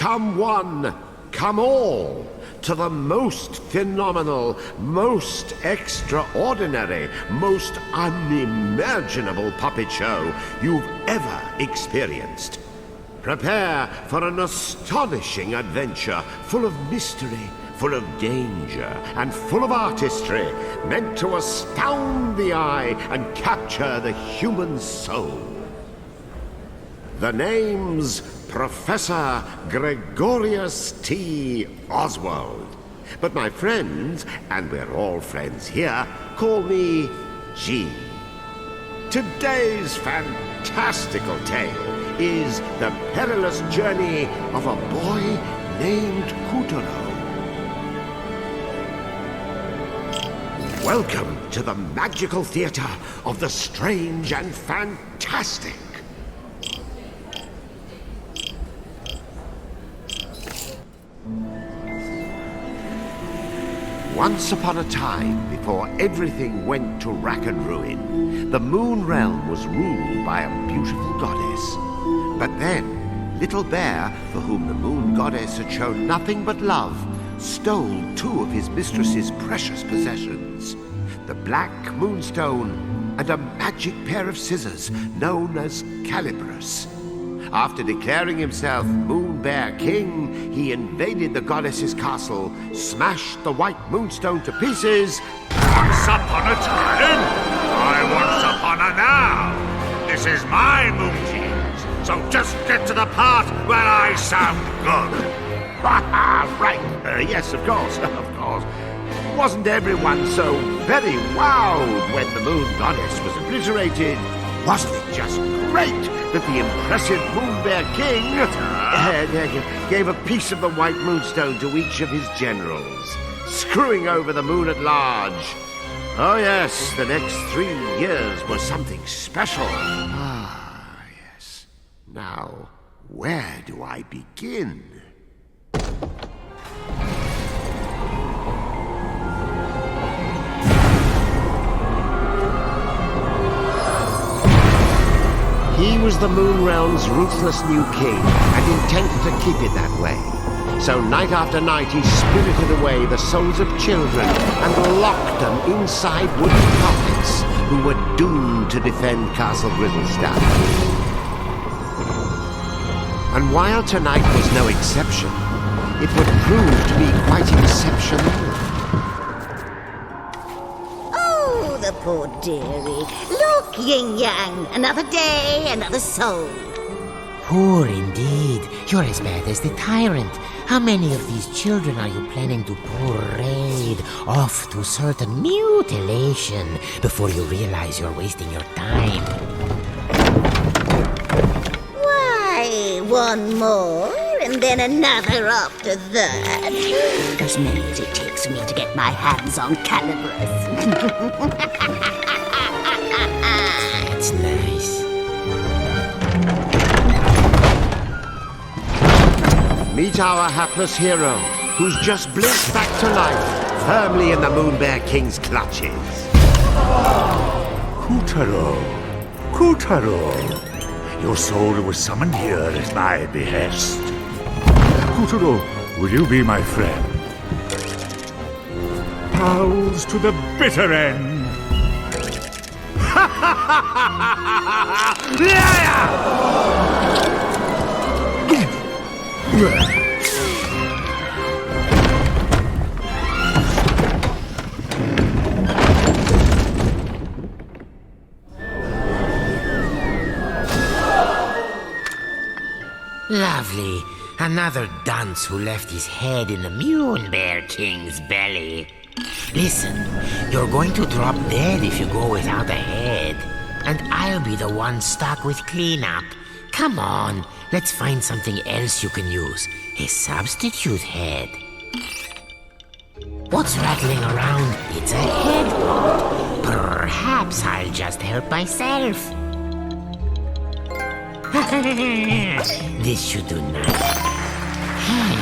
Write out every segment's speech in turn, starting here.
Come one, come all, to the most phenomenal, most extraordinary, most unimaginable puppet show you've ever experienced. Prepare for an astonishing adventure full of mystery, full of danger, and full of artistry, meant to astound the eye and capture the human soul. The name's Professor Gregorius T. Oswald. But my friends, and we're all friends here, call me G. Today's fantastical tale is the perilous journey of a boy named Katuro. Welcome to the magical theater of the strange and fantastic. Once upon a time, before everything went to rack and ruin, the Moon Realm was ruled by a beautiful goddess. But then, Little Bear, for whom the Moon Goddess had shown nothing but love, stole two of his mistress's precious possessions, the Black Moonstone and a magic pair of scissors known as Calibris. After declaring himself Moon Bear King, he invaded the goddess's castle, smashed the White Moonstone to pieces. Once upon a time, I once upon a now. This is my Moon Jeans, so just get to the part where I sound good. Right, yes, of course. Wasn't everyone so very wowed when the Moon Goddess was obliterated? Wasn't it just great that the impressive Moon Bear King gave a piece of the White Moonstone to each of his generals, screwing over the moon at large? Oh yes, the next 3 years was something special. Ah, yes. Now, where do I begin? He was the Moon Realm's ruthless new king, and intended to keep it that way. So night after night he spirited away the souls of children and locked them inside wooden puppets who were doomed to defend Castle Grizzlestone. And while tonight was no exception, it would prove to be quite exceptional. Oh, the poor dearie. Look, Yin-Yang, another day, another soul. Poor indeed. You're as bad as the tyrant. How many of these children are you planning to parade off to certain mutilation before you realize you're wasting your time? Why, one more, and then another after that. As many as it takes me to get my hands on Calibris. That's nice. Meet our hapless hero, who's just blinked back to life, firmly in the Moon Bear King's clutches. Katuro, your soul was summoned here at my behest. Katuro, will you be my friend? Pals to the bitter end. Lovely. Another dunce who left his head in the Moon Bear King's belly. Listen, you're going to drop dead if you go without a head. And I'll be the one stuck with cleanup. Come on, let's find something else you can use. A substitute head. What's rattling around? It's a head pot. Perhaps I'll just help myself. This should do nothing. Hey,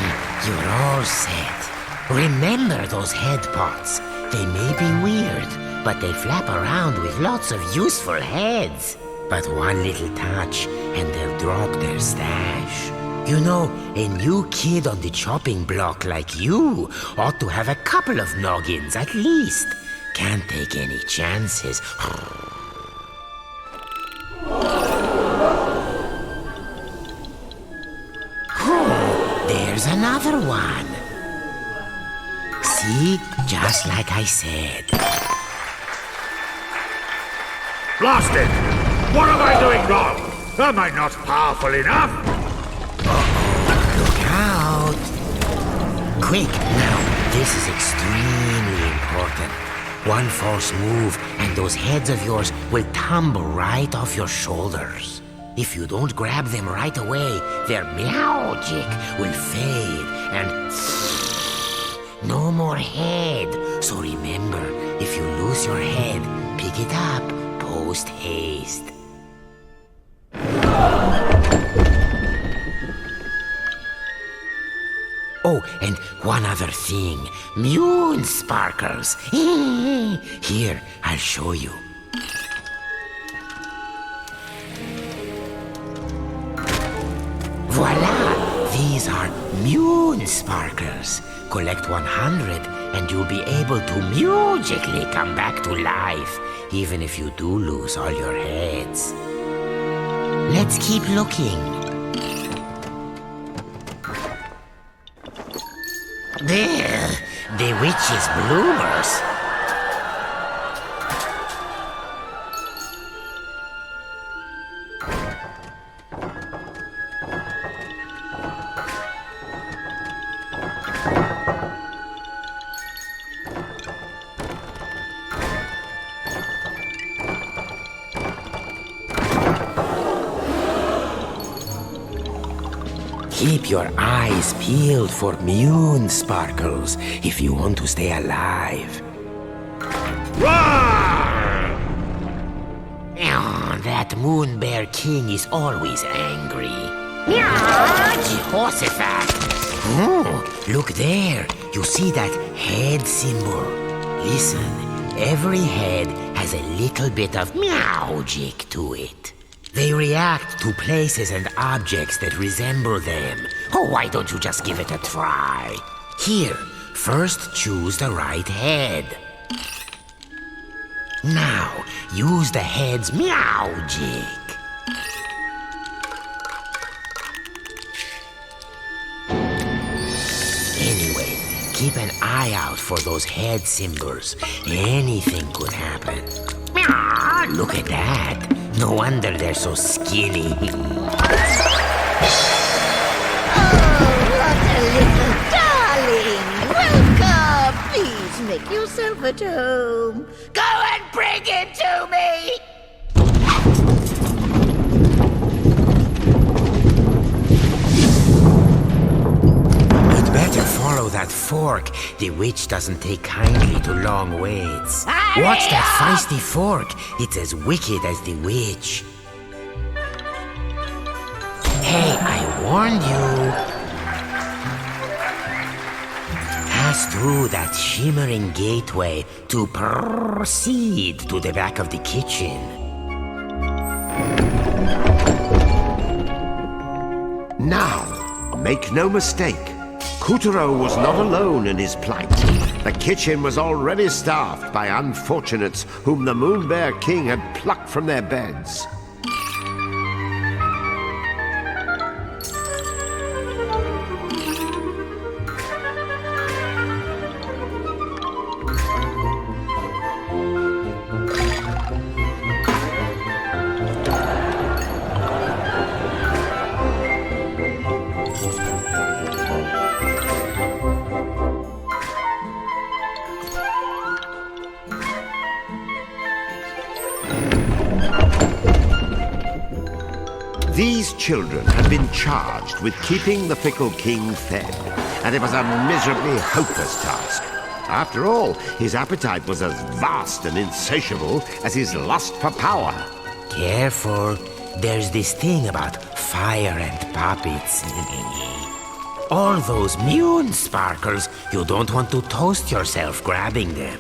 you're all set. Remember those head pots. They may be weird, but they flap around with lots of useful heads. But one little touch, and they'll drop their stash. You know, a new kid on the chopping block like you ought to have a couple of noggins at least. Can't take any chances. Oh, there's another one. See? Just like I said. Blast it! What am I doing wrong? Am I not powerful enough? Look out! Quick, now, this is extremely important. One false move, and those heads of yours will tumble right off your shoulders. If you don't grab them right away, their magic will fade, and no more head. So remember, if you lose your head, pick it up post haste. Oh, and one other thing. Moon sparkles. Here, I'll show you. Voila! These are moon sparkles. Collect 100 and you'll be able to magically come back to life, even if you do lose all your heads. Let's keep looking. There, the witch's bloomers. Keep your eyes peeled for moon sparkles if you want to stay alive. Roar! Oh, that moon bear king is always angry. Jehoshaphat! Oh, look there. You see that head symbol? Listen, every head has a little bit of magic to it. They react to places and objects that resemble them. Oh, why don't you just give it a try? Here, first choose the right head. Now, use the head's magic. Anyway, keep an eye out for those head symbols. Anything could happen. Look at that. No wonder they're so skinny. Oh, what a little darling! Welcome! Please make yourself at home. Go and bring it to me! You'd better follow that fork. The witch doesn't take kindly to long waits. Watch that feisty fork. It's as wicked as the witch. Hey, I warned you. Pass through that shimmering gateway to proceed to the back of the kitchen. Now, make no mistake. Katuro was not alone in his plight. The kitchen was already staffed by unfortunates whom the Moon Bear King had plucked from their beds. These children had been charged with keeping the fickle king fed, and it was a miserably hopeless task. After all, his appetite was as vast and insatiable as his lust for power. Careful. There's this thing about fire and puppets. All those moon sparkles, you don't want to toast yourself grabbing them.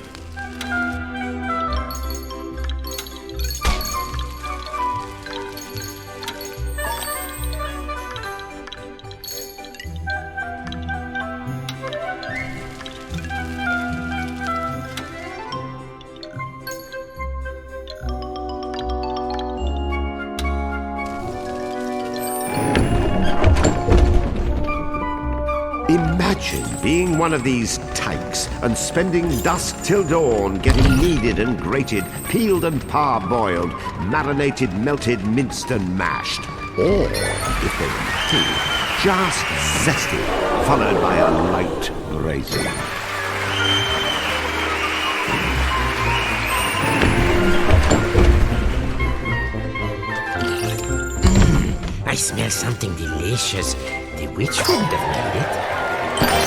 Imagine being one of these tykes and spending dusk till dawn getting kneaded and grated, peeled and parboiled, marinated, melted, minced and mashed. Or, if they were nutty, just zesty, followed by a light braising. I smell something delicious. The witch wouldn't have made it.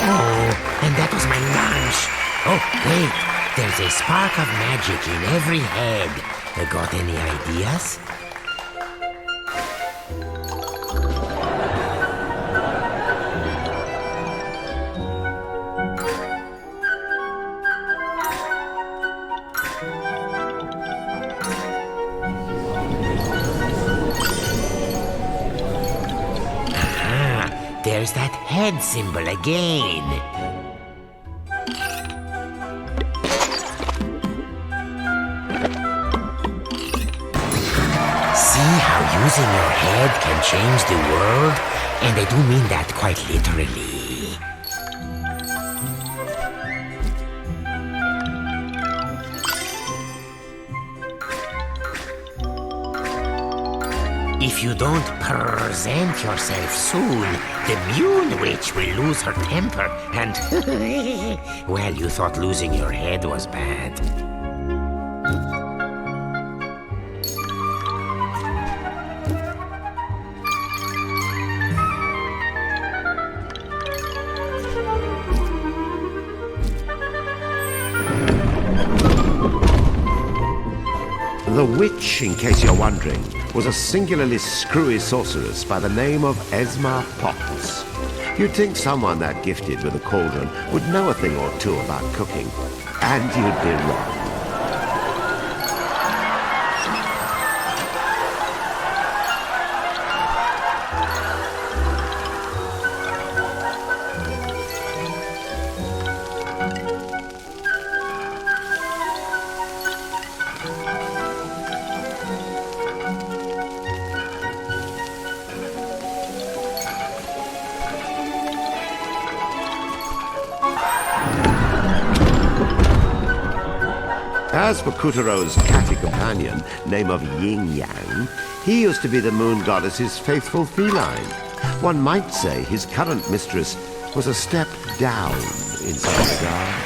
Oh, and that was my lunch. Oh, wait. There's a spark of magic in every head. Got any ideas? There's that head symbol again. See how using your head can change the world? And I do mean that quite literally. If you don't present yourself soon, the Mune Witch will lose her temper and... well, you thought losing your head was bad. The witch, in case you're wondering, was a singularly screwy sorceress by the name of Esma Potts. You'd think someone that gifted with a cauldron would know a thing or two about cooking, and you'd be wrong. As for Katuro's catty companion, name of Yin Yang, he used to be the moon goddess's faithful feline. One might say his current mistress was a step down in some regard.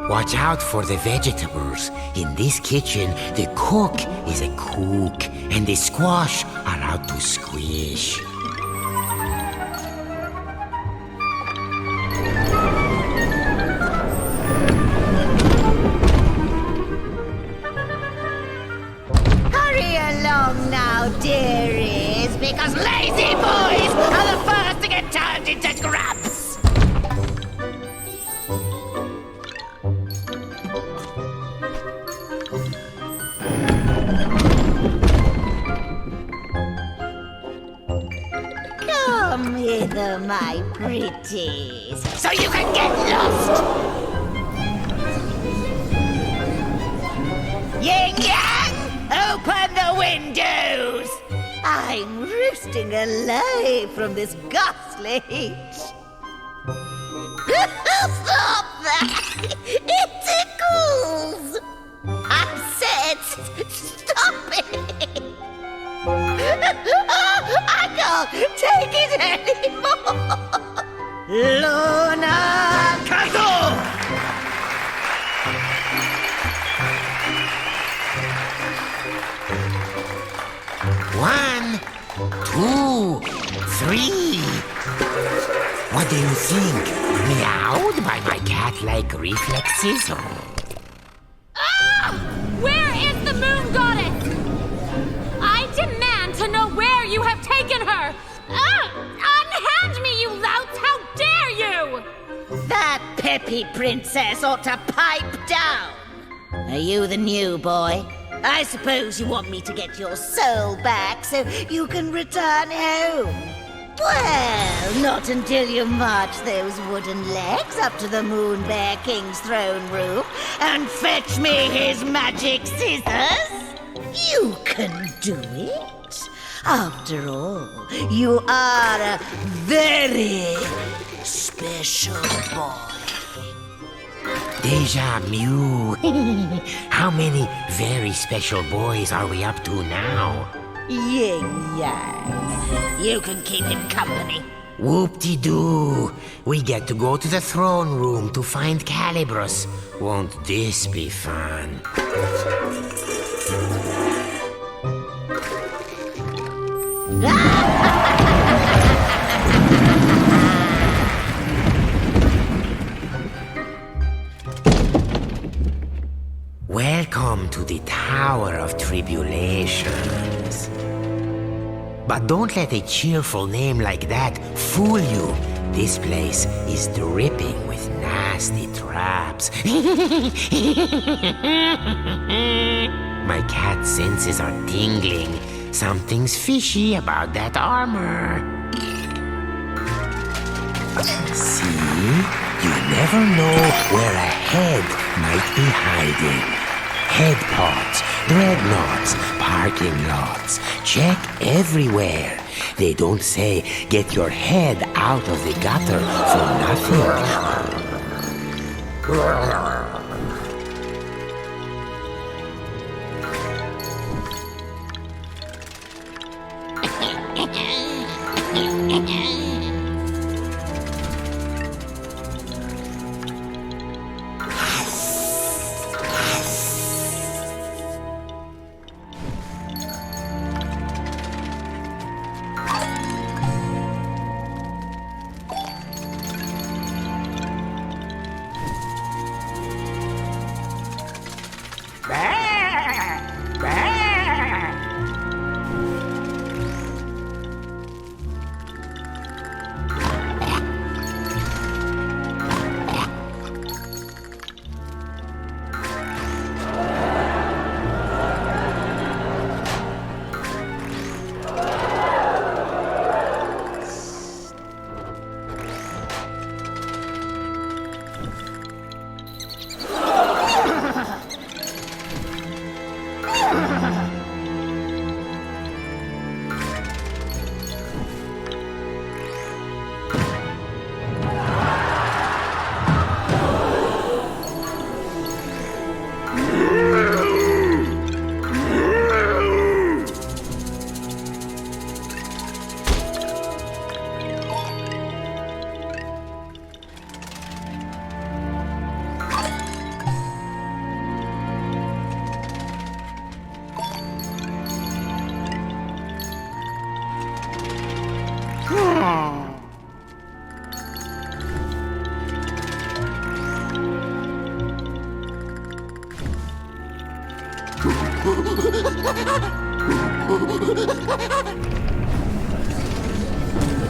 Watch out for the vegetables. In this kitchen, the cook is a cook, and the squash are out to squish. Hurry along now, dearies, because lazy boys are the first to get turned into grubs! Come hither, my pretties, so you can get lost! Yin Yang, open the windows! I'm roosting alive from this ghastly heat. Stop that! It tickles! I said stop it! I can't take it anymore! Luna! Katuro! 1, 2, 3. What do you think? Meowed by my cat-like reflexes? Ah! Where is the moon goddess? I demand to know where you have taken her! Unhand me, you louts! How dare you! That peppy princess ought to pipe down. Are you the new boy? I suppose you want me to get your soul back so you can return home. Well, not until you march those wooden legs up to the Moon Bear King's throne room and fetch me his magic scissors. You can do it. After all, you are a very special boy. Deja Mew. How many very special boys are we up to now? Yin Yang. You can keep him company. Whoop-de-doo. We get to go to the throne room to find Calibros. Won't this be fun? Welcome to the Tower of Tribulations. But don't let a cheerful name like that fool you. This place is dripping with nasty traps. My cat's senses are tingling. Something's fishy about that armor. See? You never know where a head might be hiding. Head pods, dreadnoughts, parking lots. Check everywhere. They don't say get your head out of the gutter for nothing.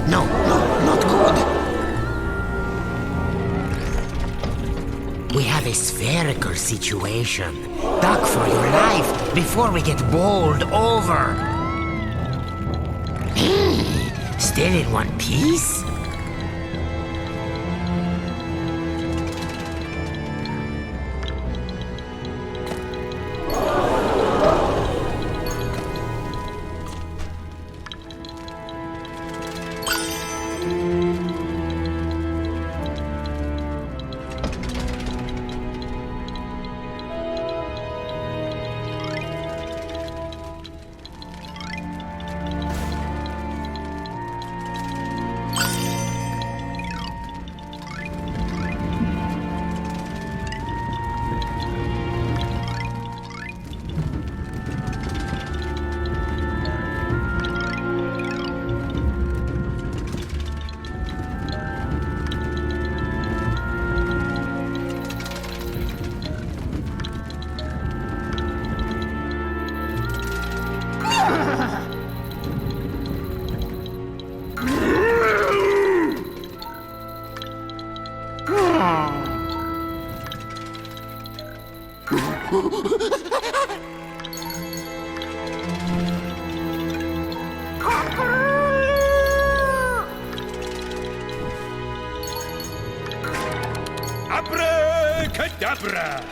No, not good. We have a spherical situation. Duck for your life before we get bowled over. Still in one piece? Abracadabra!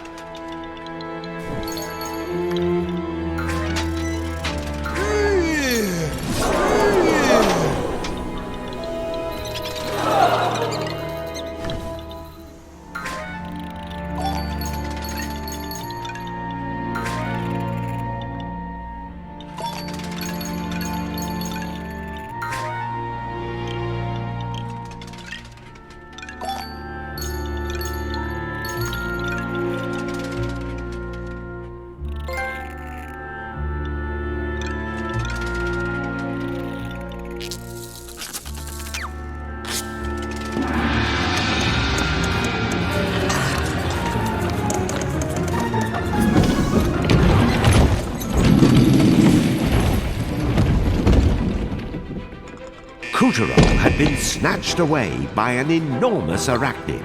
Katuro had been snatched away by an enormous arachnid.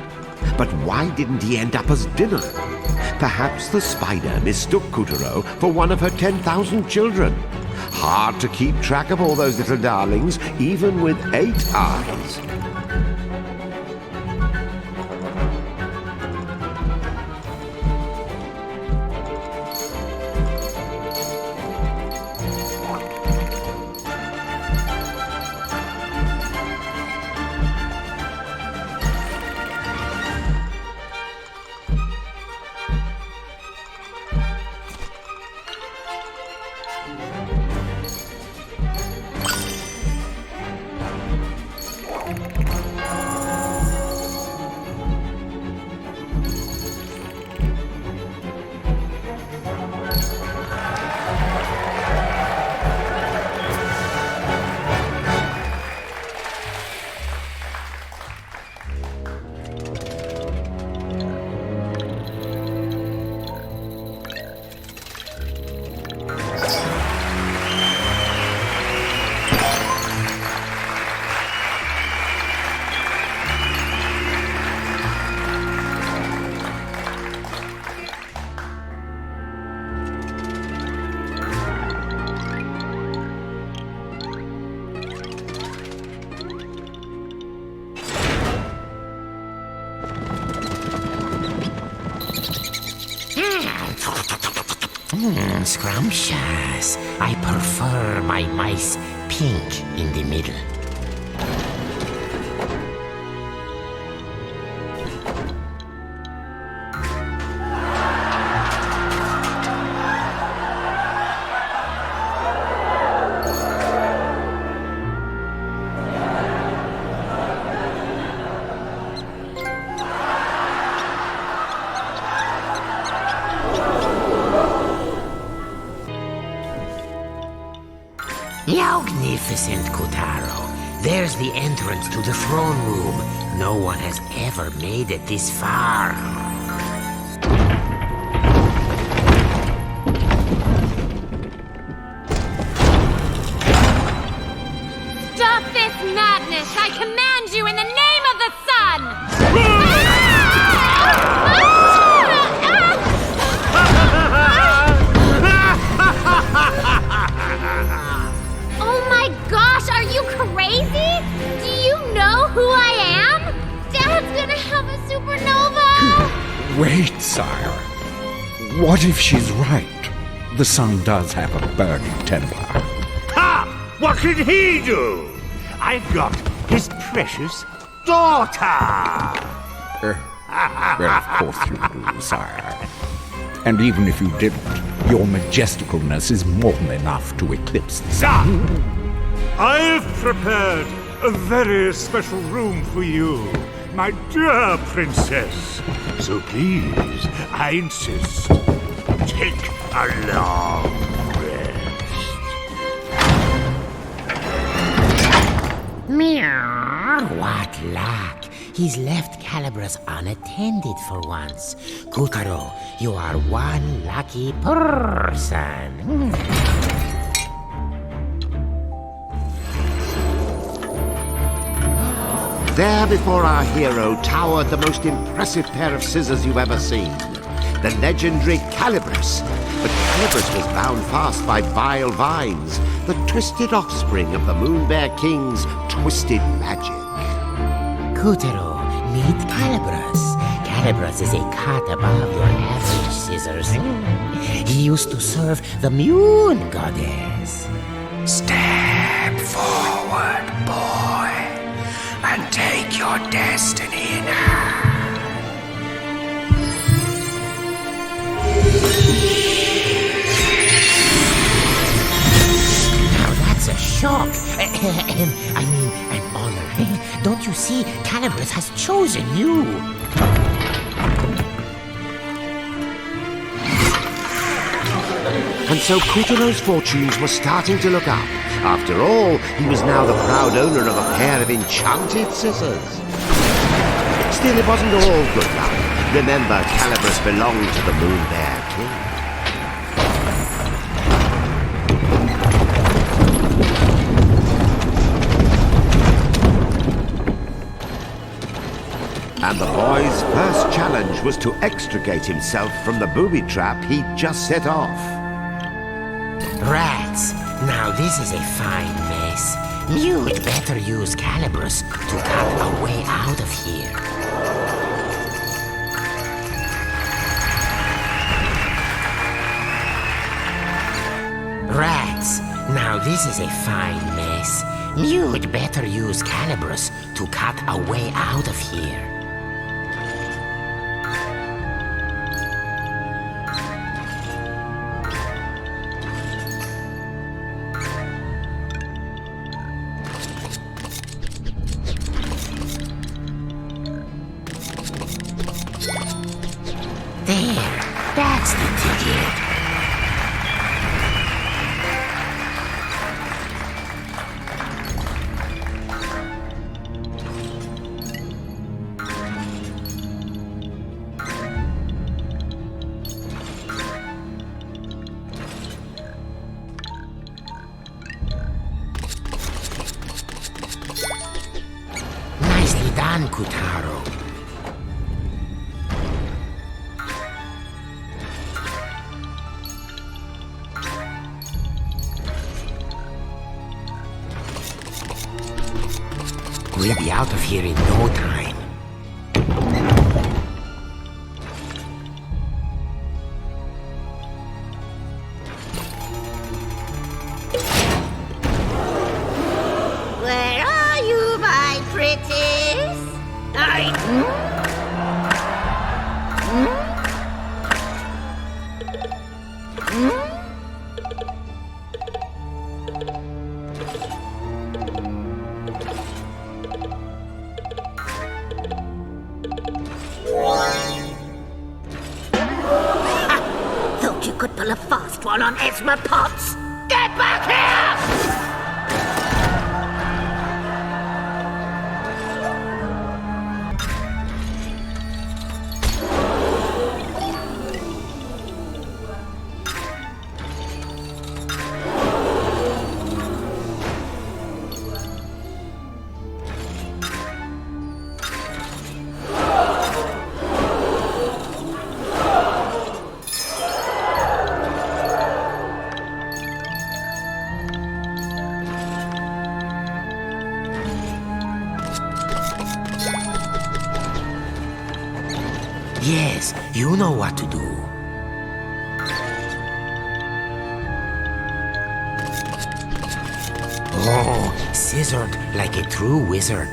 But why didn't he end up as dinner? Perhaps the spider mistook Katuro for one of her 10,000 children. Hard to keep track of all those little darlings, even with 8 eyes. Scrumptious. I prefer my mice pink in the middle. Magnificent, Katuro. There's the entrance to the throne room. No one has ever made it this far. Stop this madness! I command you in the name of the sun! Oh my gosh, are you crazy? Do you know who I am? Dad's gonna have a supernova! Wait, sire. What if she's right? The sun does have a burning temper. Ha! What can he do? I've got his precious daughter! Well, of course you do, sire. And even if you didn't, your majesticalness is more than enough to eclipse the sun. I've prepared a very special room for you, my dear princess. So please, I insist, take a long rest. Meow. What luck. He's left Calibras unattended for once. Katuro, you are one lucky person. There before our hero towered the most impressive pair of scissors you've ever seen. The legendary Calibras. But Calibras was bound fast by vile vines, the twisted offspring of the Moon Bear King's twisted magic. Katuro, meet Calibras. Calibras is a cut above your average scissors. He used to serve the Moon Goddess. Step forward, boy, and take your destiny in hand. Now that's a shock. I mean, an honor. Don't you see? Calibras has chosen you. And so Katuro's fortunes were starting to look up. After all, he was now the proud owner of a pair of enchanted scissors. Still, it wasn't all good luck. Remember, Calibras belonged to the Moon Bear King. And the boy's first challenge was to extricate himself from the booby trap he'd just set off. Rats, now this is a fine mess. You'd better use Calibras to cut a way out of here. Rats, now this is a fine mess. You'd better use Calibras to cut a way out of here. There, that's the ticket. Nicely done, Katuro. We'll be out of here in no time. Where are you, my pretties? Thought you could pull a fast one on Esma Potts? Get back here! Yes, you know what to do. Oh, scissored like a true wizard.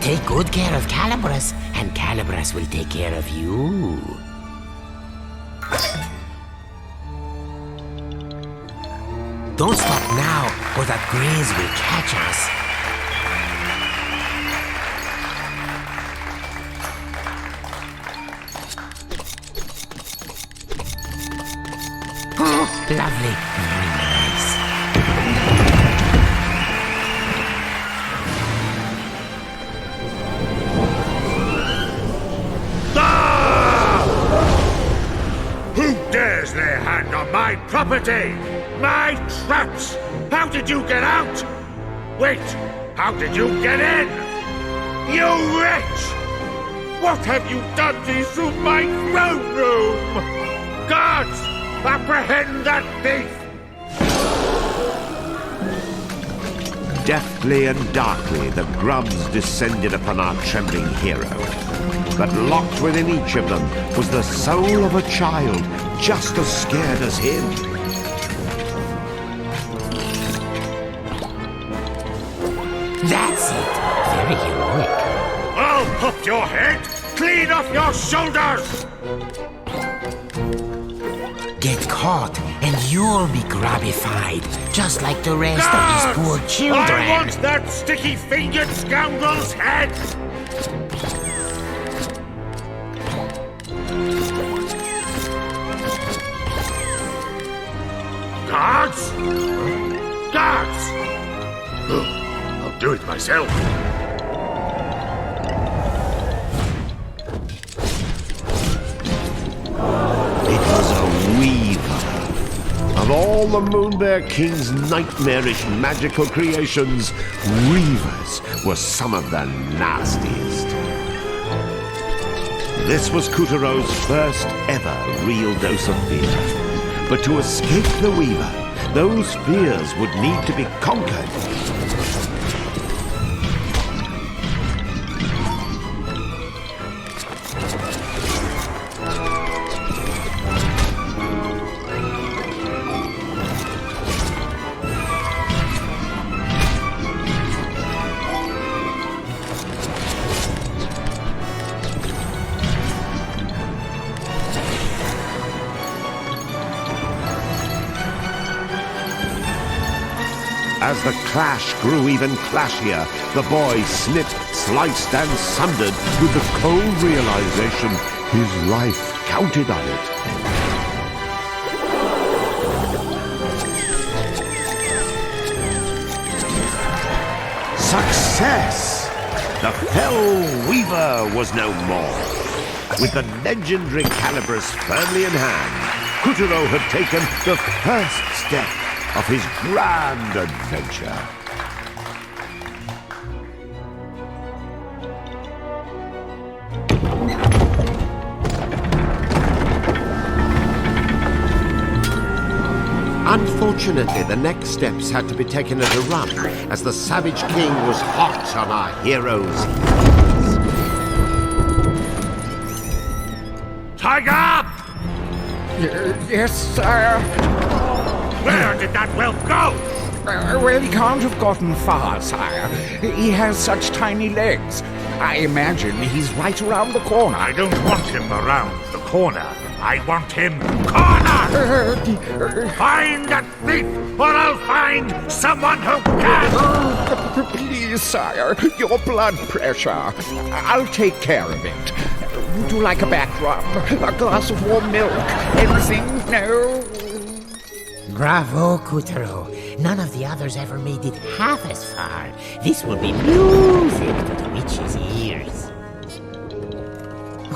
Take good care of Calibras, and Calibras will take care of you. Don't stop now, or that graze will catch us. Oh, lovely. Very nice. Who dares lay a hand on my property? My traps! How did you get out? Wait, how did you get in? You wretch! What have you done to my throne room? Guards, apprehend that thief! Deftly and darkly, the grubs descended upon our trembling hero. But locked within each of them was the soul of a child, just as scared as him. That's it. Very heroic. I'll pop your head clean off your shoulders! Get caught, and you'll be grubbified, just like the rest of these poor children. I want that sticky-fingered scoundrel's head! Guards! Guards! I'll do it myself. It was a weaver. Of all the Moonbear King's nightmarish magical creations, weavers were some of the nastiest. This was Kuturo's first ever real dose of fear. But to escape the weaver, those fears would need to be conquered. As the clash grew even clashier, the boy snipped, sliced, and sundered with the cold realization his life counted on it. Success! The Fell Weaver was no more. With the legendary Calibris firmly in hand, Katuro had taken the first step of his grand adventure. Unfortunately, the next steps had to be taken at a run, as the Savage King was hot on our heroes. Tiger! Yes, sire. Where did that whelp go? Well, he can't have gotten far, sire. He has such tiny legs. I imagine he's right around the corner. I don't want him around the corner. I want him cornered! Find that thief, or I'll find someone who can! Please, sire, your blood pressure. I'll take care of it. Would you like a back rub? A glass of warm milk? Anything? No? Bravo, Katuro. None of the others ever made it half as far. This will be music to the witch's ears.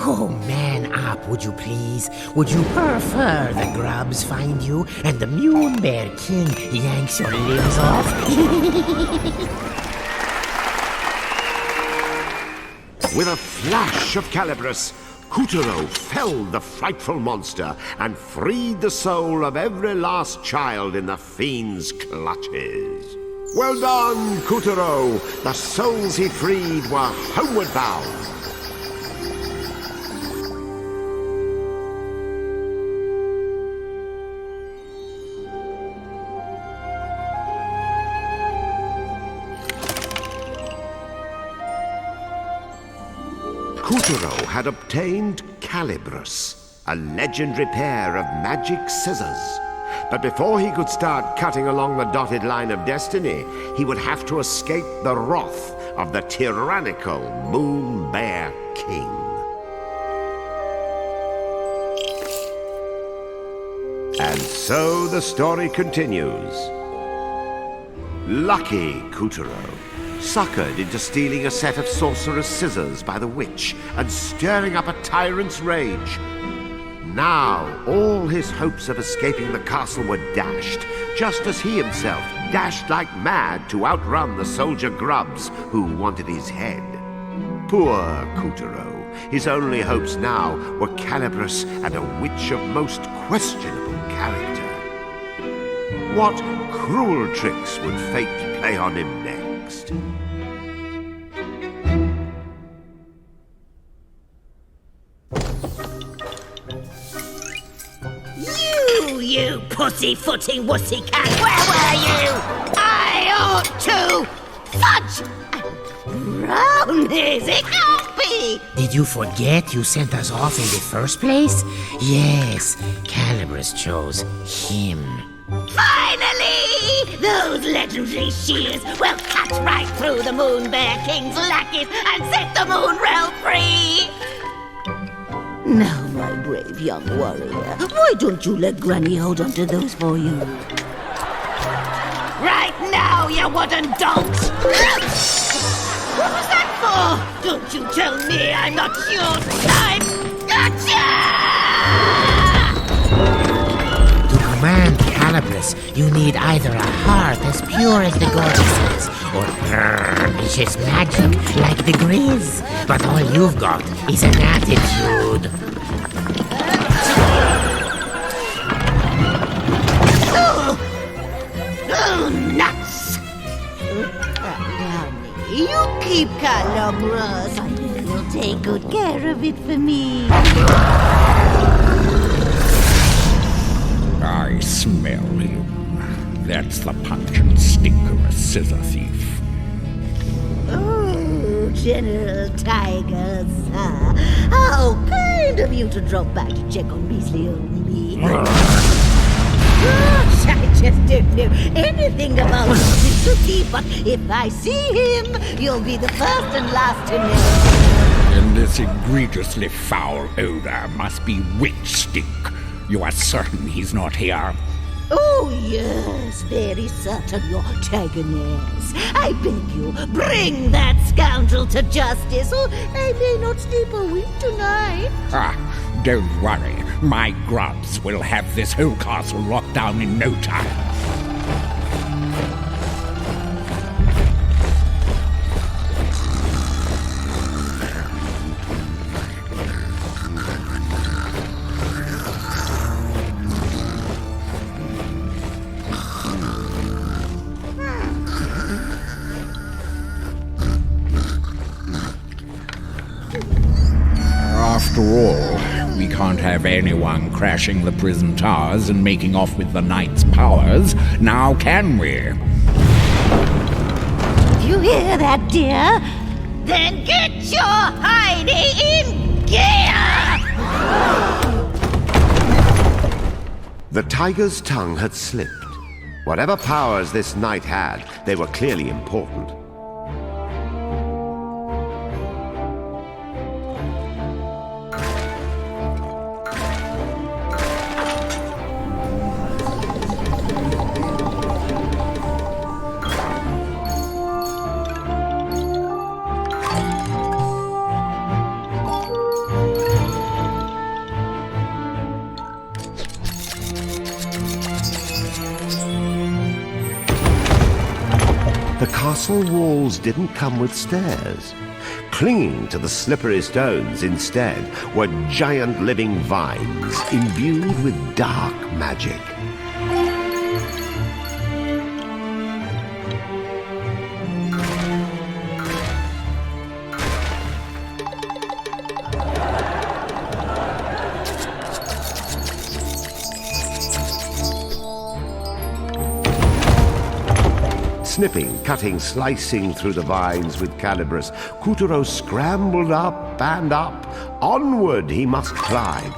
Oh, man up, would you please? Would you prefer the grubs find you and the Moonbear King yanks your limbs off? With a flash of Calibris, Katuro felled the frightful monster and freed the soul of every last child in the fiend's clutches. Well done, Katuro! The souls he freed were homeward bound. Katuro had obtained Calibris, a legendary pair of magic scissors. But before he could start cutting along the dotted line of destiny, he would have to escape the wrath of the tyrannical Moon Bear King. And so the story continues. Lucky Katuro, suckered into stealing a set of sorcerer's scissors by the witch and stirring up a tyrant's rage. Now all his hopes of escaping the castle were dashed, just as he himself dashed like mad to outrun the soldier grubs who wanted his head. Poor Katuro. His only hopes now were Calibris and a witch of most questionable character. What cruel tricks would fate play on him next? You pussy-footing wussy-cat! Where were you? I ought to fudge! Brownies, it can't be! Did you forget you sent us off in the first place? Yes, Calibris chose him. Finally! Those legendary shears will cut right through the Moon Bear King's lackeys and set the Moon Realm free! Now, my brave young warrior, why don't you let Granny hold onto those for you? Right now, you wooden dolt! What was that for? Don't you tell me I'm not your type! Gotcha! To command Calibris, you need either a heart as pure as the goddesses, or vicious magic like the Grizz. But all you've got is an attitude. Oh, nuts! You keep Calibris. I know you'll take good care of it for me. I smell him. That's the punch and stick of a scissor thief. Oh, General Tiger, sir. How kind of you to drop by to check on Beasley only. Gosh, I just don't know anything about Suzuki, but if I see him, you'll be the first and last to know. And this egregiously foul odor must be witch stink. You are certain he's not here? Oh, yes, very certain, your antagonist. I beg you, bring that scoundrel to justice, or I may not sleep a wink tonight. Ah, don't worry. My grubs will have this whole castle locked down in no time. After all, we can't have anyone crashing the prison towers and making off with the knight's powers, now can we? You hear that, dear? Then get your Heidi in gear! The tiger's tongue had slipped. Whatever powers this knight had, they were clearly important. The castle walls didn't come with stairs. Clinging to the slippery stones instead were giant living vines imbued with dark magic. Snipping, cutting, slicing through the vines with Calibris, Katuro scrambled up and up. Onward he must climb.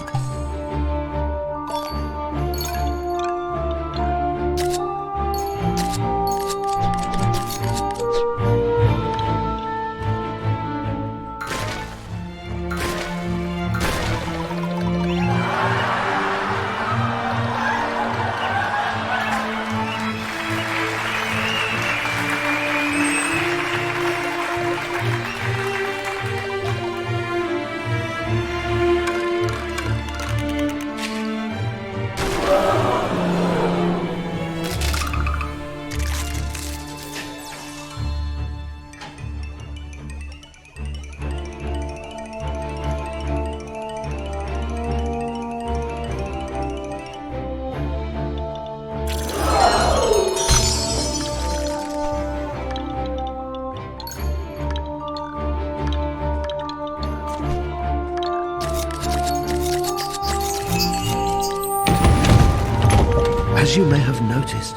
As you may have noticed,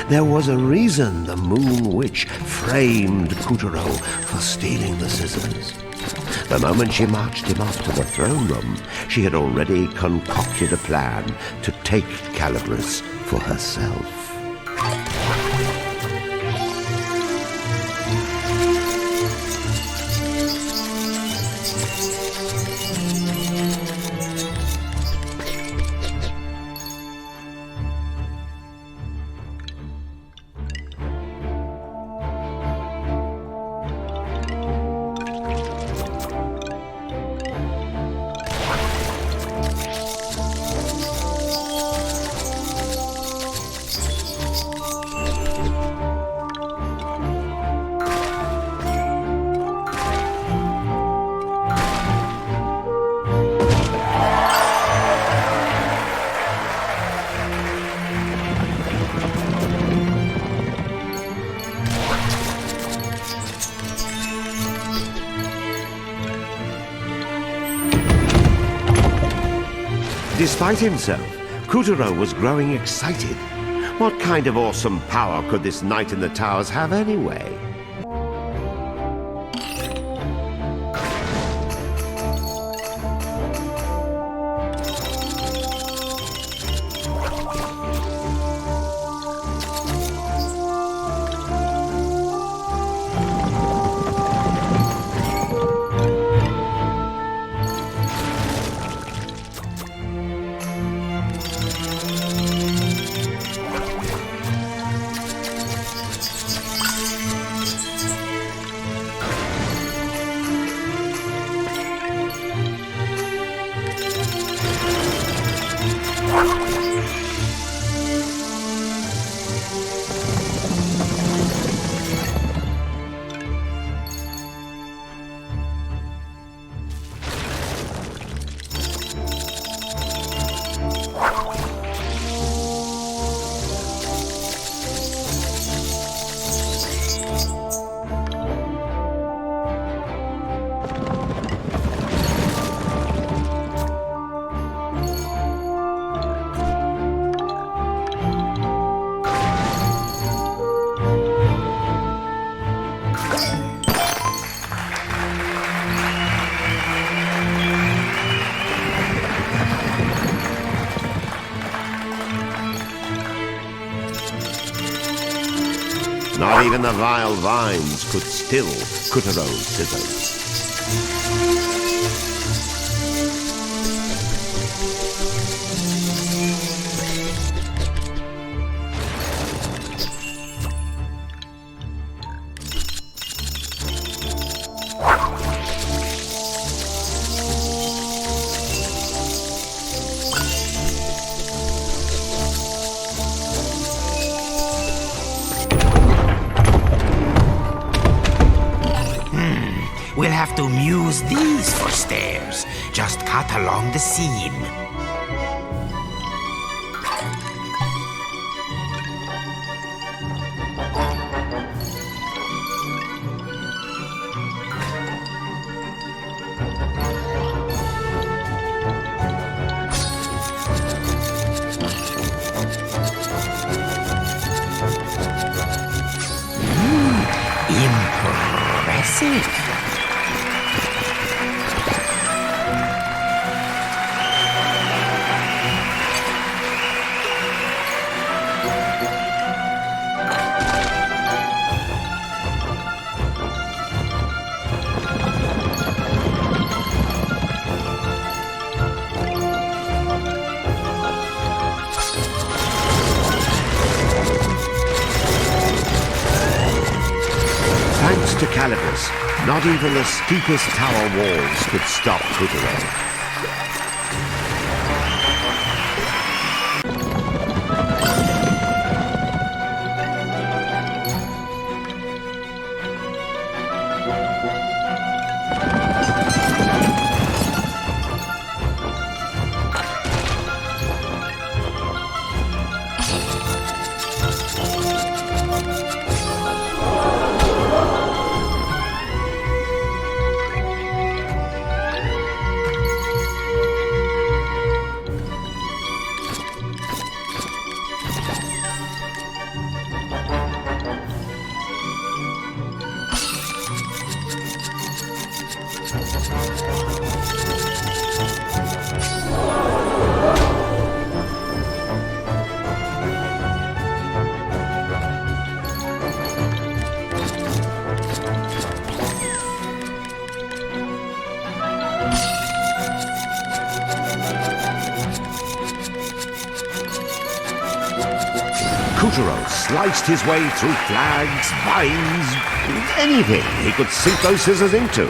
there was a reason the Moon Witch framed Katuro for stealing the scissors. The moment she marched him up to the throne room, she had already concocted a plan to take Calibris for herself. Despite himself, Katuro was growing excited. What kind of awesome power could this knight in the towers have anyway? Not even the vile vines could still Katuro's scissors. We'll have to use these for stairs. Just cut along the seam. Impressive. Thanks to Calibris, not even the steepest tower walls could stop Katuro. Katuro sliced his way through flags, vines, anything he could sink those scissors into.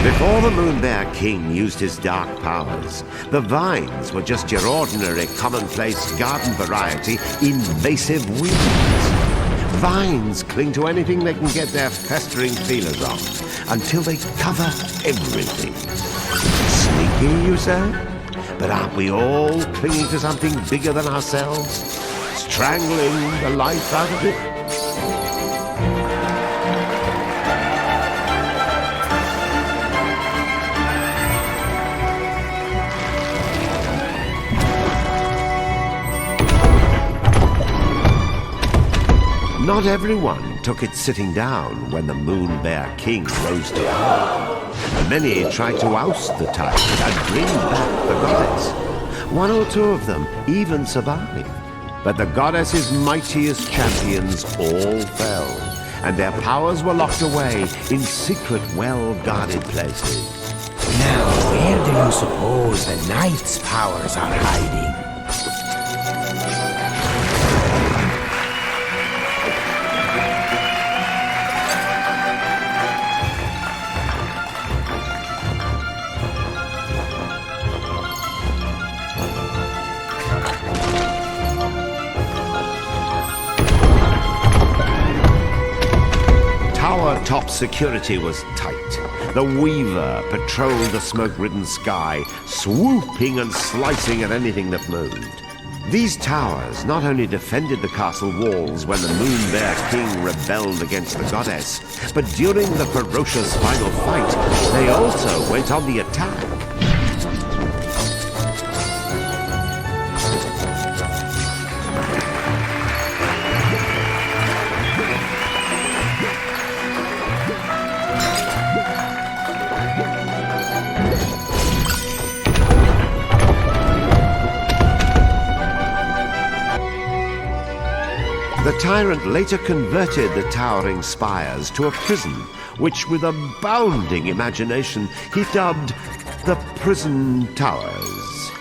Before the Moon Bear King used his dark powers, the vines were just your ordinary, commonplace garden variety invasive weeds. Vines cling to anything they can get their festering feelers on, until they cover everything. Sneaky, you say? But aren't we all clinging to something bigger than ourselves? Strangling the life out of it? Not everyone took it sitting down when the Moon Bear King rose to power. Many tried to oust the tyrant and bring back the goddess. One or two of them even survived. But the goddess's mightiest champions all fell, and their powers were locked away in secret, well-guarded places. Now, where do you suppose the knight's powers are hiding? Top security was tight. The Weaver patrolled the smoke-ridden sky, swooping and slicing at anything that moved. These towers not only defended the castle walls when the Moon Bear King rebelled against the goddess, but during the ferocious final fight, they also went on the attack. The tyrant later converted the towering spires to a prison, which with a bounding imagination he dubbed the Prison Towers.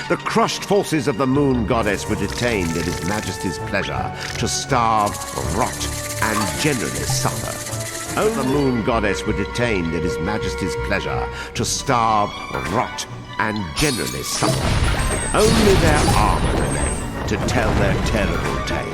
The crushed forces of the Moon Goddess were detained at His Majesty's pleasure to starve, rot, and generally suffer. Only the Moon Goddess were detained at His Majesty's pleasure to starve, rot, and generally suffer. Only their armor remained to tell their terrible tale.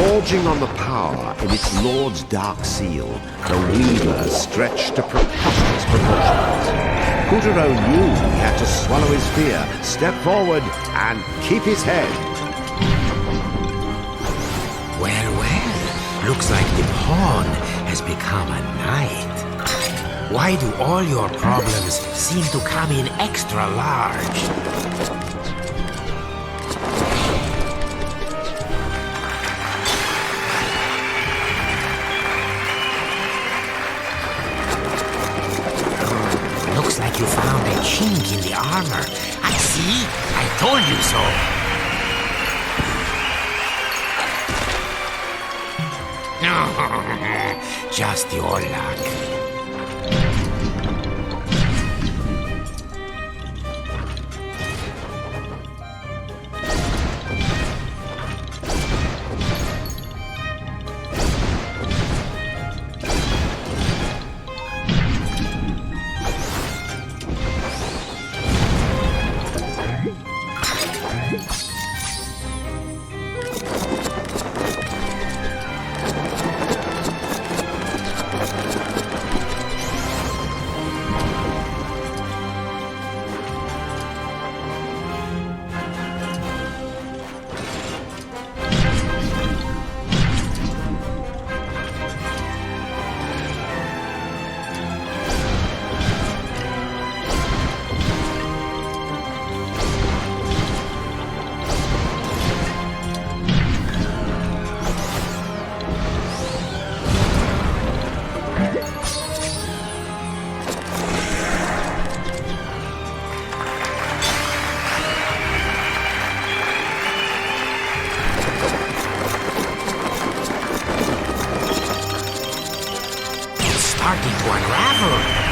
Gorging on the power in its lord's dark seal, the Weaver stretched to preposterous proportions. Katuro knew he had to swallow his fear, step forward, and keep his head. Well, looks like the pawn has become a knight. Why do all your problems seem to come in extra large? Looks like you found a chink in the armor. I see. I told you so. Just your luck. Starting to unravel.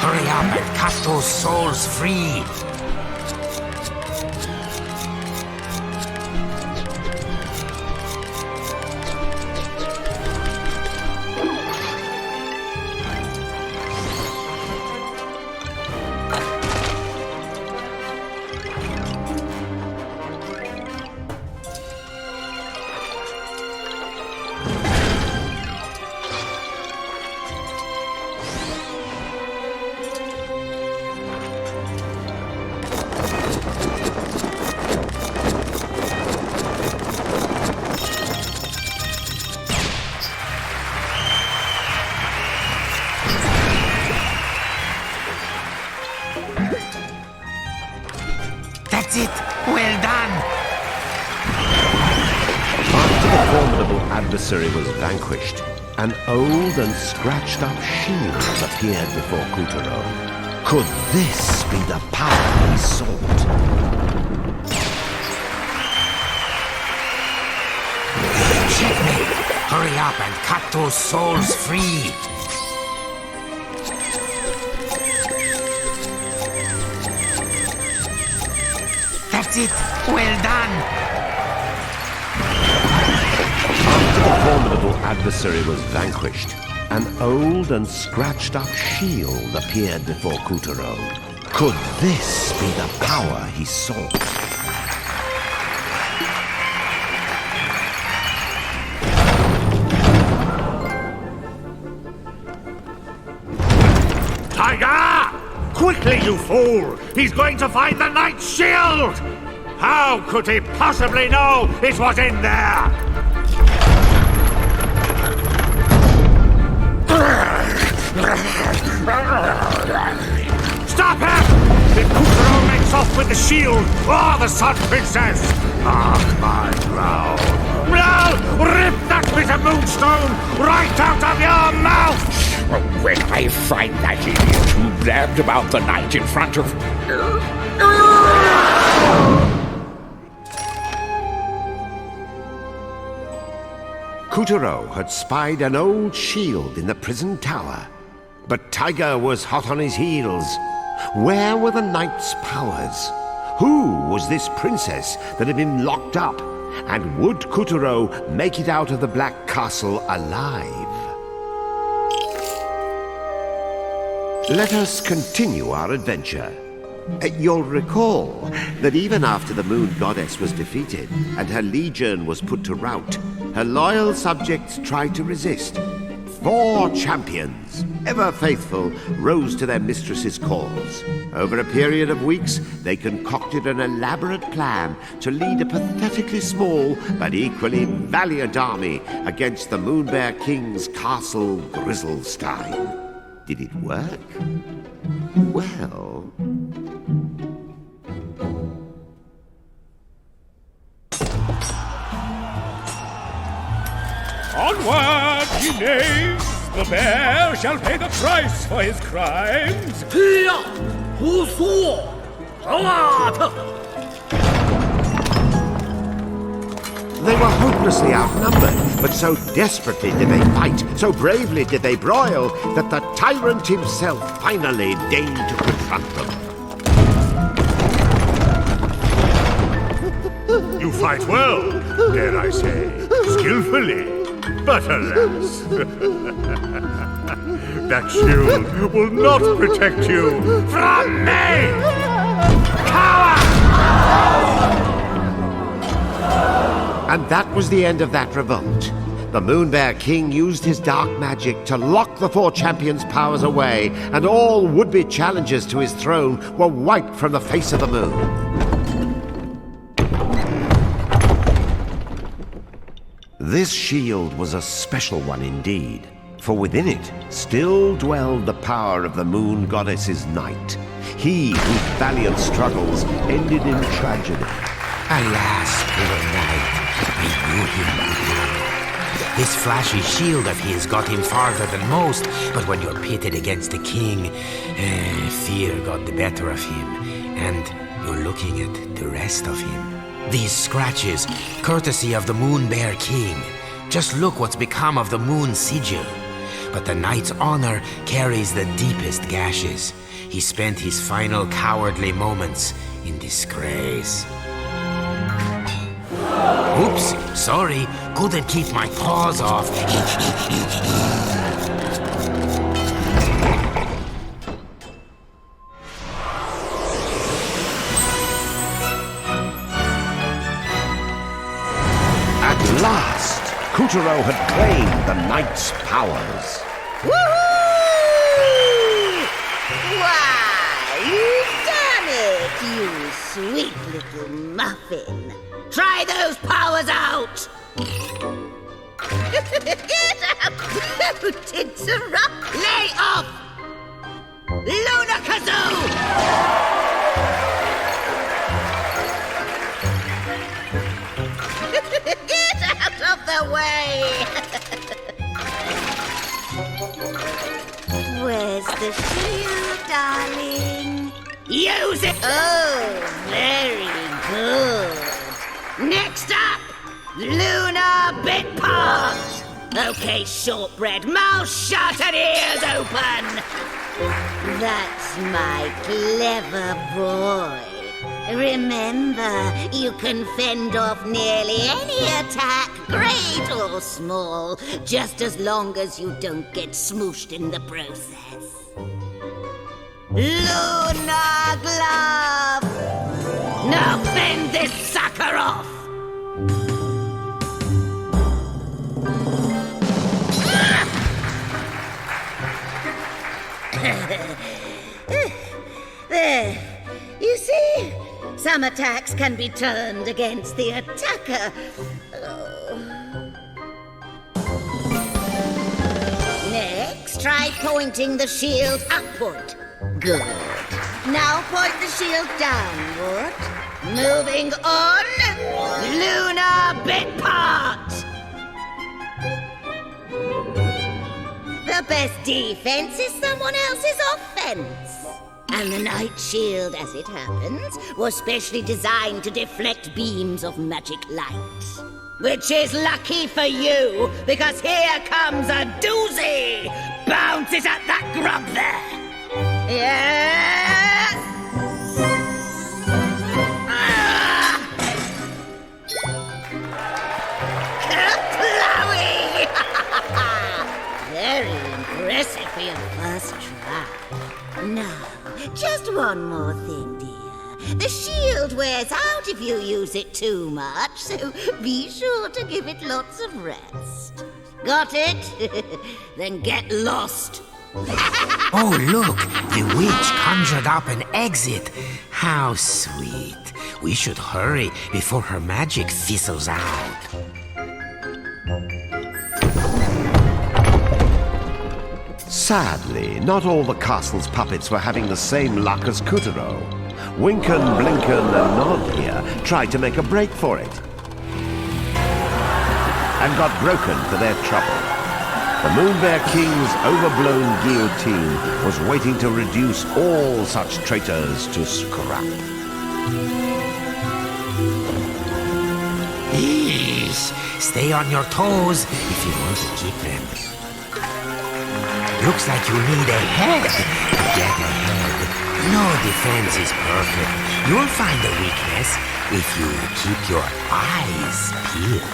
Hurry up and cut those souls free! That's it! Well done! After the formidable adversary was vanquished, an old and scratched-up shield appeared before Katuro. Could this be the power he sought? Checkmate! Hurry up and cut those souls free! That's it! Well done! formidable adversary was vanquished, an old and scratched-up shield appeared before Katuro. Could this be the power he sought? Tiger! Quickly, you fool! He's going to find the knight's shield! How could he possibly know it was in there? Stop him! If Katuro makes off with the shield or the Sun Princess, mark my ground. No! Rip that bit of moonstone right out of your mouth! When I find that idiot who blabbed about the night in front of... Katuro had spied an old shield in the prison tower, but Tiger was hot on his heels. Where were the knight's powers? Who was this princess that had been locked up? And would Katuro make it out of the Black Castle alive? Let us continue our adventure. You'll recall that even after the Moon Goddess was defeated and her legion was put to rout, her loyal subjects tried to resist. 4 champions, ever faithful, rose to their mistress's calls. Over a period of weeks, they concocted an elaborate plan to lead a pathetically small but equally valiant army against the Moonbear King's castle Grizzlestein. Did it work? Well... Onward, ye knaves! The bear shall pay the price for his crimes! They were hopelessly outnumbered, but so desperately did they fight, so bravely did they broil, that the tyrant himself finally deigned to confront them. You fight well, dare I say, skillfully. But alas, that shield will not protect you from me! Coward! And that was the end of that revolt. The Moonbear King used his dark magic to lock the 4 champions' powers away, and all would-be challengers to his throne were wiped from the face of the moon. This shield was a special one indeed, for within it still dwelled the power of the Moon Goddess's knight, he whose valiant struggles ended in tragedy. Alas, poor knight, we knew him well. This flashy shield of his got him farther than most, but when you're pitted against the king, fear got the better of him, and you're looking at the rest of him. These scratches, courtesy of the Moonbear King. Just look what's become of the Moon Sigil. But the knight's honor carries the deepest gashes. He spent his final cowardly moments in disgrace. Oops, sorry, couldn't keep my paws off. At last, Katuro had claimed the knight's powers. Woohoo! Why, you've done it, you sweet little muffin. Try those powers out! Get up! Don't interrupt! Lay off! Luna Kazoo! Get out of the way! Where's the shield, darling? Use it! Oh, very good. Next up, Luna Bitpot! Okay, shortbread, mouth shut and ears open! That's my clever boy. Remember, you can fend off nearly any attack, great or small, just as long as you don't get smooshed in the process. Lunar Glove! Now fend this sucker off! There. You see? Some attacks can be turned against the attacker. Next, try pointing the shield upward. Good. Now point the shield downward. Moving on. Lunar bit part. The best defense is someone else's offense. And the Night Shield, as it happens, was specially designed to deflect beams of magic light. Which is lucky for you, because here comes a doozy! Bounce it at that grub there! Yeah! Kerplowing! Very impressive for your first try. Now, just one more thing, dear. The shield wears out if you use it too much, so be sure to give it lots of rest. Got it? Then get lost. Oh, look! The witch conjured up an exit. How sweet. We should hurry before her magic fizzles out. Sadly, not all the castle's puppets were having the same luck as Katuro. Winken, Blinken, and Nod here tried to make a break for it. And got broken for their trouble. The Moonbear King's overblown guillotine was waiting to reduce all such traitors to scrap. Eesh! Stay on your toes if you want to keep them. Looks like you need a head to get ahead. No defense is perfect. You'll find a weakness if you keep your eyes peeled.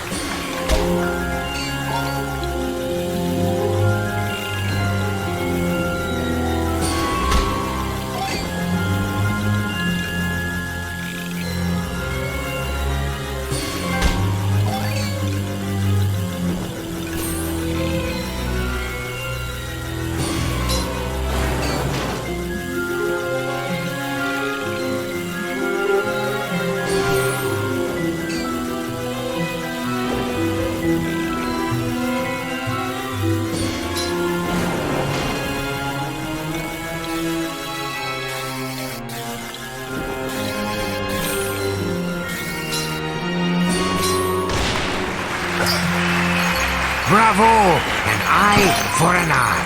Bravo! An eye for an eye.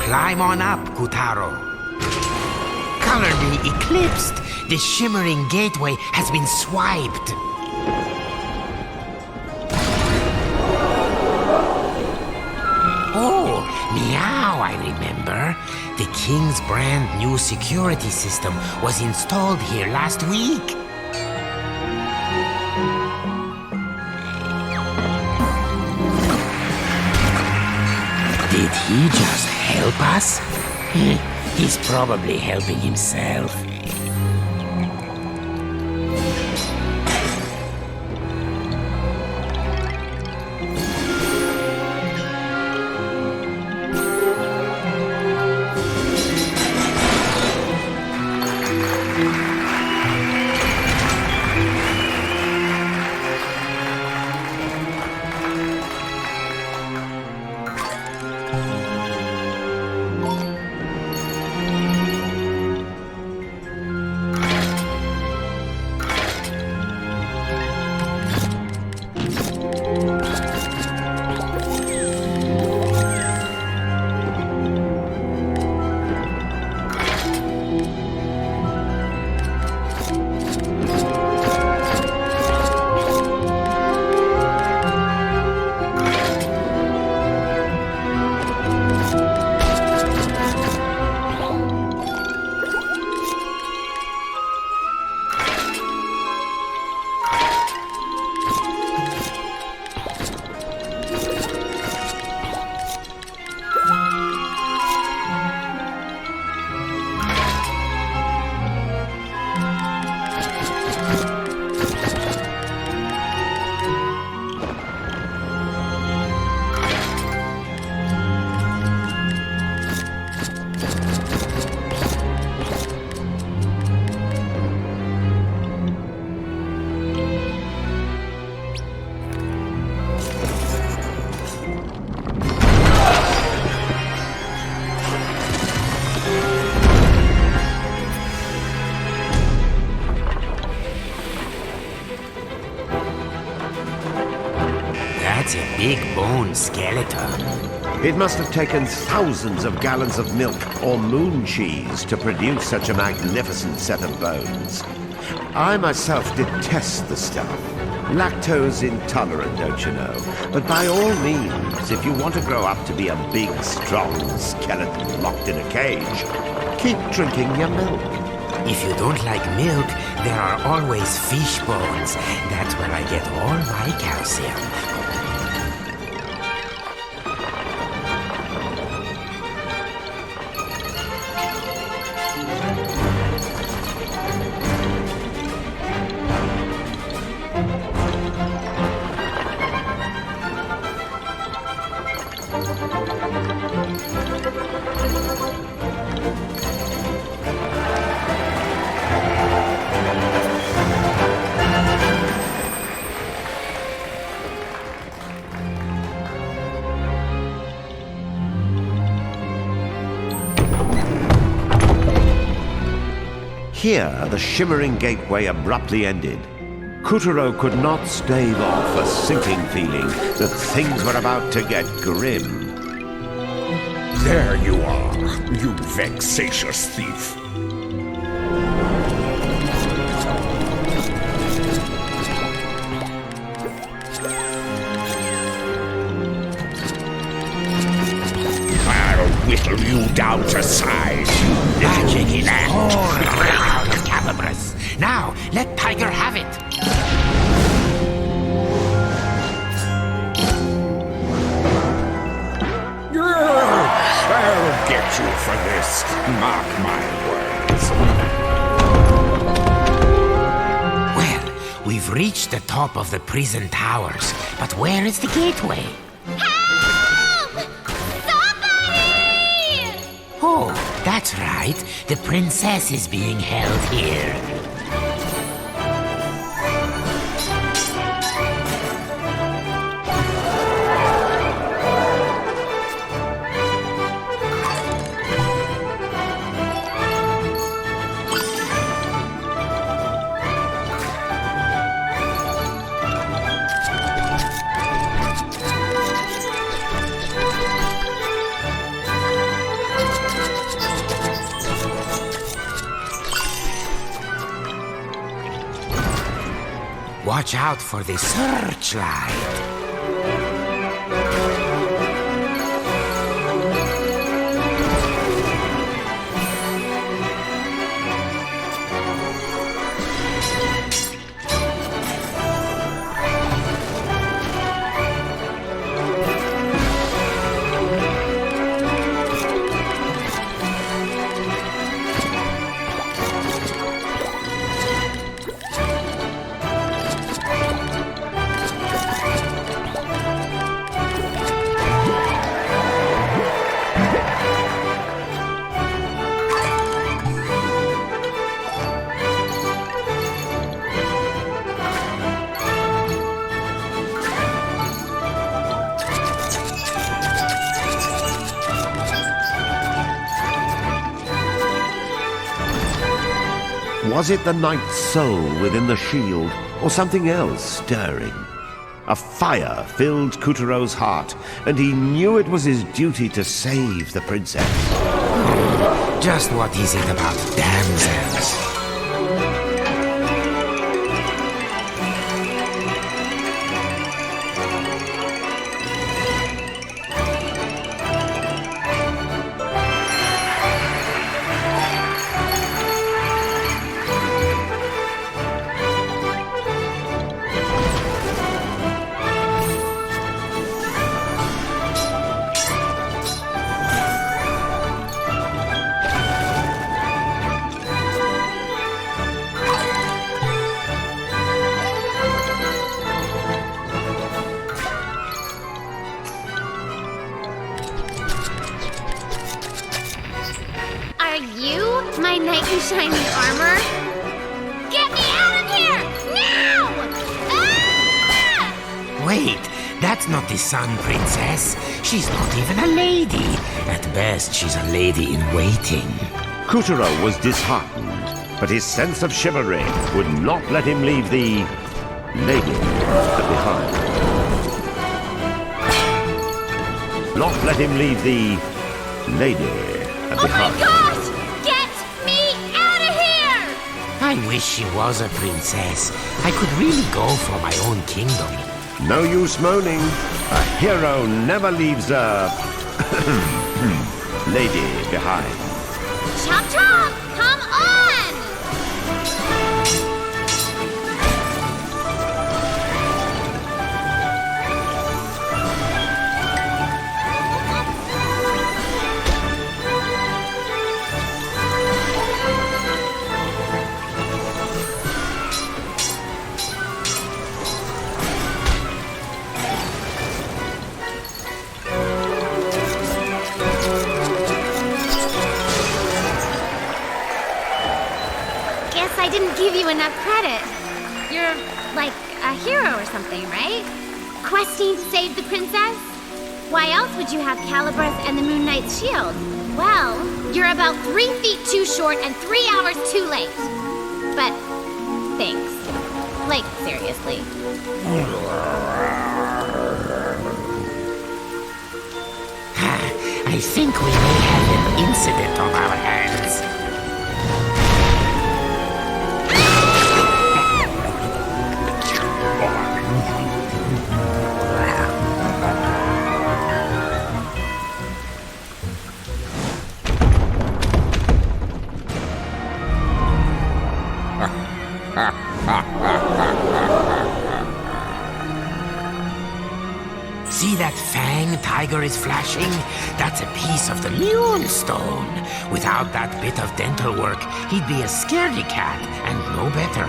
Climb on up, Katuro. Color me eclipsed. The shimmering gateway has been swiped. Oh, meow, I remember. The king's brand new security system was installed here last week. Did he just help us? He's probably helping himself. big bone skeleton. It must have taken thousands of gallons of milk or moon cheese to produce such a magnificent set of bones. I myself detest the stuff. Lactose intolerant, don't you know? But by all means, if you want to grow up to be a big, strong skeleton locked in a cage, keep drinking your milk. If you don't like milk, there are always fish bones. That's where I get all my calcium. Here, the shimmering gateway abruptly ended. Katuro could not stave off a sinking feeling that things were about to get grim. There you are, you vexatious thief. I'll whittle you down to size, you Magic is all around Capabras. Now, let Tiger have it. I'll get you for this, mark my words. Well, we've reached the top of the prison towers, but where is the gateway? Help! Somebody! Oh, that's right. The princess is being held here. Watch out for the searchlight. Was it the knight's soul within the shield, or something else stirring? A fire filled Katuro's heart, and he knew it was his duty to save the princess. Just what is it about damsels? Are you my knight in shining armor? Get me out of here! Now! Ah! Wait, that's not the Sun Princess. She's not even a lady. At best, she's a lady in waiting. Katuro was disheartened, but his sense of chivalry would not let him leave the lady behind. not let him leave the lady Oh my behind. gosh! Get me out of here! I wish she was a princess. I could really go for my own kingdom. No use moaning. A hero never leaves a lady behind. Chop chop! Come on! Guess I didn't give you enough credit. You're like a hero or something, right? Questing to save the princess? Why else would you have Calibur's and the Moon Knight's shield? Well, you're about 3 feet too short and 3 hours too late. But thanks. Like, seriously. I think we may have an incident on our hands. See that fang Tiger is flashing? That's a piece of the Moonstone. Without that bit of dental work, he'd be a scaredy cat and no better.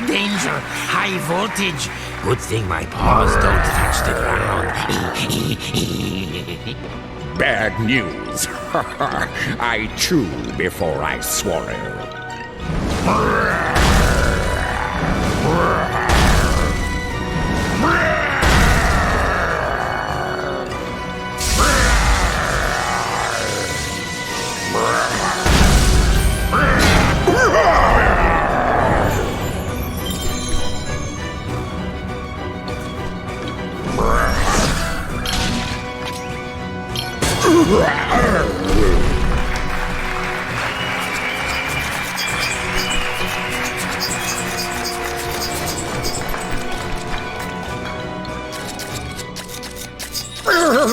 Danger! High voltage! Good thing my paws don't touch the ground. Bad news. I chew before I swallow.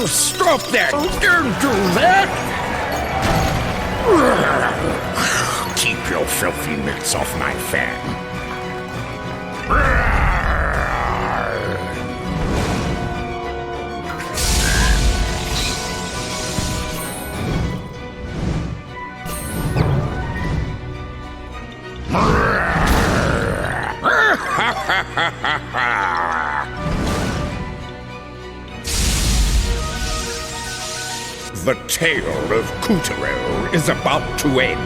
Stop that! Don't do that! Keep your filthy mitts off my fan. The tale of Katuro is about to end.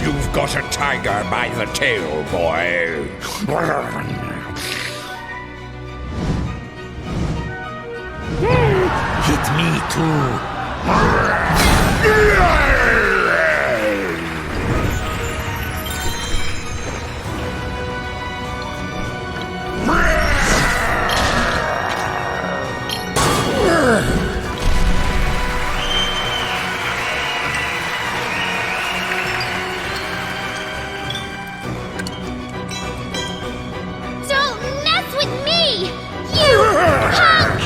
You've got a tiger by the tail, boy. Hit me too. Don't mess with me! You punk!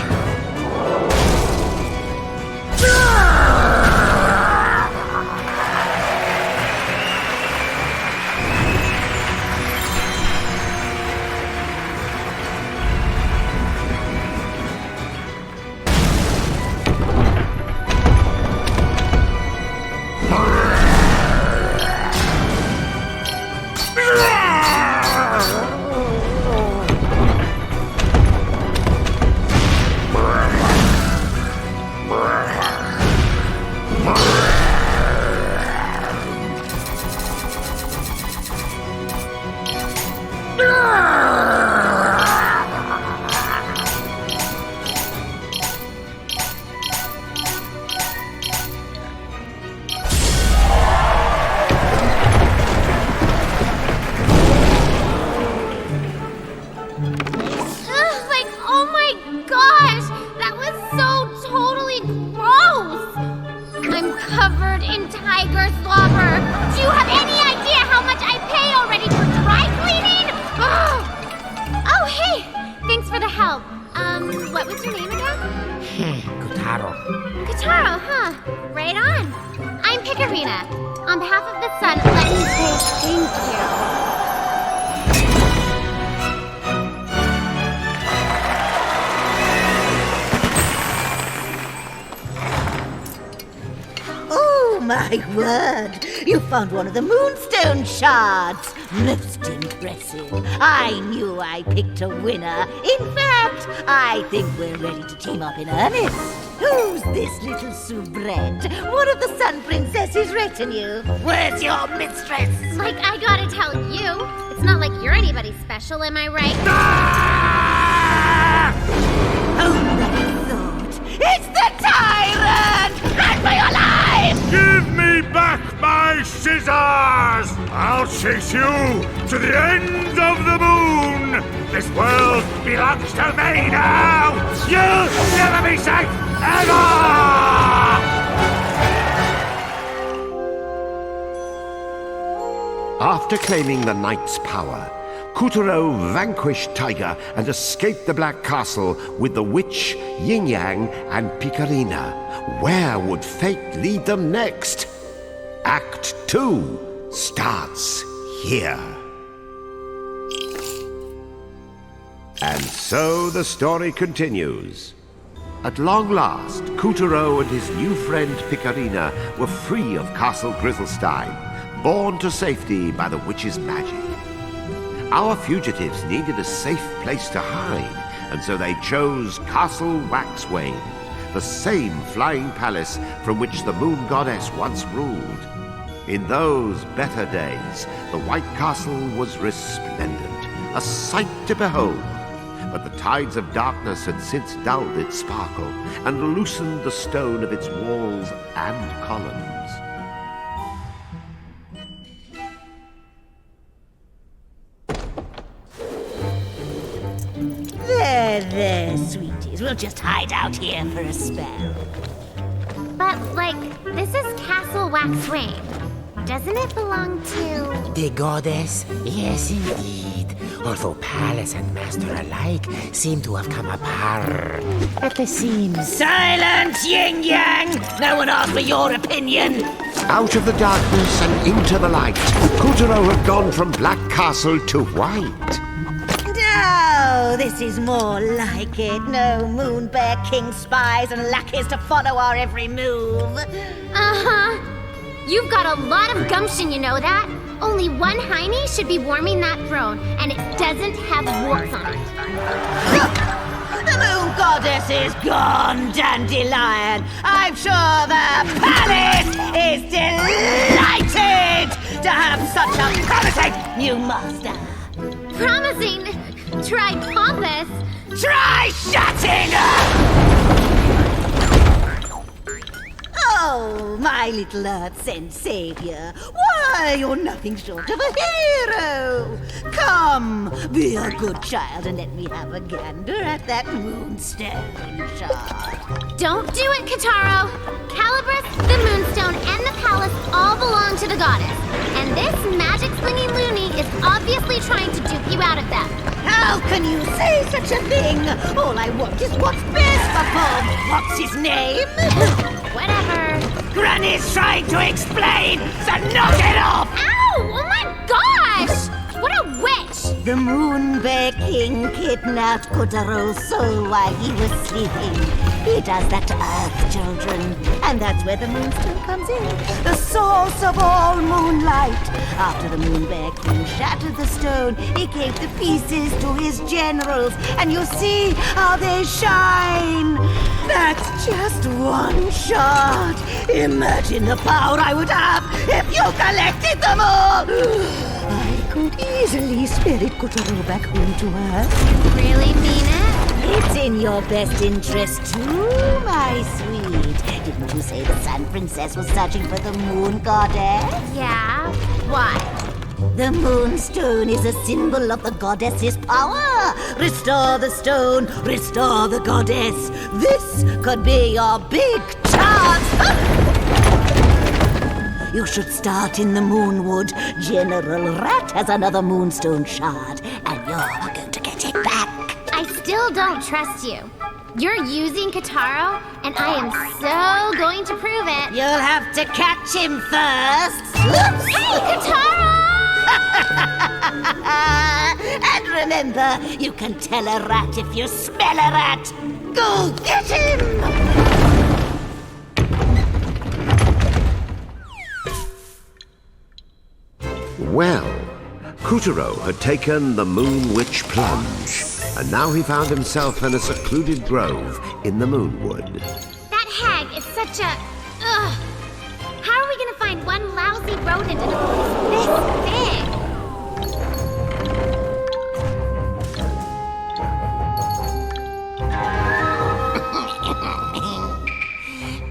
Covered in tiger slobber. Do you have any idea how much I pay already for dry cleaning? Ugh. Oh, hey! Thanks for the help. What was your name again? Katuro. Katuro, huh? Right on. I'm Picarina. On behalf of the sun, let me say thank you. My word! You found one of the moonstone shards! Most impressive. I knew I picked a winner. In fact, I think we're ready to team up in earnest. Who's this little soubrette? One of the Sun Princess's retinue. Where's your mistress? Like, I gotta tell you, it's not like you're anybody special, am I right? Oh, I thought. It's the tyrant! Run for your life! Give me back my scissors! I'll chase you to the end of the moon! This world belongs to me now! You'll never be safe, ever! After claiming the knight's power, Katuro vanquished Tiger and escaped the Black Castle with the witch, Yin Yang, and Picarina. Where would fate lead them next? Act 2 starts here. And so the story continues. At long last, Katuro and his new friend Picarina were free of Castle Grizzlestein, borne to safety by the witch's magic. Our fugitives needed a safe place to hide, and so they chose Castle Waxwing, the same flying palace from which the moon goddess once ruled. In those better days, the White Castle was resplendent, a sight to behold. But the tides of darkness had since dulled its sparkle and loosened the stone of its walls and columns. There, sweeties. We'll just hide out here for a spell. But, like, this is Castle Waxwing. Doesn't it belong to... The goddess? Yes, indeed. Although palace and master alike seem to have come apart at the seams. Silence, Yin Yang! No one asked for your opinion! Out of the darkness and into the light, Katuro had gone from Black Castle to White. No, this is more like it. No Moon Bear King spies and lackeys to follow our every move. Uh-huh. You've got a lot of gumption, you know that? Only one hiney should be warming that throne, and it doesn't have warts on it. The Moon Goddess is gone, Dandelion. I'm sure the palace is delighted to have such a promising new master. Promising? Try pompous. Try shutting up! Oh, my little Earth-sent savior. Why, you're nothing short of a hero. Come, be a good child and let me have a gander at that moonstone shard. Don't do it, Katuro. Calabrus, the moonstone, and the palace all belong to the goddess. And this magic-slinging loony is obviously trying to dupe you out of them. How can you say such a thing? All I want is what's best for Bob. What's his name? Whatever. Granny's trying to explain, so knock it off! Ow! Oh my gosh! What a witch! The Moon Bear King kidnapped Kotaro's soul while he was sleeping. He does that to Earth children. And that's where the moonstone comes in. The source of all moonlight. After the Moon Bear King shattered the stone, he gave the pieces to his generals, and you see how they shine. That's just one shot. Imagine the power I would have if you collected them all. I could easily spirit Katuro back home to Earth. Really mean it? It's in your best interest too, my sweet. Didn't you say the Sun Princess was searching for the Moon Goddess? Yeah. Why? The Moonstone is a symbol of the goddess's power. Restore the stone, restore the goddess. This could be your big chance. You should start in the Moonwood. General Rat has another Moonstone shard, and you're going to get it back. I still don't trust you. You're using Katuro, and I am so going to prove it. You'll have to catch him first. Hey, Katuro! And remember, you can tell a rat if you smell a rat. Go get him! Well, Katuro had taken the Moon Witch plunge, and now he found himself in a secluded grove in the Moonwood. That hag is such a... Ugh. How are we gonna find one lousy rodent in a place this big?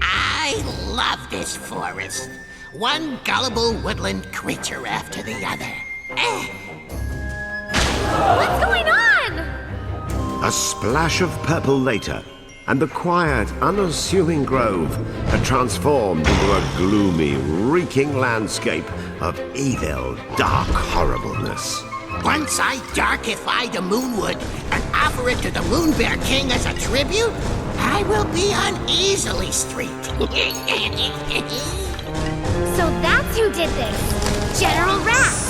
I love this forest. One gullible woodland creature after the other. What's going on? A splash of purple later, and the quiet, unassuming grove had transformed into a gloomy, reeking landscape of evil, dark horribleness. Once I darkify the Moonwood and offer it to the Moon Bear King as a tribute, I will be on Easily Street. So that's who did this. General Rat.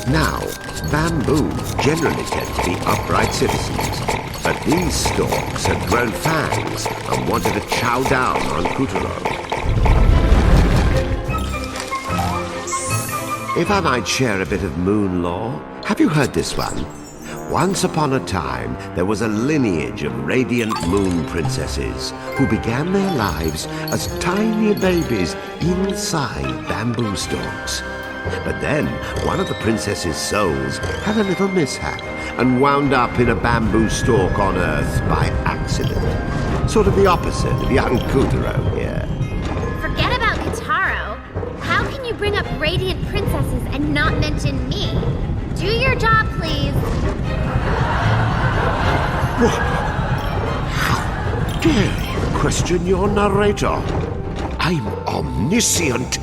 Now, bamboo generally tend to be upright citizens, but these stalks had grown fangs and wanted to chow down on Katuro. If I might share a bit of moon lore, have you heard this one? Once upon a time, there was a lineage of radiant moon princesses who began their lives as tiny babies inside bamboo stalks. But then, one of the princess's souls had a little mishap and wound up in a bamboo stalk on Earth by accident. Sort of the opposite of young Katuro here. Forget about Katuro. How can you bring up radiant princesses and not mention me? Do your job, please. What? How dare you question your narrator? I'm omniscient.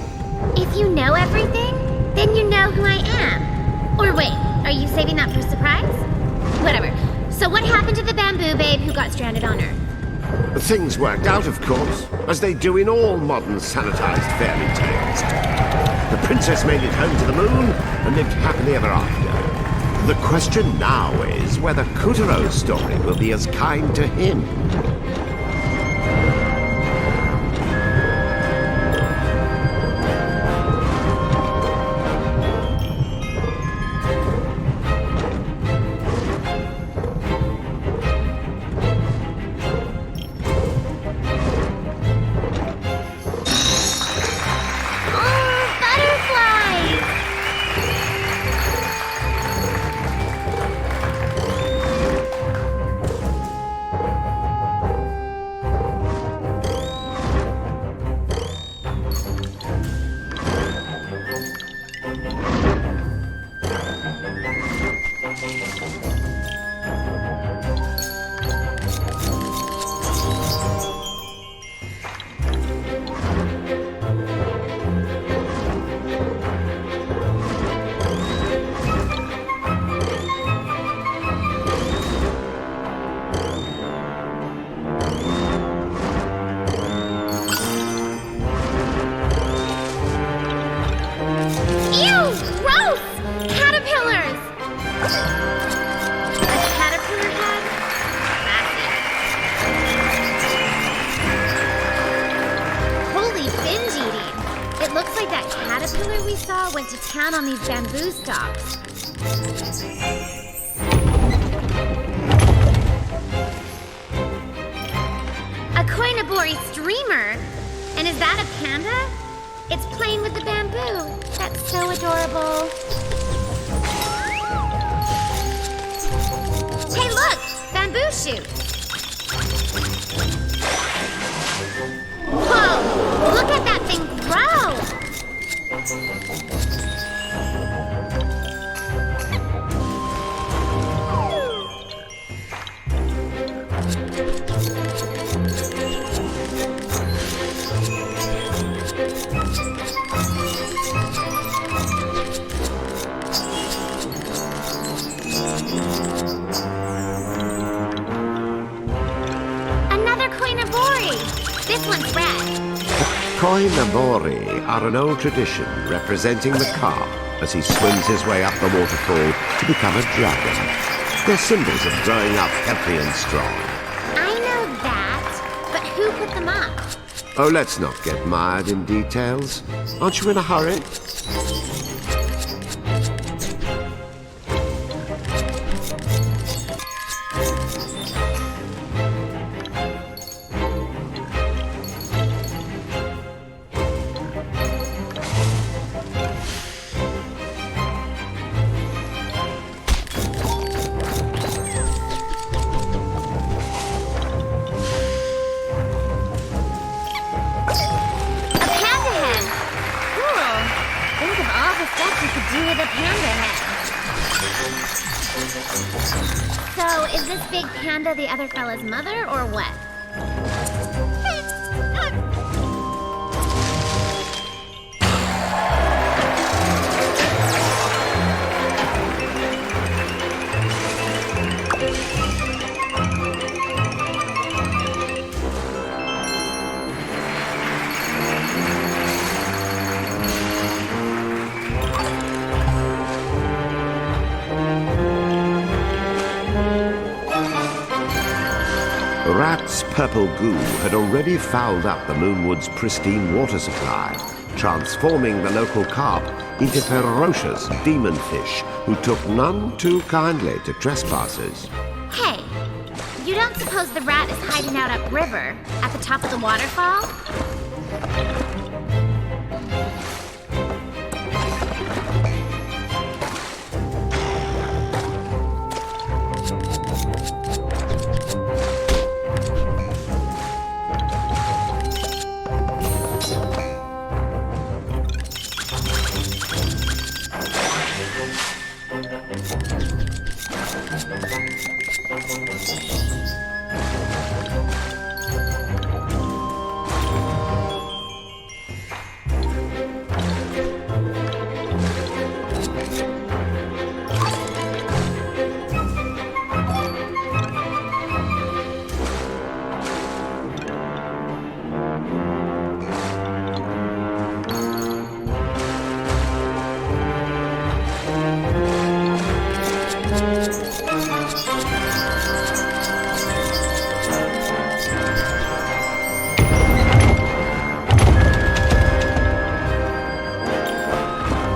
If you know everything, then you know who I am. Or wait, are you saving that for a surprise? Whatever. So what happened to the bamboo babe who got stranded on Earth? Things worked out, of course, as they do in all modern sanitized fairy tales. The princess made it home to the moon and lived happily ever after. The question now is whether Katuro's story will be as kind to him. down on these bamboo stalks. A koinobori streamer? And is that a panda? It's playing with the bamboo. That's so adorable. Hey, look! Bamboo shoot! Whoa! Look at that thing grow! Another koinobori! This one's red. Koinobori are an old tradition representing the carp as he swims his way up the waterfall to become a dragon. They're symbols of growing up healthy and strong. I know that, but who put them up? Oh, let's not get mired in details. Aren't you in a hurry? So, is this big panda the other fella's mother, or what? Rat's purple goo had already fouled up the Moonwood's pristine water supply, transforming the local carp into ferocious demon fish who took none too kindly to trespassers. Hey, you don't suppose the rat is hiding out upriver, at the top of the waterfall?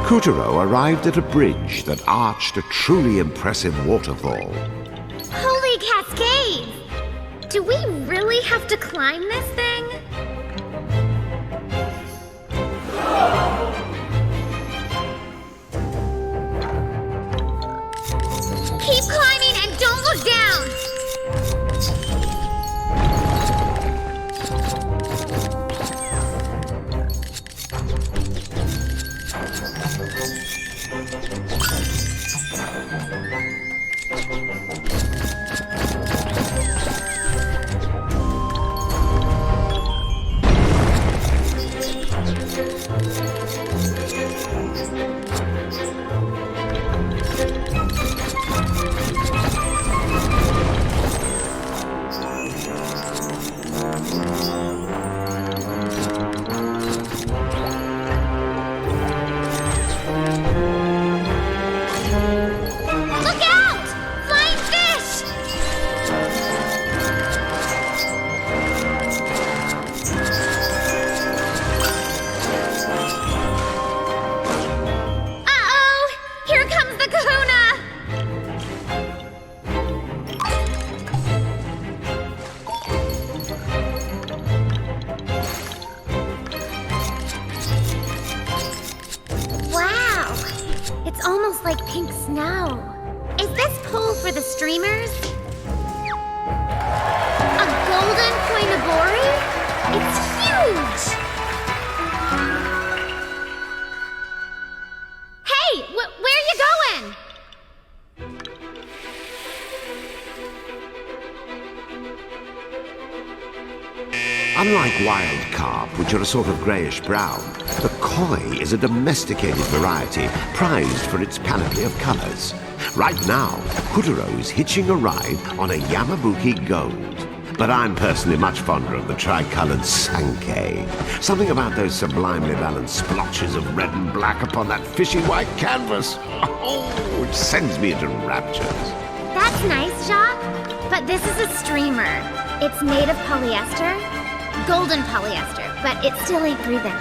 Katuro arrived at a bridge that arched a truly impressive waterfall. Holy cascade! Do we really have to climb this thing? Keep climbing and don't look down! almost like pink snow. Is this pole for the streamers? A golden koinobori? It's huge! Hey, where are you going? Unlike wild carp, which are a sort of greyish brown, the koi is a domesticated variety prized for its panoply of colours. Right now, Katuro is hitching a ride on a Yamabuki Gold. But I'm personally much fonder of the tricoloured Sankei. Something about those sublimely balanced splotches of red and black upon that fishy white canvas. Oh, it sends me into raptures. That's nice, Jacques. But this is a streamer. It's made of polyester. Golden polyester, but it's still ain't breathing.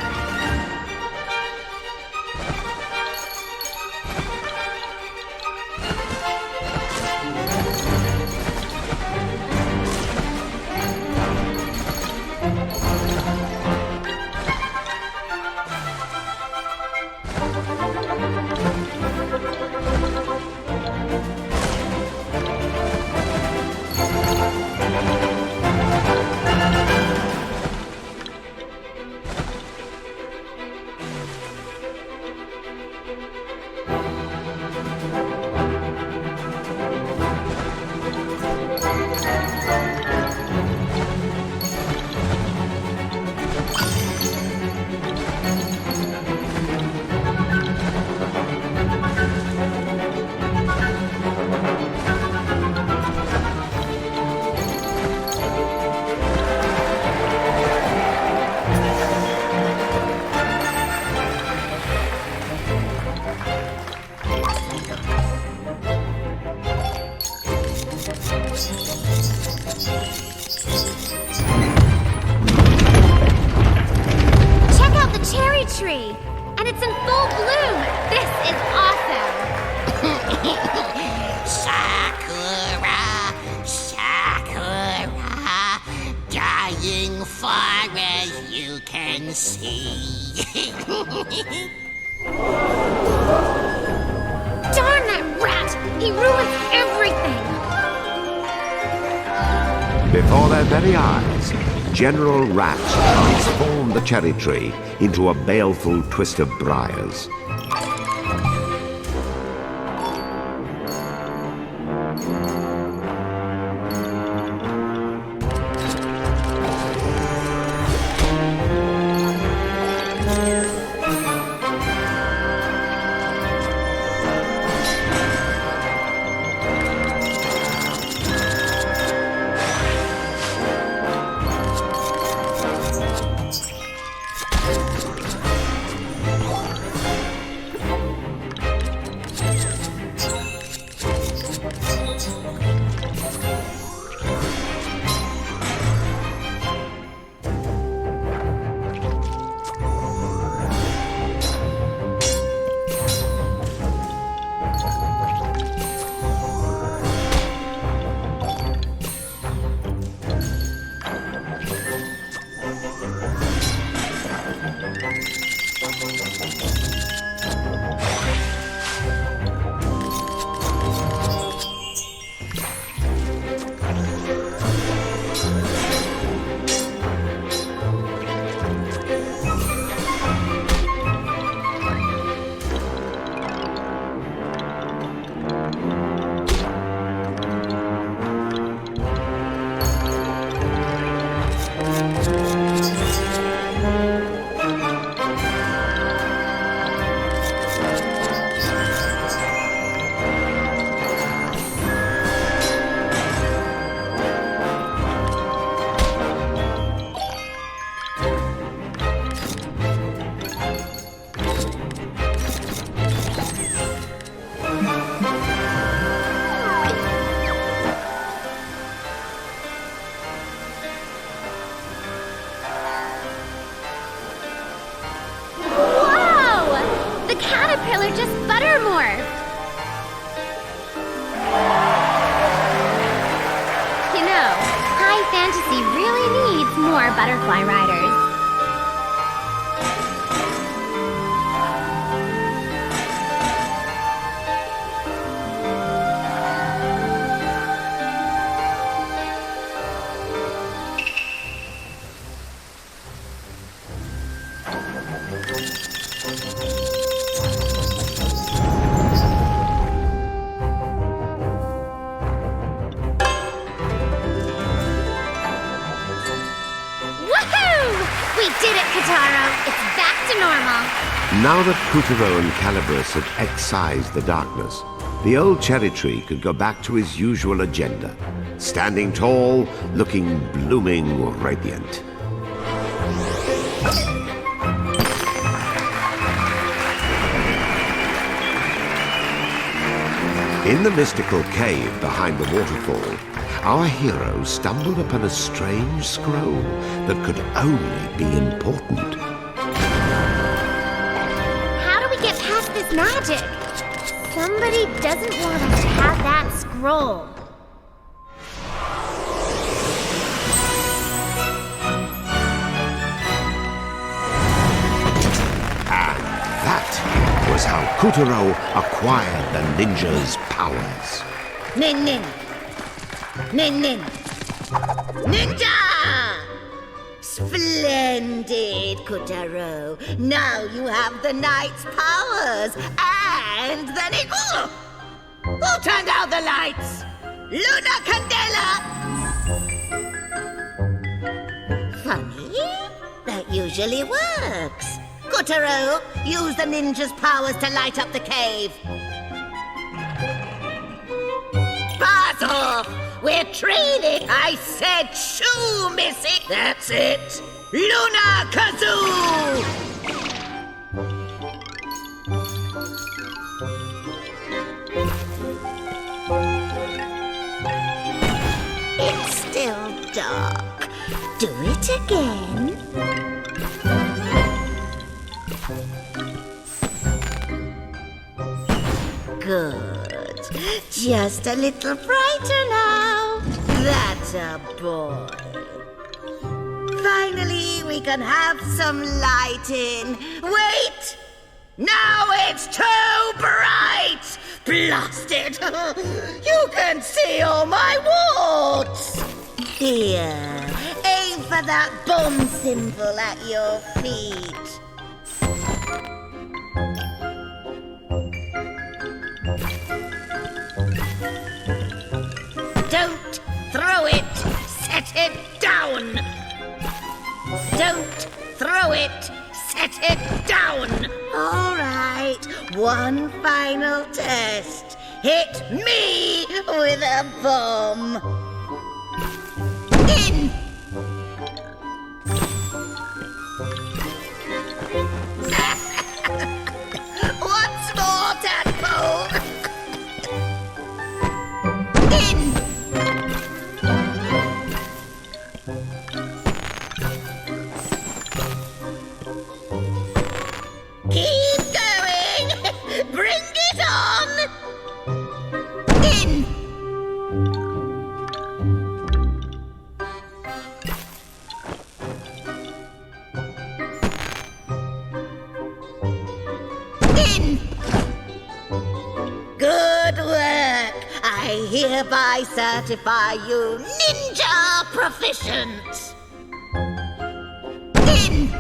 Tree, and it's in full bloom. This is awesome. Sakura, Sakura, dying far as you can see. Darn that rat! He ruins everything. Before their very eyes, General Rat transformed the cherry tree into a baleful twist of briars. more butterfly riders. normal. Now that Katuro and Calibris had excised the darkness, the old cherry tree could go back to his usual agenda, standing tall, looking blooming radiant. In the mystical cave behind the waterfall, our hero stumbled upon a strange scroll that could only be important. How do we get past this magic? Somebody doesn't want us to have that scroll. That was how Katuro acquired the ninja's powers. Nin nin. Nin nin. Ninja! Splendid, Katuro. Now you have the knight's powers. And then it... Who turned out the lights? Luna Candela! Funny. That usually works. Katuro, use the ninja's powers to light up the cave. Pass off! We're training! I said shoo, missy! That's it! Luna Kazoo! It's still dark. Do it again. Good. Just a little brighter now. That's a boy. Finally, we can have some light in. Wait! Now it's too bright! Blast it! You can see all my warts! Here, aim for that bomb symbol at your feet. Don't throw it! Set it down! Don't throw it! Set it down! All right, one final test. Hit me with a bomb. In! Once more, tadpole! In! Keep going! Bring it on! In! In! Good work! I hereby certify you ninja proficient! In!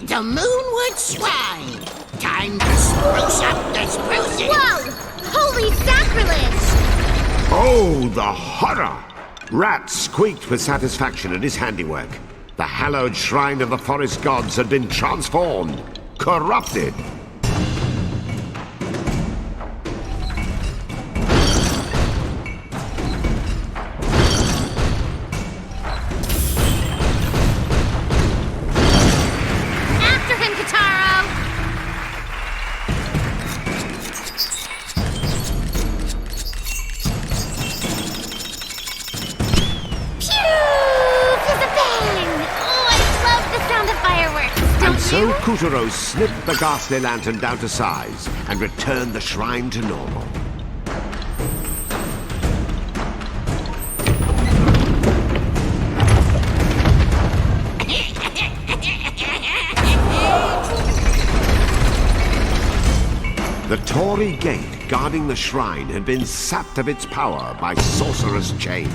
The Moonwood Shrine. Time to spruce up the spruces. Whoa! Holy sacrilege! Oh, the horror! Rat squeaked with satisfaction at his handiwork. The hallowed shrine of the forest gods had been transformed, corrupted. After him, Katuro! Pew! Fizz-a-bang! Oh, I love the sound of fireworks, don't And so you? Katuro snipped the ghastly lantern down to size and returned the shrine to normal. The Torii gate guarding the shrine had been sapped of its power by sorcerous chains.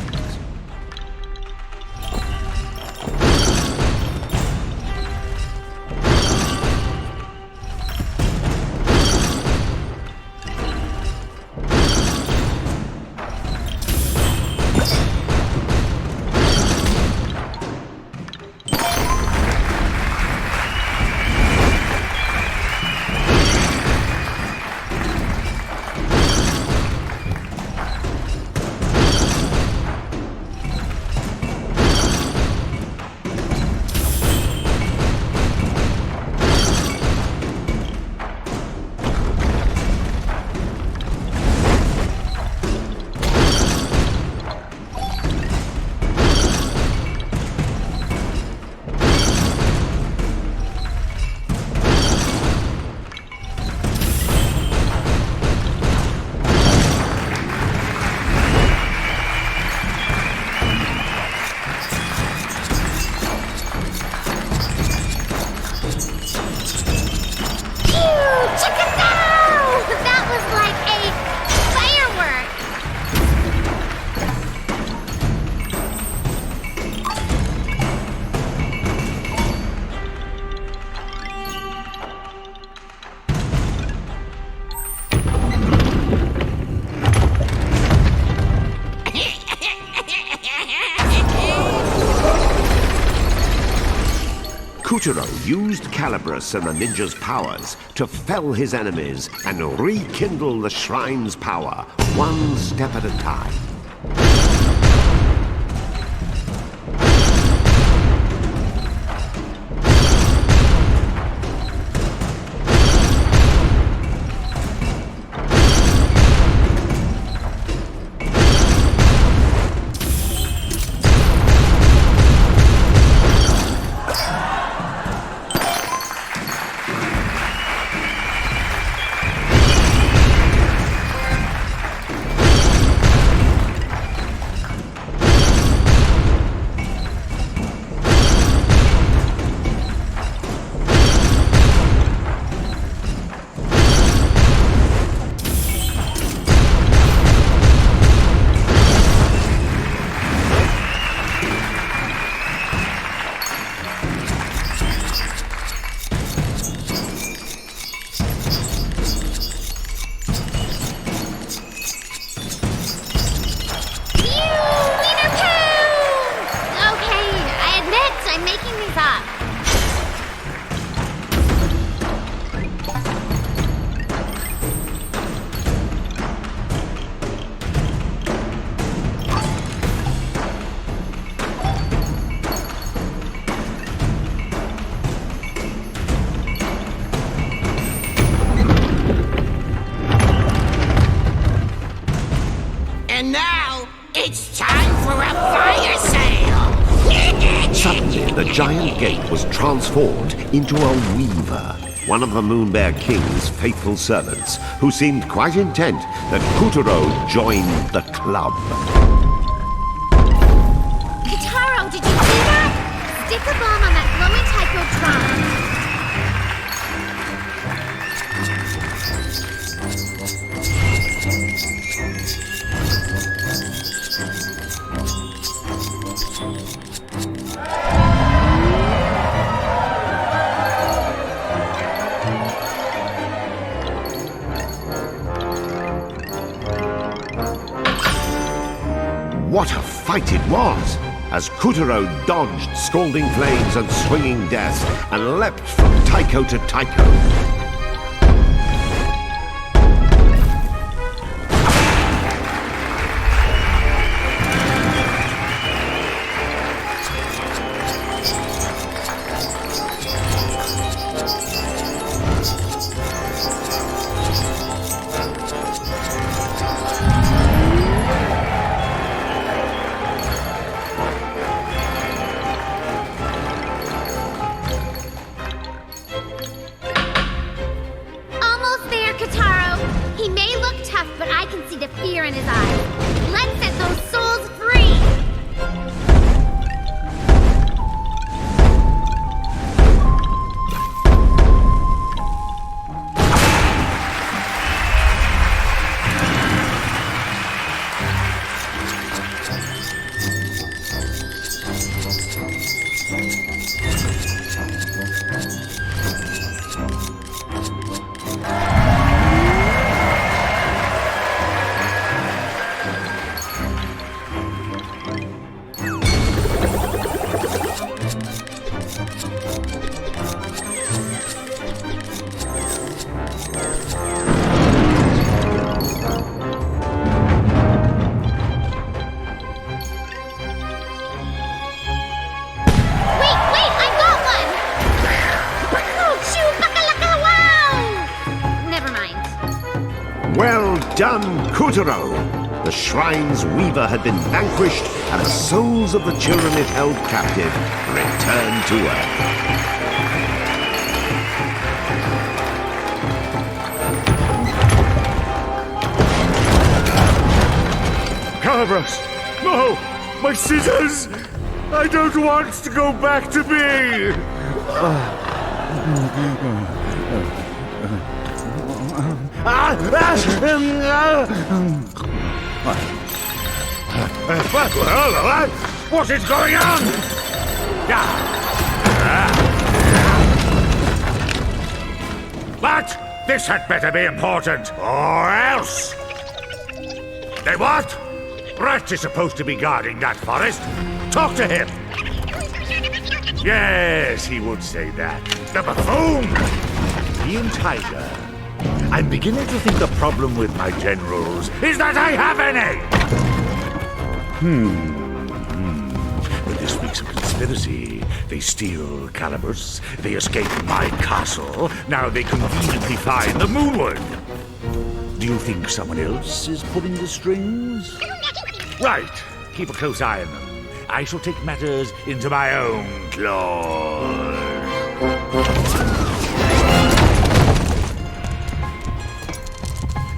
Katuro used Calabrus and the ninja's powers to fell his enemies and rekindle the shrine's power, one step at a time. And now, it's time for a fire sale! Suddenly, the giant gate was transformed into a weaver, one of the Moon Bear King's faithful servants, who seemed quite intent that Katuro join the club. Katuro, did you see that? Stick a bomb on that glowing Tychotron. What a fight it was! As Katuro dodged scalding flames and swinging death and leapt from Tycho to Tycho. The fear in his eyes. Let's set those souls free! Well done, Katuro! The shrine's weaver had been vanquished, and the souls of the children it held captive returned to Earth. Calabras! No! My scissors! I don't want to go back to me! What is going on? But this had better be important, or else. They what? Rat is supposed to be guarding that forest. Talk to him. Yes, he would say that. The buffoon! Being Tiger, I'm beginning to think the problem with my generals is that I have any! With this week's conspiracy, they steal Calibus, they escape my castle, now they conveniently find the Moonwood. Do you think someone else is pulling the strings? Right, keep a close eye on them. I shall take matters into my own claws.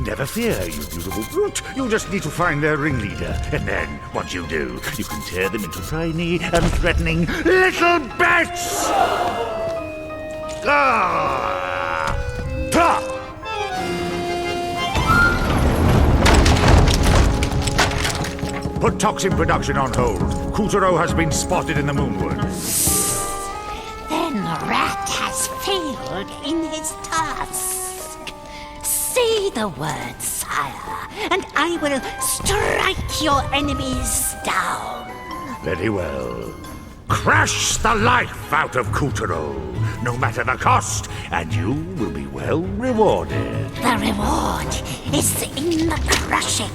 Never fear, you beautiful brute. You just need to find their ringleader. And then, once you do, you can tear them into tiny and threatening little bits! Put toxin production on hold. Katuro has been spotted in the Moonwood. Then Rat has failed in his task. Say the word, sire, and I will strike your enemies down. Very well. Crush the life out of Katuro, no matter the cost, and you will be well rewarded. The reward is in the crushing.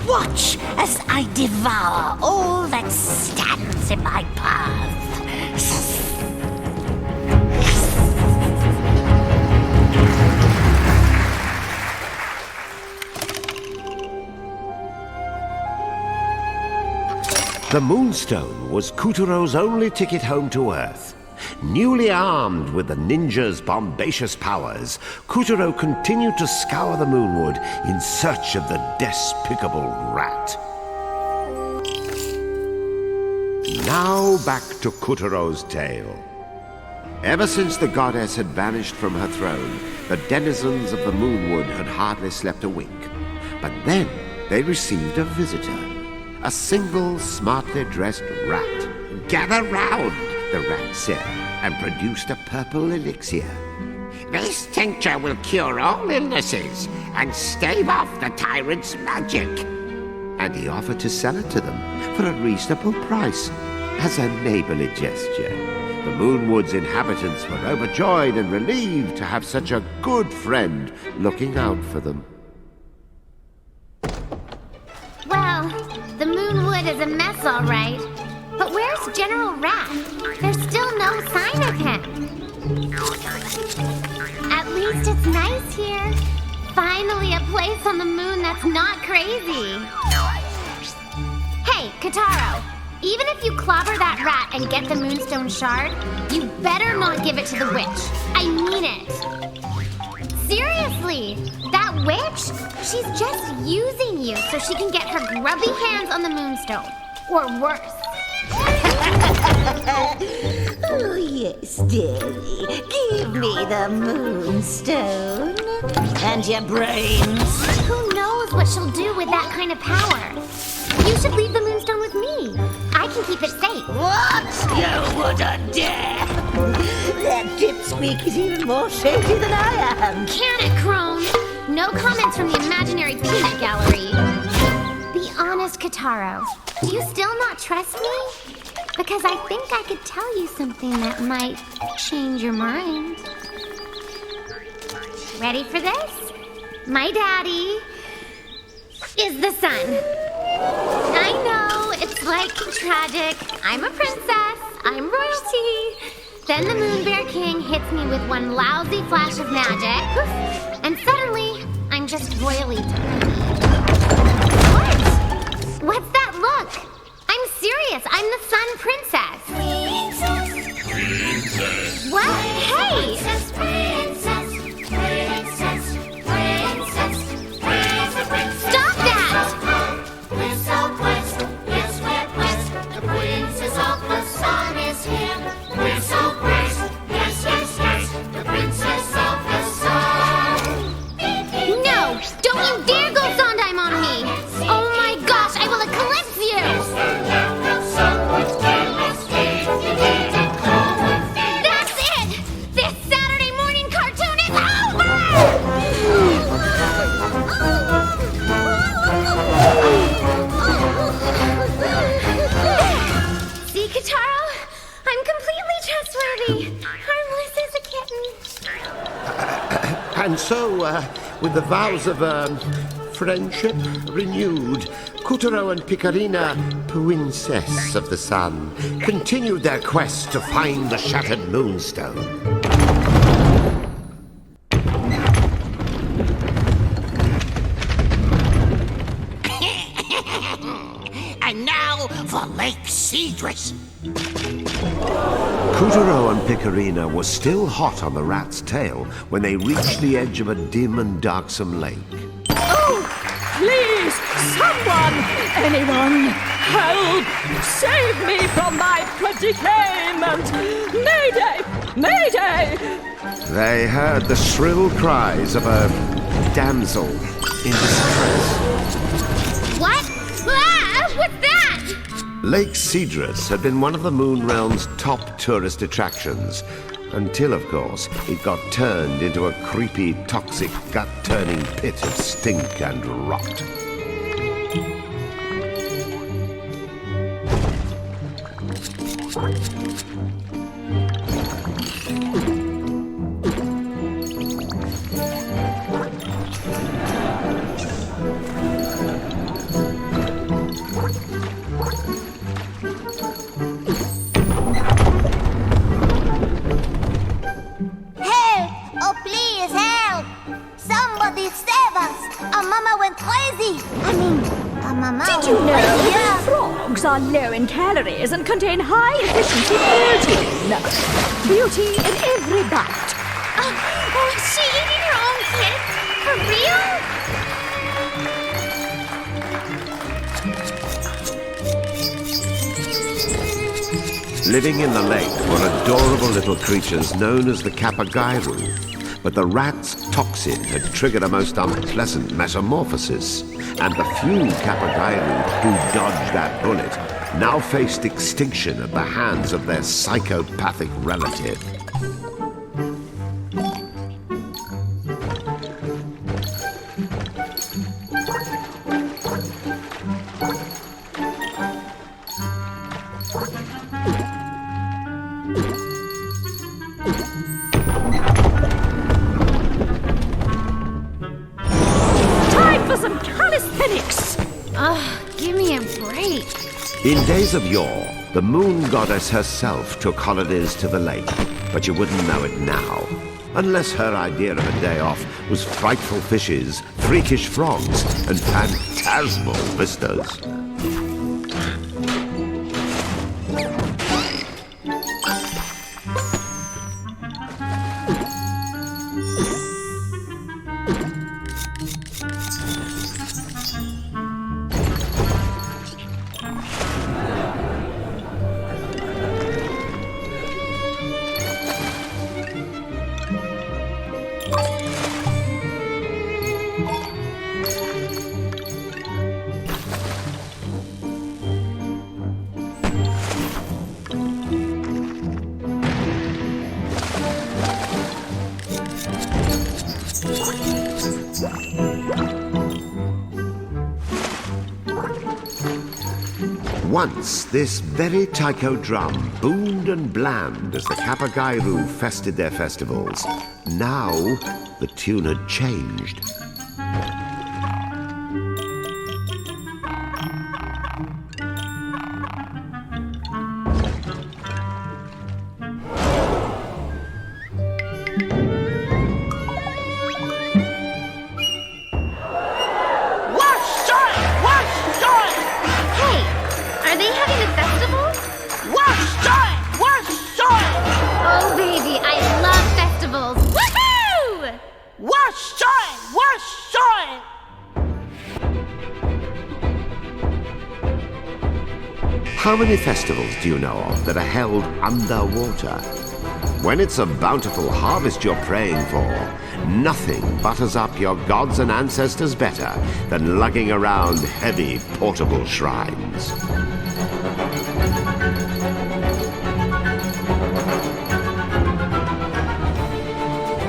Watch as I devour all that stands in my path. The Moonstone was Katuro's only ticket home to Earth. Newly armed with the ninja's bombacious powers, Katuro continued to scour the Moonwood in search of the despicable rat. Now back to Katuro's tale. Ever since the goddess had vanished from her throne, the denizens of the Moonwood had hardly slept a wink. But then they received a visitor. A single, smartly dressed rat. "Gather round," the rat said, and produced a purple elixir. "This tincture will cure all illnesses and stave off the tyrant's magic." And he offered to sell it to them for a reasonable price, as a neighborly gesture. The Moonwood's inhabitants were overjoyed and relieved to have such a good friend looking out for them. Well, the Moonwood is a mess, all right. But where's General Rat? There's still no sign of him. At least it's nice here. Finally a place on the moon that's not crazy. Hey, Katuro, even if you clobber that rat and get the Moonstone shard, you better not give it to the witch. I mean it. Seriously, that witch? She's just using you so she can get her grubby hands on the Moonstone. Or worse. Oh, yes, dearie. Give me the Moonstone. And your brains. Who knows what she'll do with that kind of power? You should leave the Moonstone with me. I can keep it safe. What? You wouldn't dare! That dipsqueak is even more shady than I am. Can it, Crone? No comments from the imaginary peanut gallery. Be honest, Katuro. Do you still not trust me? Because I think I could tell you something that might change your mind. Ready for this? My daddy is the sun. I know, it's like tragic. I'm a princess. I'm royalty. Then the Moon Bear King hits me with one lousy flash of magic. And suddenly, I'm just royally tiny. What? What's that look? I'm serious. I'm the Sun Princess. Princess. What? Hey! Princess. Stop that! We're southwest, yes, we're west. The princess of the sun is here. We're southwest, yes, yes, yes. The princess of the sun. No! Don't you dare go with the vows of, friendship renewed, Katuro and Picarina, princess of the sun, continued their quest to find the shattered moonstone. And now for Lake Cedrus. Katuro and Picarina were still hot on the rat's tail when they reached the edge of a dim and darksome lake. Oh, please, someone, anyone, help! Save me from my predicament! Mayday! Mayday! They heard the shrill cries of a damsel in distress. What? Ah, what's that? Lake Cedrus had been one of the Moon Realm's top tourist attractions, until, of course, it got turned into a creepy, toxic, gut-turning pit of stink and rot. Did you know that frogs are low in calories and contain high-efficiency protein? Beauty in every bite. Oh, is she eating her own kids? For real? Living in the lake were adorable little creatures known as the Kapagairu. But the rat's toxin had triggered a most unpleasant metamorphosis, and the few Kapagairu who dodged that bullet now faced extinction at the hands of their psychopathic relative. Some calisthenics! Give me a break. In days of yore, the moon goddess herself took holidays to the lake, but you wouldn't know it now. Unless her idea of a day off was frightful fishes, freakish frogs, and phantasmal vistas. Once, this very taiko drum boomed and blammed as the Kapagairu fested their festivals. Now, the tune had changed. How many festivals do you know of that are held underwater? When it's a bountiful harvest you're praying for, nothing butters up your gods and ancestors better than lugging around heavy portable shrines.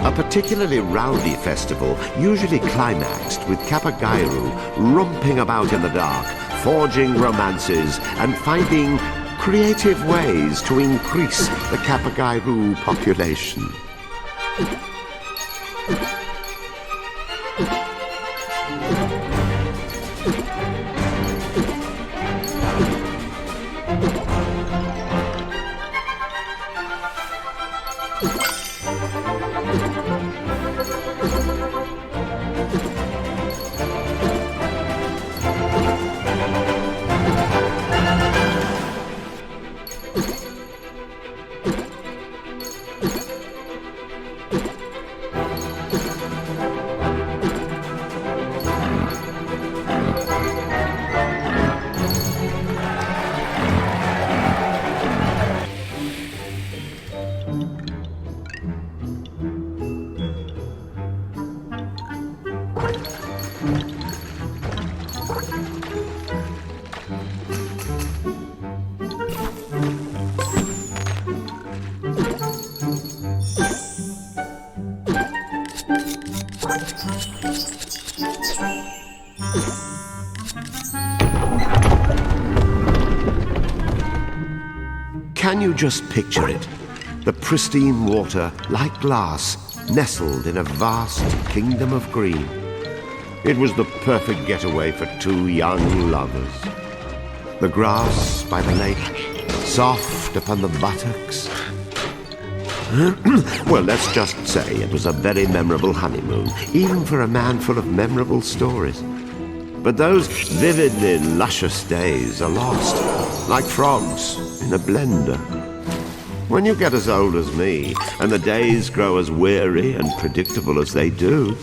A particularly rowdy festival usually climaxed with Kapagairu romping about in the dark, forging romances and finding creative ways to increase the Kapagairu population. Can you just picture it? The pristine water, like glass, nestled in a vast kingdom of green. It was the perfect getaway for two young lovers. The grass by the lake, soft upon the buttocks. Well, let's just say it was a very memorable honeymoon, even for a man full of memorable stories. But those vividly luscious days are lost, like frogs in a blender. When you get as old as me, and the days grow as weary and predictable as they do,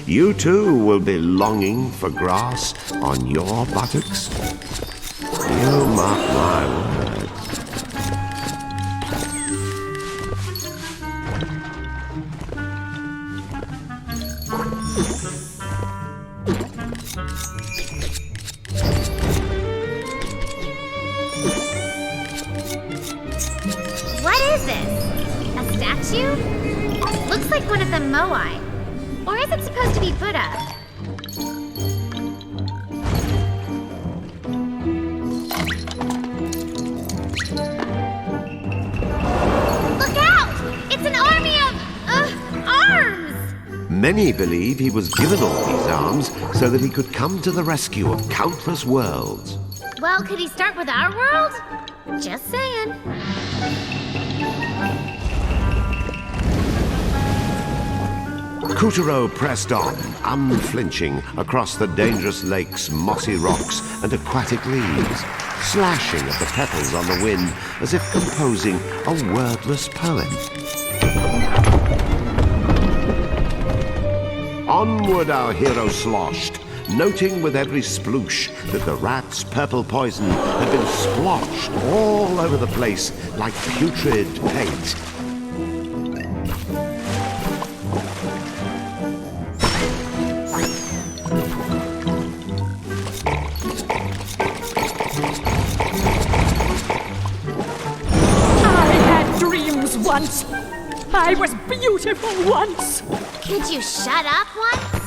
you too will be longing for grass on your buttocks. You mark my words. What is this? A statue? Looks like one of the Moai. Or is it supposed to be Buddha? Look out! It's an army of arms! Many believe he was given all these arms so that he could come to the rescue of countless worlds. Well, could he start with our world? Just saying. Katuro pressed on, unflinching, across the dangerous lake's mossy rocks and aquatic leaves, slashing at the petals on the wind as if composing a wordless poem. Onward our hero sloshed, noting with every sploosh that the rat's purple poison had been splotched all over the place like putrid paint. Once. I was beautiful once. Could you shut up once?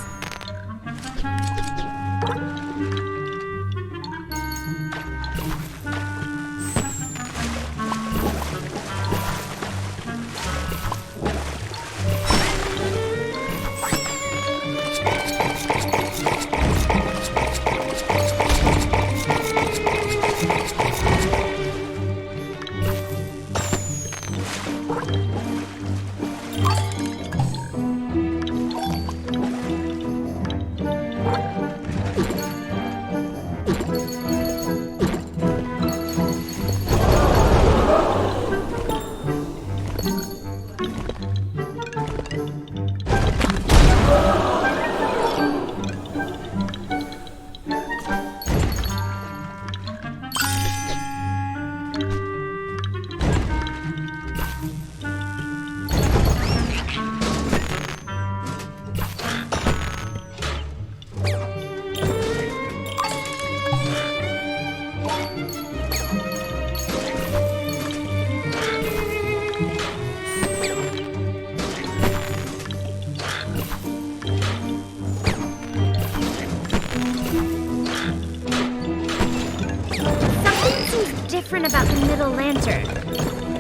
About the middle lantern.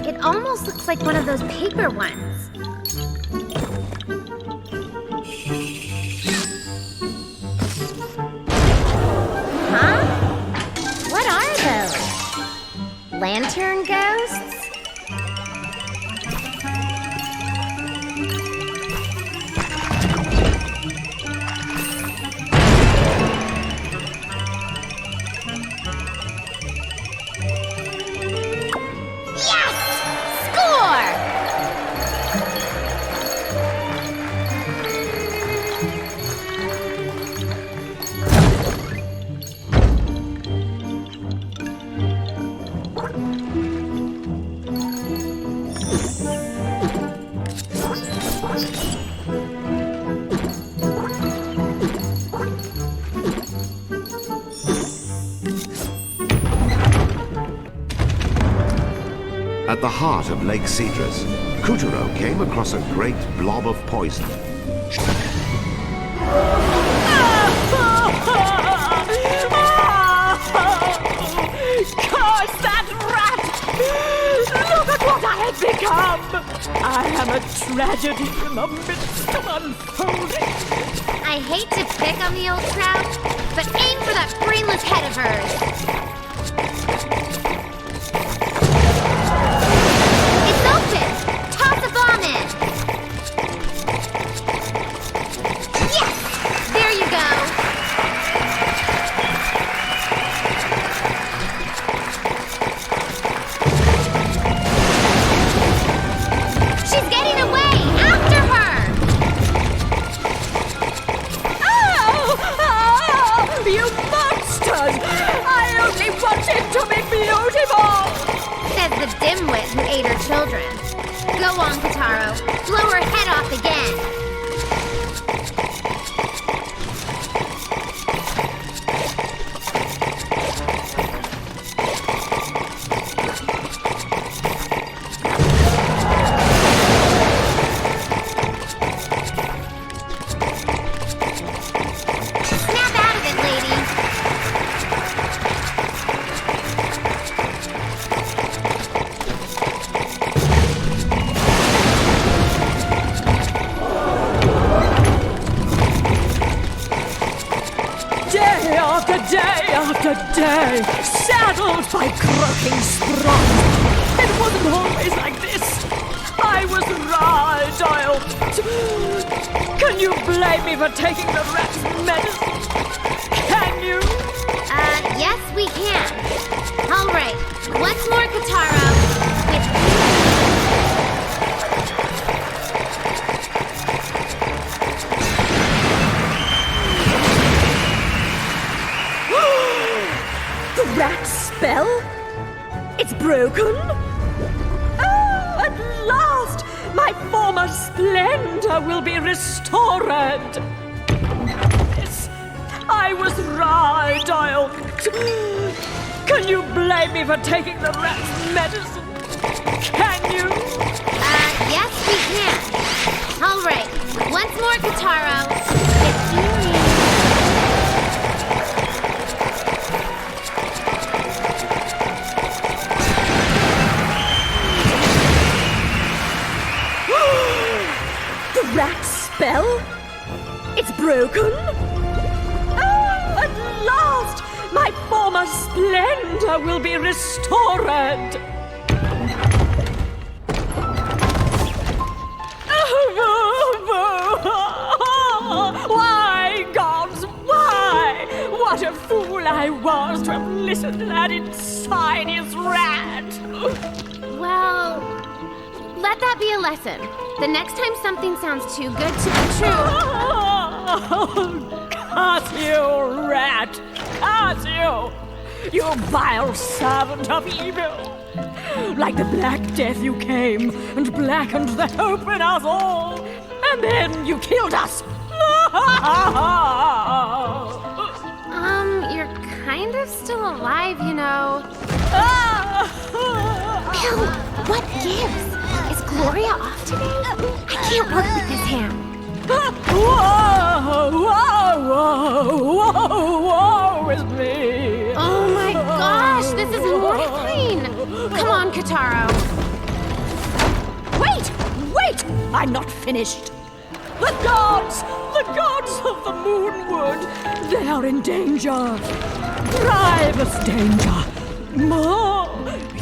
It almost looks like one of those paper ones. Huh? What are those? Lantern ghosts? At the heart of Lake Cedrus, Katuro came across a great blob of poison. Curse that rat! come! I am a tragedy in the midst of unfolding. I hate to pick on the old trout, but aim for that brainless head of hers. It's open! Toss a bomb in! Yes! There you go! She's getting away! After her! You monsters! I only wanted to be beautiful! Says the dimwit who ate her children. Go on, Katuro. Blow her head off again. Snap out of it, lady. Day after day after day, saddled by croaking sprawls. It wasn't always like this. I was dialed. Can you blame me for taking the rat's medicine? Can you? Yes, we can. All right, once more, Katuro. The rat spell? It's broken? Oh, at last! My former splendor will be restored! Yes, I was dialed. Can you blame me for taking the rat's medicine? Can you? Yes, we can. All right, once more, Katuro. The rat spell? It's broken? Oh, at last! My former splendor will be restored! Why, gods, why? What a fool I was to have listened to that insidious rat! Well, let that be a lesson. The next time something sounds too good to be true. Curse you, rat! Curse you! You vile servant of evil! Like the Black Death you came and blackened the hope in us all, and then you killed us! You're kind of still alive, you know. Bill, what gives? Is Gloria off today? I can't work with this hand. Whoa is me! Oh my gosh, this is mortifying. Come on, Katuro. Wait! I'm not finished. The gods of the Moonwood, they are in danger. Grievous danger.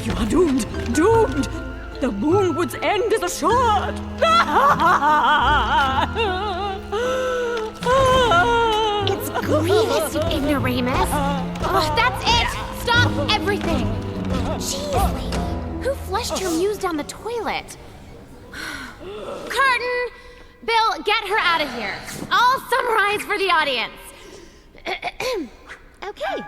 You are doomed. The Moonwood's end is assured. It's grievous, you ignoramus. Oh, that's it. Stop everything. Jeez, lady. Who flushed your muse down the toilet? Curtain! Bill, get her out of here. I'll summarize for the audience. Okay.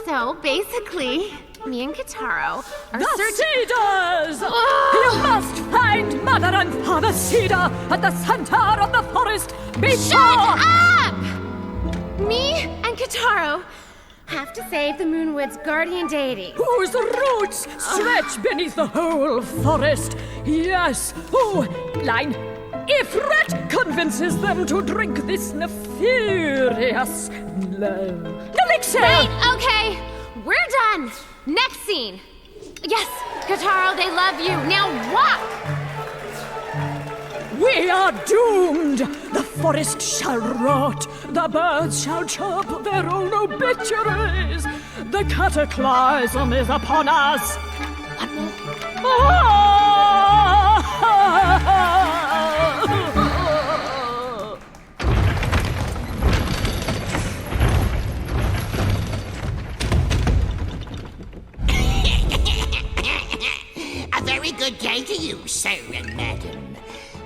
So, basically, me and Katuro are The Cedars! You must find Mother and Father Cedar at the center of the forest before... Shut up! Me and Katuro have to save the Moonwood's guardian deity. Whose roots stretch beneath the whole forest. Yes. Oh, line. If Rat convinces them to drink this nefarious elixir... Wait, okay. We're done. Next scene. Yes, Katuro, they love you. Now what? We are doomed! The forest shall rot, the birds shall chirp their own obituaries. The cataclysm is upon us. A very good day to you, sir and madam.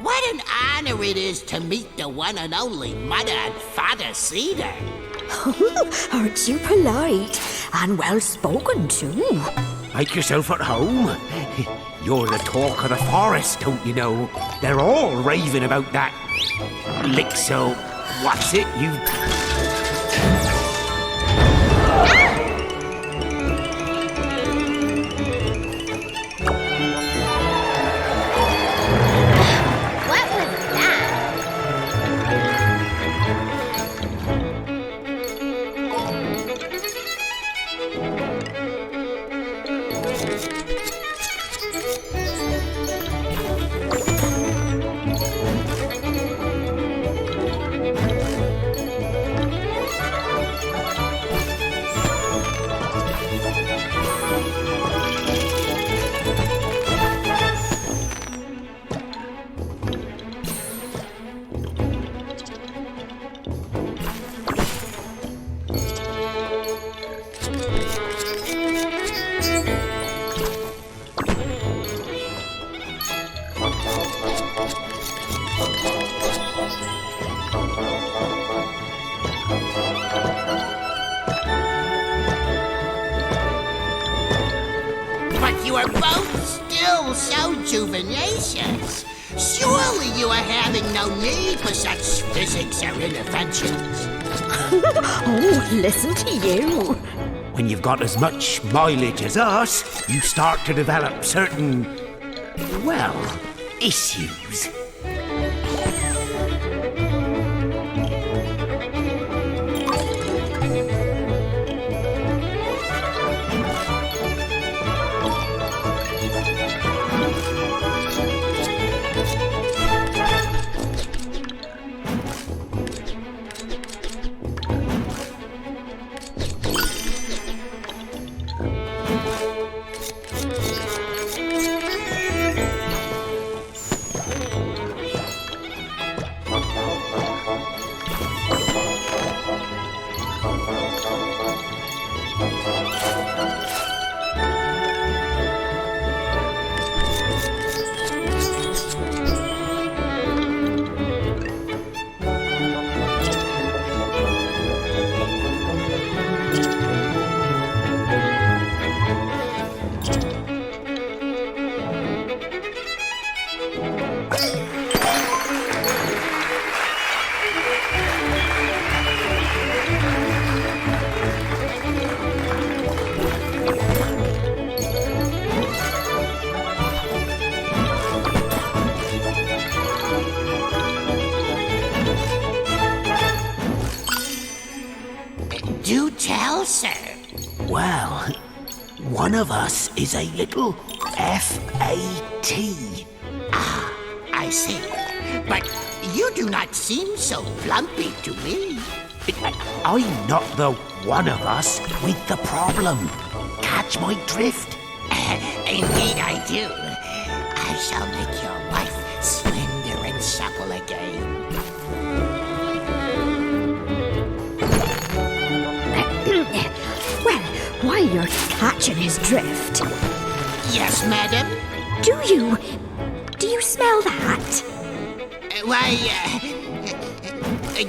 What an honor it is to meet the one and only Mother and Father Cedar. Aren't you polite? And well spoken, too. Make yourself at home. You're the talk of the forest, don't you know? They're all raving about that Lixo. What's it? You. What was that? But you are both still so juvenacious. Surely you are having no need for such physics or interventions. Oh, listen to you. When you've got as much mileage as us, you start to develop certain, well, issues. Do tell, sir. Well, one of us is a little FAT. I see. But you do not seem so plumpy to me. I'm not the one of us with the problem. Catch my drift? Indeed I do. I shall make your wife slender and supple again. Well, while you're catching his drift, Yes, madam? do you smell that?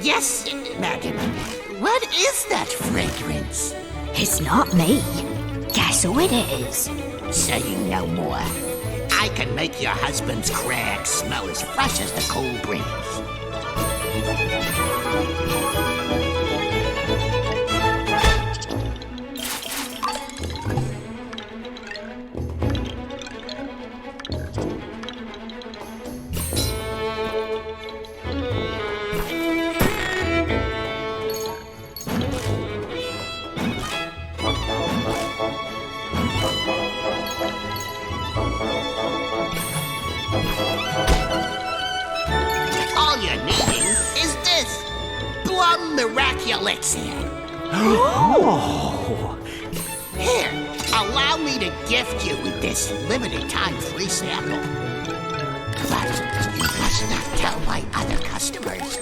Yes, madam. What is that fragrance? It's not me. Guess who it is? Saying no more. I can make your husband's crag smell as fresh as the cool breeze. All you're needing is this Blum Miraculixir. Oh! Here, allow me to gift you with this limited-time free sample. But you must not tell my other customers.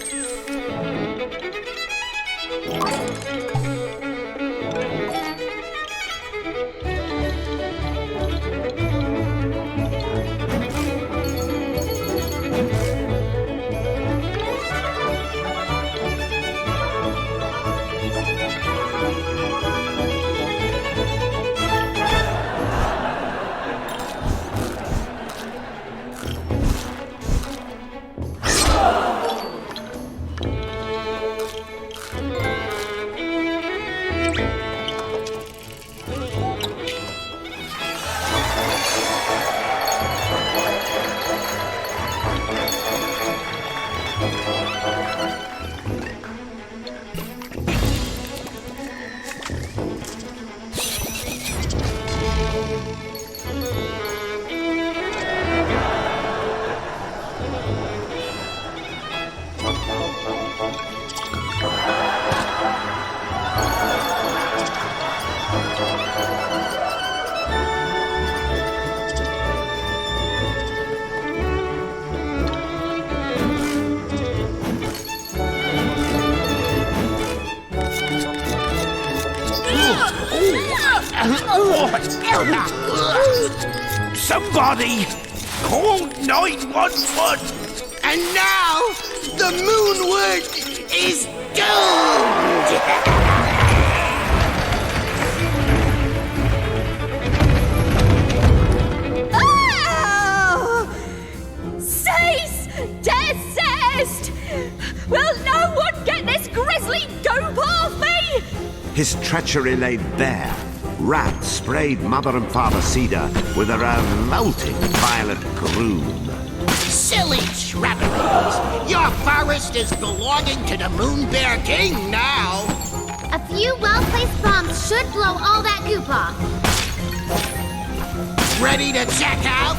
Somebody call 911! And now, the Moonwood is doomed! Oh! Cease! Desist! Will no one get this grisly goop off me? His treachery laid bare. Rat sprayed Mother and Father Cedar with a revolting violet gloom. Silly shrubberies! Your forest is belonging to the Moon Bear King now! A few well-placed bombs should blow all that goop off. Ready to check out?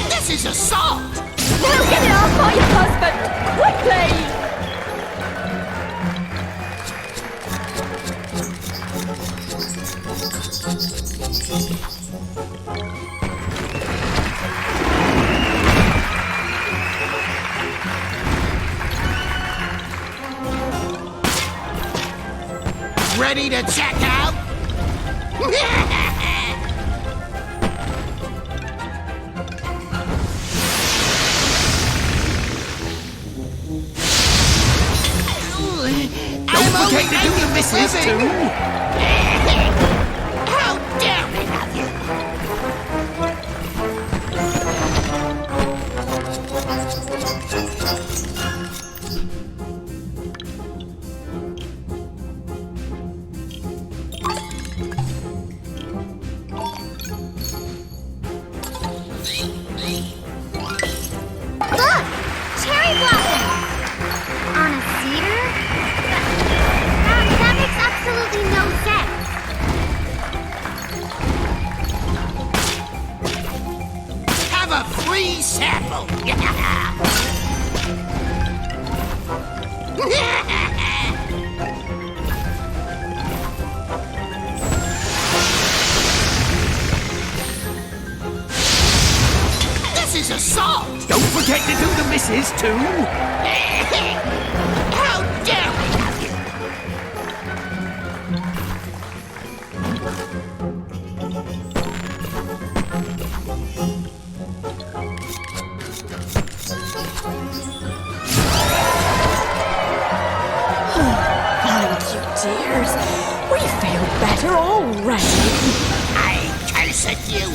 This is assault! Now get it off my husband! Quickly! Ready to check out? Don't forget to do the misses too! How daring of you! Look! Cherry blossom! On a cedar? That makes absolutely no sense. Have a free sample! This is assault! Don't forget to do the misses too! How daring of you! Thank you, dears. We feel better already. I curse at you!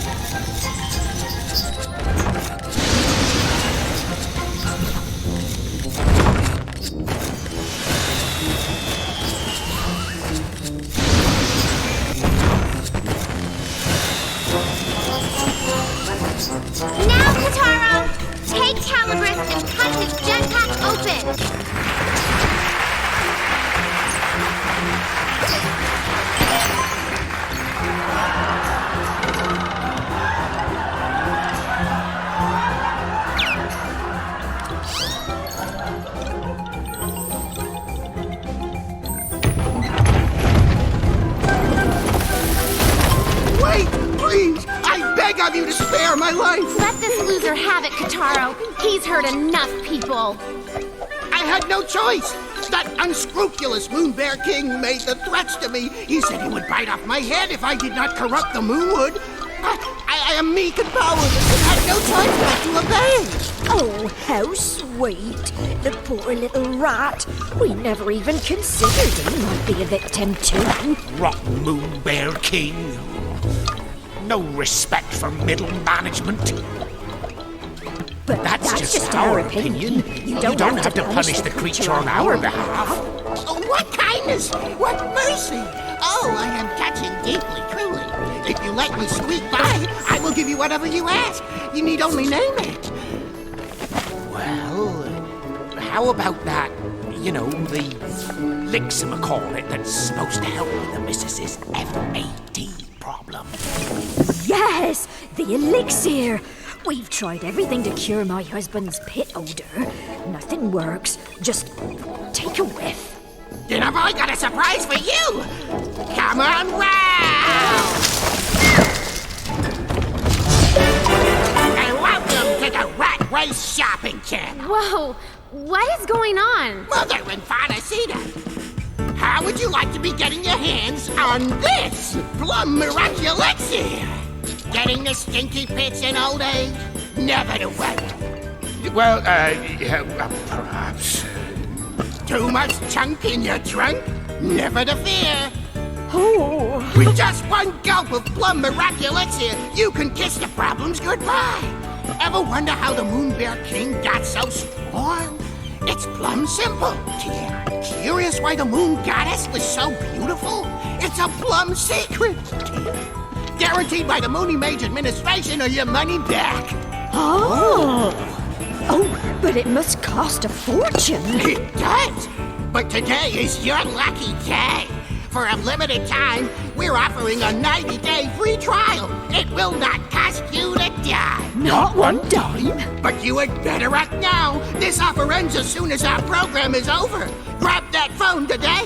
Now, Katuro! Take Calibris and cut his jetpack open! Wait, please! I beg of you to spare my life! Let this loser have it, Katuro. He's hurt enough people. I had no choice! That unscrupulous Moon Bear King made the threats to me. He said he would bite off my head if I did not corrupt the Moonwood. I am meek and powerless and had no choice but to obey. Oh, how sweet. The poor little rat. We never even considered he might be a victim too. Rotten Moon Bear King. No respect for middle management. But That's just our opinion. You don't have to punish the creature on our behalf. Oh, what kindness! What mercy! Oh, I am touching deeply, truly. If you let me squeak by, I will give you whatever you ask. You need only name it. Well, how about that, the liximacornet that's supposed to help with the Mrs.'s FAD problem? Yes, the elixir. We've tried everything to cure my husband's pit odor. Nothing works. Just take a whiff. Then I've only got a surprise for you! Come on round! And welcome to the Rat Race Shopping Channel! Whoa, what is going on? Mother and Father Cedar, how would you like to be getting your hands on this Plum Miraculexir? Getting the stinky pits in old age? Never to worry. Well, perhaps. Too much junk in your trunk? Never to fear. Oh. With just one gulp of Plum Miraculexir, you can kiss the problems goodbye. Ever wonder how the Moon Bear King got so strong? It's plumb simple. Curious why the Moon Goddess was so beautiful? It's a plumb secret. Guaranteed by the Moony Mage administration or your money back. Oh. Oh, but it must cost a fortune. It does. But today is your lucky day. For a limited time, we're offering a 90-day free trial. It will not cost you a dime. Not one dime? But you had better act now. This offer ends as soon as our program is over. Grab that phone today.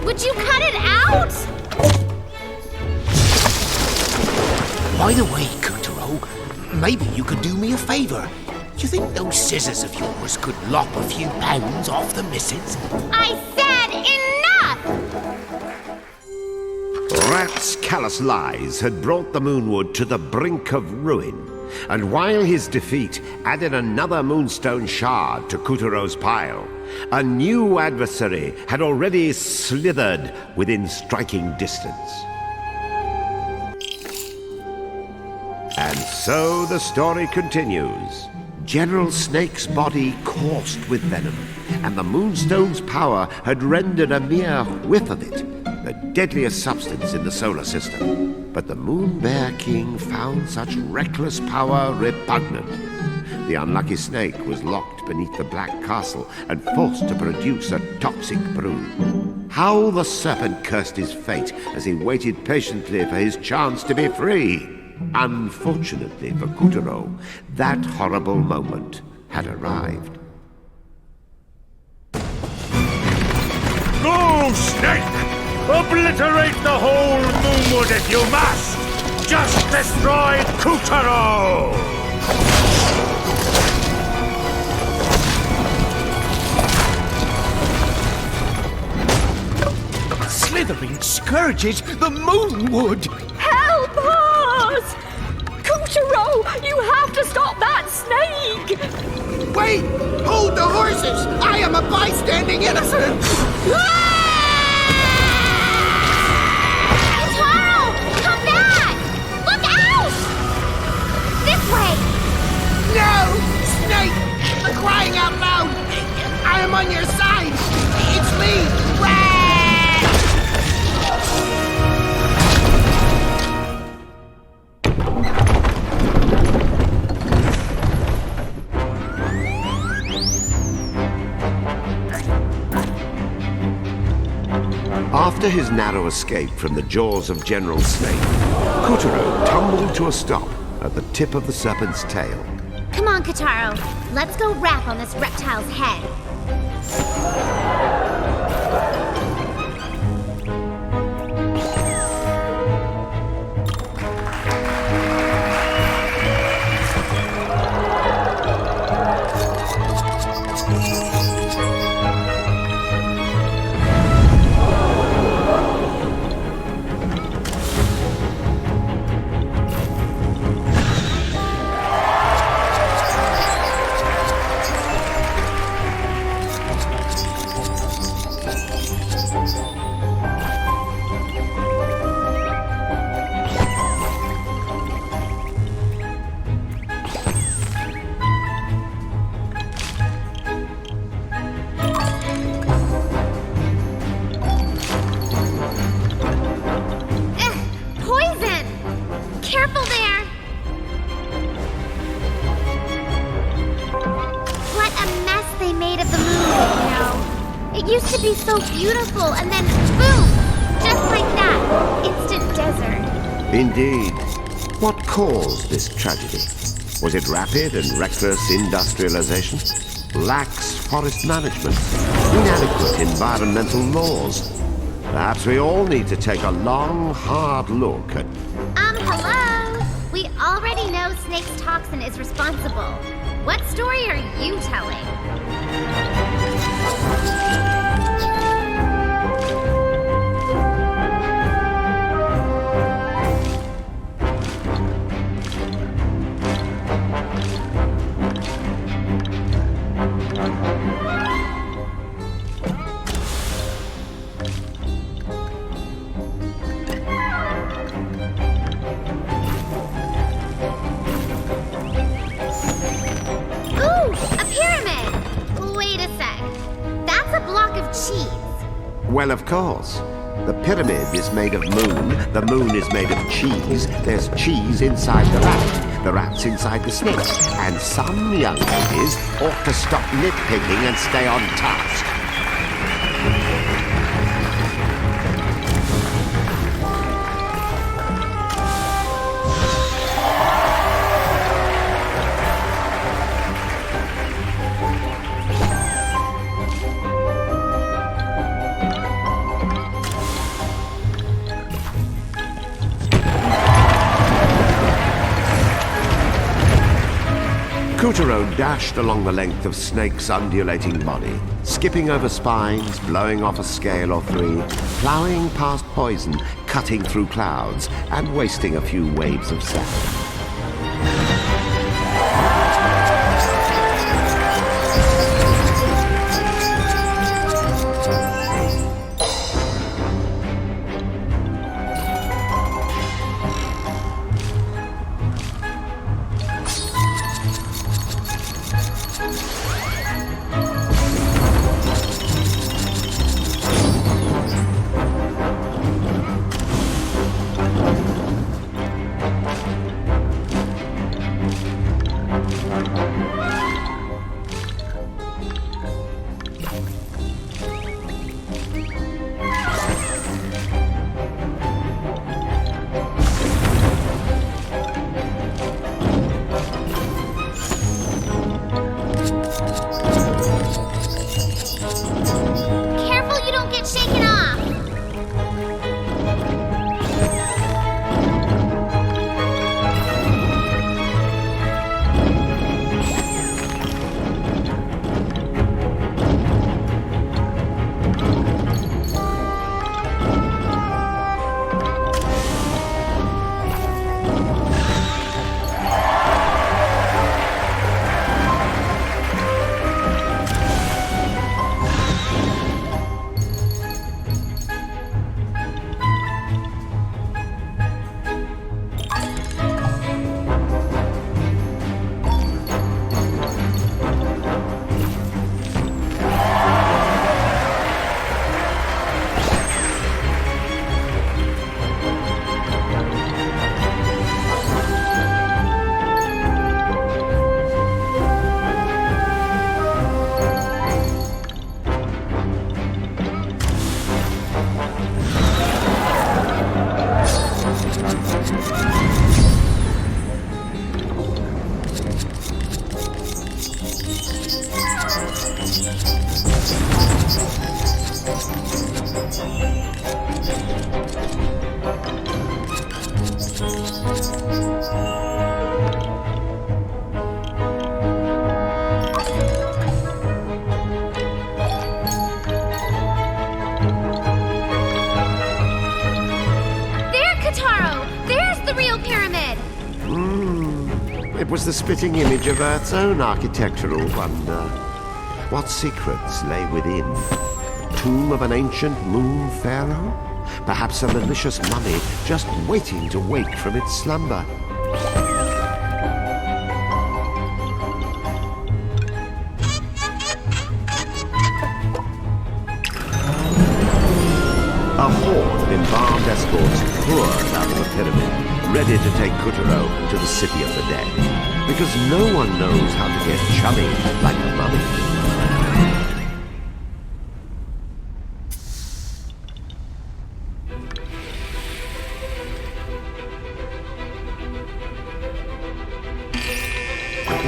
Would you cut it out? By the way, Katuro, maybe you could do me a favor. Do you think those scissors of yours could lop a few pounds off the missus? I said enough! Rat's callous lies had brought the Moonwood to the brink of ruin, and while his defeat added another moonstone shard to Kuturo's pile, a new adversary had already slithered within striking distance. And so the story continues. General Snake's body coursed with venom, and the Moonstone's power had rendered a mere whiff of it the deadliest substance in the solar system. But the Moon Bear King found such reckless power repugnant. The unlucky snake was locked beneath the Black Castle and forced to produce a toxic brood. How the serpent cursed his fate as he waited patiently for his chance to be free. Unfortunately for Katuro, that horrible moment had arrived. Go, Snake! Obliterate the whole Moonwood if you must! Just destroy Katuro! Slithering scourges the Moonwood! Help us! Katuro, you have to stop that snake! Wait! Hold the horses! I am a bystanding innocent! Katuro! Come back! Look out! This way! No! Snake! For crying out loud! I am on your side! It's me! Rat! After his narrow escape from the jaws of General Snake, Katuro tumbled to a stop at the tip of the serpent's tail. Come on, Katuro. Let's go rap on this reptile's head. Used to be so beautiful, and then boom! Just like that. Instant desert. Indeed. What caused this tragedy? Was it rapid and reckless industrialization? Lax forest management? Inadequate environmental laws? Perhaps we all need to take a long, hard look at... Hello? We already know Snake's toxin is responsible. What story are you telling? Well, of course. The pyramid is made of moon, the moon is made of cheese, there's cheese inside the rat's inside the snake. And some young ladies ought to stop nitpicking and stay on task. Katuro dashed along the length of Snake's undulating body, skipping over spines, blowing off a scale or three, ploughing past poison, cutting through clouds, and wasting a few waves of sand. It was the spitting image of Earth's own architectural wonder. What secrets lay within? The tomb of an ancient moon pharaoh? Perhaps a malicious mummy just waiting to wake from its slumber. A horde of embalmed escorts poured out of the pyramid, ready to take Katuro to the city of the dead. Because no one knows how to get chummy like a mummy.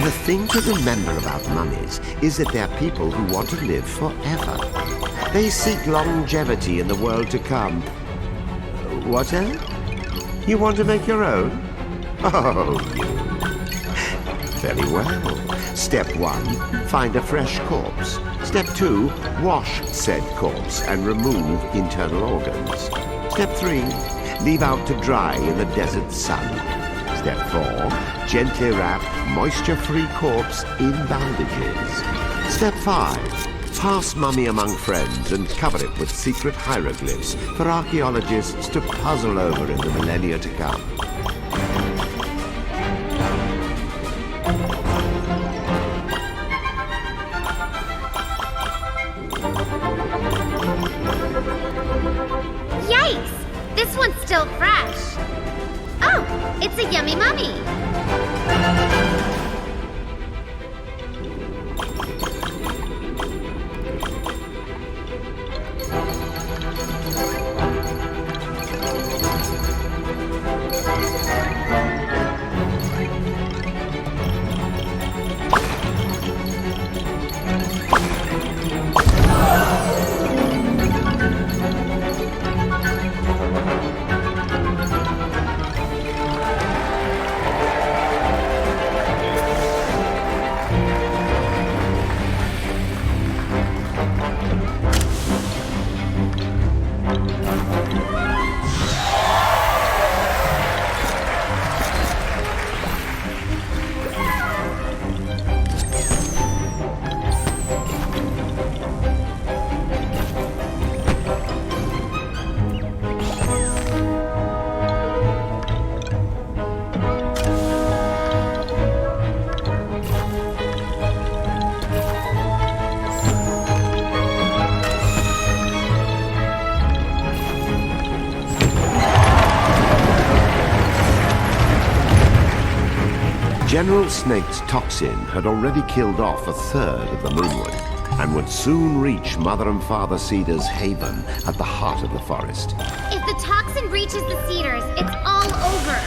The thing to remember about mummies is that they're people who want to live forever. They seek longevity in the world to come. What, eh? You want to make your own? Oh, you. Very well. Step 1, find a fresh corpse. Step 2, wash said corpse and remove internal organs. Step 3, leave out to dry in the desert sun. Step 4, gently wrap moisture-free corpse in bandages. Step 5, pass mummy among friends and cover it with secret hieroglyphs for archaeologists to puzzle over in the millennia to come. Yikes! This one's still fresh. Oh, it's a yummy mummy. General Snake's toxin had already killed off a third of the Moonwood, and would soon reach Mother and Father Cedar's haven at the heart of the forest. If the toxin reaches the cedars, it's all over.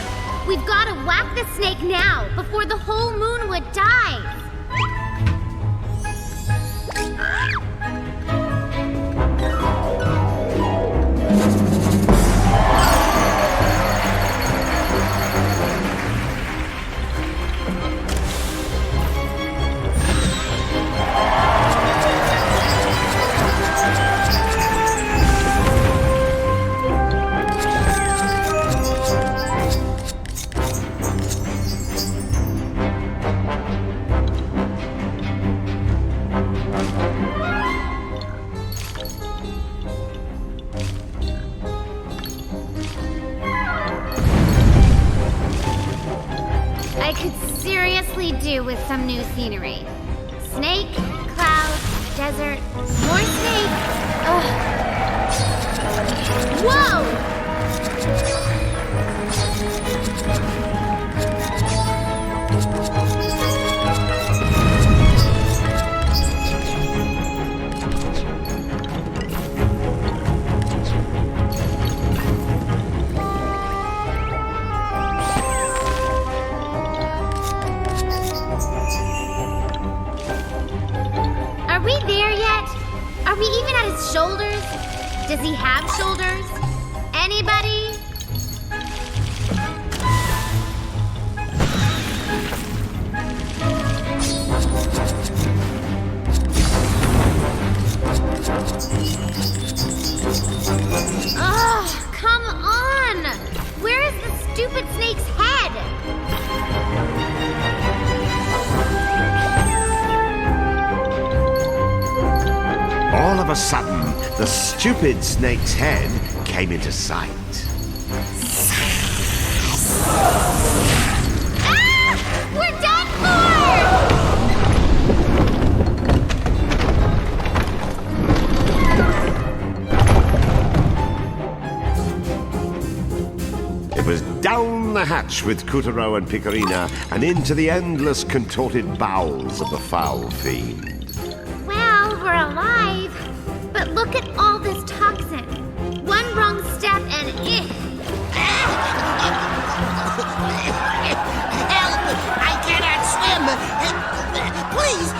We've got to whack the snake now, before the whole Moonwood dies. With some new scenery. Snake, cloud, desert, more snake. Ugh. Whoa! Are we even at his shoulders? Does he have shoulders? Anybody? Oh, come on! Where is the stupid snake's head? a sudden, the stupid snake's head came into sight. Ah! We're done for! It was down the hatch with Katuro and Picorina and into the endless contorted bowels of the foul fiend. Well, we're alive. But look at all this toxin. One wrong step and Help! I cannot swim! Please!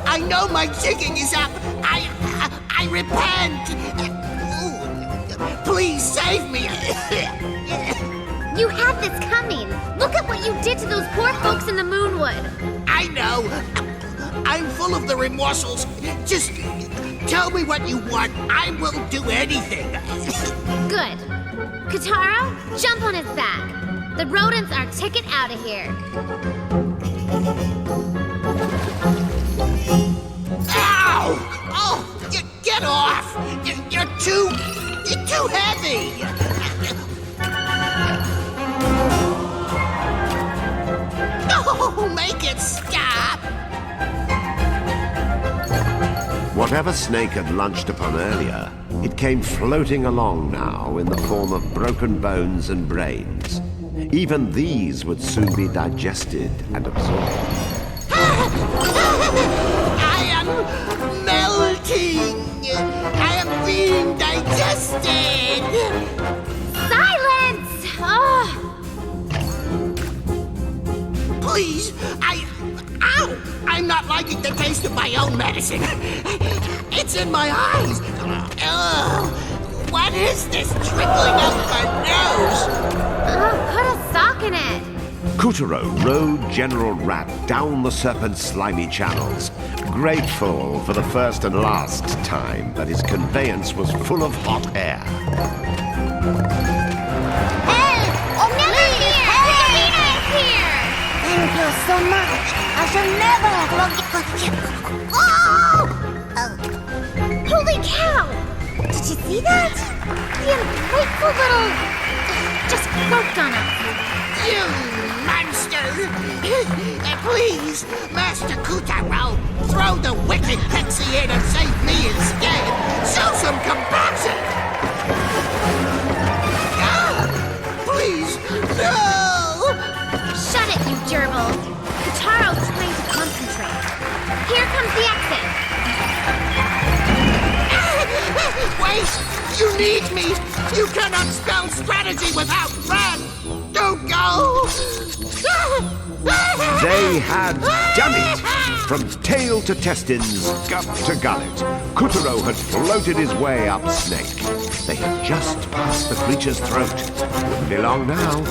I know my jigging is up. I repent! Please save me! You had this coming. Look at what you did to those poor folks in the Moonwood. I know. I'm full of the remorsals. Just tell me what you want. I will do anything. Good. Katuro, jump on his back. The rodents are ticket out of here. Ow! Oh, get off! You're too heavy! Oh, make it stop! Whatever snake had lunched upon earlier, it came floating along now in the form of broken bones and brains. Even these would soon be digested and absorbed. I am melting! I am being digested! Silence! Oh. Please, Ow! I'm not liking the taste of my own medicine. It's in my eyes. Ugh. What is this trickling out my nose? Put a sock in it. Katuro rode General Rat down the serpent's slimy channels, grateful for the first and last time that his conveyance was full of hot air. Hey! Never here! Piccolina is here! Thank you so much. I shall never forget. Oh! Holy cow! Did you see that? The ungrateful little... just croaked on us. You monster! Please, Master Katuro, throw the wicked pixie in and save me instead. Show some compassion! Please, no! Shut it, you gerbil. Kataro's trying to concentrate. Here comes the exit. Wait! You need me! You cannot spell strategy without Rat! Don't go! They had done it! From tail to testins, gut to gullet, Katuro had floated his way up Snake. They had just passed the creature's throat. Wouldn't be long now.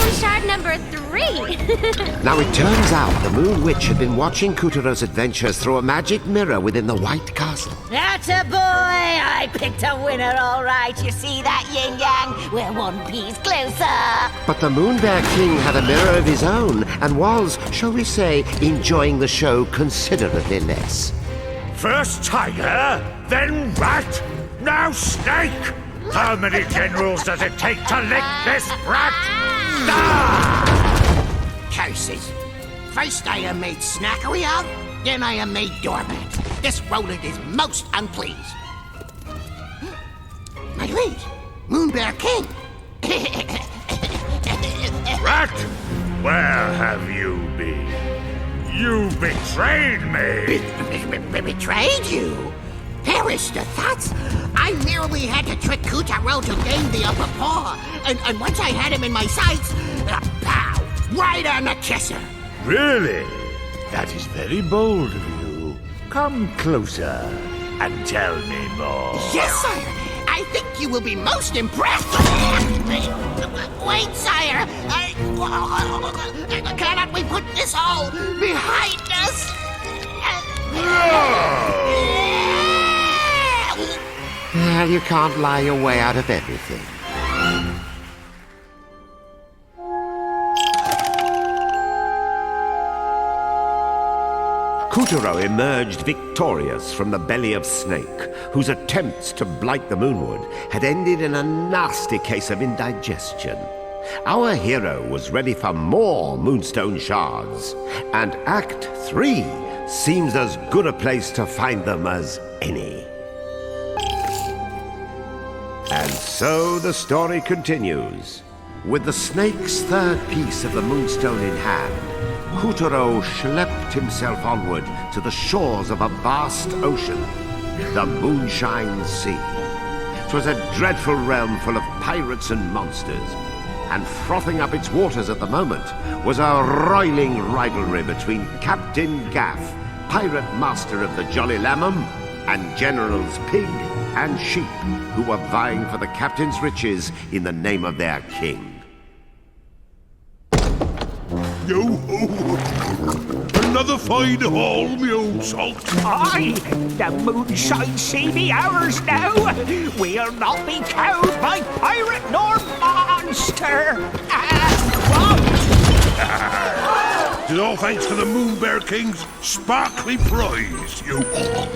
Moonstone shard number 3. Now it turns out the Moon Witch had been watching Kuturo's adventures through a magic mirror within the White Castle. Atta boy! I picked a winner, all right. You see that, Yin Yang? We're one piece closer. But the Moon Bear King had a mirror of his own and was, shall we say, enjoying the show considerably less. First tiger, then rat, now snake! How many generals does it take to lick this brat? Curses. First I am made snackery of, then I am made doormat. This Roland is most unpleased. My liege, Moon Bear King. Rat, where have you been? You betrayed me! Betrayed you? Perish the thoughts! I merely had to trick Katuro to gain the upper paw, and once I had him in my sights, pow! Right on the kisser! Really? That is very bold of you. Come closer and tell me more. Yes, sire! I think you will be most impressed! Wait, sire! Cannot we put this all behind us? Well, you can't lie your way out of everything. Katuro emerged victorious from the belly of Snake, whose attempts to blight the Moonwood had ended in a nasty case of indigestion. Our hero was ready for more Moonstone shards, and Act 3 seems as good a place to find them as any. And so the story continues. With the snake's third piece of the Moonstone in hand, Katuro schlepped himself onward to the shores of a vast ocean, the Moonshine Sea. 'Twas a dreadful realm full of pirates and monsters, and frothing up its waters at the moment was a roiling rivalry between Captain Gaff, pirate master of the Jolly Lamham, and Generals Pig and Sheep, who were vying for the captain's riches in the name of their king. Yo-ho! Another fine haul, me old salt. Aye, the Moonshine Sea be ours now. We'll not be cowed by pirate nor monster. It's all thanks to the Moon Bear King's sparkly prize, you.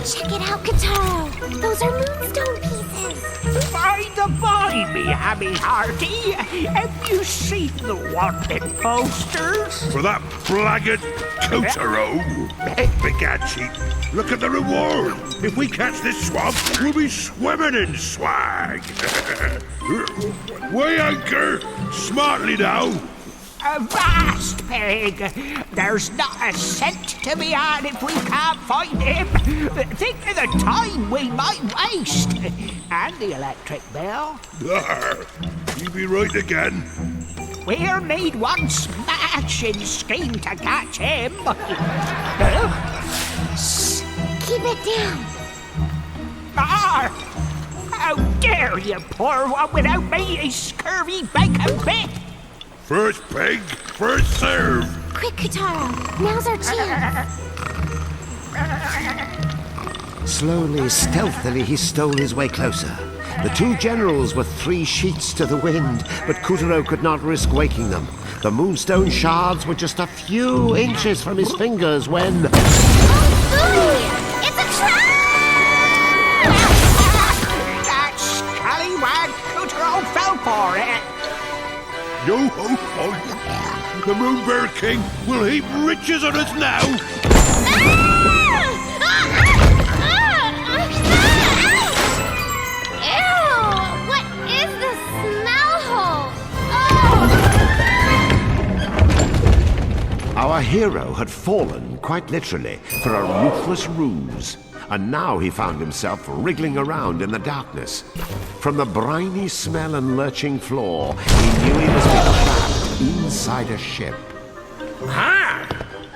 Check it out, Katuro. Those are Moonstone pieces. By the by, me hammy hearty, have you seen the wanted posters? For that blackguard Katuro. Begad, cheap. Look at the reward. If we catch this swamp, we'll be swimming in swag. Weigh anchor. Smartly now. Avast, Pig! There's not a cent to be had if we can't find him. Think of the time we might waste. And the electric bill. You be right again. We'll need one smashing scheme to catch him. Shh! Keep it down. How dare you pour one without me, you scurvy bacon bit! First peg, first serve. Quick, Katuro. Now's our chance. Slowly, stealthily, he stole his way closer. The two generals were 3 sheets to the wind, but Katuro could not risk waking them. The Moonstone shards were just a few inches from his fingers when... Oh, it's a trap! That scallywag Katuro fell for it. Yo-ho-ho! The Moon Bear King will heap riches on us now! Ew! What is this smell hole? Our hero had fallen, quite literally, for a ruthless ruse. And now he found himself wriggling around in the darkness. From the briny smell and lurching floor, he knew he was being trapped inside a ship. Ha!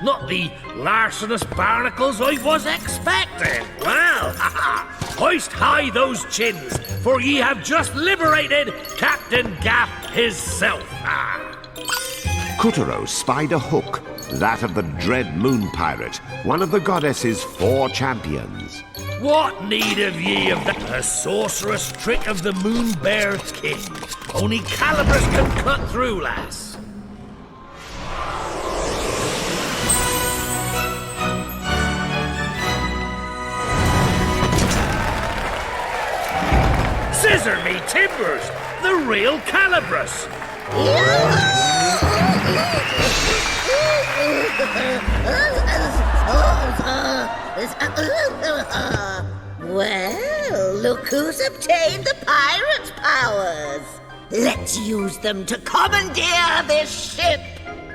Not the larcenous barnacles I was expecting. Well, hoist high those chins, for ye have just liberated Captain Gaff hisself. Katuro spied a hook, that of the dread moon pirate, one of the goddess's 4 champions. What need have ye of that? A sorcerous trick of the Moon Bear King. Only Calibras can cut through, lass. Scissor me timbers! The real Calibras! Well, look who's obtained the pirate's powers. Let's use them to commandeer this ship.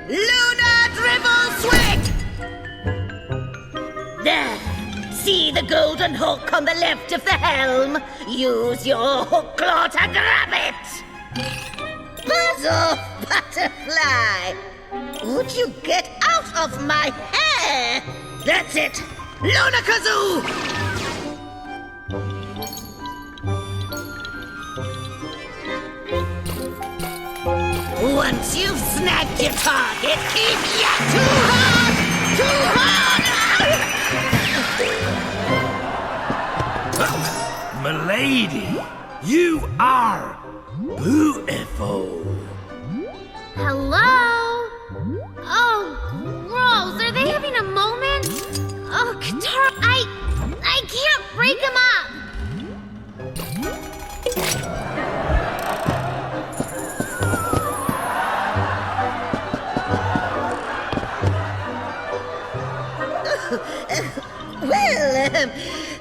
Lunar Dribble Swig! There. See the golden hook on the left of the helm? Use your hook claw to grab it! Buzz off, butterfly! Would you get out of my hair? That's it! Luna Kazoo! Once you've snagged your target, keep ya too hard! Too hard! Milady, you are beautiful. Hello? Oh, gross. Are they having a moment? Oh, Katuro, I can't break them Well,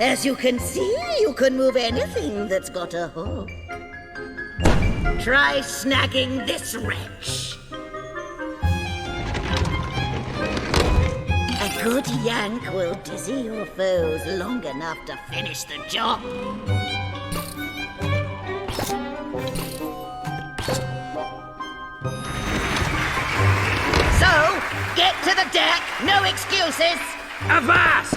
as you can see, you can move anything that's got a hook. Try snagging this wretch. A good yank will dizzy your foes long enough to finish the job. So, get to the deck, no excuses. Avast!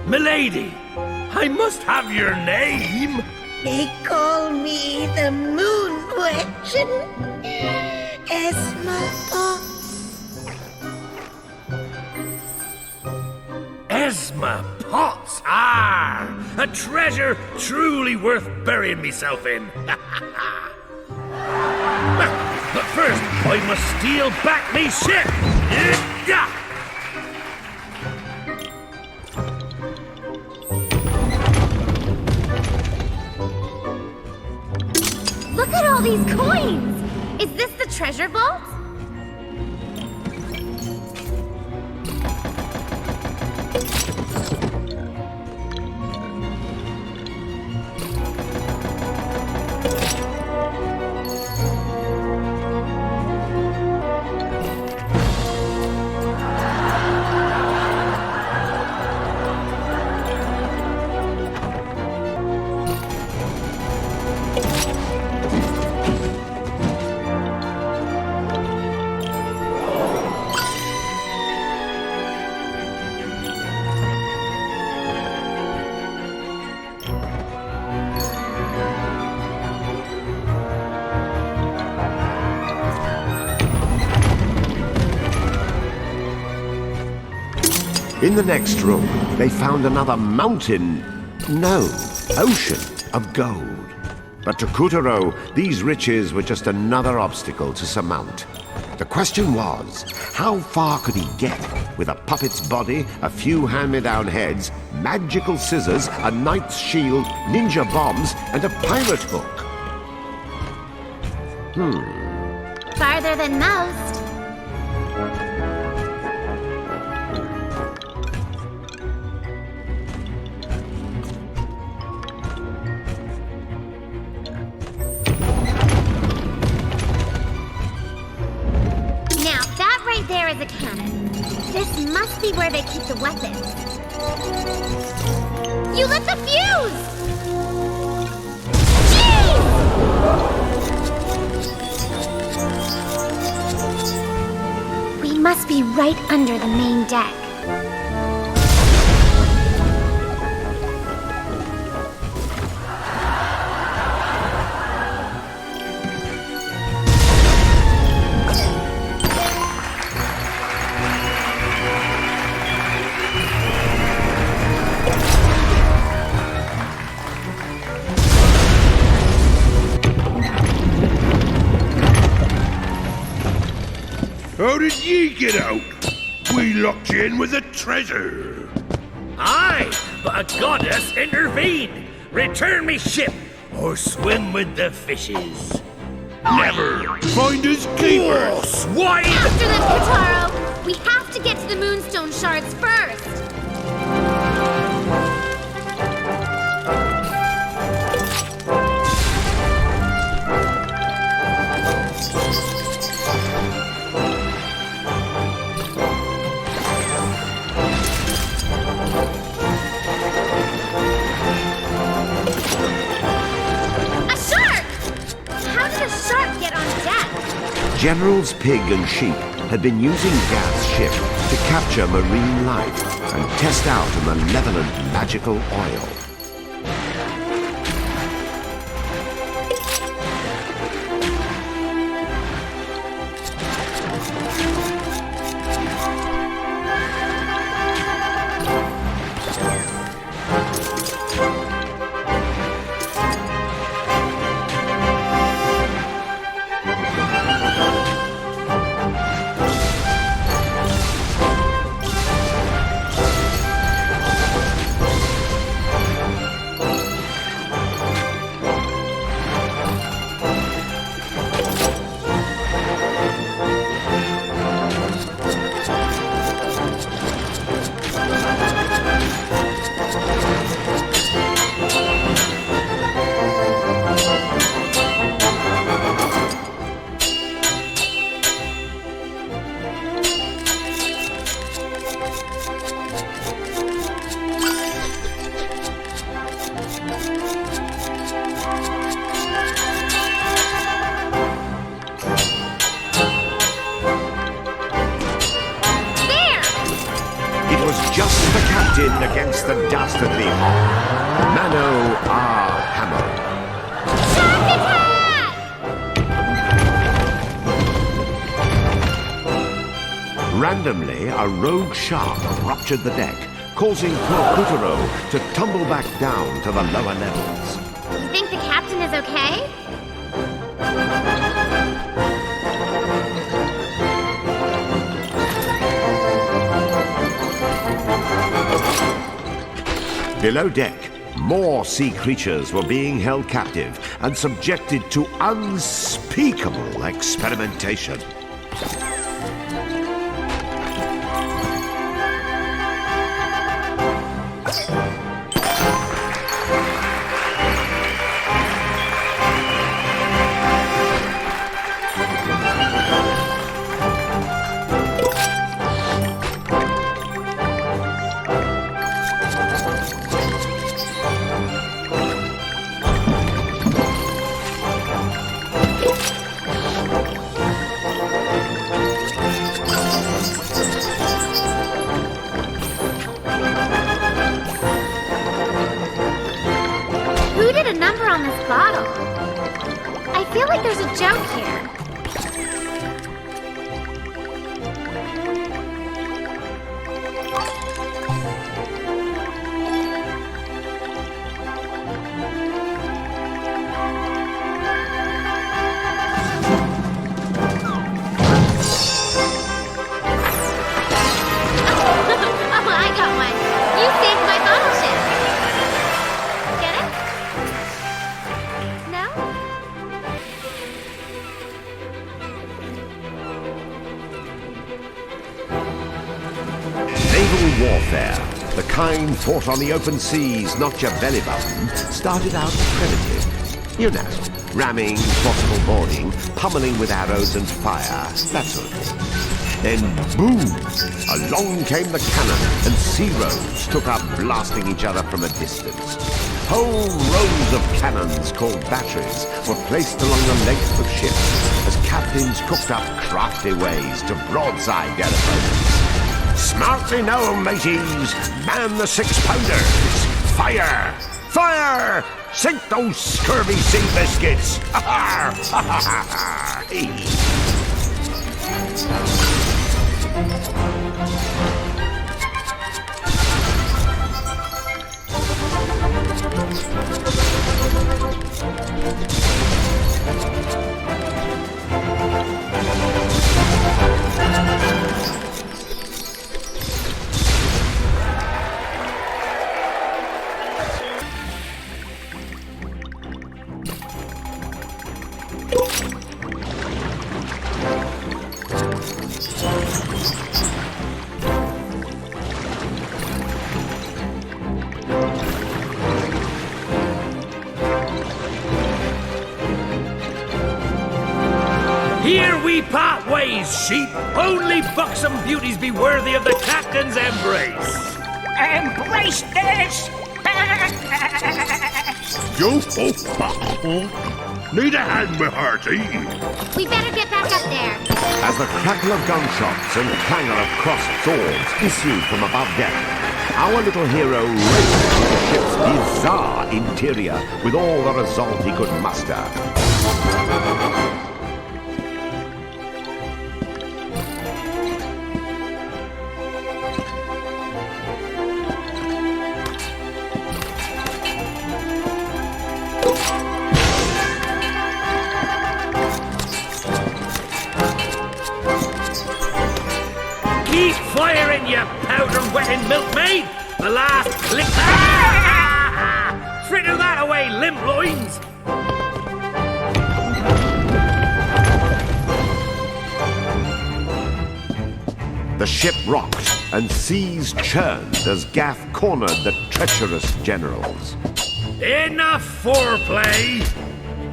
Milady, I must have your name. They call me the Moon Witch and Esma Potts. Esma Potts, a treasure truly worth burying myself in. But first, I must steal back me ship. Yeah. Look at all these coins! Is this the treasure vault? In the next room, they found another mountain, no, ocean of gold. But to Katuro, these riches were just another obstacle to surmount. The question was, how far could he get with a puppet's body, a few hand-me-down heads, magical scissors, a knight's shield, ninja bombs, and a pirate hook? Farther than most. There is a cannon. This must be where they keep the weapons. You lit the fuse! Jeez! We must be right under the main deck. How did ye get out? We locked you in with a treasure. Aye, but a goddess intervened. Return me ship, or swim with the fishes. Never! Find his keeper! Oh, swine! After them, Katuro! We have to get to the Moonstone Shards first! Generals Pig and Sheep had been using Gath's ship to capture marine life and test out a malevolent magical oil. Against the dastardly Mano Hamo. Randomly, a rogue shark ruptured the deck, causing poor Katuro to tumble back down to the lower levels. You think the captain is okay? Below deck, more sea creatures were being held captive and subjected to unspeakable experimentation. I feel like there's a joke here. Oh, I got one. You saved my bottle ship. Get it? No? Naval warfare, the kind fought on the open seas, not your belly button, started out primitive. You know, ramming, possible boarding, pummeling with arrows and fire, that sort of thing. Then, boom! Along came the cannon, and sea roads took up blasting each other from a distance. Whole rows of cannons, called batteries, were placed along the length of ships, as captains cooked up crafty ways to broadside their opponents. Smartly now, mateys! Man the 6-pounders! Fire! Fire! Sink those scurvy sea biscuits! Ha ha! Ha ha ha! Here we part ways, sheep. Only buxom beauties be worthy of the captain's embrace. Embrace this! You need a hand, my hearty. We better get back up there. As the crackle of gunshots and clangor of crossed swords issued from above deck, our little hero raced through the ship's bizarre interior with all the resolve he could muster. Keep firing, you powder-wetting milkmaid! The last click... Ah! Fritter that away, limp loins! The ship rocked and seas churned as Gaff cornered the treacherous generals. Enough foreplay!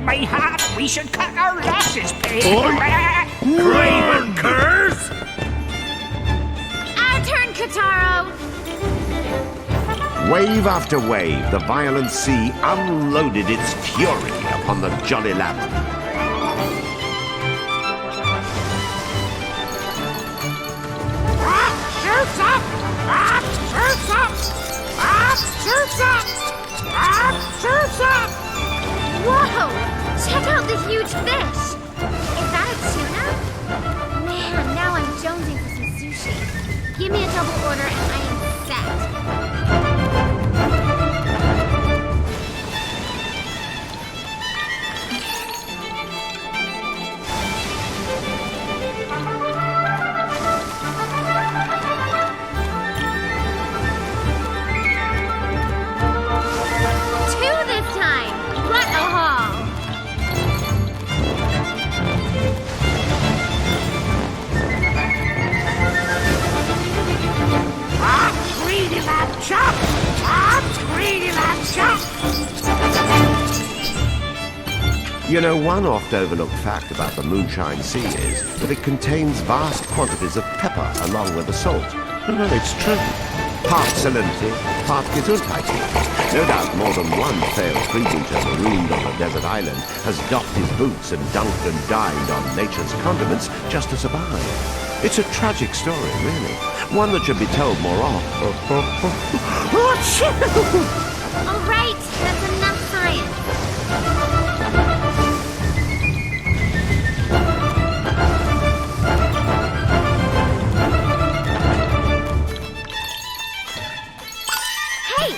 Mayhap we should cut our losses, pig. Craven curs! Our turn, Katuro! Wave after wave, the violent sea unloaded its fury upon the Jolly Lamp. Shoots up! Shoots up! Shoots up! Shoots up! Whoa! Check out the huge fish! Is that a tuna? Man, now I'm jonesing for some sushi. Give me a double order and I am set. Two this time! What a haul! Greedy lamb chop! Greedy lamb chop! You know, one oft overlooked fact about the Moonshine Sea is that it contains vast quantities of pepper along with the salt. It's true. Part salinity, part gesundheit. No doubt more than one failed freebooter marooned on a desert island has doffed his boots and dunked and dined on nature's condiments just to survive. It's a tragic story, really. One that should be told more often. All right, that's enough science. Hey,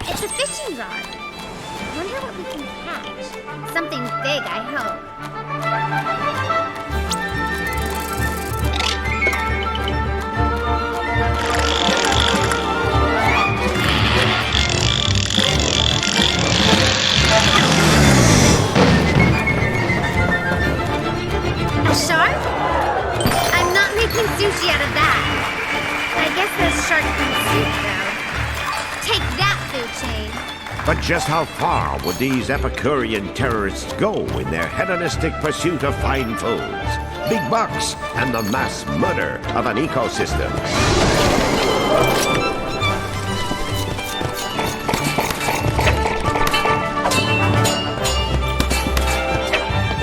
it's a fishing rod. I wonder what we can catch. Something big, I hope. A shark? I'm not making sushi out of that. I guess there's shark food soup, though. Take that, food chain. But just how far would these Epicurean terrorists go in their hedonistic pursuit of fine foods, big bucks, and the mass murder of an ecosystem?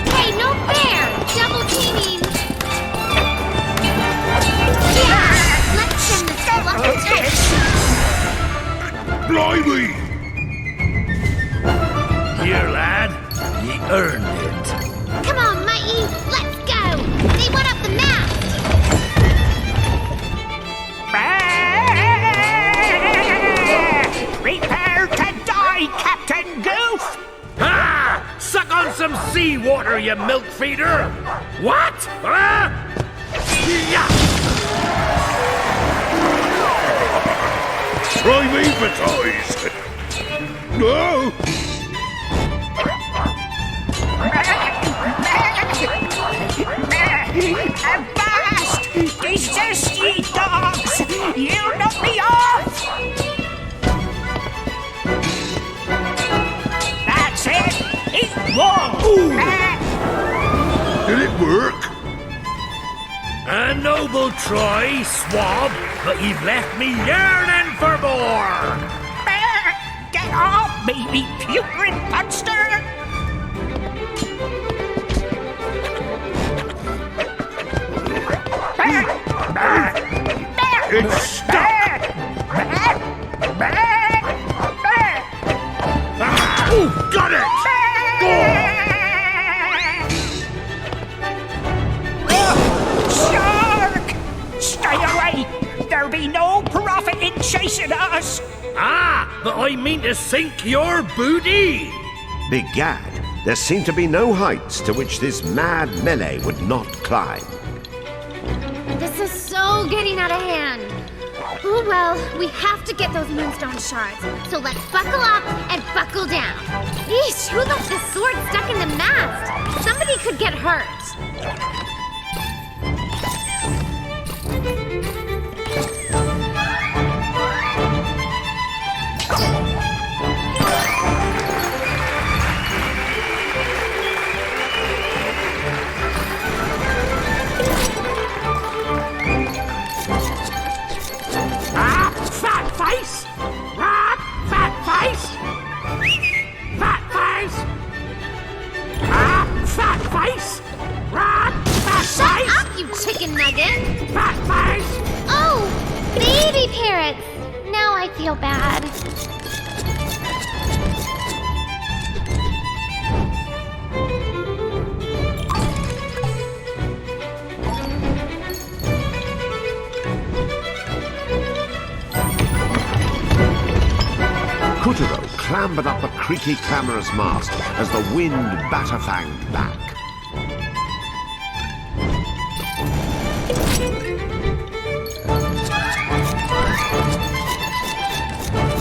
Hey, no fair! Double teaming! Yeah! Let's send this fluff attack! Blimey! Here, lad. Ye earned it. Come on, Mighty! Let's go! They went up the mast! Prepare to die, Captain Goof! Ha! Suck on some seawater, you milk feeder! What? Huh? Yeah! Try me for toys! No! Avast! Desist, ye dogs! You knock me off! That's it! Eat more! Did it work? A noble try, Swab, but you've left me yearning for more! Get off me, me putrid monster! It's stuck! Oh, got it! Shark! Stay away! There'll be no profit in chasing us! Ah, but I mean to sink your booty! Begad, there seemed to be no heights to which this mad melee would not climb. This is so getting out of hand. Oh well, we have to get those moonstone shards. So let's buckle up and buckle down. Eesh, who left this sword stuck in the mast? Somebody could get hurt. Fat face! Fat face! Fat face! Fat face! Fat Shut face! up, you chicken nugget! Fat face! Oh, baby parrots! Now I feel bad. Katuro clambered up a creaky, clamorous mast as the wind batter-fanged back.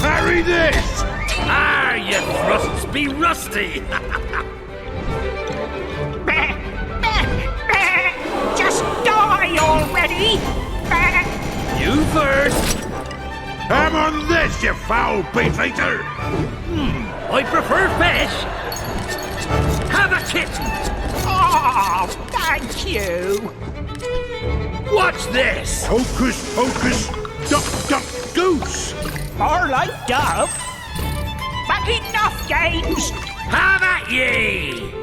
Parry this! Ah, you thrusts be rusty! Just die already! You first! Have on this, you foul beef eater! I prefer fish! Have a kitten! Oh, thank you! Watch this! Hocus pocus, duck duck goose! More like dove. But enough games! Have at ye!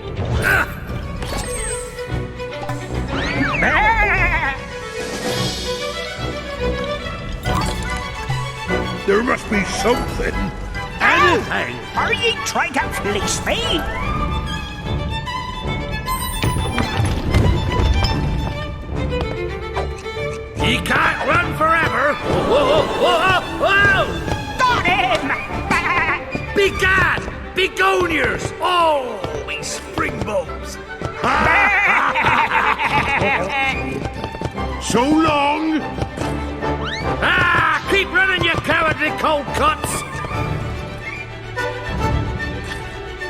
There must be something. Anything! Are you trying to fleece me? He can't run forever! Whoa, whoa, whoa, whoa! Got him! Begad! Begonias! Oh, me springboks! So long! Ah! Keep running, you cowardly cold cuts!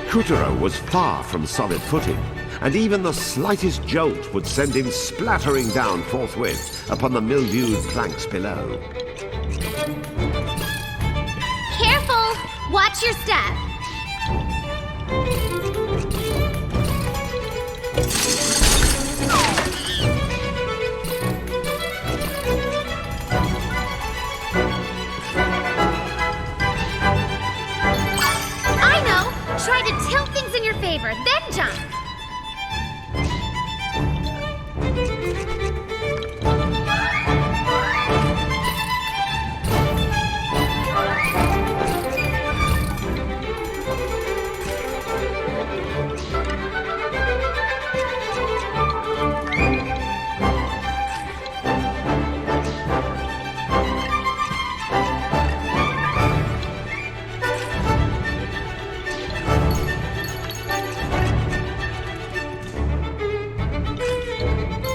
Katuro was far from solid footing, and even the slightest jolt would send him splattering down forthwith upon the mildewed planks below. Careful! Watch your step. I know! Try to tilt things in your favor, then jump.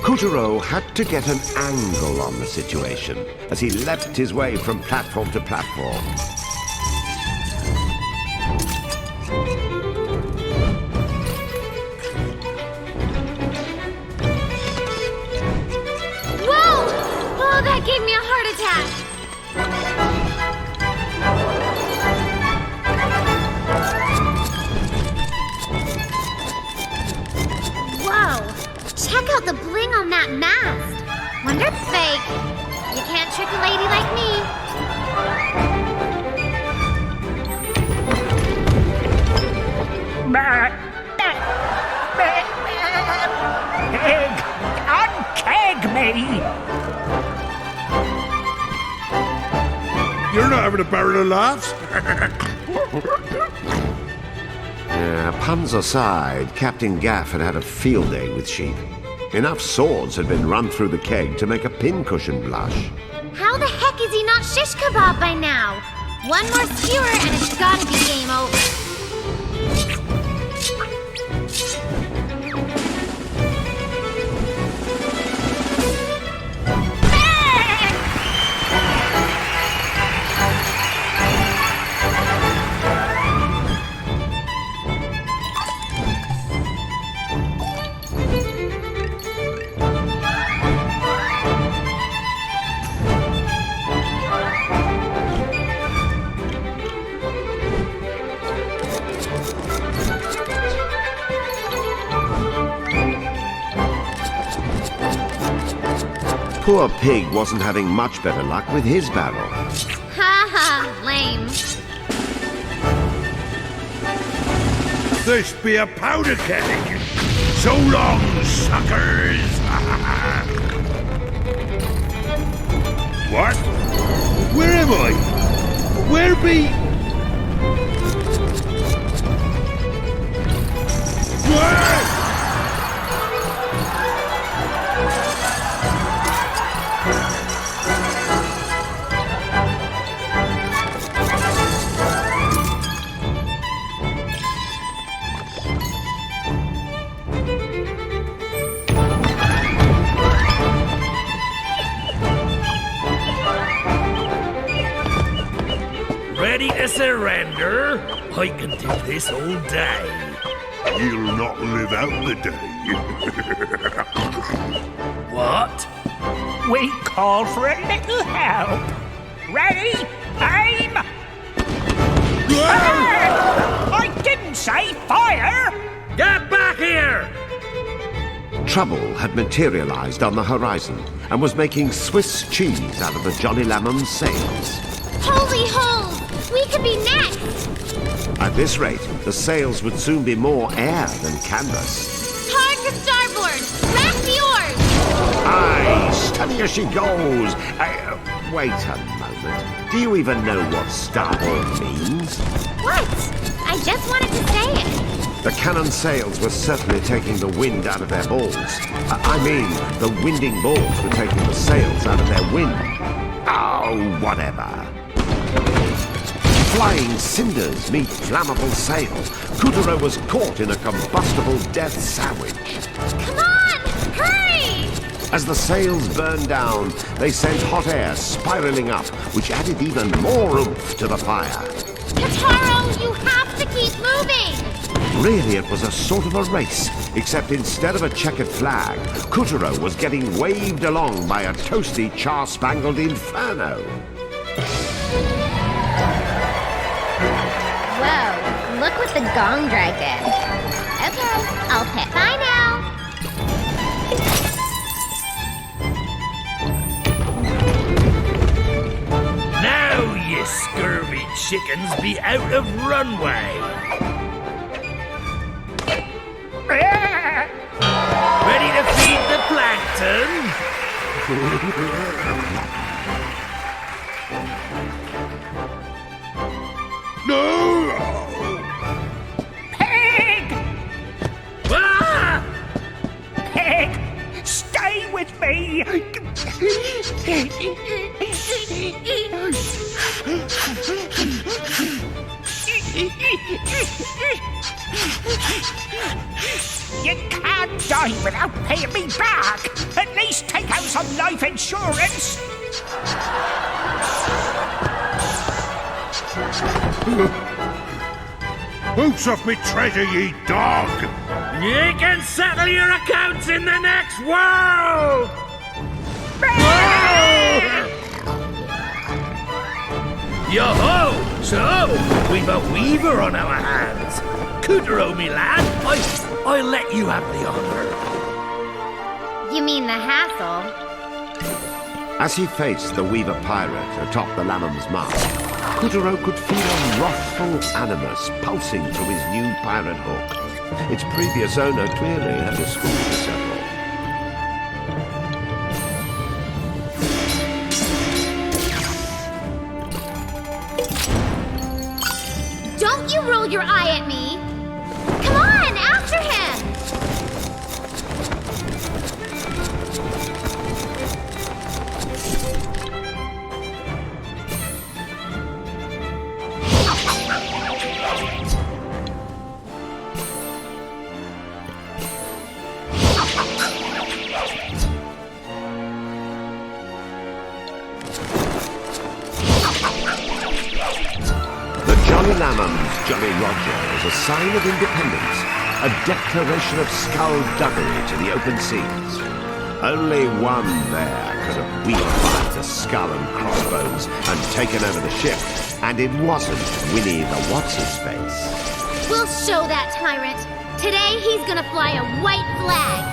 Katuro had to get an angle on the situation as he leapt his way from platform to platform. Whoa! Oh, that gave me a heart attack. Whoa! Check out the bling on that mast. Wonder if it's fake. You can't trick a lady like me. Pig, unkeg me! You're not having a barrel of laughs? Puns aside, Captain Gaff had had a field day with sheep. Enough swords had been run through the keg to make a pincushion blush. How the heck is he not shish kebab by now? One more skewer and it's gotta be game over. Poor Pig wasn't having much better luck with his barrel. Ha ha, lame. This be a powder keg. So long, suckers. What? Where am I? Where be? What? Ready to surrender? I can do this all day. You'll not live out the day. What? We call for a little help. Ready? Aim! I didn't say fire! Get back here! Trouble had materialized on the horizon and was making Swiss cheese out of the Johnny Lemon sails. Holy holes! We could be next! At this rate, the sails would soon be more air than canvas. Hard to starboard! Rack the oars! Aye, steady as she goes! Wait a moment. Do you even know what starboard means? What? I just wanted to say it. The cannon sails were certainly taking the wind out of their balls. I mean, the winding balls were taking the sails out of their wind. Oh, whatever. Flying cinders meet flammable sail. Katuro was caught in a combustible death sandwich. Come on! Hurry! As the sails burned down, they sent hot air spiraling up, which added even more oomph to the fire. Katuro, you have to keep moving! Really, it was a sort of a race, except instead of a checkered flag, Katuro was getting waved along by a toasty, char-spangled inferno. Whoa, look what the gong dragged in. Okay, I'll pit. Bye now. Now, you scurvy chickens, be out of runway. Ready to feed the plankton? No! Pig! Ah! Pig! Stay with me! You can't die without paying me back! At least take out some life insurance! Boots off me treasure, ye dog! You can settle your accounts in the next world! Yo-ho! So, we've a weaver on our hands. Katuro, me lad, I'll let you have the honor. You mean the hassle? As he faced the Weaver pirate atop the Lambam's mast, Katuro could feel a wrathful animus pulsing through his new pirate hook. Its previous owner clearly had a score to settle. Don't you roll your eye at me! Come on, after him! Jolly Lambam's Jolly Roger is a sign of independence, a declaration of skullduggery to the open seas. Only one there could have weavified the skull and crossbones and taken over the ship, and it wasn't Winnie the What's-His-Face. We'll show that tyrant. Today he's gonna fly a white flag.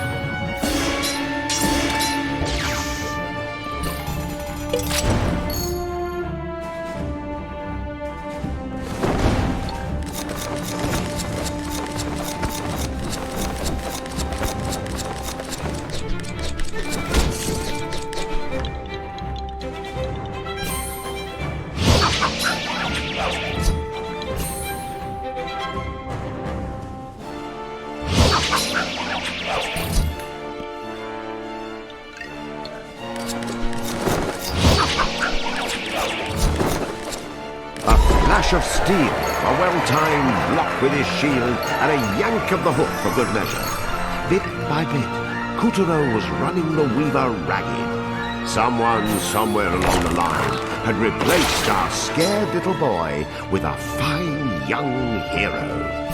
Of steel, a well-timed block with his shield, and a yank of the hook for good measure. Bit by bit, Katuro was running the Weaver ragged. Someone, somewhere along the line, had replaced our scared little boy with a fine young hero.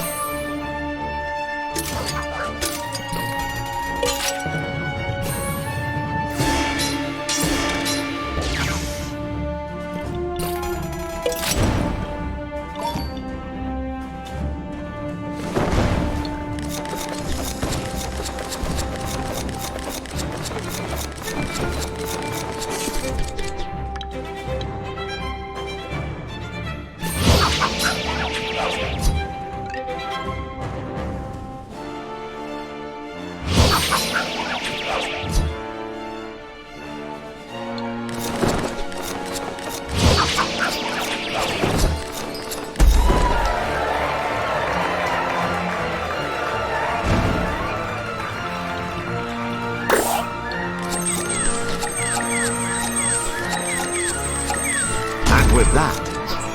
With that,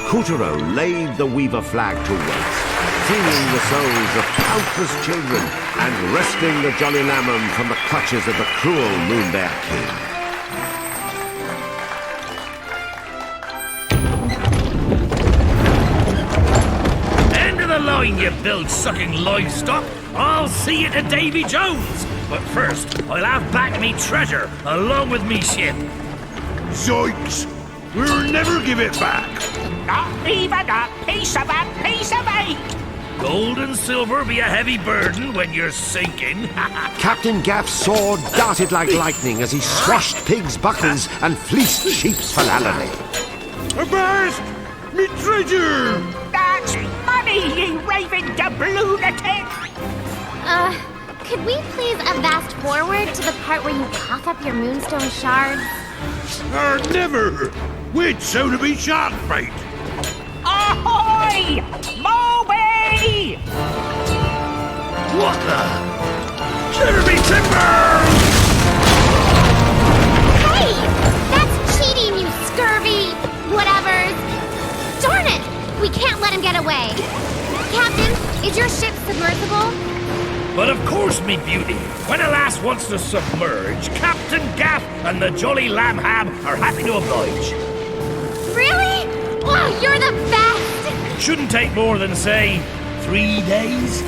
Katuro laid the Weaver flag to waste, freeing the souls of countless children and wresting the Jolly Lambam from the clutches of the cruel Moonbear King. End of the line, you bill-sucking livestock! I'll see you to Davy Jones! But first, I'll have back me treasure, along with me ship. Zoinks! We'll never give it back! Not even a piece of eight! Gold and silver be a heavy burden when you're sinking. Captain Gaff's sword darted like lightning as he swashed pigs' buckles and fleeced sheep's philality. Avast! Me treasure! That's money, you raving lunatic! Could we please avast forward to the part where you cough up your moonstone shards? Never! We'd sooner be shark bait! Ahoy! Moby! What the? Jeremy Timber! Hey! That's cheating, you scurvy whatevers! Darn it! We can't let him get away. Captain, is your ship submersible? But of course, me beauty. When a lass wants to submerge, Captain Gaff and the Jolly Lambham are happy to oblige. Really? Wow, you're the best! Shouldn't take more than, say, 3 days.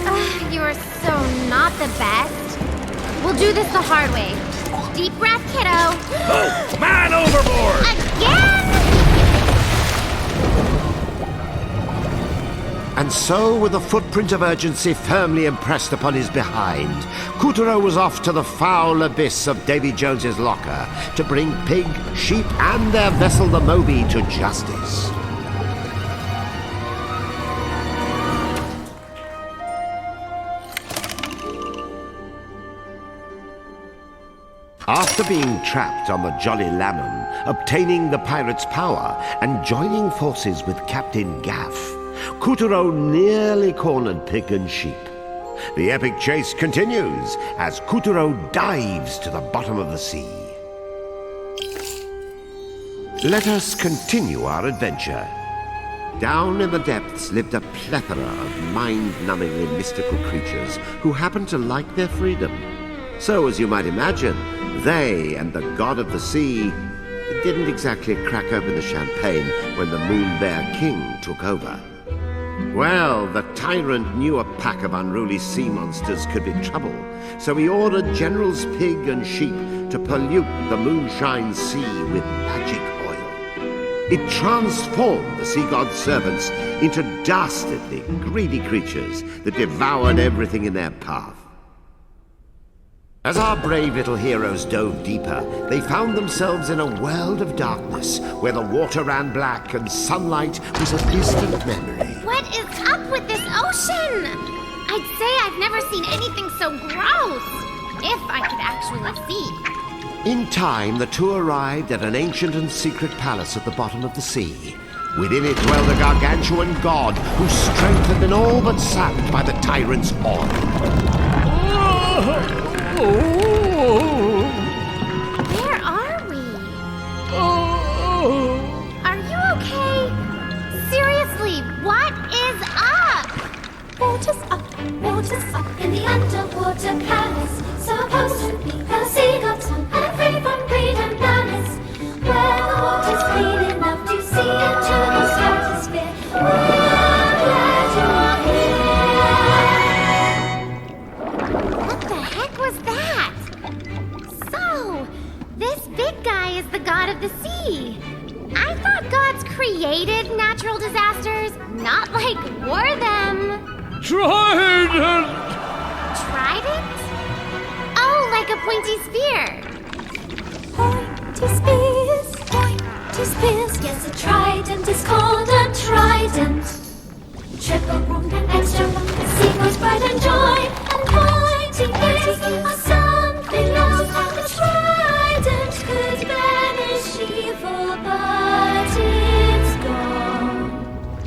You're so not the best. We'll do this the hard way. Deep breath, kiddo. Oh, man overboard! Again? And And so, with the footprint of urgency firmly impressed upon his behind, Katuro was off to the foul abyss of Davy Jones's locker to bring pig, sheep, and their vessel the Moby to justice. After being trapped on the Jolly Lamon, obtaining the pirate's power, and joining forces with Captain Gaff, Katuro nearly cornered pig and sheep. The epic chase continues as Katuro dives to the bottom of the sea. Let us continue our adventure. Down in the depths lived a plethora of mind-numbingly mystical creatures who happened to like their freedom. So, as you might imagine, they and the god of the sea didn't exactly crack open the champagne when the Moon Bear King took over. Well, the tyrant knew a pack of unruly sea monsters could be trouble, so he ordered Generals Pig and Sheep to pollute the Moonshine Sea with magic oil. It transformed the sea god's servants into dastardly, greedy creatures that devoured everything in their path. As our brave little heroes dove deeper, they found themselves in a world of darkness, where the water ran black and sunlight was a distant memory. What is up with this ocean? I'd say I've never seen anything so gross. If I could actually see. In time, the two arrived at an ancient and secret palace at the bottom of the sea. Within it dwelled a gargantuan god whose strength had been all but sapped by the tyrant's oil. Where are we? Are you okay? Seriously, what is up? Water's up in the underwater palace. Supposed to be a sea god's son and free from greed and malice. Where the water's clean enough to see into the stratosphere. We're glad you're here. What the heck was that? So, this big guy is the god of the sea. I thought gods created natural disasters, not like war them. Trident! Trident? Oh, like a pointy spear. Pointy spears. Yes, a trident is called a trident. Triple wound and extra long, the sea goes bright and joy. And pointy ears are something else. A trident could banish evil, but it's gone.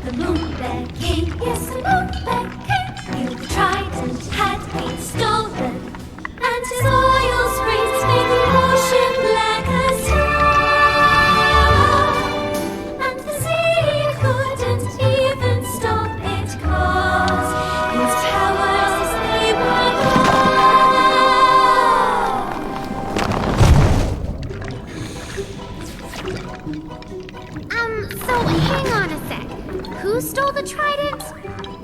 The Moon Bear King, yes, the Moon Bear King. The trident had been stolen, and his oil springs made the ocean black as tar. And the sea couldn't even stop it, 'cause his powers, they were gone. So hang on a sec. Who stole the trident?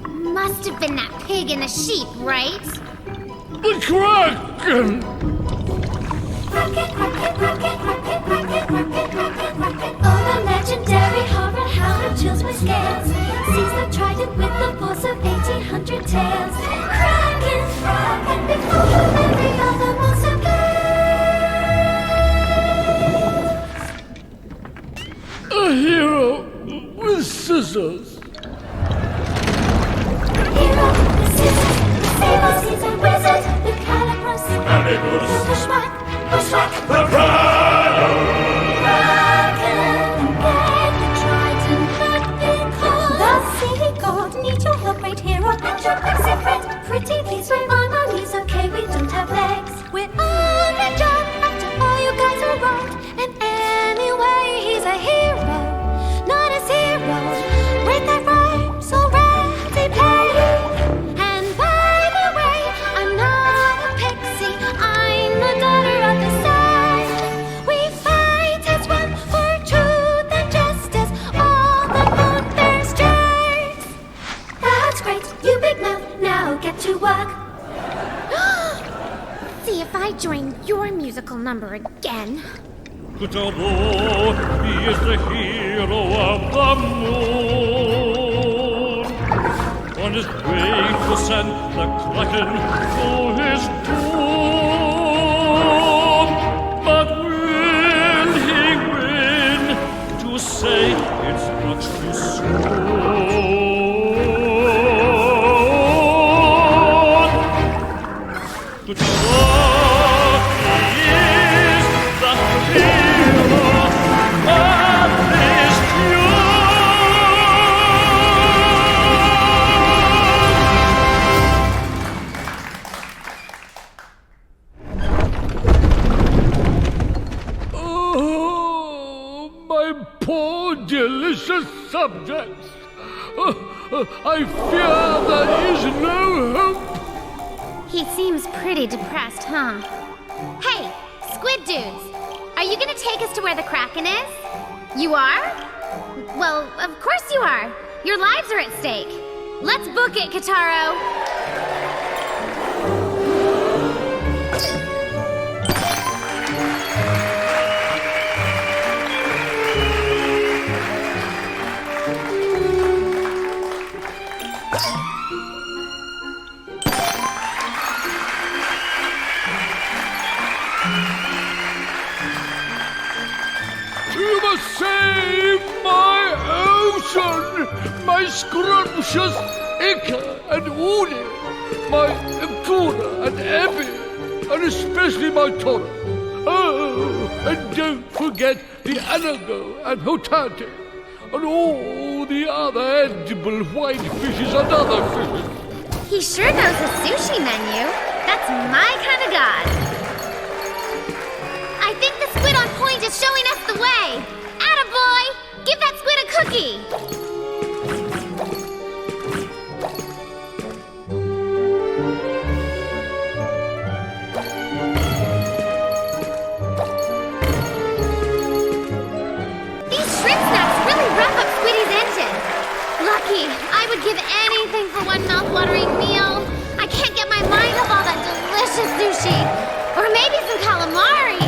Must have been that pig and the sheep, right? The Kraken! Oh, the legendary horror hound chills my scales. Sees the trident with the force of 1,800 tails. Kraken, Kraken, before you every other monster plays. A hero with scissors. Hero with scissors, the saber season wizard, the Calibros, the bushwhack, The Pride! Kraken, get the trident back because the sea god needs your help, great hero, and your quick secret. Pretty please, we're on our knees, okay, we don't have legs. We're on the job after all you guys are wrong. And anyway, he's a hero, not a zero. With that rhymes already paid. And by the way, I'm not a pixie, I'm the daughter of the sun. We fight as one for truth and justice, all the Moon Bear's days. That's great, you big mouth, now get to work. See if I join your musical number again. Katuro, he is the hero of the moon. on his way to send the Kraken to his doom. But will he win? To say it's much too soon. Katuro is the hero of this Oh, my poor delicious subjects. I fear there is no hope. He seems pretty depressed, huh? Hey, squid dudes! Are you gonna take us to where the Kraken is? You are? Well, of course you are. Your lives are at stake. Let's book it, Katuro! You must save my ocean! My scrumptious Ika and Uli! My Tuna and Ebby! And especially my Toro! Oh, and don't forget the Anago and Hotate! And all the other edible white fishes and other fishes! He sure knows his sushi menu. That's my kind of god. I think the squid on point is showing us the way. Attaboy! Give that squid a cookie! These shrimp snacks really rev up Squiddy's engine. Lucky, I would give anything for one mouth-watering meal. I can't get my mind off all that delicious sushi. Or maybe some calamari.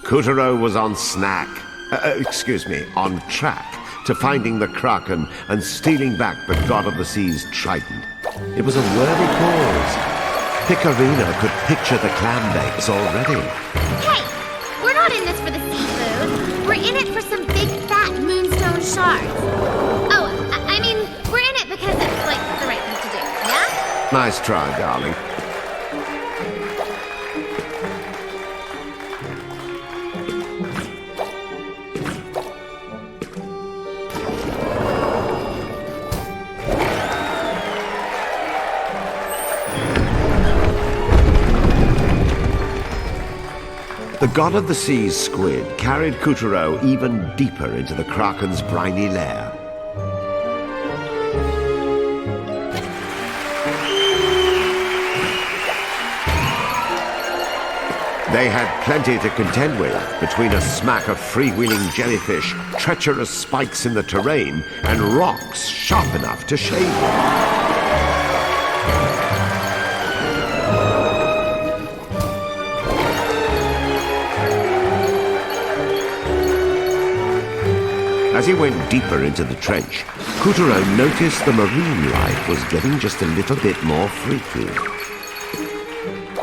Katuro was on track to finding the Kraken and stealing back the god of the sea's trident. It was a worthy cause. Picarina could picture the clam bakes already. Hey, we're not in this for the seafood. We're in it for some big fat moonstone shards. Oh, I mean, we're in it because it's like the right thing to do, yeah? Nice try, darling. The god of the sea's squid carried Katuro even deeper into the Kraken's briny lair. They had plenty to contend with between a smack of freewheeling jellyfish, treacherous spikes in the terrain, and rocks sharp enough to shave them. As he went deeper into the trench, Katuro noticed the marine life was getting just a little bit more freaky.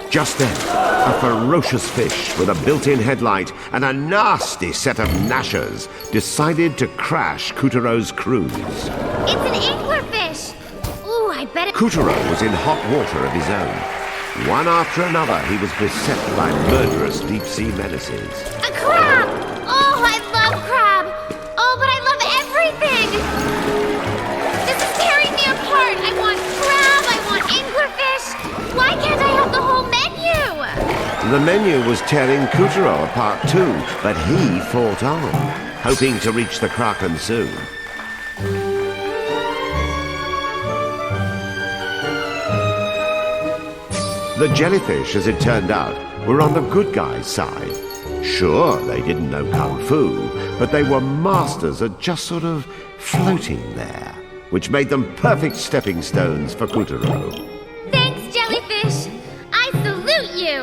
Just then, a ferocious fish with a built-in headlight and a nasty set of gnashers decided to crash Kuturo's cruise. It's an anglerfish! Ooh, I bet it... Katuro was in hot water of his own. One after another, he was beset by murderous deep-sea menaces. A crab! Oh, I love crab! Oh, but I love everything! This is tearing me apart! I want crab, I want anglerfish! Why can't I have the whole menu? The menu was tearing Katuro apart too, but he fought on, hoping to reach the Kraken soon. The jellyfish, as it turned out, were on the good guy's side. Sure, they didn't know kung fu, but they were masters at just sort of floating there, which made them perfect stepping stones for Katuro. Thanks, jellyfish! I salute you!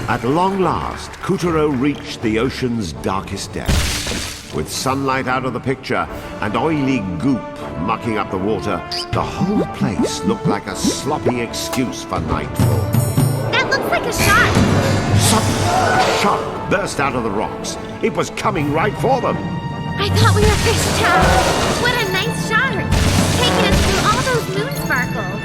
At long last, Katuro reached the ocean's darkest depths. With sunlight out of the picture and oily goop mucking up the water, the whole place looked like a sloppy excuse for nightfall. That looks like a shark. Suddenly, a shark burst out of the rocks. It was coming right for them. I thought we were fish trapped. What a nice shark. Taking us through all those moon sparkles.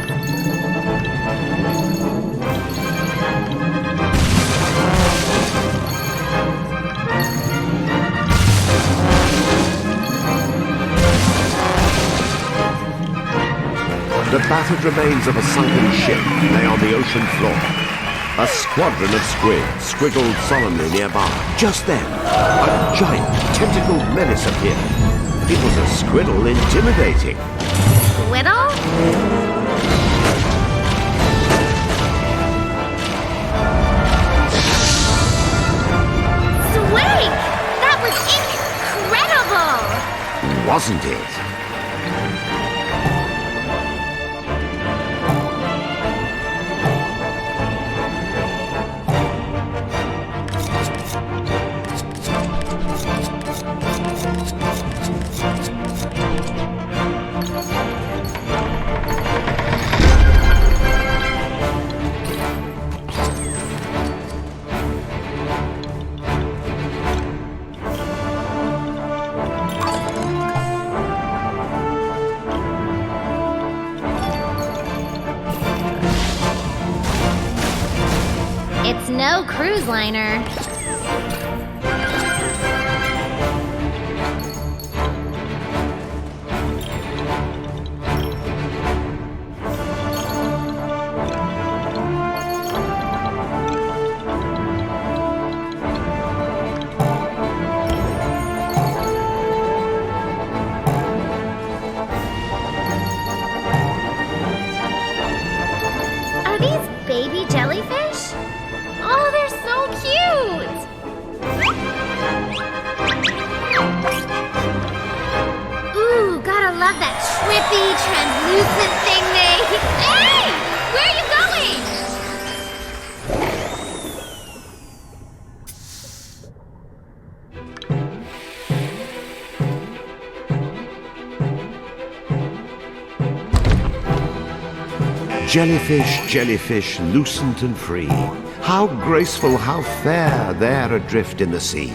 The battered remains of a sunken ship lay on the ocean floor. A squadron of squids squiggled solemnly nearby. Just then, a giant tentacled menace appeared. It was a squiddle intimidating. Squiddle? Swig! That was incredible! Wasn't it? It's no cruise liner. Are these baby jellyfish? Oh, they're so cute! Ooh, gotta love that trippy, translucent thing they... Hey! Where are you going? Jellyfish, jellyfish, lucent and free. How graceful, how fair, there adrift in the sea.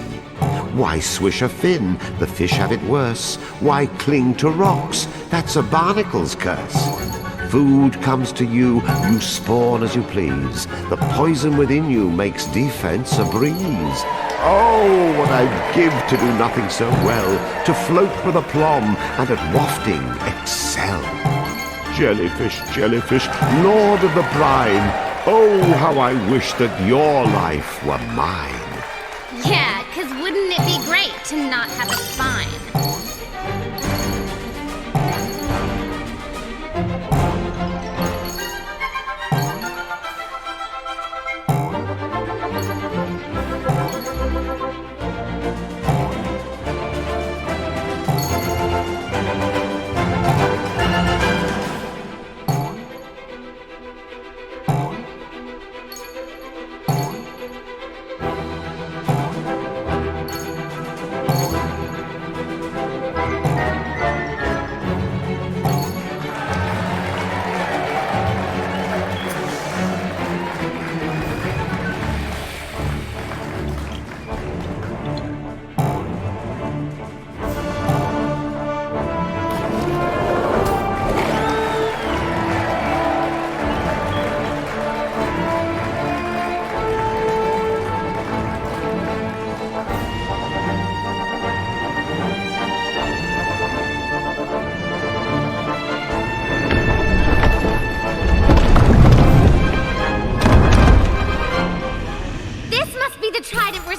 Why swish a fin? The fish have it worse. Why cling to rocks? That's a barnacle's curse. Food comes to you, you spawn as you please. The poison within you makes defense a breeze. Oh, what I'd give to do nothing so well, to float with aplomb and at wafting excel. Jellyfish, jellyfish, lord of the brine, oh, how I wish that your life were mine. Yeah, 'cause wouldn't it be great to not have a spine?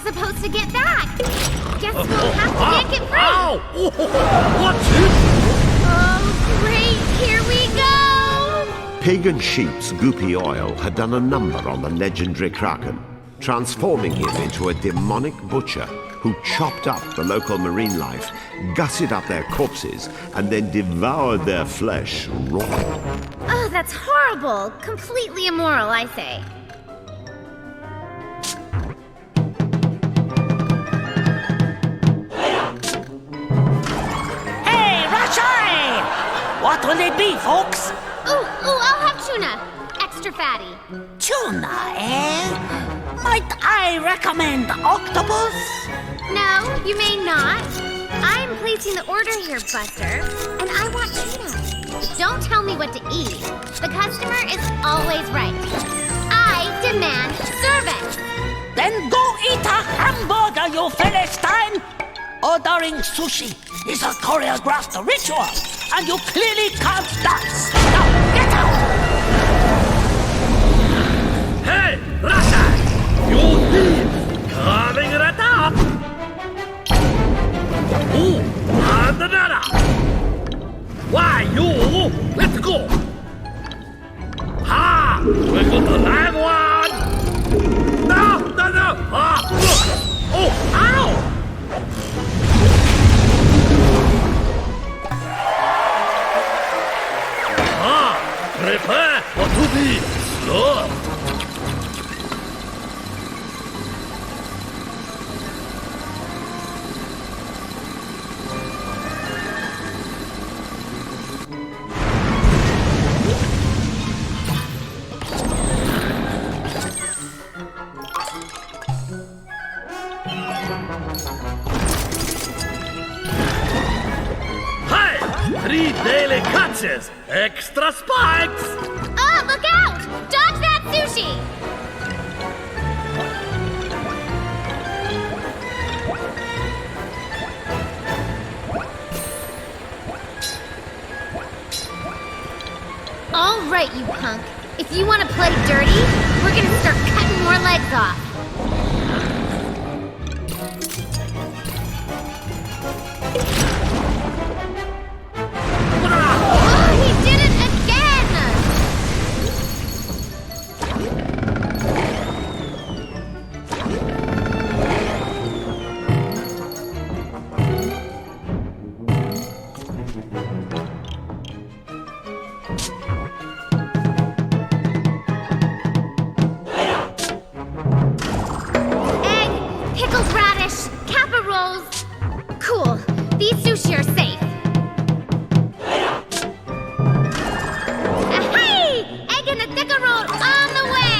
Supposed to get back. Guess we'll have to yank it free. Ow! What's it? Oh, great! Here we go! Pig and sheep's goopy oil had done a number on the legendary Kraken, transforming him into a demonic butcher who chopped up the local marine life, gutted up their corpses, and then devoured their flesh raw. Oh, that's horrible. Completely immoral, I say. will they be, folks? Ooh, I'll have tuna. Extra fatty. Tuna, eh? Might I recommend octopus? No, you may not. I'm placing the order here, Buster, and I want tuna. Don't tell me what to eat. The customer is always right. I demand service. Then go eat a hamburger, you Philistine! Ordering sushi is a choreographed ritual, and you clearly can't dance. Now, get out! Hey, Rata! You thief! Coming right up! Ooh, and another! Why, you? Let's go! Ha! We're going to land one! No! Ah! Look! Oh, ow! Ah! Prepare to be loved! Hey! 3 daily catches! Extra spikes! Oh, look out! Dodge that sushi! All right, you punk. If you want to play dirty, we're gonna start cutting more legs off. Oh, he did it again! Egg, pickled radish, kappa rolls. Cool. These sushi are safe. Hey! Egg and a thicker roll on the way!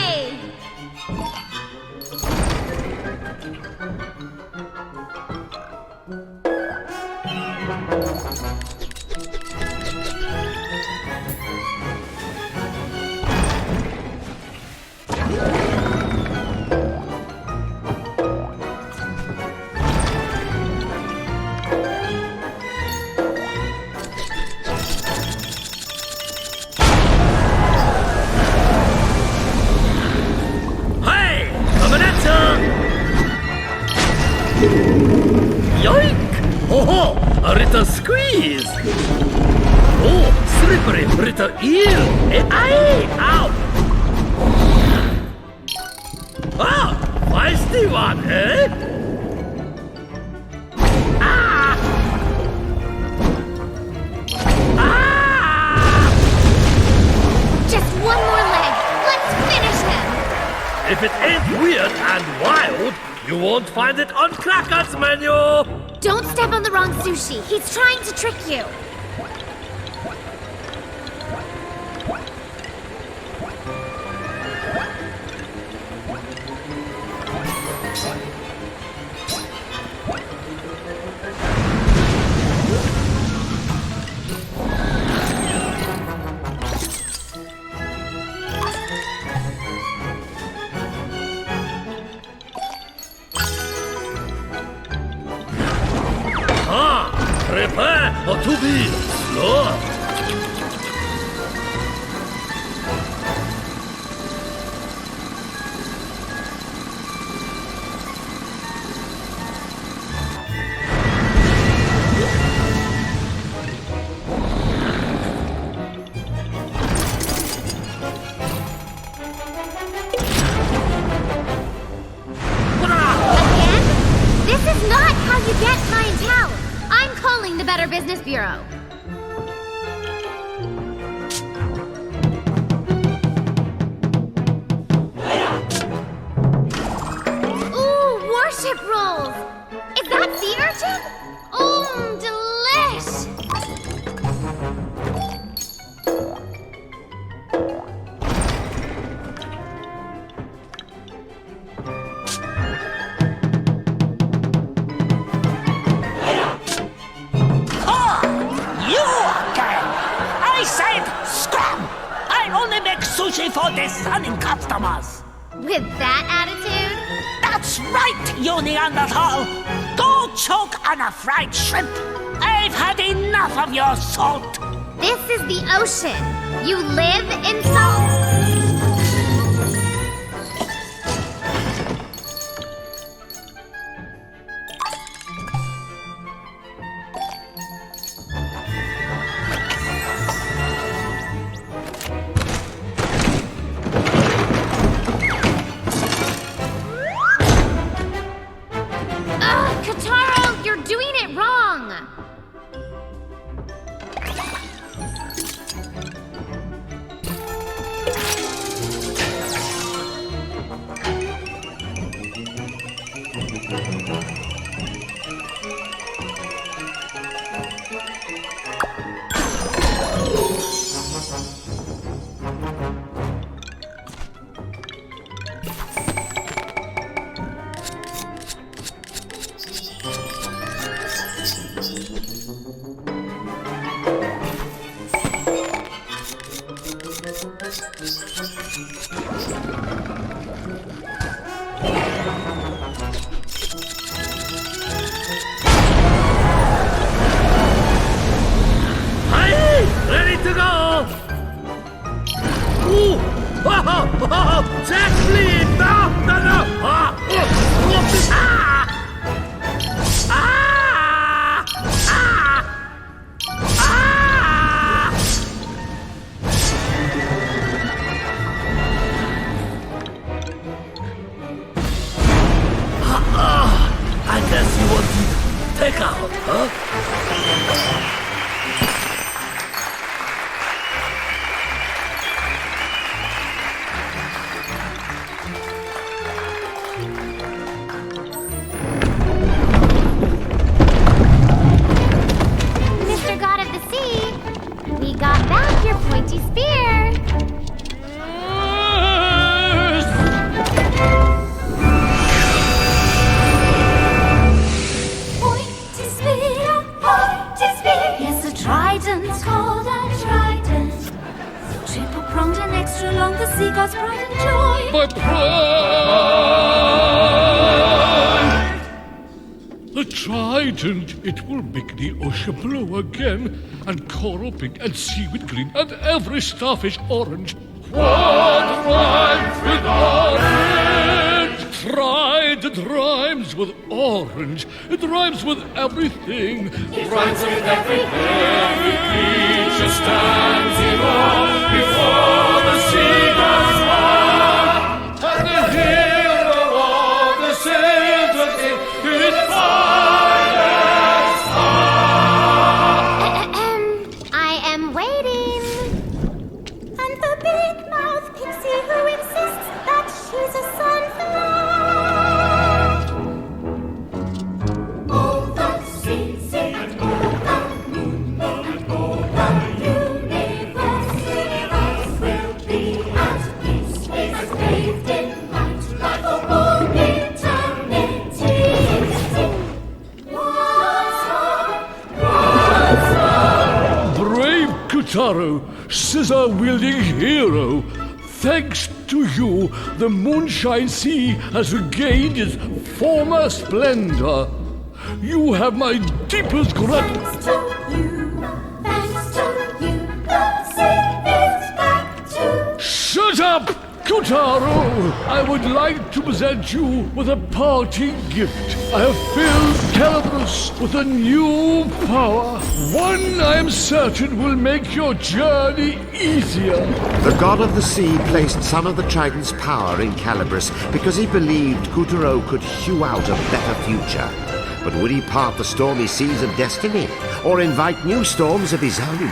Hey! Coming at ya! Yoink! Ho-ho! A little squeeze! Oh, slippery little eel! Aye! Ow! Ah! Feisty one, eh? Ah! Ah! Just one more leg. Let's finish him. If it ain't weird and wild, you won't find it on Cracker's menu! Don't step on the wrong sushi. He's trying to trick you. Prepare to be loved. Again? This is not how you get clientele. I'm calling the Better Business Bureau. Ooh, warship rolls! Is that sea urchin? Delish! for discerning customers. With that attitude? That's right, you Neanderthal! Go choke on a fried shrimp! I've had enough of your salt! This is the ocean. You live in salt? Katuro, you're doing it wrong! That's bleed! No! No, no! I guess you want to take out, huh? It will make the ocean blue again, and coral pink, and seaweed green, and every starfish orange. What rhymes with orange? Tried, it rhymes with orange. It rhymes with everything. It rhymes with everything. Every creature stands in awe before the sea goes on. And the hero of the silver king is fire. Katuro, scissor-wielding hero. Thanks to you, the Moonshine Sea has regained its former splendor. You have my deepest gratitude. Thanks to you, the sea is back to... Shut up, Katuro! I would like to present you with a parting gift. I have filled Calibros with a new power. One I am certain will make your journey easier. The god of the sea placed some of the Trident's power in Calibros because he believed Katuro could hew out a better future. But would he part the stormy seas of destiny, or invite new storms of his own?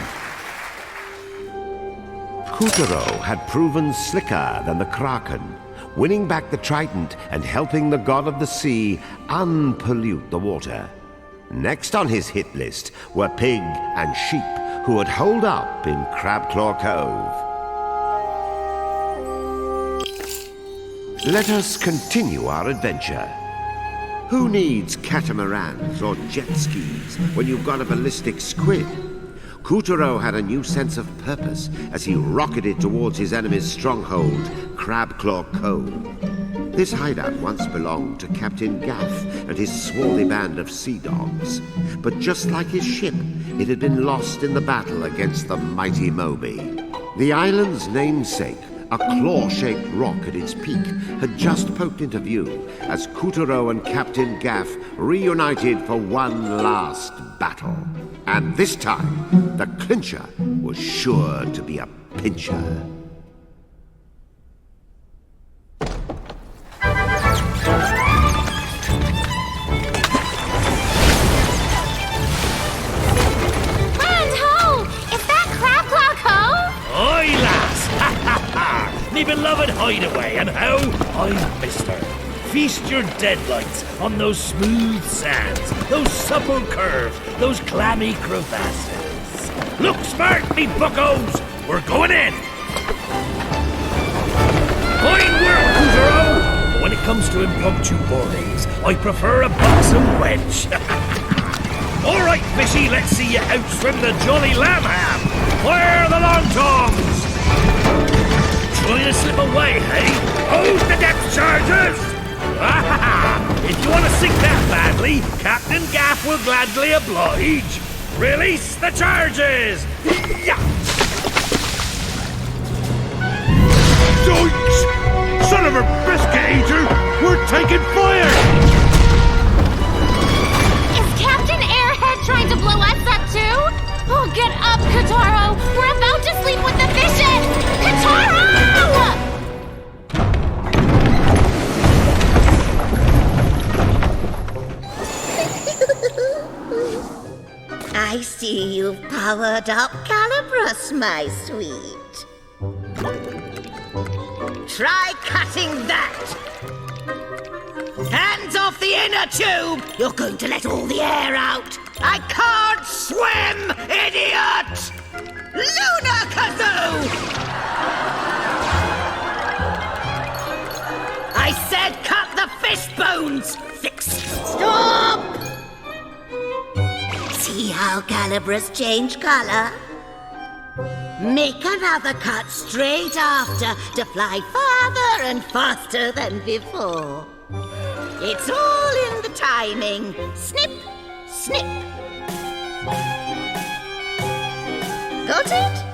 Katuro had proven slicker than the Kraken, winning back the Trident and helping the god of the sea unpollute the water. Next on his hit list were Pig and Sheep, who would hold up in Crabclaw Cove. Let us continue our adventure. Who needs catamarans or jet skis when you've got a ballistic squid? Katuro had a new sense of purpose as he rocketed towards his enemy's stronghold, Crabclaw Cove. This hideout once belonged to Captain Gaff and his swarthy band of sea dogs. But just like his ship, it had been lost in the battle against the mighty Moby. The island's namesake, a claw-shaped rock at its peak, had just poked into view as Katuro and Captain Gaff reunited for one last battle. And this time, the clincher was sure to be a pincher. Me beloved hideaway, and how I'm Mister. Feast your deadlights on those smooth sands, those supple curves, those clammy crevasses. Look smart, me buckos! We're going in! Fine work, Katuro! But when it comes to impromptu boardings, I prefer a buxom wench. All right, fishy, let's see you outswim the jolly lamb ham. Fire the long tongs! Trying to slip away, hey? Hold the depth charges! If you want to sink that badly, Captain Gaff will gladly oblige. Release the charges! Zoinks! Son of a biscuit eater! We're taking fire! Is Captain Airhead trying to blow us up too? Oh, get up, Katuro! We're about to sleep with the fishes! Katuro! I see you've powered up Calibras, my sweet. Try cutting that! Hands off the inner tube! You're going to let all the air out! I can't swim, idiot! Lunar Kazoo! I said cut the fish bones! Fixed. Stop! See how Calibras change color? Make another cut straight after to fly farther and faster than before. It's all in the timing. Snip, snip. Got it?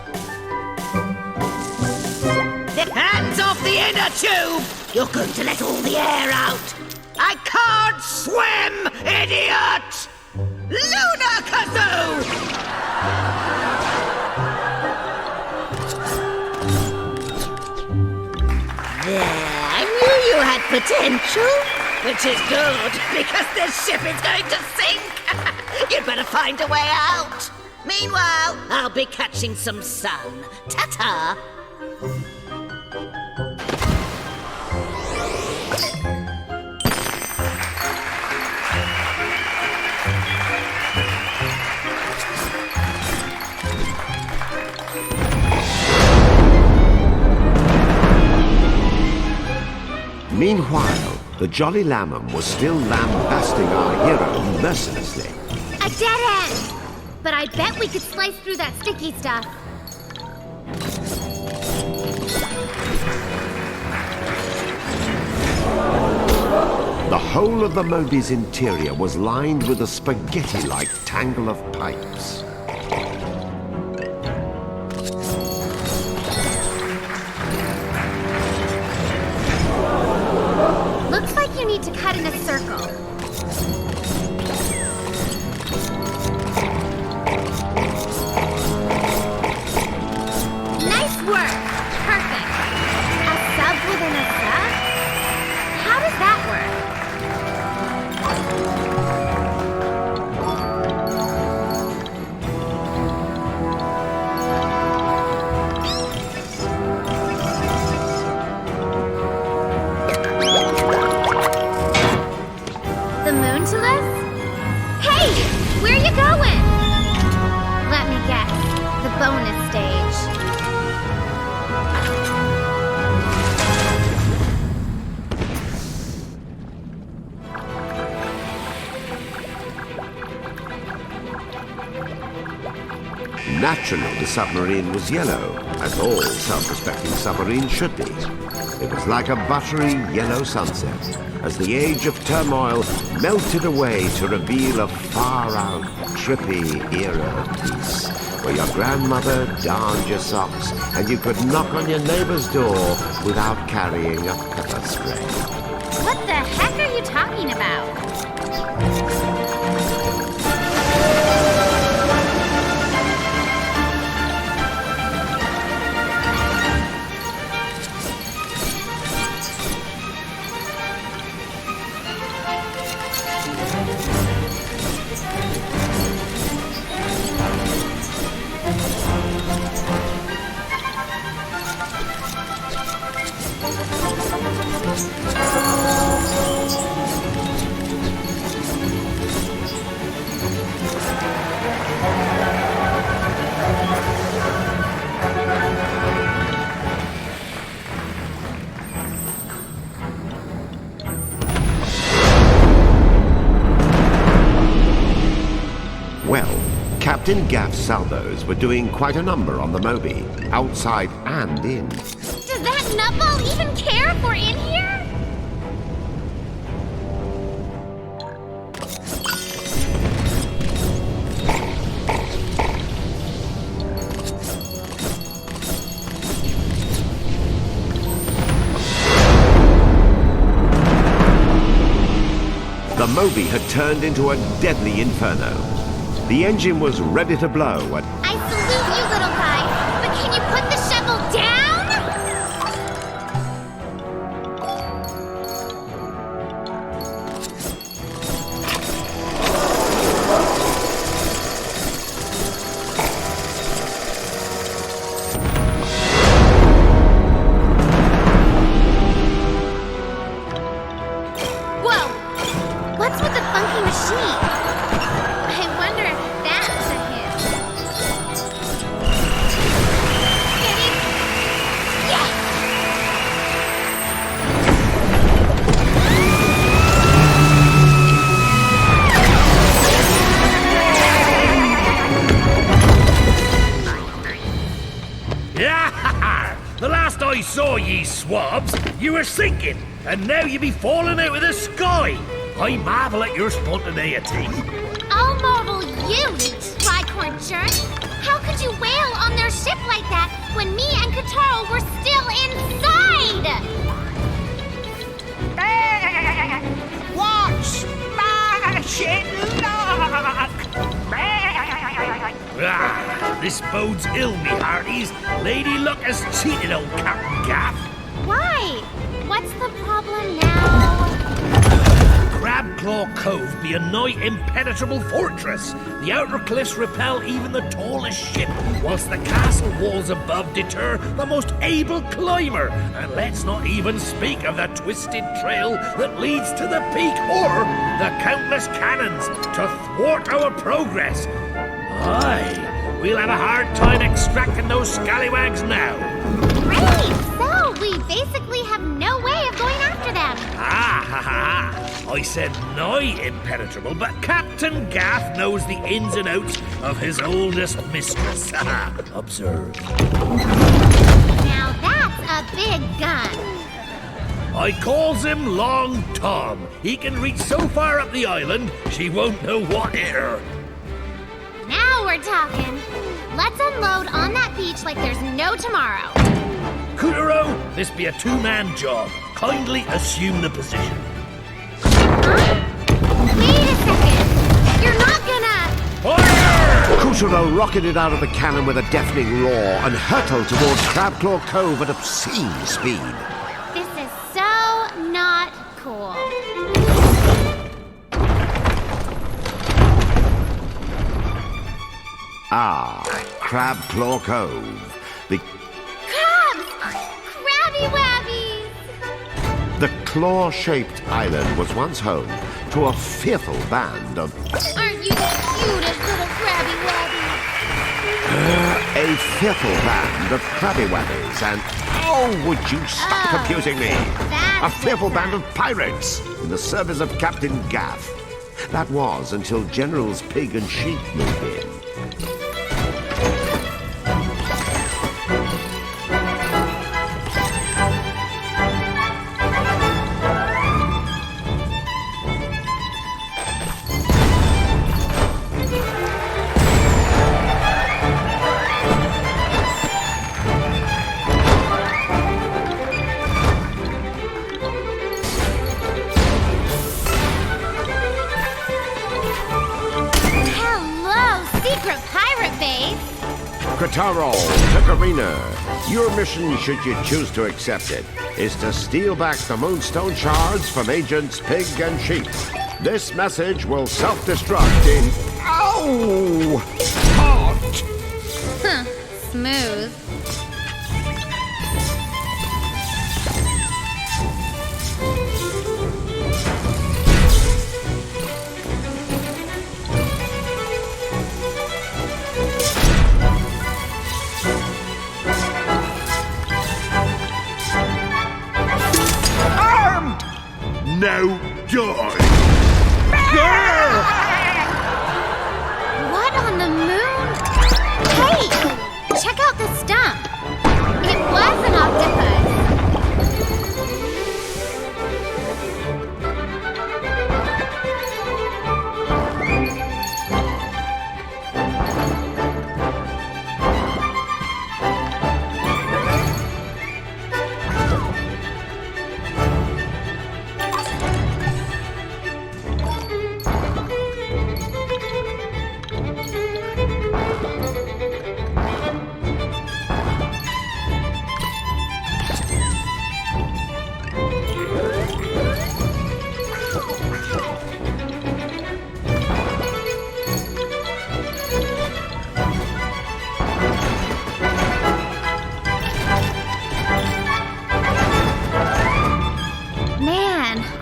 Hands off the inner tube! You're going to let all the air out! I can't swim, idiot! Lunar Kazoo! There, I knew you had potential, which is good, because this ship is going to sink. You'd better find a way out. Meanwhile, I'll be catching some sun. Ta-ta! Meanwhile, the Jolly Lamb was still lambasting our hero mercilessly. A dead end! But I bet we could slice through that sticky stuff. The whole of the Moby's interior was lined with a spaghetti-like tangle of pipes. Looks like you need to cut in a circle. Nice work! Perfect. A sub within a sub? How does that work? Naturally, the submarine was yellow, as all self-respecting submarines should be. It was like a buttery yellow sunset, as the age of turmoil melted away to reveal a far-out, trippy era of peace, where your grandmother darned your socks and you could knock on your neighbor's door without carrying a pepper spray. What the heck are you talking about? Captain Gaff's salvos were doing quite a number on the Moby, outside and in. Does that nutball even care if we're in here? The Moby had turned into a deadly inferno. The engine was ready to blow and... I salute you, little guy, but can you put the shovel down? Whoa! What's with the funky machine? I wonder if that's a hit. Get it? Yes! Yeah! The last I saw ye swabs, you were sinking, and now you be falling out of the sky. I marvel at your spontaneity. I'll marvel you, you tricorn jerk! How could you wail on their ship like that when me and Katuro were still inside? Watch my shit lock! This bodes ill, me hearties. Lady Luck has cheated old Captain Gaff. Why? What's the problem now? Crabclaw Cove be a nigh impenetrable fortress. The outer cliffs repel even the tallest ship, whilst the castle walls above deter the most able climber. And let's not even speak of the twisted trail that leads to the peak, or the countless cannons to thwart our progress. Aye, we'll have a hard time extracting those scallywags now. Great! So, we basically have no way of going after them. Ah, ha, ha. I said nigh impenetrable, but Captain Gaff knows the ins and outs of his oldest mistress. Observe. Now that's a big gun. I calls him Long Tom. He can reach so far up the island, she won't know what hit her. Now we're talking. Let's unload on that beach like there's no tomorrow. Katuro, this be a two-man job. Kindly assume the position. Wait a second. You're not gonna... Fire! Katuro rocketed out of the cannon with a deafening roar and hurtled towards Crabclaw Cove at obscene speed. This is so not cool. Ah, Crabclaw Cove. The Crabs! Crabby wabbies! The claw-shaped island was once home to a fearful band of... Aren't you the cutest little crabby wabbies? a fearful band of crabby wabbies and... Oh, would you stop confusing me? A fearful band of pirates in the service of Captain Gaff. That was until Generals Pig and Sheep moved in. Katuro, Tukarina, your mission, should you choose to accept it, is to steal back the Moonstone shards from Agents Pig and Sheep. This message will self-destruct in... Ow! Hot! Huh, smooth. Now die! What on the moon? Hey! Check out the stump! It was an octopus!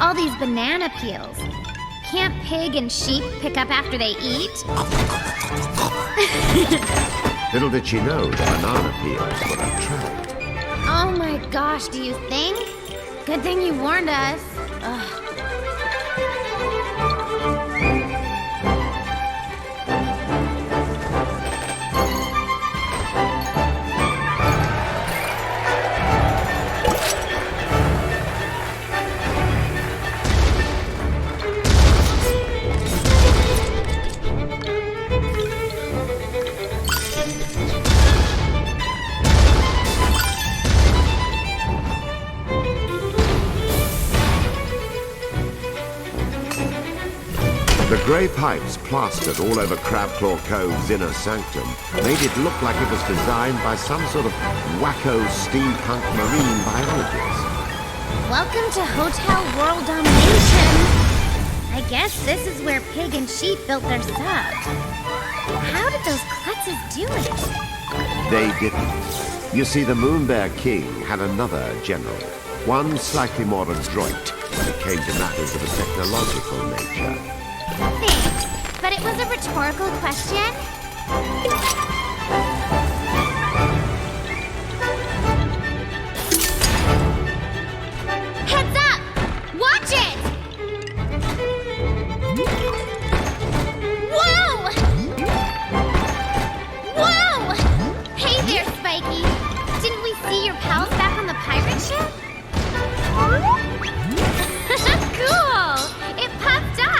All these banana peels. Can't pig and sheep pick up after they eat? Little did she know the banana peels were a trap. Oh my gosh, do you think? Good thing you warned us. Ugh. The grey pipes plastered all over Crabclaw Cove's inner sanctum made it look like it was designed by some sort of wacko steampunk marine biologist. Welcome to Hotel World Domination. I guess this is where pig and sheep built their sub. How did those klutzes do it? They didn't. You see, the Moonbear King had another general, one slightly more adroit when it came to matters of a technological nature. Thanks, but it was a rhetorical question. Heads up! Watch it! Whoa! Whoa! Hey there, Spiky. Didn't we see your pals back on the pirate ship? Cool! It popped up!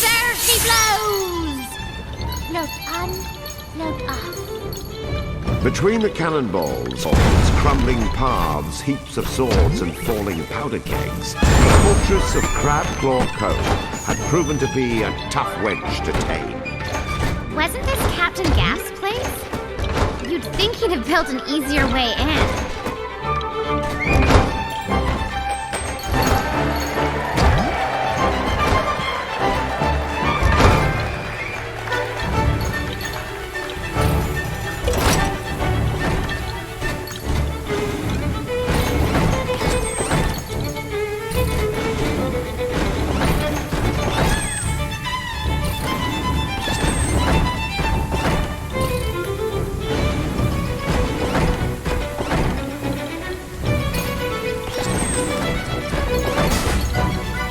There she blows! Float on, float off. Between the cannonballs, crumbling paths, heaps of swords, and falling powder kegs, the fortress of Crabclaw Cove had proven to be a tough wench to tame. Wasn't this Captain Gasp's place? You'd think he'd have built an easier way in.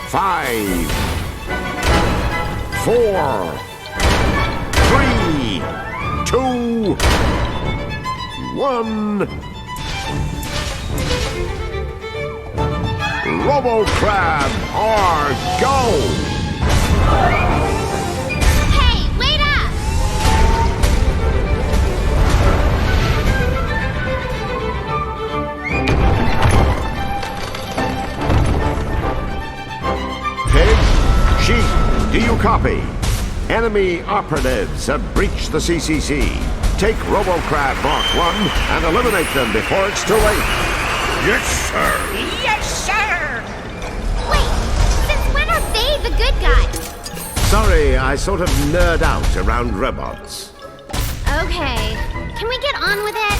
Five, 4, 3, 2, 1. Robo-Crab are go! Hey, wait up! copy. Enemy operatives have breached the CCC. Take RoboCrab Mark 1 and eliminate them before it's too late. Yes, sir. Yes, sir! Wait, since when are they the good guys? Sorry, I sort of nerd out around robots. Okay, can we get on with it?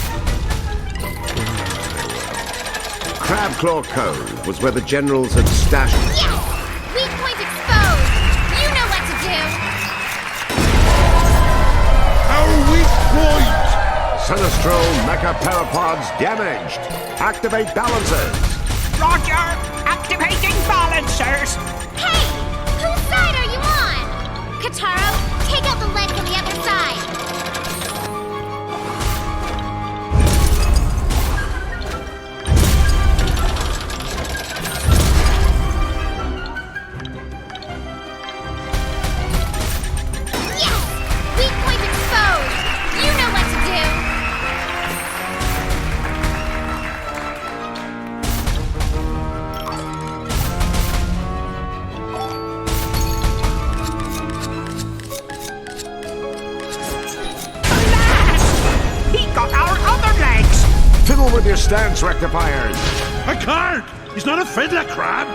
Crabclaw Cove was where the generals had stashed... Yes! Weak point exposed! You know what to do! Our weak point! Sinistral Mecha Parapods damaged. Activate balancers. Roger! Activating balancers! Hey! Whose side are you on? Katuro, take out the leg from the other side! With your stance rectifiers. I can't! He's not a fiddler crab!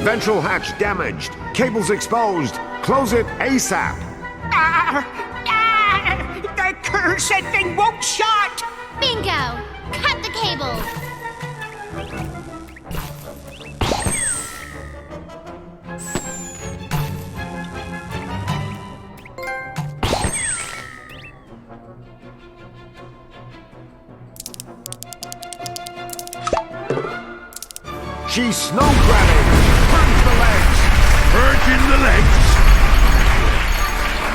Ventral hatch damaged. Cables exposed. Close it ASAP. The cursed thing won't shut! Bingo! Cut the cable! She's snow grabbing! Purge the legs! Purging the legs!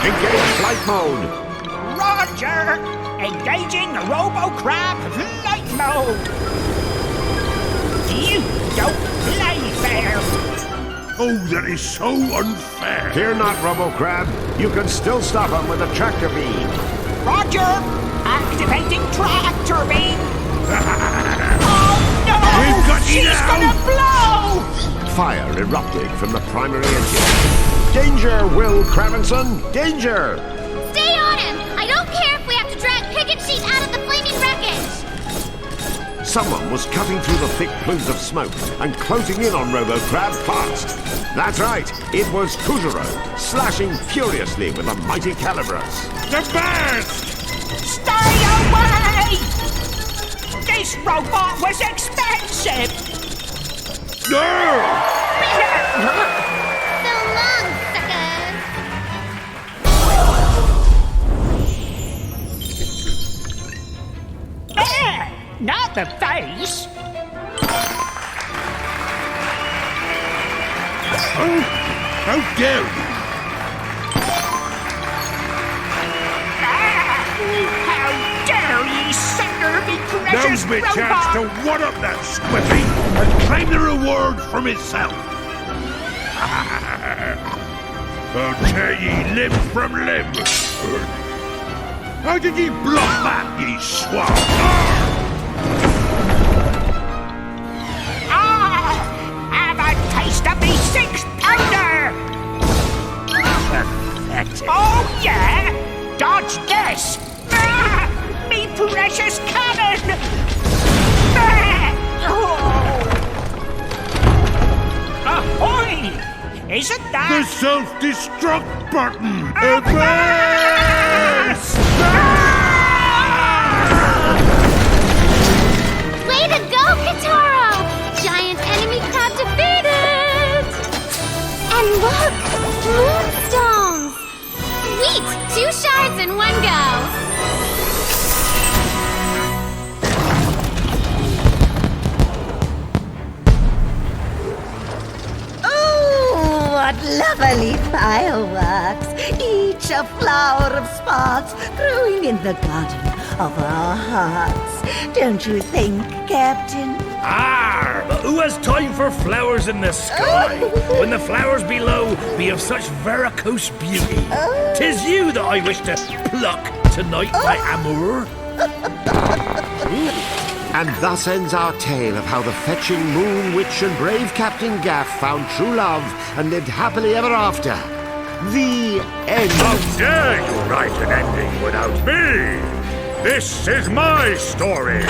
Engage flight mode! Roger! Engaging RoboCrab flight mode! You don't play fair! Oh, that is so unfair! Fear not, RoboCrab. You can still stop him with a tractor beam. Roger! Activating tractor beam! Oh no! We've got you She's now. gonna blow! Fire erupted from the primary engine. Danger, Will Cravenson! Danger! Stay on him! I don't care if we have to drag Picket Sheet out of the flaming wreckage! Someone was cutting through the thick plumes of smoke and closing in on RoboCrab fast. That's right, it was Katuro, slashing furiously with a mighty Calibros. The burst! Stay away! This robot was expensive! No! So long, suckers! Not the face! Oh, how dare you! How dare ye sucker me precious Now's my chance robot! to one-up that squiffy and claim the reward for myself! I'll tear ye limb from limb! How did ye block that, ye swab? Have a taste of me 6-pounder! Oh yeah! Dodge this! Me precious cannon! Ahoy! Isn't that... The self-destruct button! Advance! Way to go, Katuro! Giant enemy crab defeated! And look! Moonstones! Sweet! 2 shards in one go! What lovely fireworks! Each a flower of sparks growing in the garden of our hearts. Don't you think, Captain? Ah, but who has time for flowers in the sky, when the flowers below be of such varicose beauty? 'Tis you that I wish to pluck tonight, my amour. And thus ends our tale of how the fetching Moon Witch and brave Captain Gaff found true love and lived happily ever after. The end. How dare you write an ending without me? This is my story.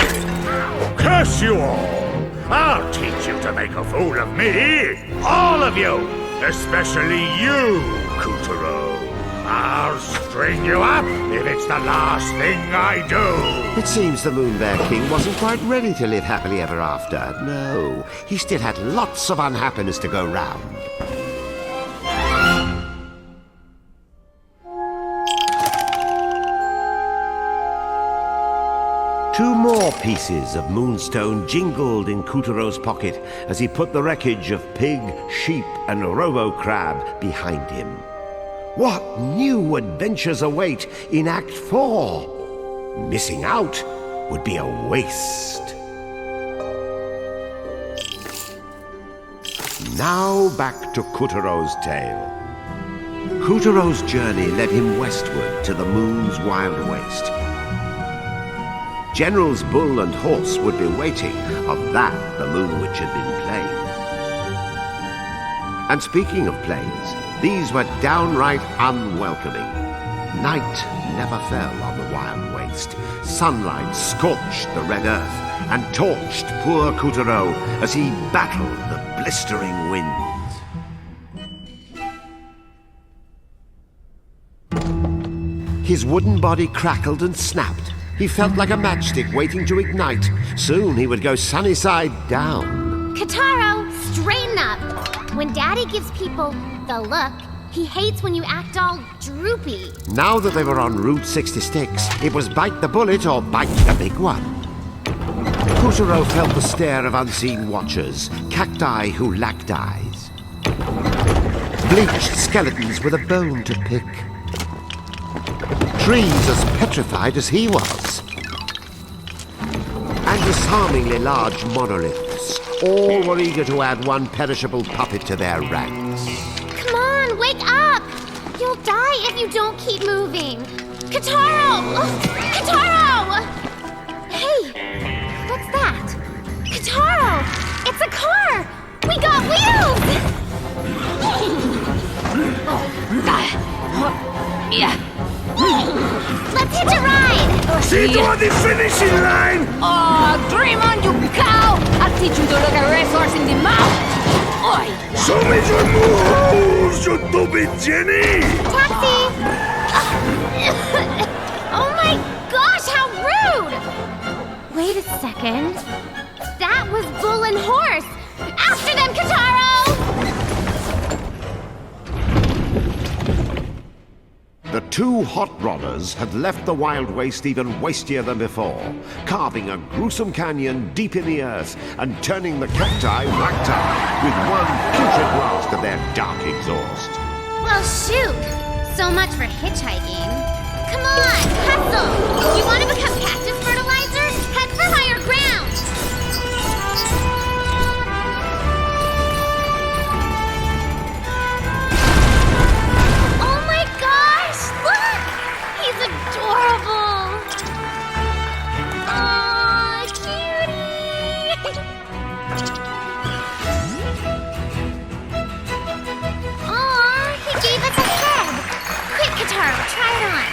Curse you all! I'll teach you to make a fool of me! All of you! Especially you, Katuro. I'll string you up if it's the last thing I do! It seems the Moon Bear King wasn't quite ready to live happily ever after. No, he still had lots of unhappiness to go round. Two more pieces of moonstone jingled in Katuro's pocket as he put the wreckage of pig, sheep, and robo-crab behind him. What new adventures await in Act 4? Missing out would be a waste. Now back to Katuro's tale. Katuro's journey led him westward to the moon's wild waste. Generals Bull and Horse would be waiting. Of that, the Moon Witch had been plain. And speaking of plains, these were downright unwelcoming. Night never fell on the wild waste. Sunlight scorched the red earth and torched poor Katuro as he battled the blistering winds. His wooden body crackled and snapped. He felt like a matchstick waiting to ignite. Soon he would go sunny side down. Katuro, straighten up. When Daddy gives people the look, he hates when you act all droopy. Now that they were en Route 66, it was bite the bullet or bite the big one. Katuro felt the stare of unseen watchers, cacti who lacked eyes. Bleached skeletons with a bone to pick. Trees as petrified as he was. And disarmingly large monoliths. All were eager to add one perishable puppet to their ranks. Come on, wake up! You'll die if you don't keep moving. Katuro! Oh, Katuro! Hey, what's that? Katuro! It's a car! We got wheels! Yeah. Let's hitch a ride! See you on the finishing line! Oh, dream on, you cow! I'll teach you to look a racehorse in the mouth! Oi! Show me your moves, you stupid Jenny! Taxi! Oh my gosh, how rude! Wait a second. That was Bull and Horse! After them, Katuro! The two hot rodders had left the wild waste even wastier than before, carving a gruesome canyon deep in the earth and turning the cacti ragtime with one putrid blast of their dark exhaust. Well, shoot! So much for hitchhiking. Come on, hustle! You want to become cactus fertilizer? Head for higher ground! Oh my gosh! Look! He's adorable! Aw, cutie! Aw, he gave us a head! Quick, Katuro, try it on!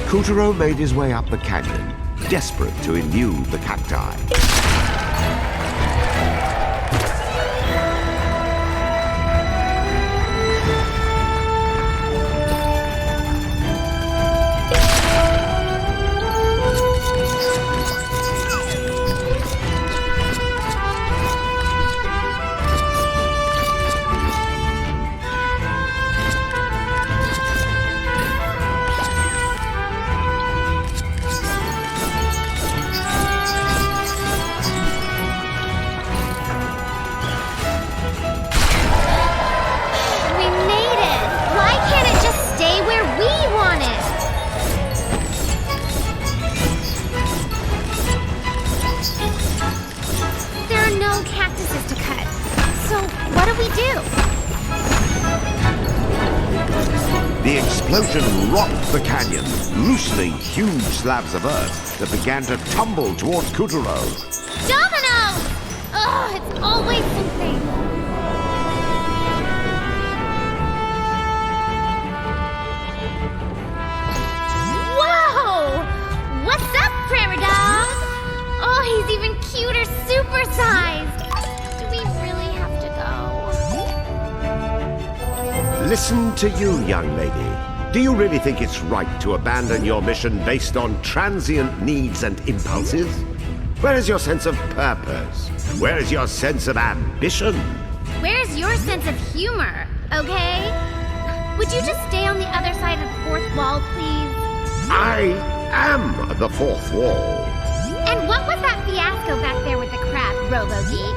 Katuro made his way up the canyon, desperate to elude the cacti. explosion rocked the canyon, loosening huge slabs of earth that began to tumble towards Katuro. Domino! Ugh, it's always something. Whoa! What's up, prairie dog? Oh, he's even cuter, supersized. Do we really have to go? Listen to you, young lady. Do you really think it's right to abandon your mission based on transient needs and impulses? Where is your sense of purpose? Where is your sense of ambition? Where's your sense of humor, okay? Would you just stay on the other side of the fourth wall, please? I am the fourth wall. And what was that fiasco back there with the crab, Robo-Geek?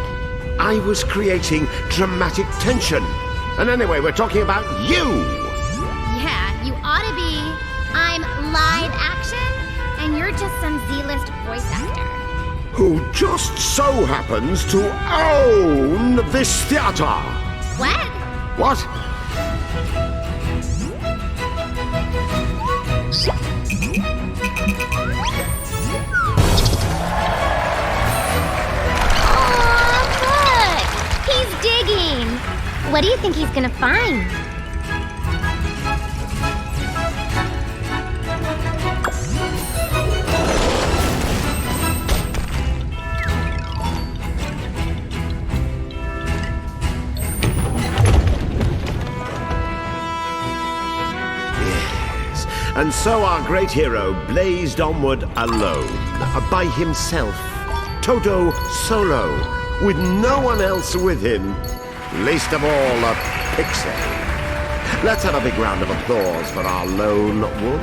I was creating dramatic tension. And anyway, we're talking about you! Yeah, you ought to be. I'm live action, and you're just some Z-list voice actor. Who just so happens to own this theater. What? What? Digging. What do you think he's gonna find? Yes. And so our great hero blazed onward alone, by himself, Toto solo, with no one else with him, least of all a pixie. Let's have a big round of applause for our lone wolf.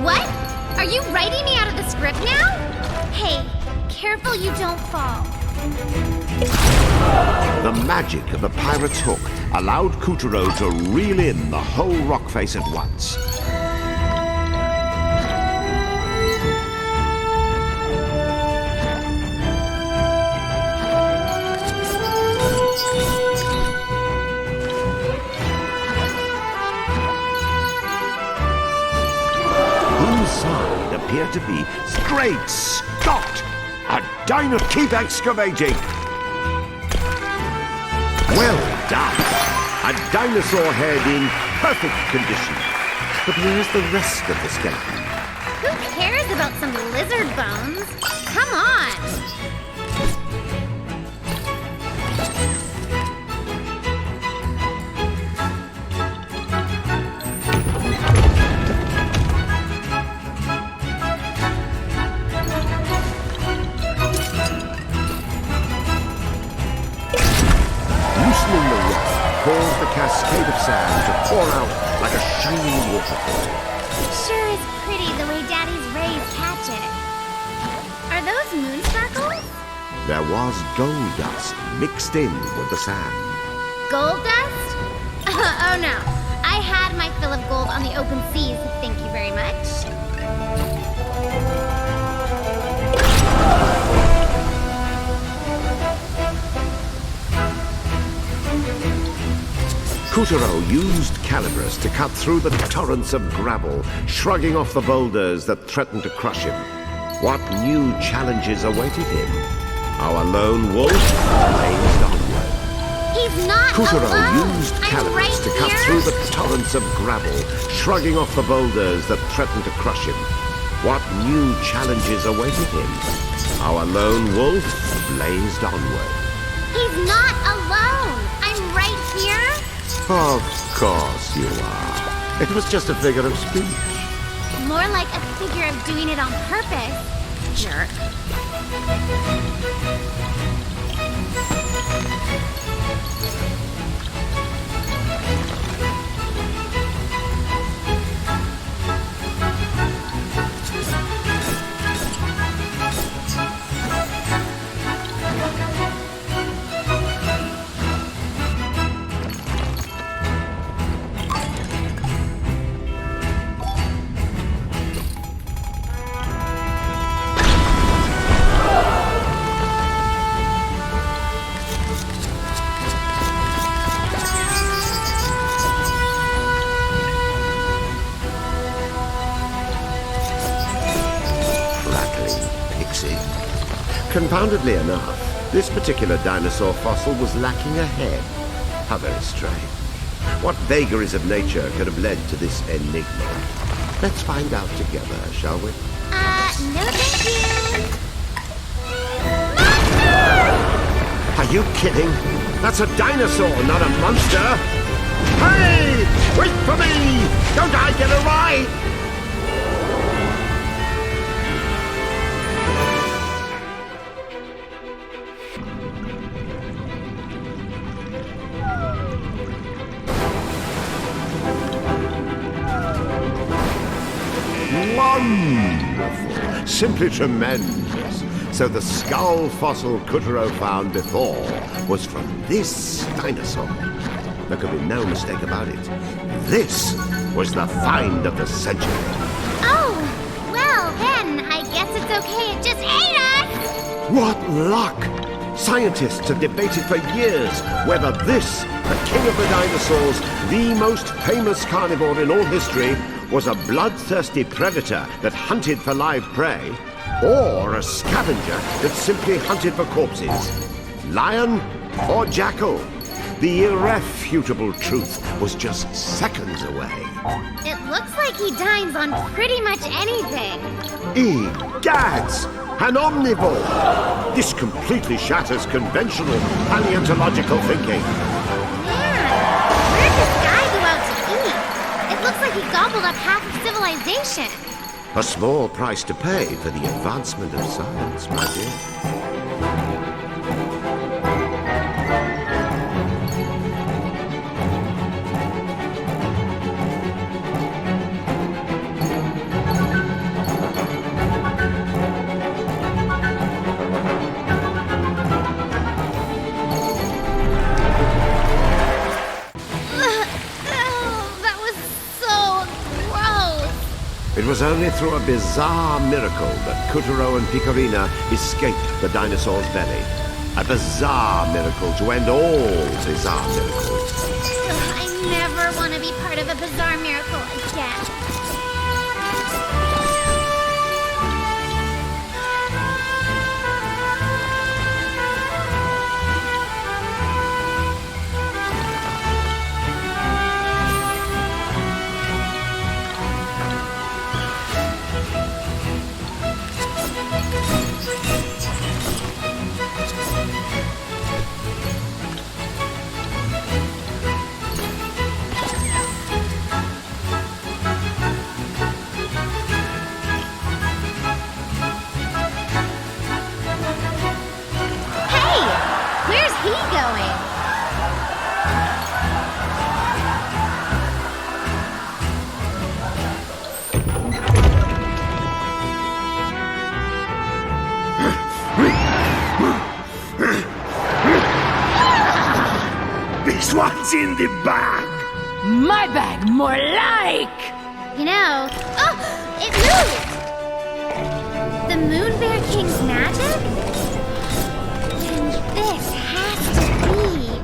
What? Are you writing me out of the script now? Hey, careful you don't fall. The magic of the pirate's hook allowed Katuro to reel in the whole rock face at once. Inside appeared to be Great Scott! A dinosaur! Keep excavating! Well done! A dinosaur head in perfect condition. But where's the rest of the skeleton? Who cares about some lizard bones? Come on! Loosening the rock caused the cascade of sand to pour out like a shining waterfall. It sure is pretty the way Daddy's rays catch it. Are those moon sparkles? There was gold dust mixed in with the sand. Gold dust? Oh no. I had my fill of gold on the open seas, thank you very much. Katuro used Calibris to cut through the torrents of gravel, shrugging off the boulders that threatened to crush him. What new challenges awaited him? Our lone wolf blazed onward. He's not Katuro alone. used I'm Calibris right to cut here. through the torrents of gravel, shrugging off the boulders that threatened to crush him. What new challenges awaited him? Our lone wolf blazed onward. He's not alone. I'm right here. Of course you are. It was just a figure of speech. More like a figure of doing it on purpose, jerk. Confoundedly enough, this particular dinosaur fossil was lacking a head. How very strange. What vagaries of nature could have led to this enigma? Let's find out together, shall we? No thank you. Are you kidding? That's a dinosaur, not a monster! Hey! Wait for me! Don't I get a ride? Wonderful! Simply tremendous. So the skull fossil Katuro found before was from this dinosaur. There could be no mistake about it. This was the find of the century. Oh, well then, I guess it's okay. It just ate us! What luck! Scientists have debated for years whether this, the king of the dinosaurs, the most famous carnivore in all history, was a bloodthirsty predator that hunted for live prey, or a scavenger that simply hunted for corpses. Lion or jackal? The irrefutable truth was just seconds away. It looks like he dines on pretty much anything. Egads! An omnivore! This completely shatters conventional paleontological thinking. Man, where did this guy go out to eat? It looks like he gobbled up half of civilization. A small price to pay for the advancement of science, my dear. It was only through a bizarre miracle that Katuro and Picorina escaped the dinosaur's belly. A bizarre miracle to end all bizarre miracles. I never want to be part of a bizarre miracle again. This one's in the bag! My bag, more like! You know, oh, it moved! The Moon Bear King's magic? Then this has to be...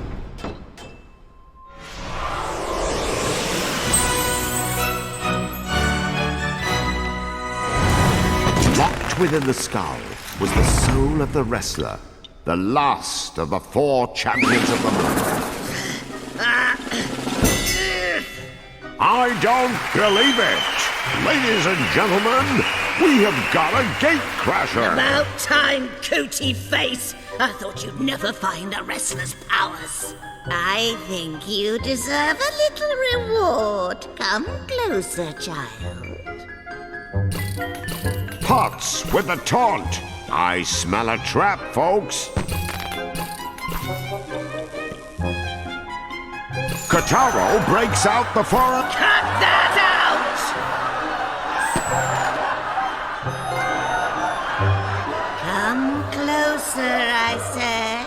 Locked within the skull was the soul of the wrestler, the last of the 4 champions of the moon. I don't believe it! Ladies and gentlemen, we have got a gate crasher! About time, cootie face! I thought you'd never find a wrestler's powers. I think you deserve a little reward. Come closer, child. Pots with the taunt! I smell a trap, folks! Katuro breaks out the foreign... Cut that out! Come closer, I said.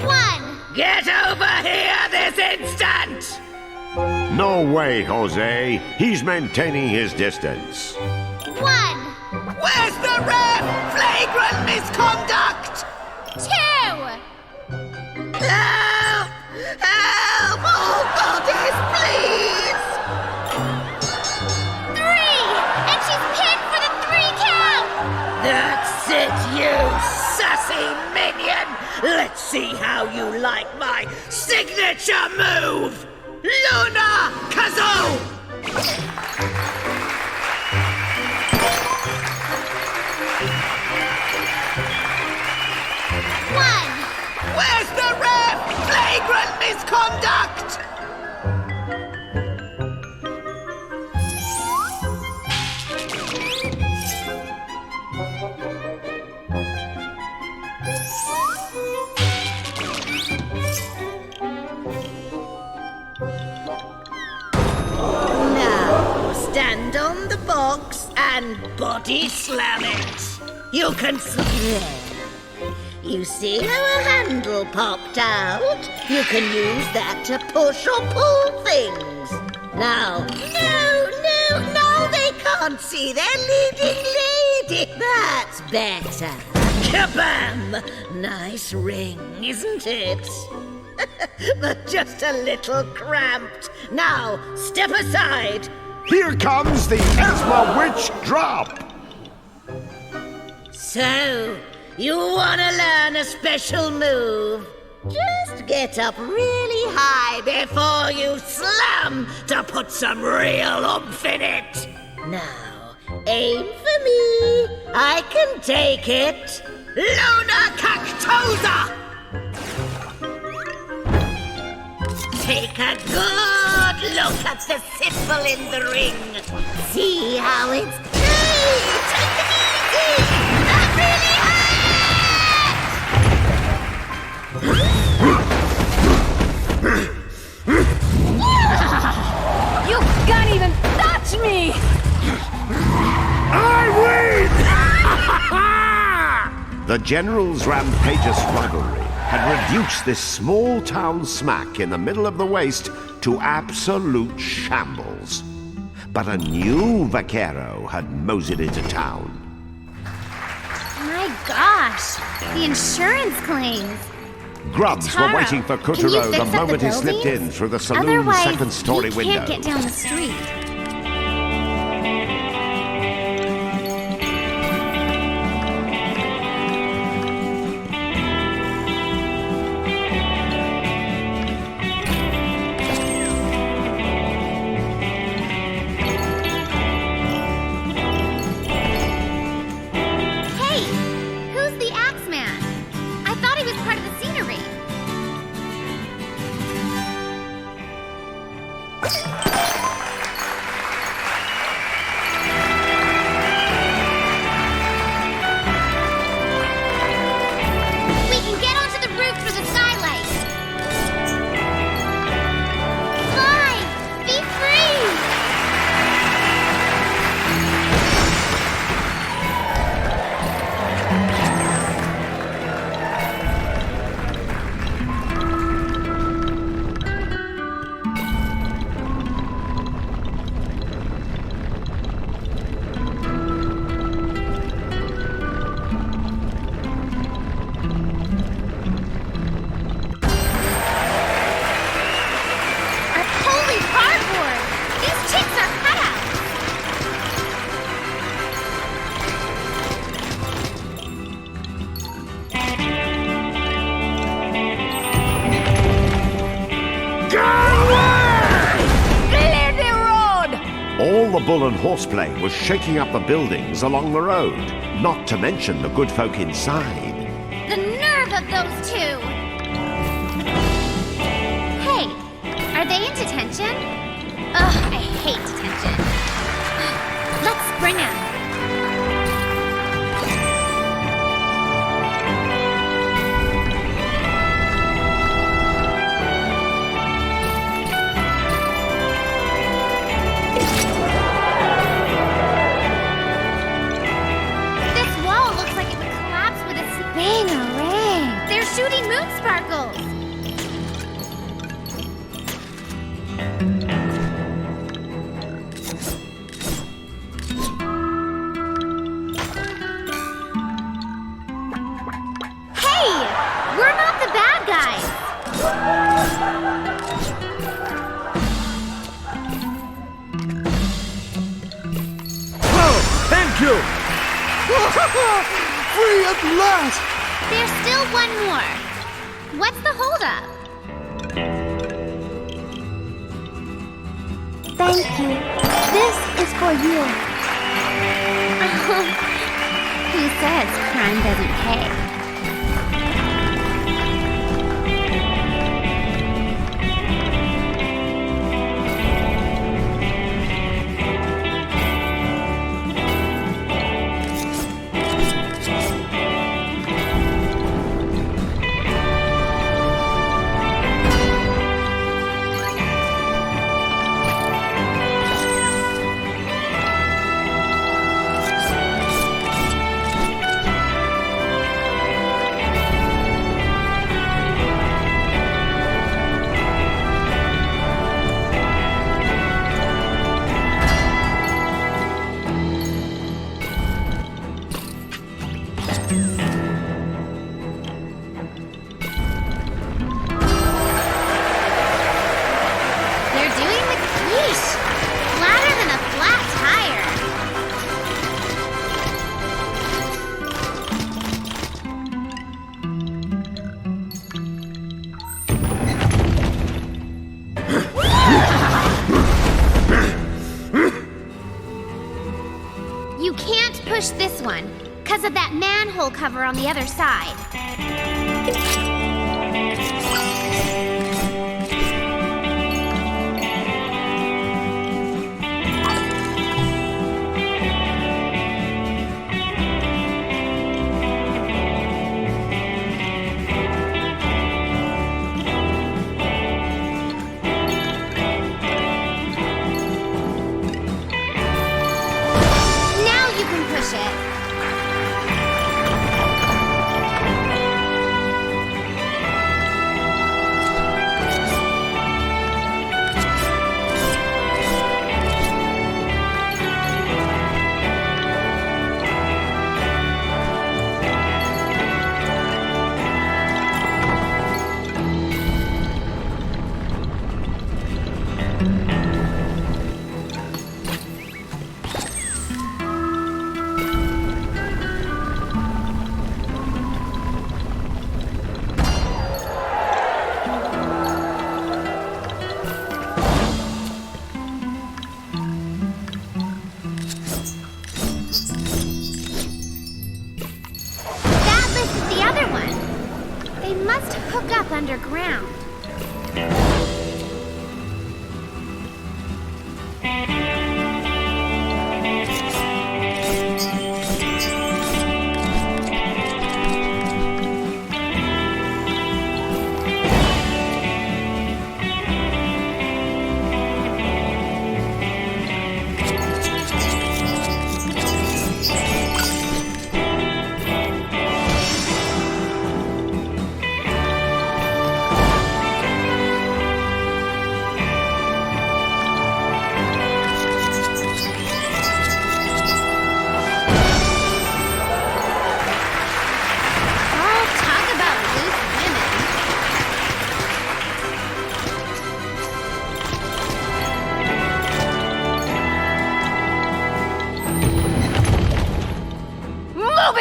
1! Get over here this instant! No way, Jose. He's maintaining his distance. 1! Where's the ref? Flagrant misconduct! 2! Help! Help! Oh, goddess, please! 3! And she's pinned for the 3 count! That's it, you saucy minion! Let's see how you like my signature move! Luna Kazoo! One! Where's the ref? Flagrant misconduct! Now, stand on the box and body slam it. You can You see how a handle popped out? You can use that to push or pull things. Now, no, they can't see their leading lady. That's better. Kabam! Nice ring, isn't it? But just a little cramped. Now, step aside. Here comes the Esma Witch Drop! So, you want to learn a special move? Just get up really high before you slam to put some real oomph in it. Now, aim for me. I can take it. Luna Cactosa! Take a good look at the symbol in the ring. See how it's... Hey, take it easy! That really hurts! You can't even touch me! I win! The General's rampageous rivalry had reduced this small town smack in the middle of the waste to absolute shambles. But a new vaquero had moseyed into town. My gosh, the insurance claims. Grubs Katuro, were waiting for can you Katuro fix the up moment the he slipped buildings? in through the saloon's Otherwise, second-story we window. can't get down the street. All the bull and horseplay was shaking up the buildings along the road, not to mention the good folk inside. The nerve of those two! Hey, are they in detention? Ugh, I hate detention. Let's spring them. They're shooting moon sparkles! Hey! We're not the bad guys! Oh, thank you! Free at last! There's still one more. What's the holdup? Thank you. This is for you. Who says crime doesn't pay? Push this one, because of that manhole cover on the other side. Underground.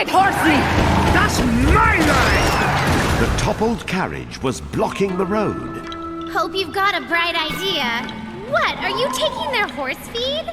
Horsey! That's my line! The toppled carriage was blocking the road. Hope you've got a bright idea. What, are you taking their horse feed?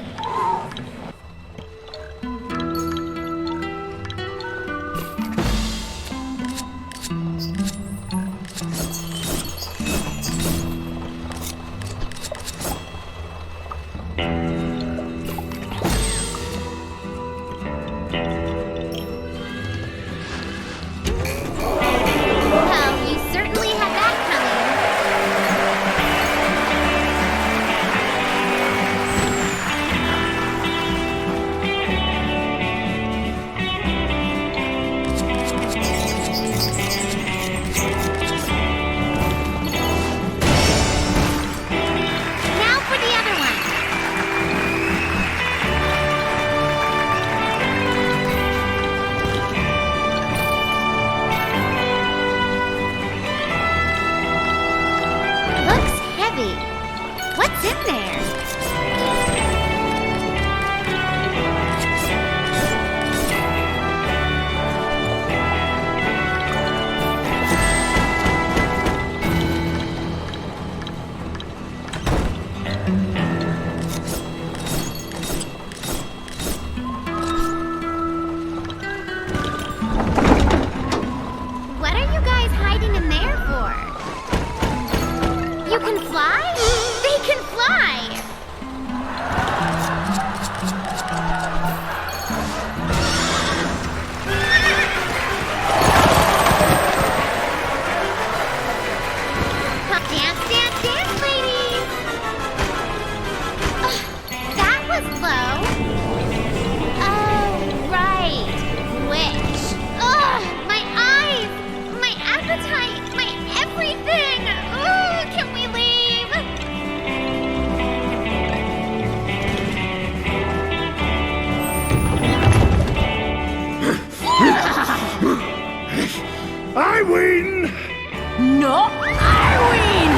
No, I win!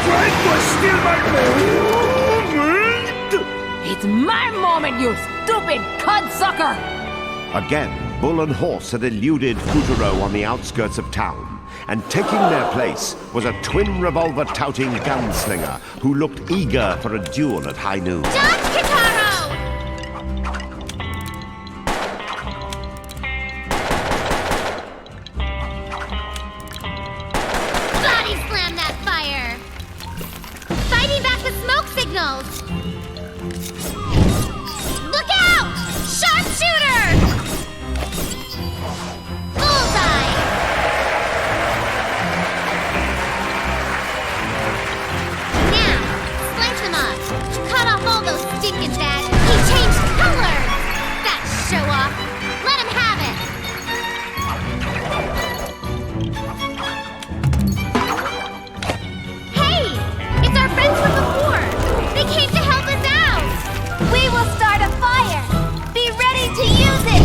Trying to steal my moment! It's my moment, you stupid cudsucker! Again, Bull and Horse had eluded Katuro on the outskirts of town, and taking their place was a twin revolver-touting gunslinger who looked eager for a duel at high noon. Dodge, Katuro! Body slam that fire! Fighting back the smoke signals! Look out! Sharpshooter! Bullseye! Now, slice them up. Cut off all those stinking bad. He changed colors! That show off! Let him have it! Hey! It's our friends from before! They came to help us out! We will start a fire! Be ready to use it!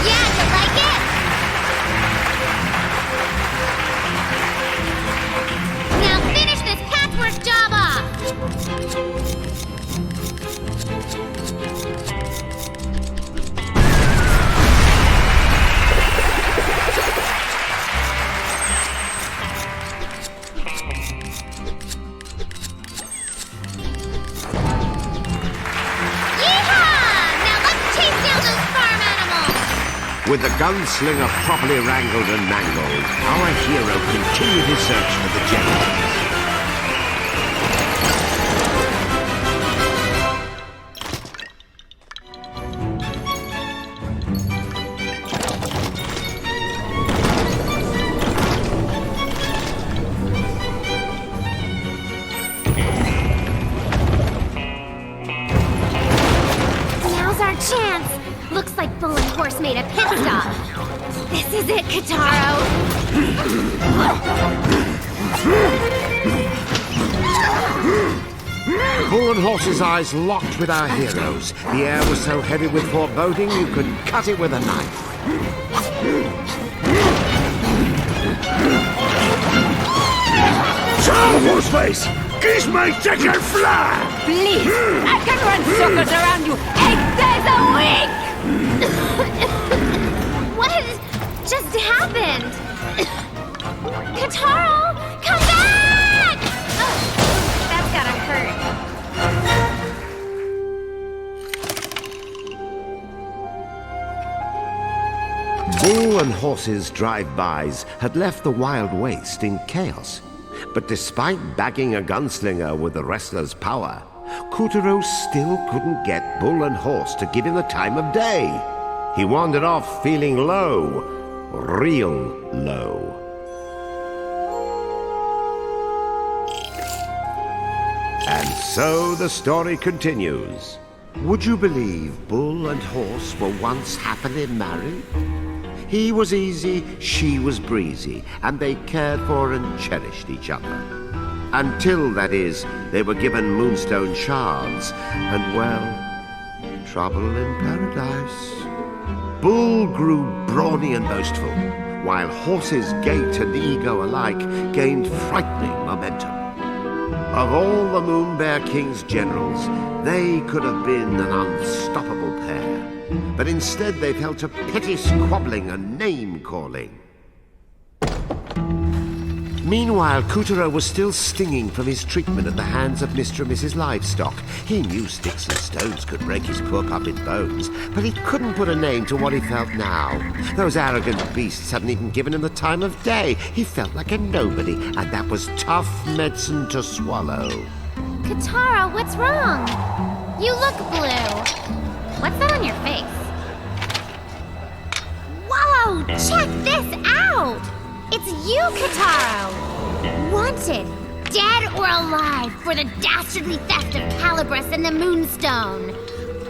Yeah, you like it? Now finish this patchwork job off! Yeehaw! Now let's chase down those farm animals! With the gunslinger properly wrangled and mangled, our hero continued his search for the generals. Now's our chance! Looks like Bull and Horse made a pit stop. This is it, Katuro! Bull and Horse's eyes locked with our heroes. The air was so heavy with foreboding you could cut it with a knife. So, Horseface! Kiss my chicken fly! Please, I can run circles around you 8 days a week! What just happened? Katuro, come back! Oh, that's gotta hurt. Bull and Horse's drive-bys had left the Wild Waste in chaos. But despite bagging a gunslinger with the wrestler's power, Katuro still couldn't get Bull and Horse to give him the time of day. He wandered off feeling low, real low. And so the story continues. Would you believe Bull and Horse were once happily married? He was easy, she was breezy, and they cared for and cherished each other. Until, that is, they were given moonstone shards, and, well, trouble in paradise. Bull grew brawny and boastful, while Horse's gait and ego alike gained frightening momentum. Of all the Moon Bear King's generals, they could have been an unstoppable pair. But instead they fell to petty squabbling and name-calling. Meanwhile, Katuro was still stinging from his treatment at the hands of Mr. and Mrs. Livestock. He knew sticks and stones could break his poor puppet bones, but he couldn't put a name to what he felt now. Those arrogant beasts hadn't even given him the time of day. He felt like a nobody, and that was tough medicine to swallow. Katuro, what's wrong? You look blue. What's that on your face? Whoa! Check this out! It's you, Katuro! Wanted, dead or alive, for the dastardly theft of Calibris and the Moonstone.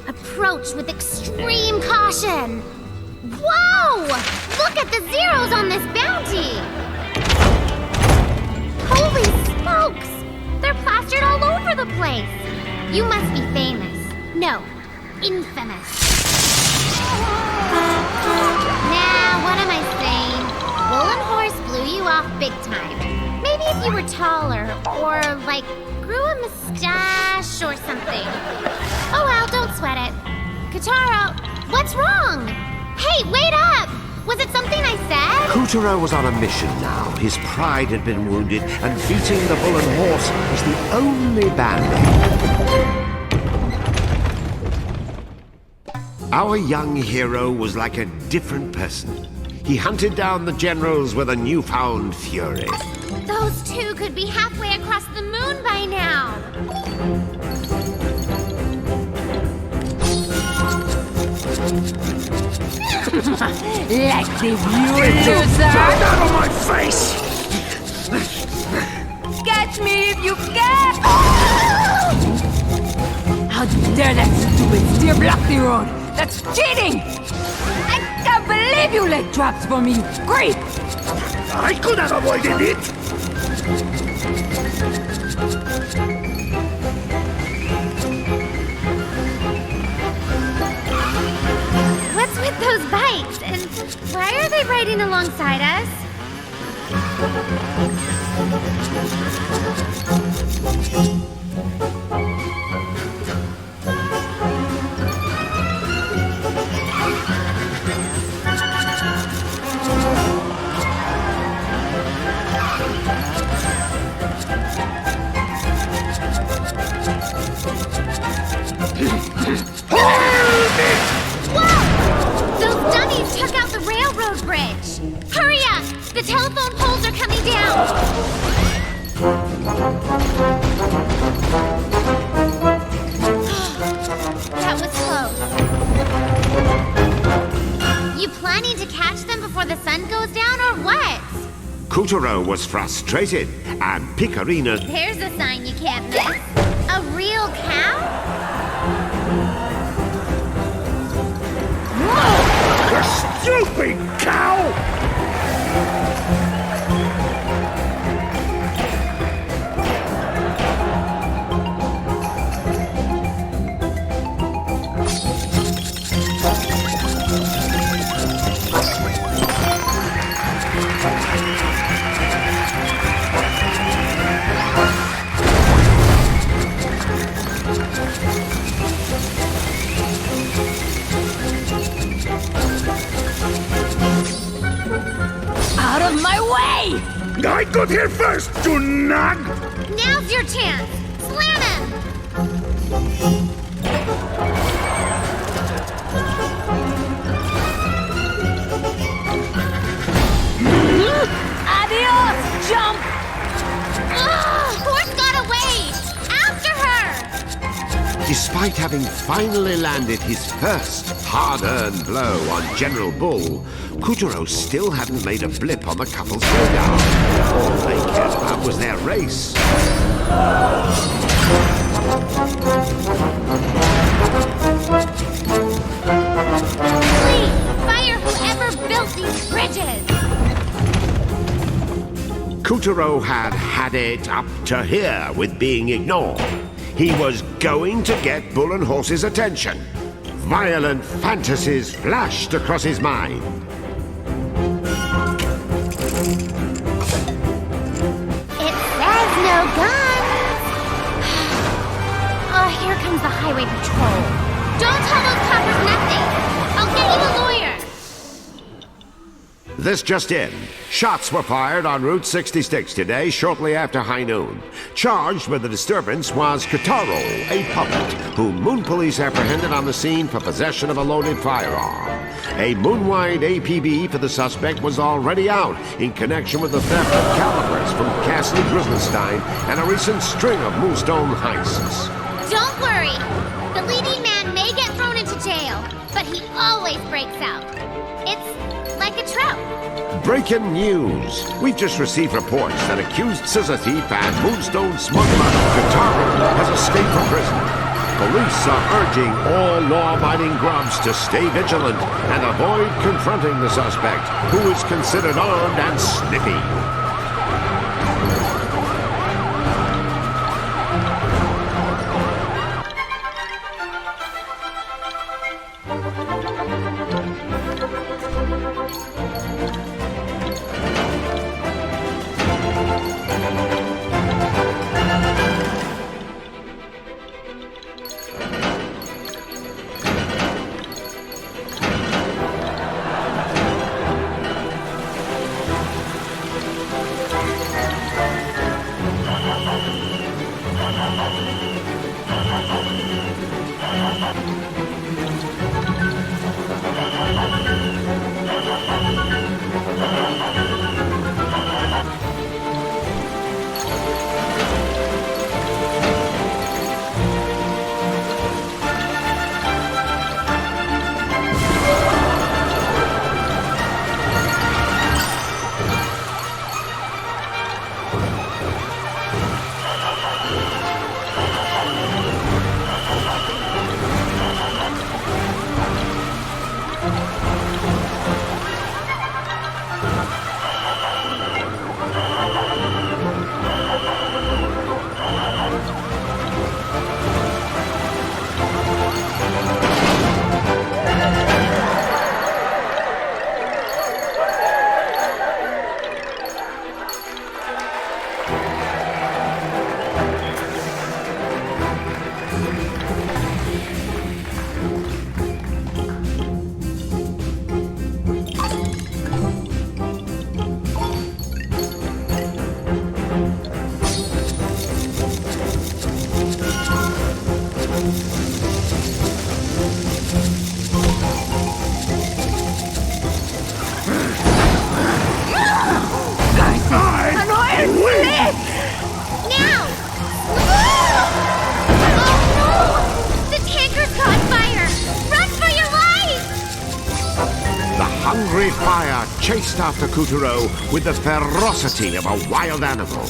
Approach with extreme caution. Whoa! Look at the zeros on this bounty! Holy smokes! They're plastered all over the place. You must be famous. No, infamous. you off big time. Maybe if you were taller, or like grew a mustache or something. Oh well, don't sweat it. Katuro, what's wrong? Hey, wait up! Was it something I said? Katuro was on a mission now. His pride had been wounded, and beating the bull and horse was the only band-aid. Our young hero was like a different person. He hunted down the generals with a newfound fury. Those two could be halfway across the moon by now. Like the view, loser! Get out of my face! Catch me if you can! How dare that stupid steer block the road? That's cheating! I can't believe you laid traps for me, creep! I could have avoided it! What's with those bikes? And why are they riding alongside us? Took out the railroad bridge! Hurry up! The telephone poles are coming down! That was close. You planning to catch them before the sun goes down, or what? Katuro was frustrated, and Picarina... There's a sign you can't miss. A real cow? You stupid cow! Out of my way! I got here first, you nag! Now's your chance! Slam him! Adios, jump! Horse got away! After her! Despite having finally landed his first hard-earned blow on General Bull, Katuro still hadn't made a blip on the couple's radar. All they cared about was their race. Please, fire whoever built these bridges! Katuro had it up to here with being ignored. He was going to get Bull and Horse's attention. Violent fantasies flashed across his mind. It says no guns! Oh, here comes the highway patrol. Don't tell those coppers nothing! I'll get you a lawyer! This just in. Shots were fired on Route 66 today, shortly after high noon. Charged with the disturbance was Katuro, a puppet, whom Moon Police apprehended on the scene for possession of a loaded firearm. A moon-wide APB for the suspect was already out in connection with the theft of calibers from Castle Grizzlestein and a recent string of Moonstone heists. Don't worry! The leading man may get thrown into jail, but he always breaks out. It's like a trout. Breaking news! We've just received reports that accused scissor thief and Moonstone smuggler Katuro has escaped from prison. Police are urging all law-abiding grubs to stay vigilant and avoid confronting the suspect, who is considered armed and sniffy. An iron cliff! Now! Oh no! The tanker's caught fire! Run for your life! The hungry fire chased after Katuro with the ferocity of a wild animal.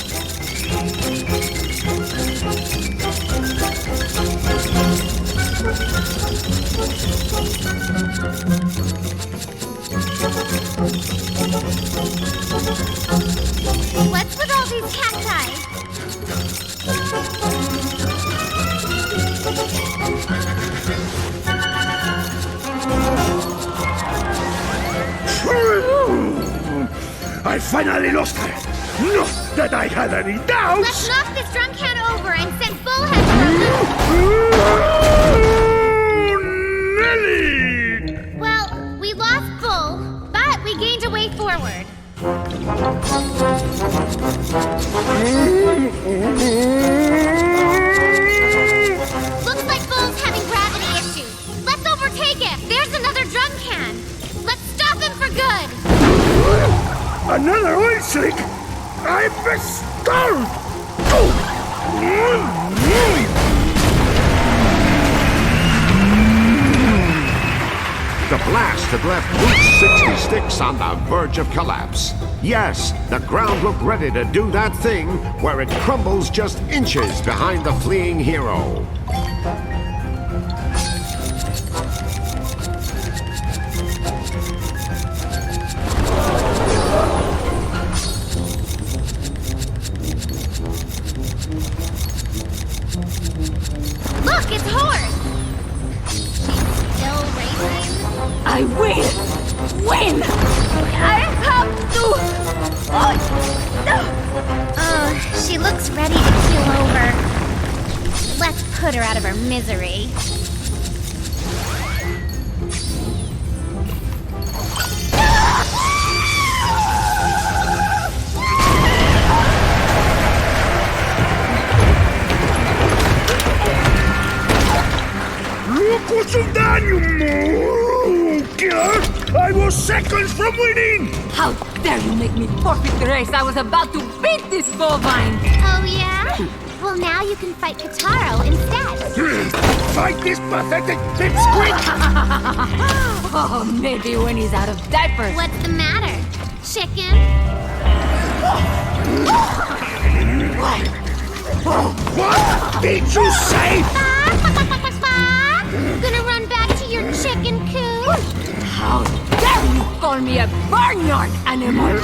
What's with all these cacti? I finally lost her. Not that I had any doubts. Let's knock this drum can over and send bullheads. Nelly! Well, we lost Bull, but we gained a way forward. Looks like Bull's having gravity issues. Let's overtake him. There's another drum can. Let's stop him for good. Another oil slick? I'm bestowed! The blast had left Route 66 on the verge of collapse. Yes, the ground looked ready to do that thing where it crumbles just inches behind the fleeing hero. Look, it's Horse! Still racing? I will win! I have to... Oh, she looks ready to keel over. Let's put her out of her misery. Look what you've done, you mole killer! I was seconds from winning! How dare you make me forfeit the race? I was about to beat this bovine! Oh, yeah? Well, now you can fight Katuro instead. Fight this pathetic pipsqueak! Oh, maybe when he's out of diapers. What's the matter? Chicken? What did you say? Gonna run back to your chicken coop? How dare you call me a barnyard animal?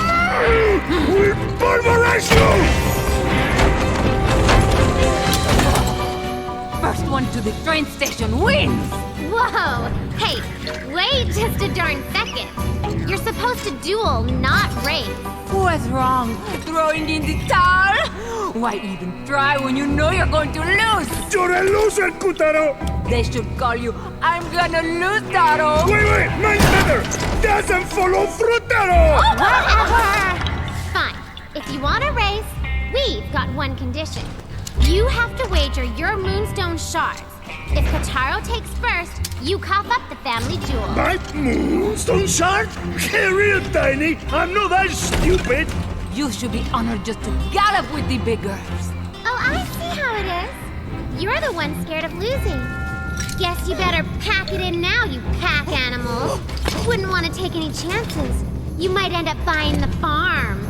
We'll pulverize you! First one to the train station wins! Whoa! Hey, wait just a darn second. You're supposed to duel, not race. What's wrong? Throwing in the towel? Why even try when you know you're going to lose? You're a loser, Katuro! They should call you I'm gonna lose, Taro! Wait, my mother doesn't follow Frutaro! Whatever! Fine. If you want to race, we've got one condition. You have to wager your moonstone shards. If Katuro takes first, you cough up the family jewel. My moonstone shard? Hey, real tiny. I'm not that stupid. You should be honored just to gallop with the big girls. Oh, I see how it is. You're the one scared of losing. Guess you better pack it in now, you pack animals. Wouldn't want to take any chances. You might end up buying the farm.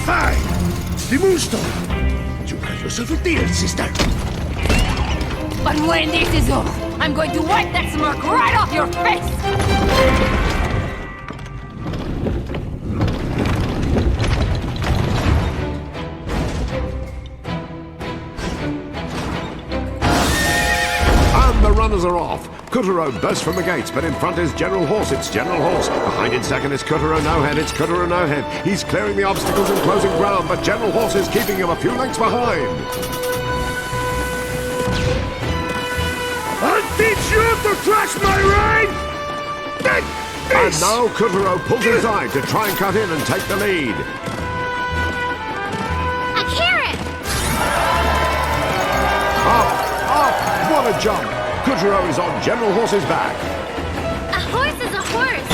Fine. The moonstone. You got yourself a deal, sister. But when this is over, I'm going to wipe that smirk right off your face! The runners are off. Katuro bursts from the gates, but in front is General Horse. It's General Horse. Behind in second is Katuro No Head. It's Katuro No Head. He's clearing the obstacles and closing ground, but General Horse is keeping him a few lengths behind. I'll teach you to trash my ride! And now Katuro pulls inside to try and cut in and take the lead. Up! What a jump! Katuro is on General Horse's back. A horse is a horse.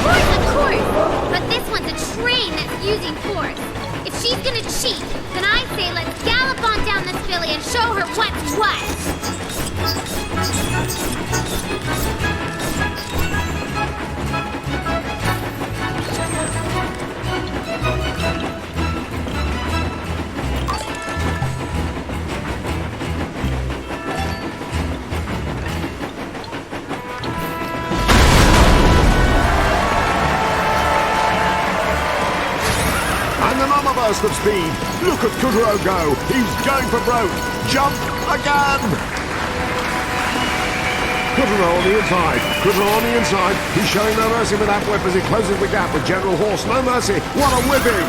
Of course. But this one's a train that's using force. If she's gonna cheat, then I say let's gallop on down this filly and show her what's what. Another burst of speed. Look at Katuro go. He's going for broke. Jump again. Katuro on the inside. Katuro on the inside. He's showing no mercy with that whip as he closes the gap with General Horse. No mercy. What a whipping.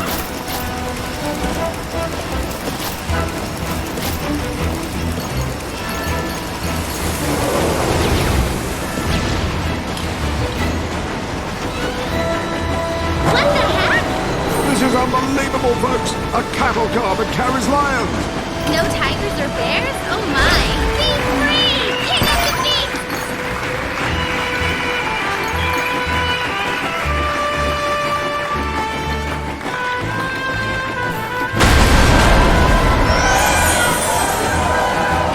Unbelievable, folks! A cattle car that carries lions! No tigers or bears? Oh my! Be free! King of the beasts!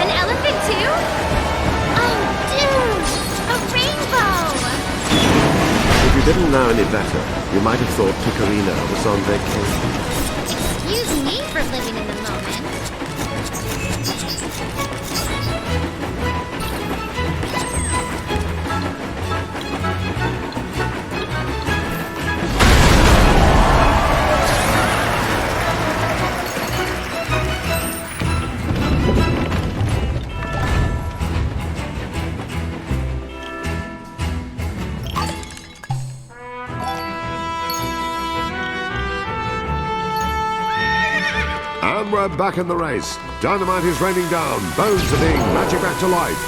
An elephant too? Oh, dude! A rainbow! If you didn't know any better, you might have thought Picorino was on vacation. Excuse me for living in the moment. And we're back in the race. Dynamite is raining down. Bones are being magic back to life.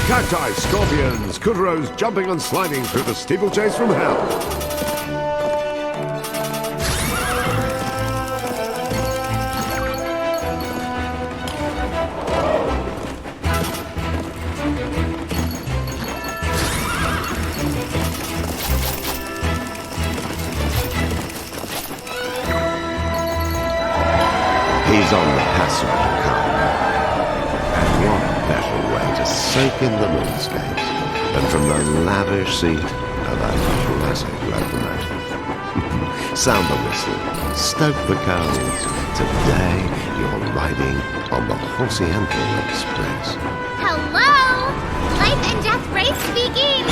Cacti, scorpions, Katuro's jumping and sliding through the steeplechase from hell. He's on the passenger car. And what better way to soak in the moonscapes than from the lavish seat of a classic locomotive. Sound the whistle, stoke the coals. Today you're riding on the Horsiantal Express. Hello! Life and death race speaking!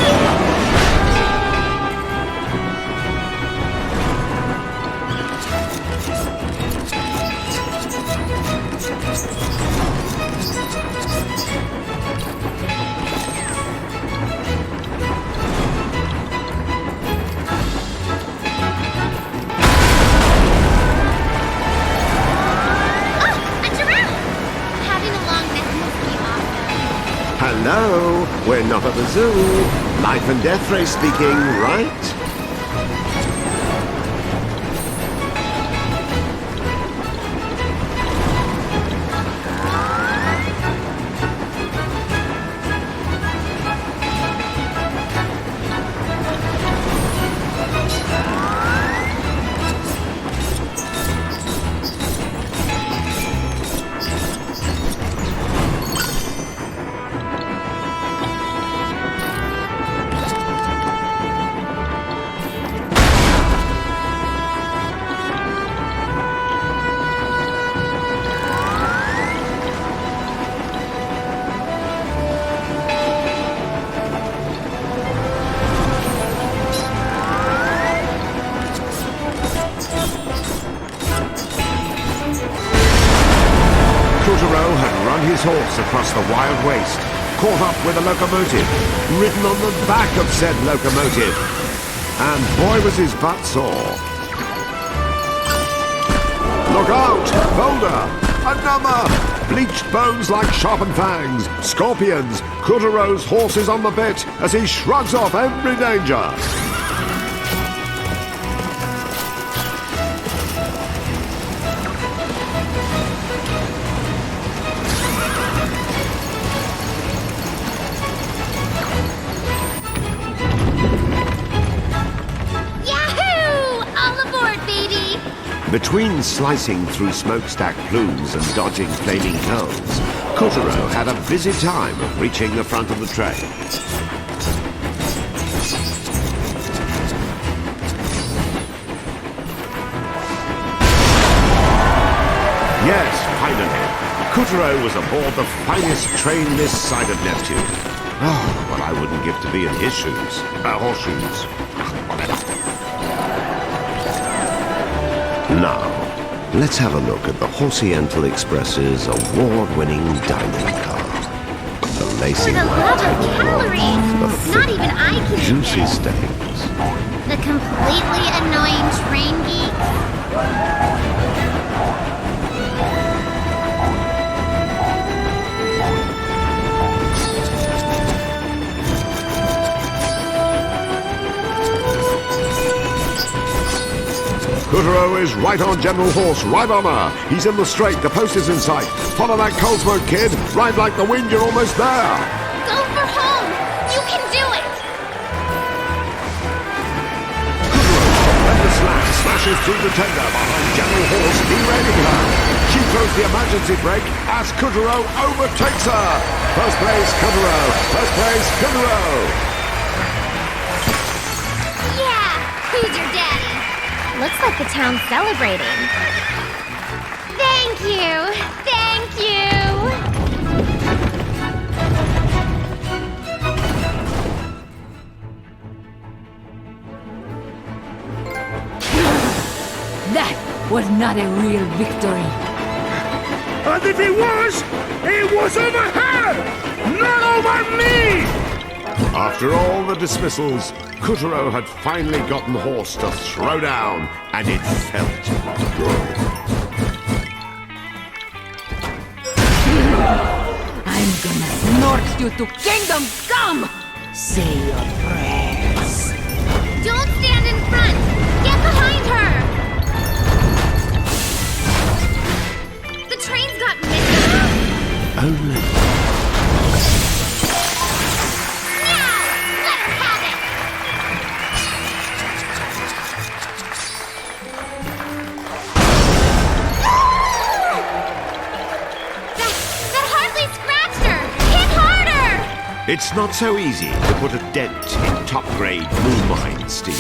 Hello, we're not at the zoo. Life and death race speaking, right? Katuro had run his horse across the wild waste, caught up with a locomotive, ridden on the back of said locomotive, and boy was his butt sore. Look out! Boulder! Another! Bleached bones like sharpened fangs, scorpions, Katuro's horse is on the bit as he shrugs off every danger. Between slicing through smokestack plumes and dodging flaming coals, Katuro had a busy time of reaching the front of the train. Yes, finally, Katuro was aboard the finest train this side of Neptune. Oh, what I wouldn't give to be in his shoes. Horseshoes. Whatever. Now, let's have a look at the Horsiental Express's award-winning dining car. The lacy For the love of calories! the thick, Not even I can juicy eat it. steaks. The completely annoying train geeks. Katuro is right on General Horse, right on her. He's in the straight, the post is in sight. Follow that coal smoke, kid. Ride like the wind, you're almost there. Go for home! You can do it! Tremendous slash smashes through the tender behind General Horse, derailing her. She throws the emergency brake as Katuro overtakes her. First place, Katuro. First place, Katuro. Yeah! Who's your daddy? Looks like the town's celebrating. Thank you! Thank you! That was not a real victory. And if it was over her, not over me! After all the dismissals, Katuro had finally gotten Horse to throw down, and it felt good. I'm gonna snort you to kingdom come! Say your prayers. Don't stand in front! Get behind her! The train's got missing! Only... It's not so easy to put a dent in top-grade moon mine steel.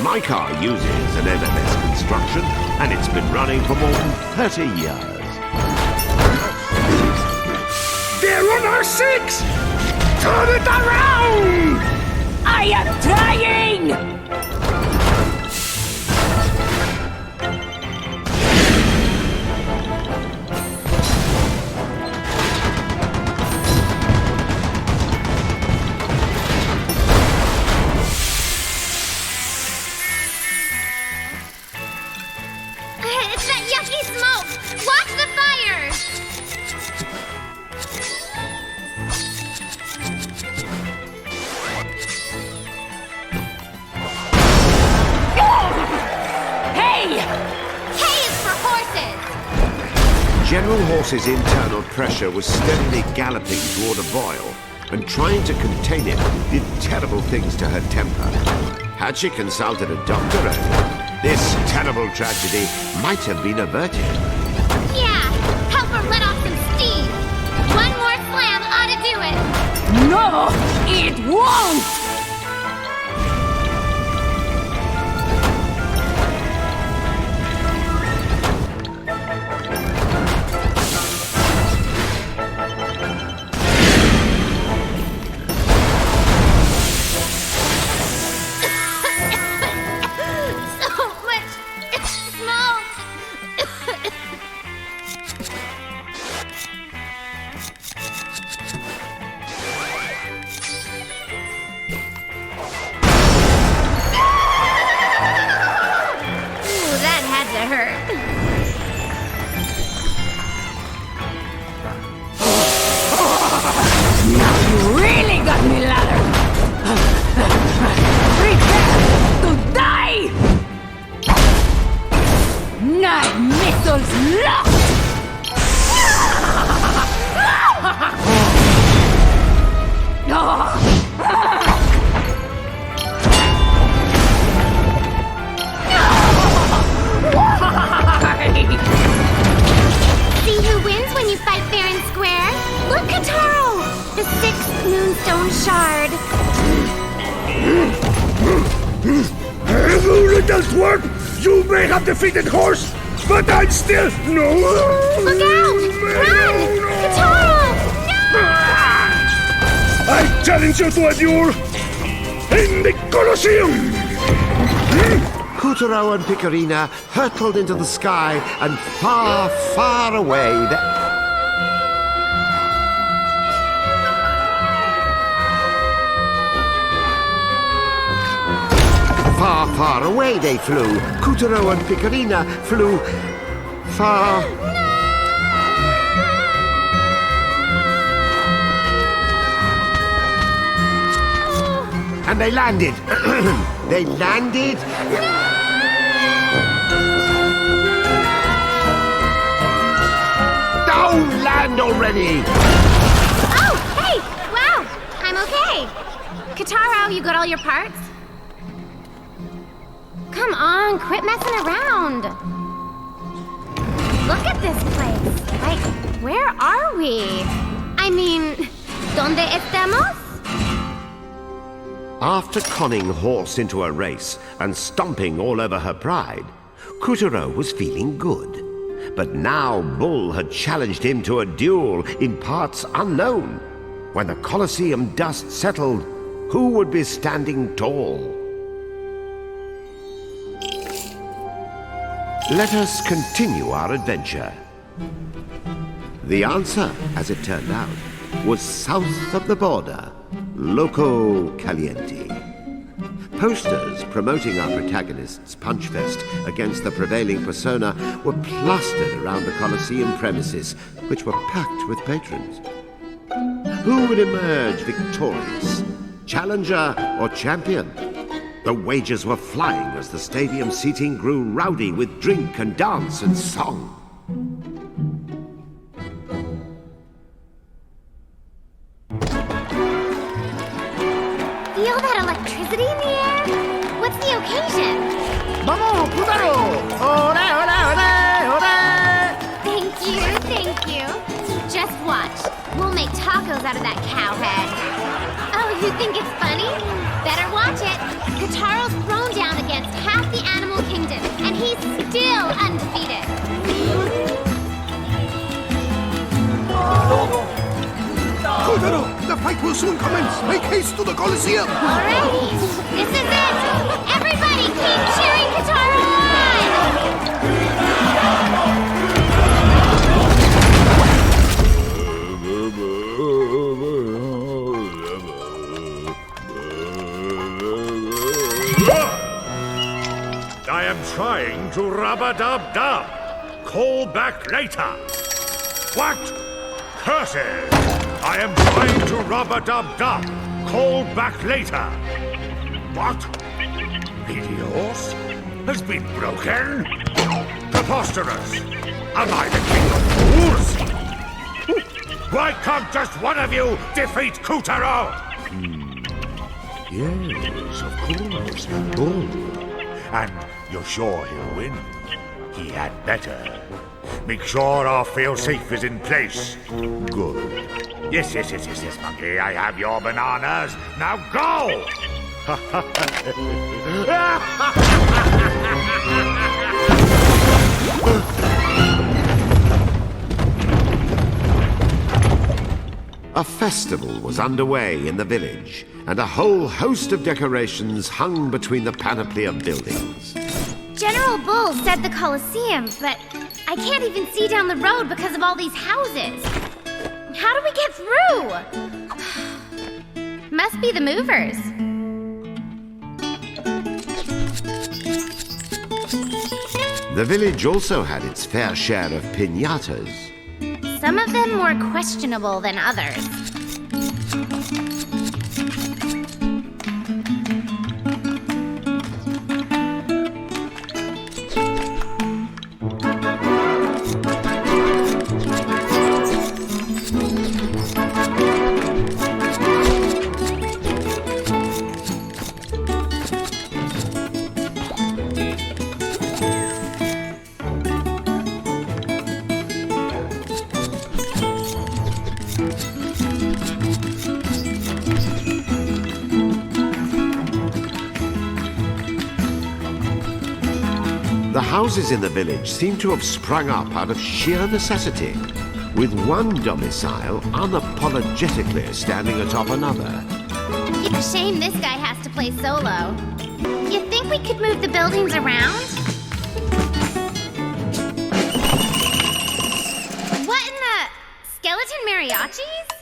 My car uses an MMS construction, and it's been running for more than 30 years. They're on our six! Turn it around! I am trying! General Horse's internal pressure was steadily galloping toward a boil, and trying to contain it did terrible things to her temper. Had she consulted a doctor earlier, this terrible tragedy might have been averted. Yeah, help her let off some steam. One more slam ought to do it. No, it won't! bone shard. If only does work, you may have defeated horse, but I'm still no. Look out! Run! Katuro! No! I challenge you to a duel in the Colosseum! Katuro and Picarina hurtled into the sky, and far, far away Far, far away they flew. Katuro and Picarina flew far... And they landed. They landed... Don't land already! Oh, hey! Wow! I'm okay. Katuro, you got all your parts? Come on, quit messing around. Look at this place. Like, where are we? I mean, ¿dónde estamos? After conning Horse into a race and stomping all over her pride, Katuro was feeling good. But now Bull had challenged him to a duel in parts unknown. When the Colosseum dust settled, who would be standing tall? Let us continue our adventure. The answer, as it turned out, was south of the border, Loco Caliente. Posters promoting our protagonist's punchfest against the prevailing persona were plastered around the Colosseum premises, which were packed with patrons. Who would emerge victorious? Challenger or champion? The wagers were flying as the stadium seating grew rowdy with drink and dance and song. Feel that electricity in the air? What's the occasion? Vamos, Putaro! Ore, ore, ore, ore! Thank you. Just watch. We'll make tacos out of that cow head. Oh, you think it's funny? Better watch it. Kataro's thrown down against half the animal kingdom, and he's still undefeated. Putaro, the fight will soon commence. Make haste to the Colosseum. Alrighty, this is it. Everybody keep cheering Katuro on! I am trying to rub-a-dub-dub. Call back later. What? Curses! I am trying to rub-a-dub-dub. Call back later. What? The horse has been broken? Preposterous! Am I the king of fools? Why can't just one of you defeat Katuro? Yes, of course. Bull. And you're sure he'll win? He had better. Make sure our fail-safe is in place. Good. Yes, Monkey. I have your bananas. Now go! A festival was underway in the village, and a whole host of decorations hung between the panoply of buildings. General Bull said the Colosseum, but I can't even see down the road because of all these houses. How do we get through? Must be the movers. The village also had its fair share of piñatas. Some of them more questionable than others. houses in the village seem to have sprung up out of sheer necessity, with one domicile unapologetically standing atop another. It's a shame this guy has to play solo. You think we could move the buildings around? What in the... skeleton mariachis?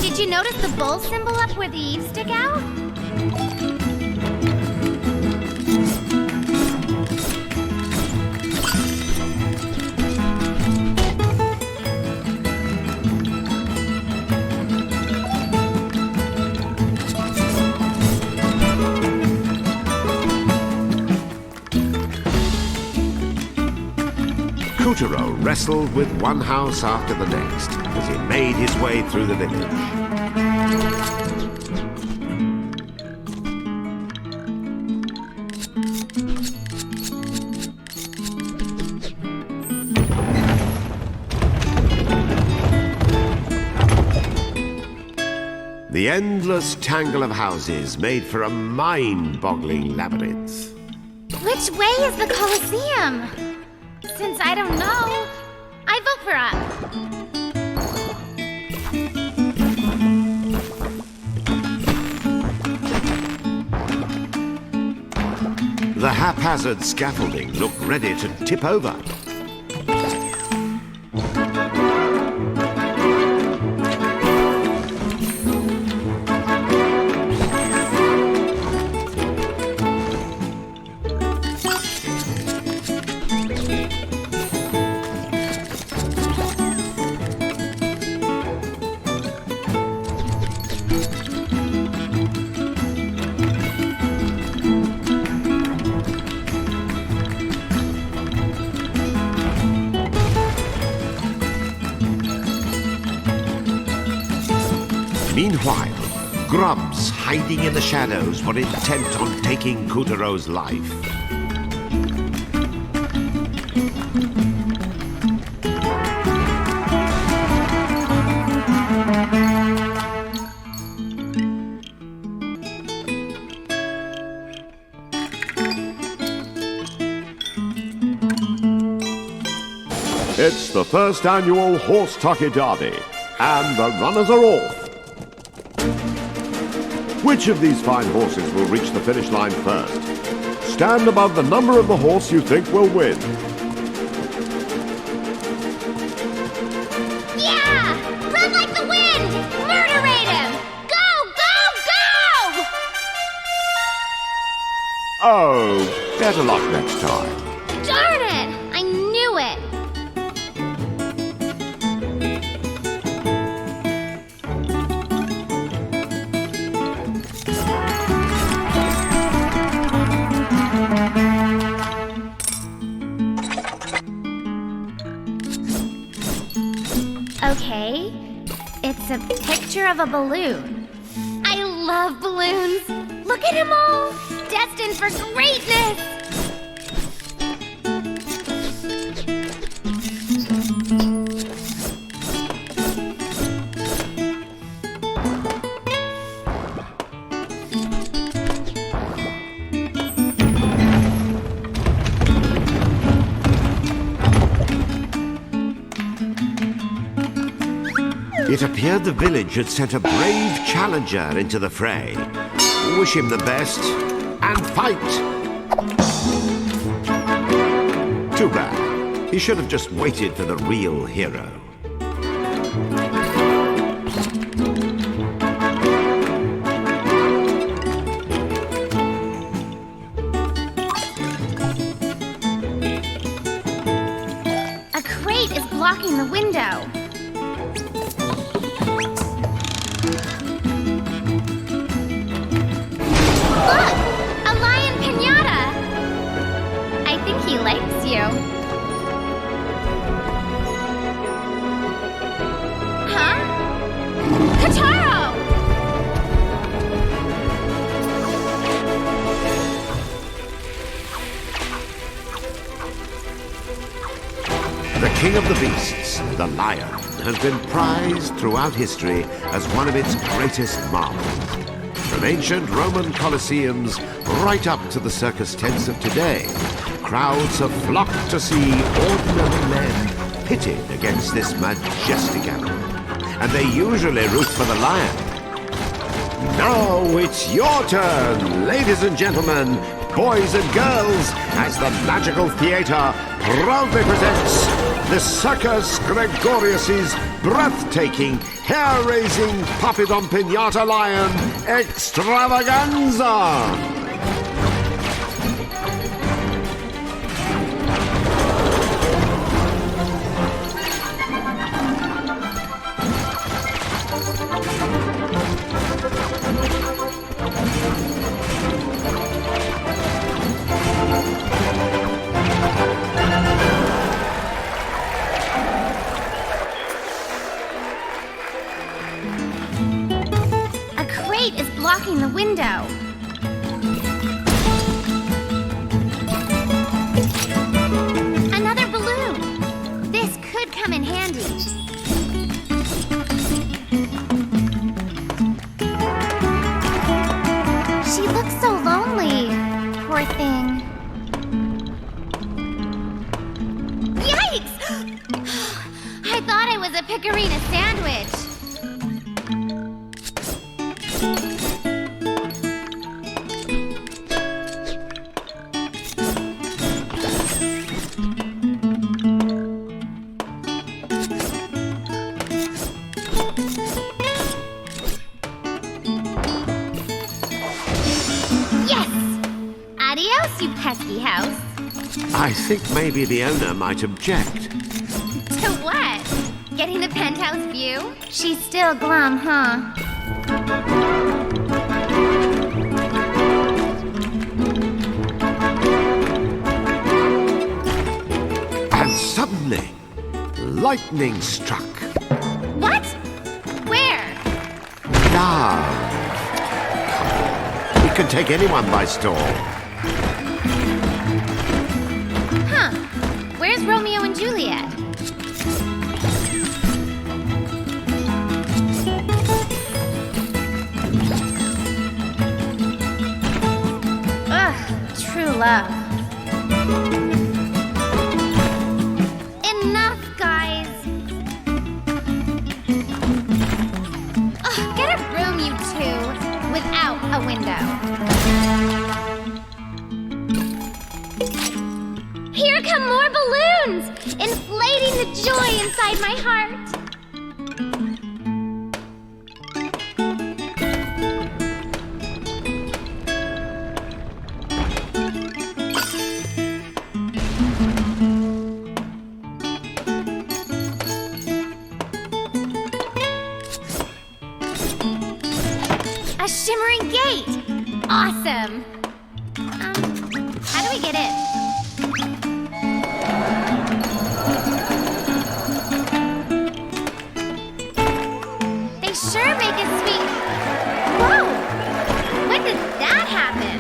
Did you notice the bull symbol up where the eaves stick out? Katuro wrestled with one house after the next as he made his way through the village. The endless tangle of houses made for a mind-boggling labyrinth. Which way is the Colosseum? Since I don't know, I vote for up. The haphazard scaffolding looked ready to tip over. Meanwhile, grubs hiding in the shadows were intent on taking Katuro's life. It's the first annual Horse Tucky Derby, and the runners are off. Which of these fine horses will reach the finish line first? Stand above the number of the horse you think will win. Yeah! Run like the wind! Murderate him! Go, go, go! Oh, better luck next time. Darn it! I knew it! Okay, it's a picture of a balloon. I love balloons. Look at them all, destined for greatness. It appeared the village had sent a brave challenger into the fray. Wish him the best, and fight! Too bad. He should have just waited for the real hero. A crate is blocking the window. Look! A lion piñata! I think he likes you. Huh? Katuro! The king of the beasts, the lion, has been prized throughout history as one of its greatest marvels. From ancient Roman colosseums right up to the circus tents of today, crowds have flocked to see ordinary men pitted against this majestic animal. And they usually root for the lion. Now it's your turn, ladies and gentlemen, boys and girls, as the Magical Theatre proudly presents the Circus Gregorius's breathtaking, hair-raising Puppet on Piñata Lion Extravaganza! Is blocking the window. Another balloon. This could come in handy. She looks so lonely. Poor thing. Yikes! I thought I was a pecorino sandwich. Adios, you pesky house. I think maybe the owner might object. To what? Getting the penthouse view? She's still glum, huh? And suddenly, lightning struck. What? Where? Now, come on. It can take anyone by storm. Huh. Where's Romeo and Juliet? Ugh, true love. Enough, guys. Ugh, get a room, you two, without a window. Here come more balloons, inflating the joy inside my heart. A shimmering gate! Awesome! How do we get in? They sure make it sweet. Whoa! When did that happen?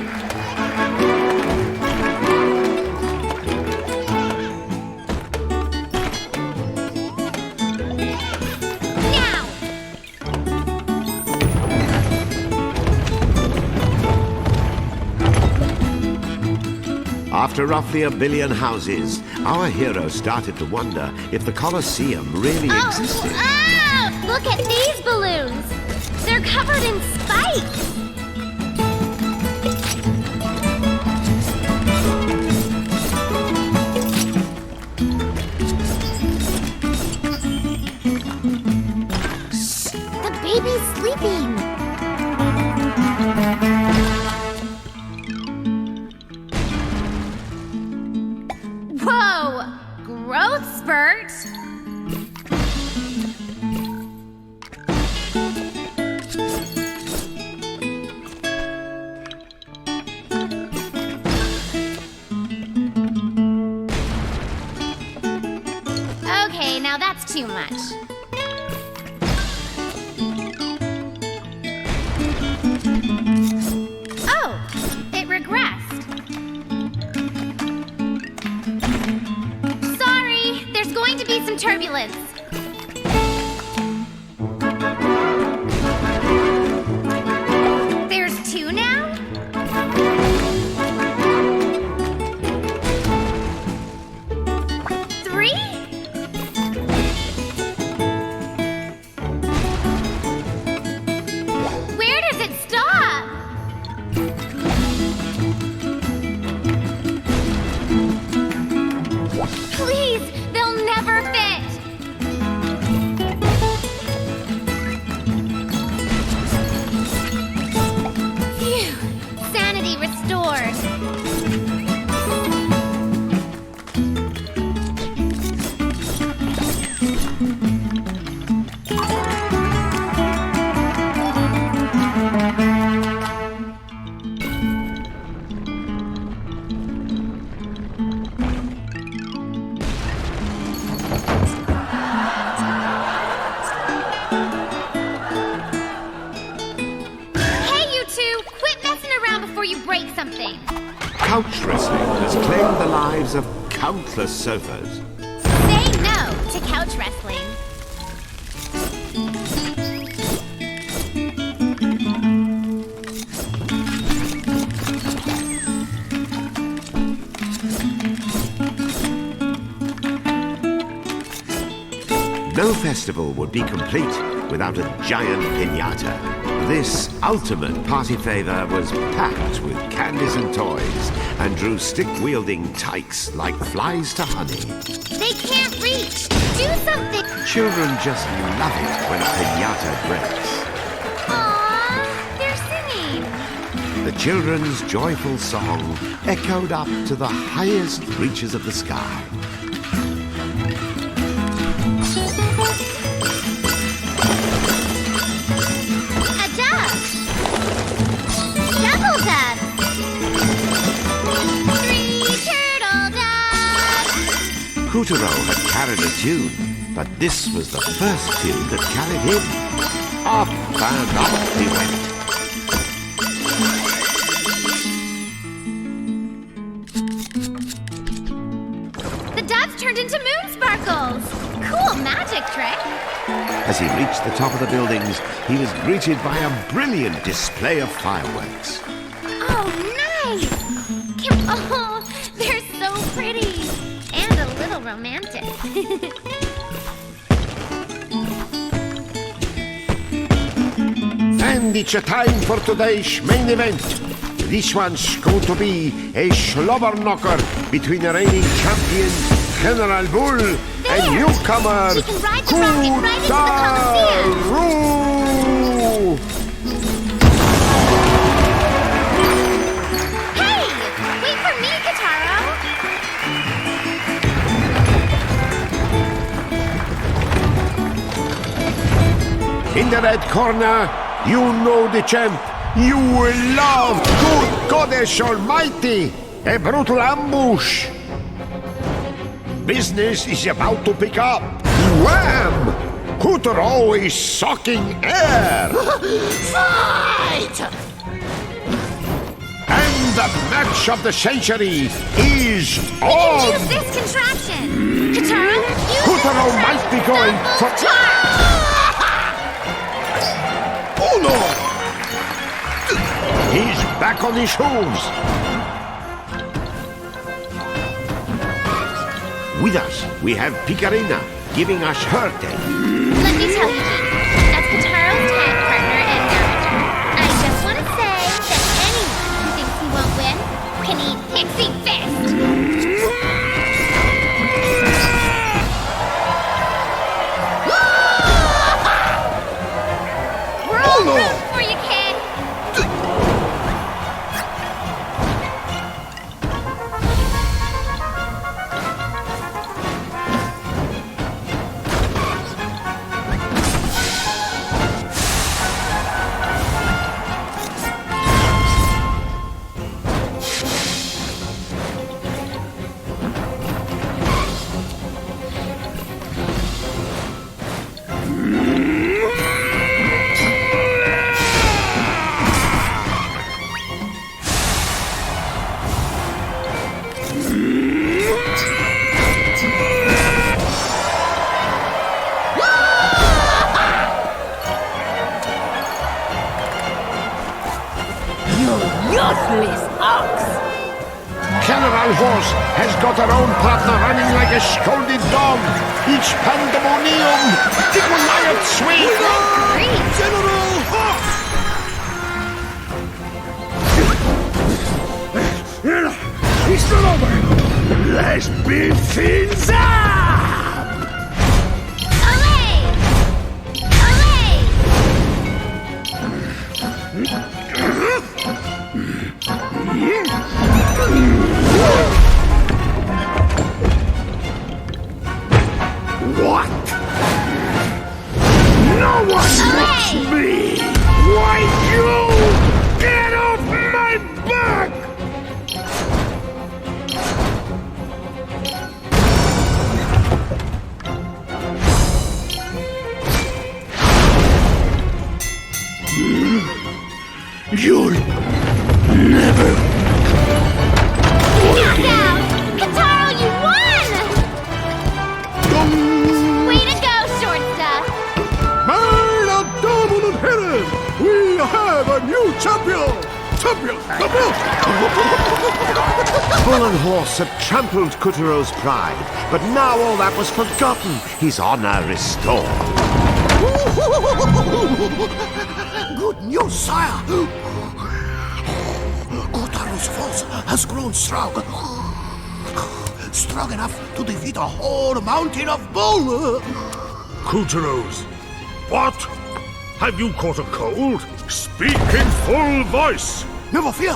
Now! After roughly 1 billion houses, our hero started to wonder if the Colosseum really existed. Oh! Look at these balloons! They're covered in spikes! Shh! The baby's sleeping! Whoa! Growth spurt! Okay, now that's too much. Oh, it regressed. Sorry, there's going to be some turbulence. There's two now? Three? Where does it stop? Please, they'll never fit. Phew, sanity restored. Hey, you two! Quit messing around before you break something. Couch wrestling has claimed the lives of countless sofas. Say no to couch wrestling. No festival would be complete without a giant piñata. This ultimate party favor was packed with candies and toys and drew stick-wielding tykes like flies to honey. They can't reach. Do something. Children just love it when a piñata breaks. Aww, they're singing. The children's joyful song echoed up to the highest reaches of the sky. A dove. Double dove. Three turtle doves. Katuro had carried a tune, but this was the first tune that carried him. Up and up he went. The doves turned into moon sparkles. Cool magic trick. As he reached the top of the buildings, he was greeted by a brilliant display of fireworks. Oh, nice. Oh, they're so pretty. And a little romantic. And it's a time for today's main event. This one's going to be a slobber knocker between the reigning champion, General Bull, and newcomer, She can ride the rocket right into the Colosseum. Katuro! Hey, wait for me, Katuro. In the red corner, you know the champ. You will love good goddess almighty. A brutal ambush. Business is about to pick up. Wham! Katuro is sucking air. Fight! And the match of the century is We can on. use this contraption. Katuro, use Katuro might be going for... Oh no! He's back on his hooves. With us, we have Picarina giving us her take. Let me tell you, Jake, Kataro's tag partner and manager. I just want to say that anyone who thinks he won't win can eat Pixie Fist. We're all rooting for you, kid. Useless ox! General Horse has got her own partner running like a scolded dog. Each pandemonium. The Goliath swing. General Hawk! It's not over. Let's beat things up! Olay! Olay! What? No one touch me! Why you? Get off my back! You'll never... Knockout! Katuro, you won! Way to go, short stuff! Man of dominant headed, we have a new champion! Champion! Bull and Horse had trampled Kuturo's pride, but now all that was forgotten. His honor restored. Good news, sire. Kutaro's force has grown strong. Strong enough to defeat a whole mountain of bull. Kuturo's. What? Have you caught a cold? Speak in full voice. Never fear.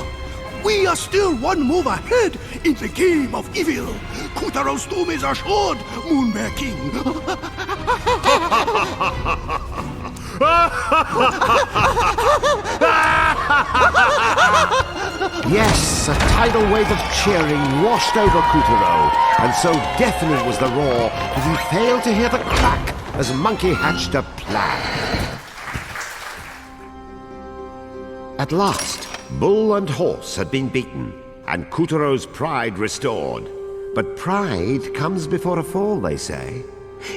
We are still one move ahead in the game of evil. Kutaro's doom is assured, Moonbear King. Yes, a tidal wave of cheering washed over Kuturo, and so deafening was the roar that he failed to hear the crack as Monkey hatched a plan. At last, Bull and Horse had been beaten, and Kuturo's pride restored. But pride comes before a fall, they say.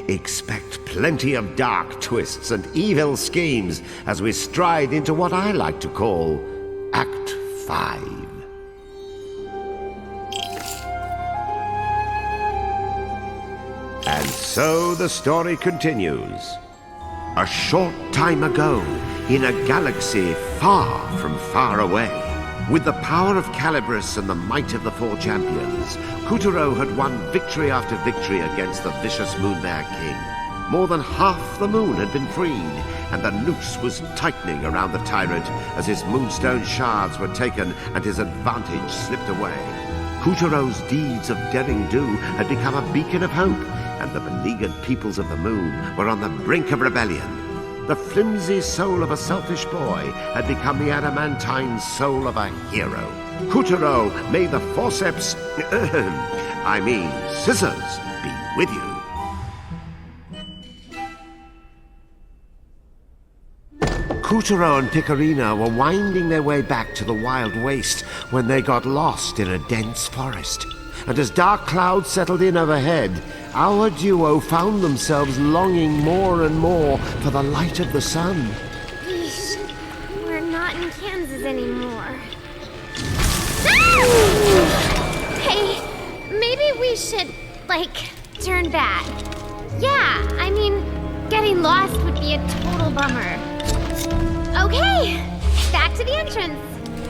Expect plenty of dark twists and evil schemes as we stride into what I like to call Act 5. And so the story continues. A short time ago, in a galaxy far from far away, with the power of Calibris and the might of the four champions, Kuturo had won victory after victory against the vicious Moonbear King. More than half the moon had been freed, and the noose was tightening around the tyrant as his moonstone shards were taken and his advantage slipped away. Kuturo's deeds of derring-do had become a beacon of hope, and the beleaguered peoples of the moon were on the brink of rebellion. The flimsy soul of a selfish boy had become the adamantine soul of a hero. Kuturo, may the forceps, scissors, be with you. Kuturo and Picarina were winding their way back to the wild waste when they got lost in a dense forest. And as dark clouds settled in overhead, our duo found themselves longing more and more for the light of the sun. Yeesh, we're not in Kansas anymore. Hey, maybe we should, turn back. Yeah, Getting lost would be a total bummer. Okay, back to the entrance.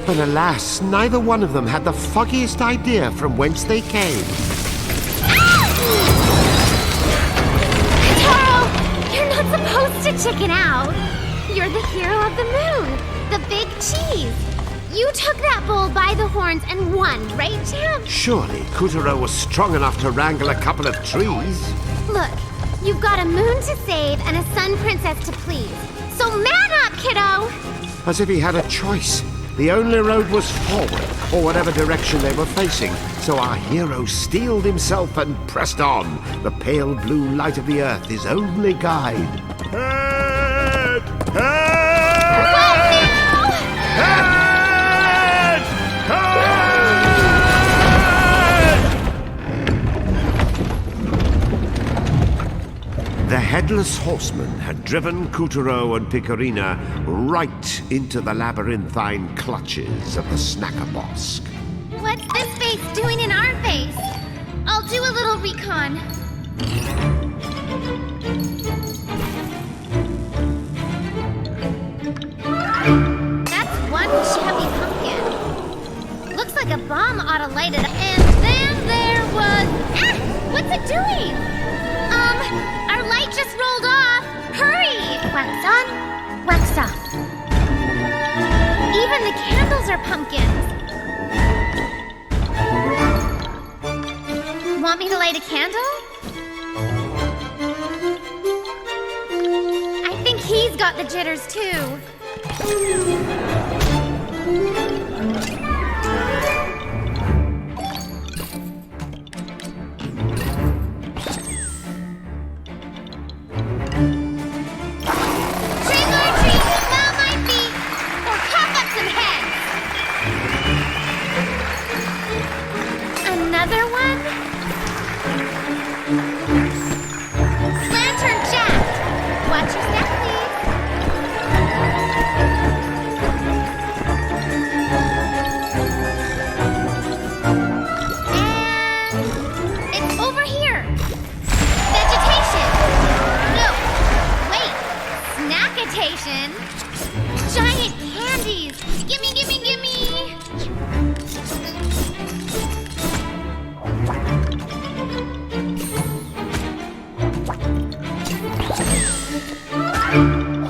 But alas, neither one of them had the foggiest idea from whence they came. Katuro, you're not supposed to chicken out. You're the hero of the moon, the big cheese. You took that bull by the horns and won, right, champ? Surely Katuro was strong enough to wrangle a couple of trees. Look, you've got a moon to save and a sun princess to please. So man up, kiddo! As if he had a choice. The only road was forward, or whatever direction they were facing. So our hero steeled himself and pressed on. The pale blue light of the earth, his only guide. Head! The Headless Horseman had driven Katuro and Picorina right into the labyrinthine clutches of the Snacker Bosk. What's this face doing in our face? I'll do a little recon. That's one chubby pumpkin. Looks like a bomb ought to light it up. And then there was... Ah! What's it doing? Our light just rolled off. Hurry! Wax on, wax off. Even the candles are pumpkins. Want me to light a candle? I think he's got the jitters too. Trick or treat, smell my feet, or cough up some heads. Another one? Lantern Jack! Watch your step, please. And it's over here. Vegetation. No, wait. Snackitation. Giant candies. Gimme, gimme, gimme.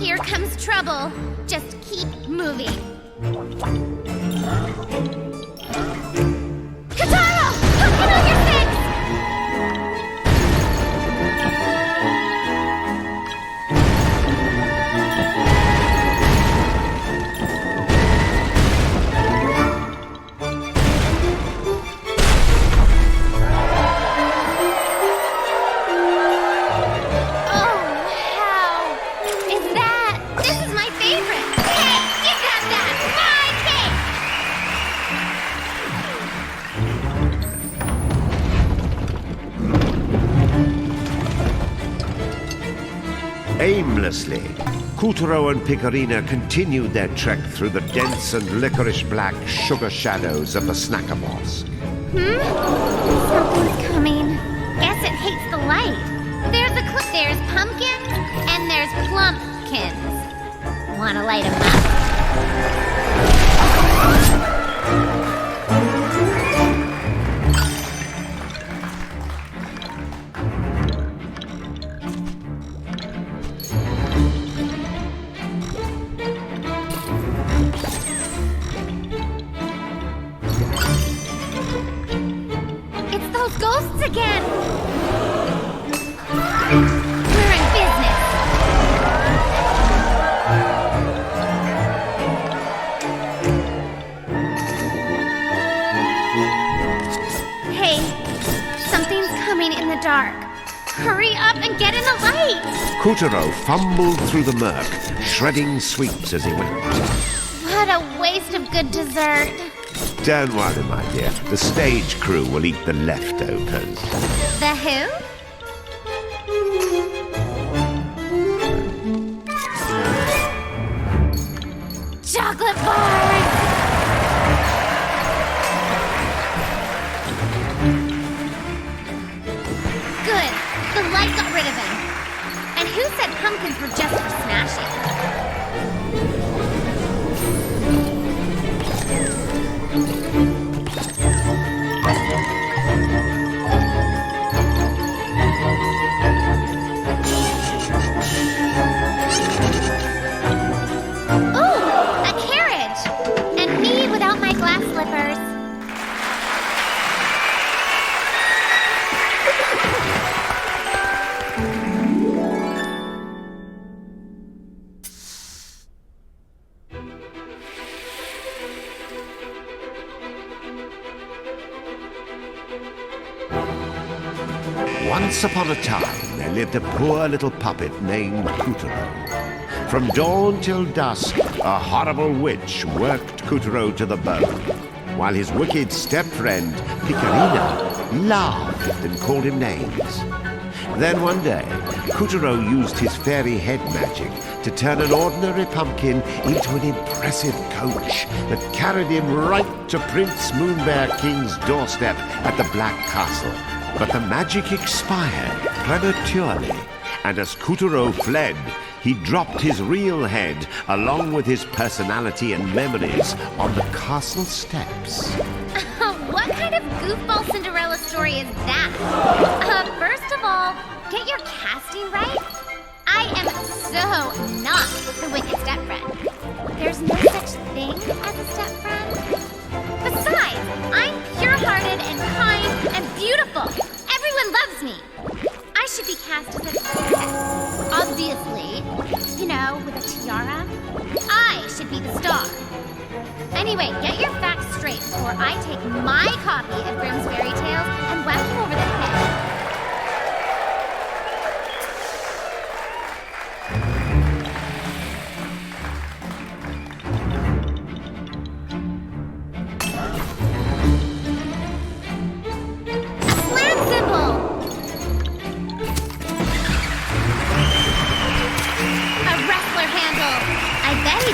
Here comes trouble. Just keep moving. Katuro! Pumpkin on your six! Oh, how is that? This is my favorite. Hey, you got that! My cake! Aimlessly, Katuro and Picorina continued their trek through the dense and licorice-black sugar shadows of the Snacker Bosk. Something's coming. Guess it hates the light. There's pumpkins and there's plumpkins. Wanna light 'em up? It's those ghosts again! We're in business! Hey, something's coming in the dark. Hurry up and get in the light! Katuro fumbled through the murk, shredding sweets as he went. What a waste of good dessert. Don't worry, my dear. The stage crew will eat the leftovers. The who? Chocolate bars! Good. The light got rid of him. And who said pumpkins were just for smashing. Ooh, a carriage! And me without my glass slippers. Once upon a time, there lived a poor little puppet named Katuro. From dawn till dusk, a horrible witch worked Katuro to the bone, while his wicked step-friend, Picarina, laughed and called him names. Then one day, Katuro used his fairy head magic to turn an ordinary pumpkin into an impressive coach that carried him right to Prince Moonbear King's doorstep at the Black Castle. But the magic expired prematurely, and as Katuro fled, he dropped his real head along with his personality and memories on the castle steps. What kind of goofball Cinderella story is that? First of all, get your casting right. I am so not the wicked stepfriend. There's no such thing as a stepfriend. Besides, I'm pure-hearted and kind and beautiful. Everyone loves me. I should be cast as a princess. Obviously. You know, with a tiara. I should be the star. Anyway, get your facts straight before I take my copy of Grimm's Fairy Tales and whack you over the head.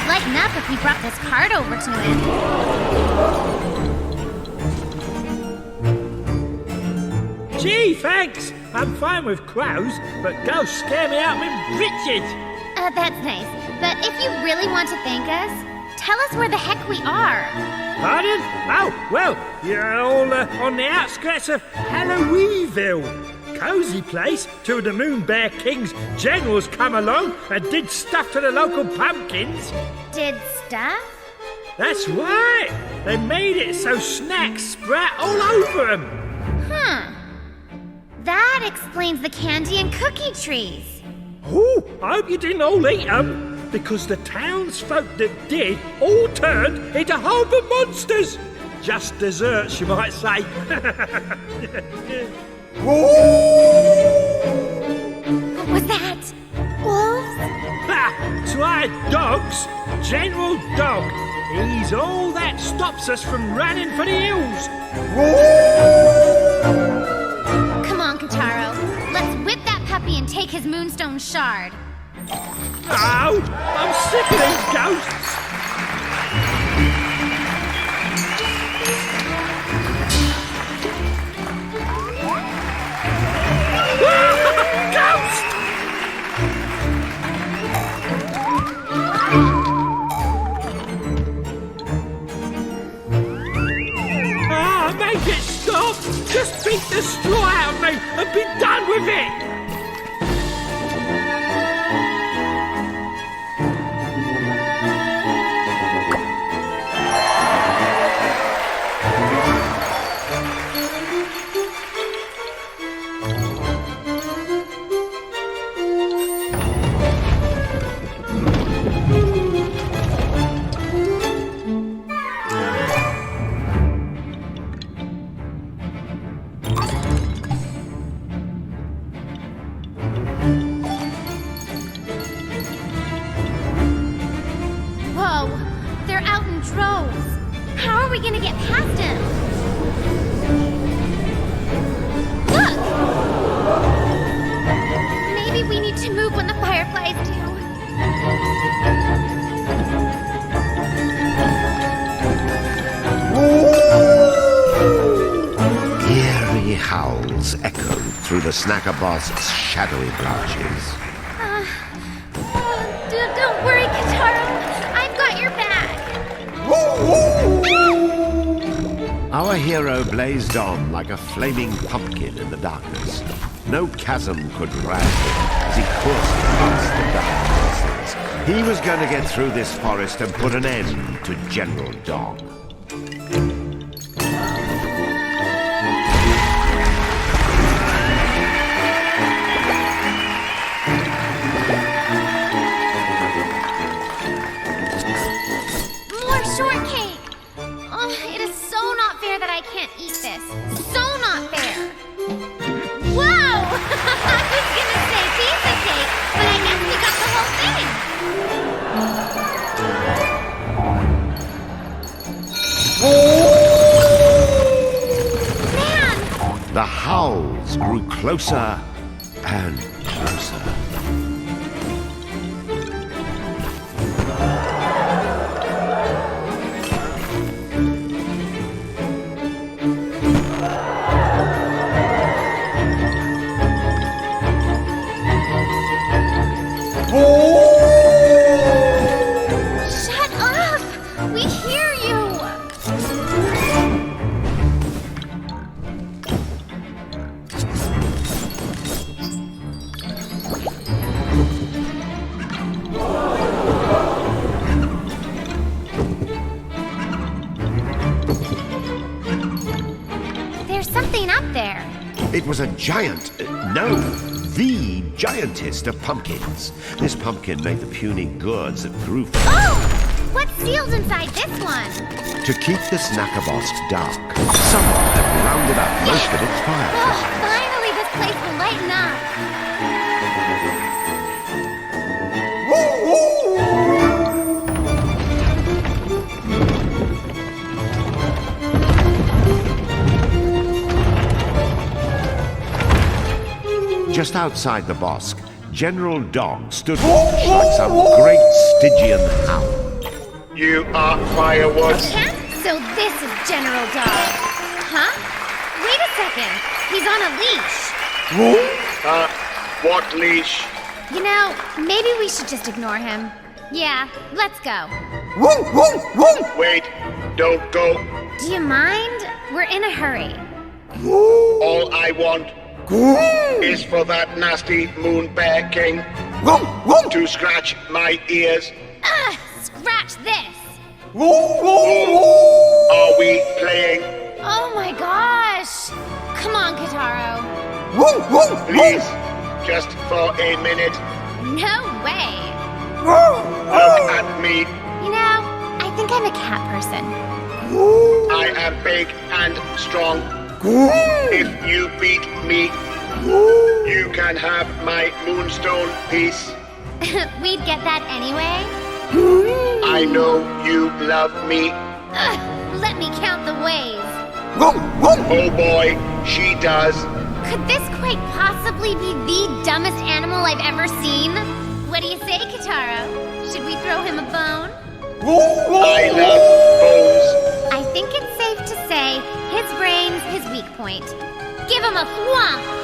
Lighten up if we brought this card over to him. Gee, thanks. I'm fine with crows, but ghosts scare me out with britches. That's nice. But if you really want to thank us, tell us where the heck we are. Pardon? Oh, well, you're all on the outskirts of Halloweenville. Cozy place till the Moonbear King's generals come along and did stuff to the local pumpkins. Did stuff? That's right. They made it so snacks sprout all over them. That explains the candy and cookie trees. Oh, I hope you didn't all eat them, because the townsfolk that did all turned into horrible monsters. Just desserts, you might say. What was that? Wolves? Ha! Try dogs. General Dog. He's all that stops us from running for the hills. Come on, Katuro. Let's whip that puppy and take his moonstone shard. Oh, I'm sick of these ghosts. Ghost! Make it stop! Just beat the straw out of me and be done with it! Howls echoed through the snacker boss's shadowy branches. Our hero blazed on like a flaming pumpkin in the darkness. No chasm could drown him as he coursed past the dark forces. He was going to get through this forest and put an end to General Dog. More shortcake! Oh, it is so not fair that I can't eat this. So not fair! Whoa! I was gonna say pizza cake, but I guess we got the whole thing! Man! The howls grew closer and closer. Shut up! We hear you! There's something up there. It was a giant, no, the giantest of pumpkins. This pumpkin made the puny gourds that grew from Oh! What's sealed inside this one? To keep the Snackabosk dark, someone had rounded up most of its fire. Oh, finally this place will lighten up. Just outside the bosque, General Dog stood watch like some great Stygian hound. You are firewood. So this is General Dog. Huh? Wait a second. He's on a leash. What leash? You know, maybe we should just ignore him. Yeah, let's go. Wait, don't go. Do you mind? We're in a hurry. All I want is for that nasty moon bear king to scratch my ears. Scratch this. Are we playing? Oh my gosh. Come on, Katuro. Please, just for a minute. No way. Look at me. You know, I think I'm a cat person. I am big and strong. If you beat me, you can have my moonstone piece. We'd get that anyway. I know you love me. Let me count the ways. Oh boy, she does. Could this quite possibly be the dumbest animal I've ever seen? What do you say, Katuro? Should we throw him a bone? I love bones. I think it's safe to say his brain's his weak point. Give him a thwomp!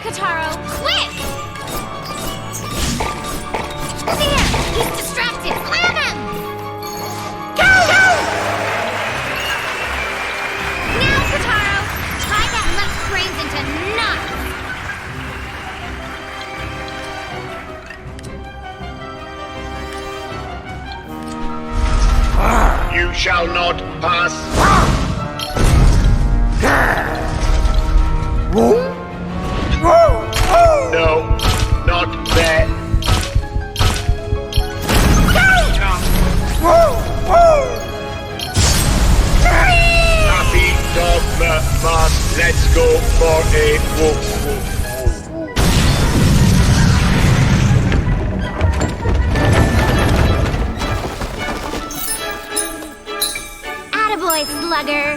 Katuro! Quick! There! He's distracted! Slam him! Go! Now, Katuro! Tie that left brains into knots! You shall not pass. No, not there. Happy Dogma Mask, let's go for a woof. Attaboy, Slugger!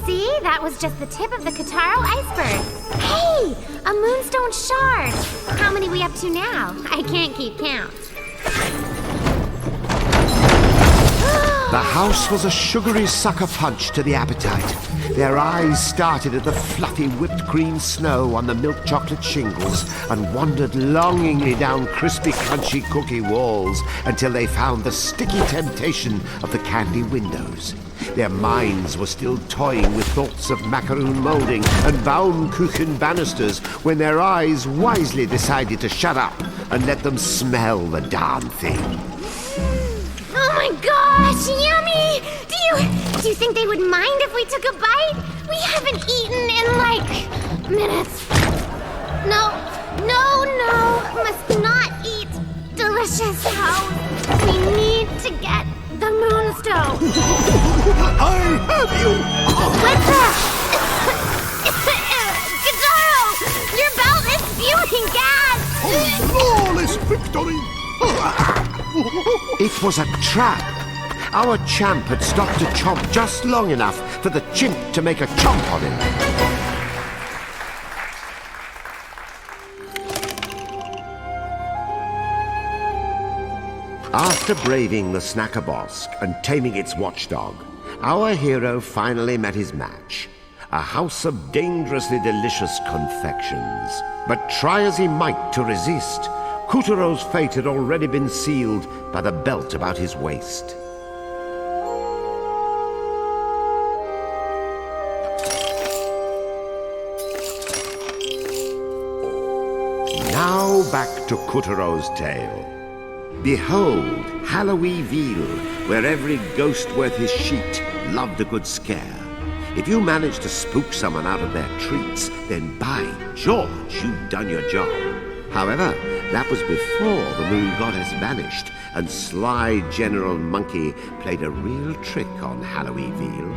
See? That was just the tip of the Katuro iceberg. Hey! A moonstone shard! How many we up to now? I can't keep count. The house was a sugary sucker punch to the appetite. Their eyes started at the fluffy whipped cream snow on the milk chocolate shingles and wandered longingly down crispy, crunchy cookie walls until they found the sticky temptation of the candy windows. Their minds were still toying with thoughts of macaroon molding and Baumkuchen banisters when their eyes wisely decided to shut up and let them smell the darn thing. Oh my gosh, yummy! Do you think they would mind if we took a bite? We haven't eaten in like minutes. No, must not eat delicious house. We need to get the moonstone. I have you! What's that? Katuro! Your belt is spewing gas! Flawless victory! It was a trap. Our champ had stopped to chomp just long enough for the chimp to make a chomp on him. After braving the Snackerbosk and taming its watchdog, our hero finally met his match. A house of dangerously delicious confections. But try as he might to resist, Kuturo's fate had already been sealed by the belt about his waist. Now back to Kuturo's tale. Behold, Halloweenville, where every ghost worth his sheet loved a good scare. If you manage to spook someone out of their treats, then by George, you've done your job. However, that was before the moon goddess vanished, and sly General Monkey played a real trick on Halloweenville.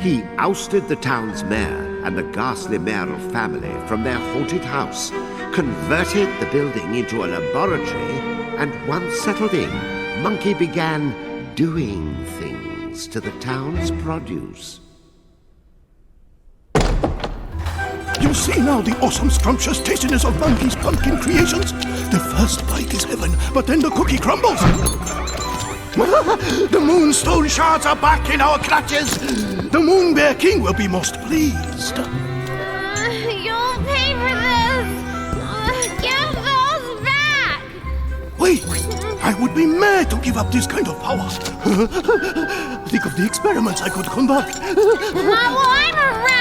He ousted the town's mayor and the ghastly mayoral family from their haunted house, converted the building into a laboratory, and once settled in, Monkey began doing things to the town's produce. You see now the awesome scrumptious tastiness of Monkey's pumpkin creations? The first bite is heaven, but then the cookie crumbles. The moonstone shards are back in our clutches. The Moon Bear King will be most pleased. You'll pay for this. Give those back. Wait, I would be mad to give up this kind of power. Think of the experiments I could conduct. Not while I'm around.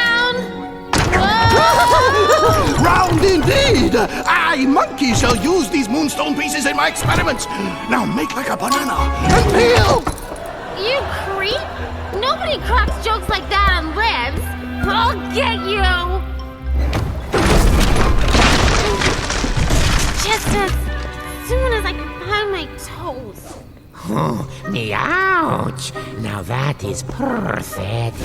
Round indeed! I, Monkey, shall use these moonstone pieces in my experiments. Now make like a banana and peel! You creep! Nobody cracks jokes like that and lives. I'll get you! Just as soon as I can find my toes. Oh, ouch! Now that is perfect.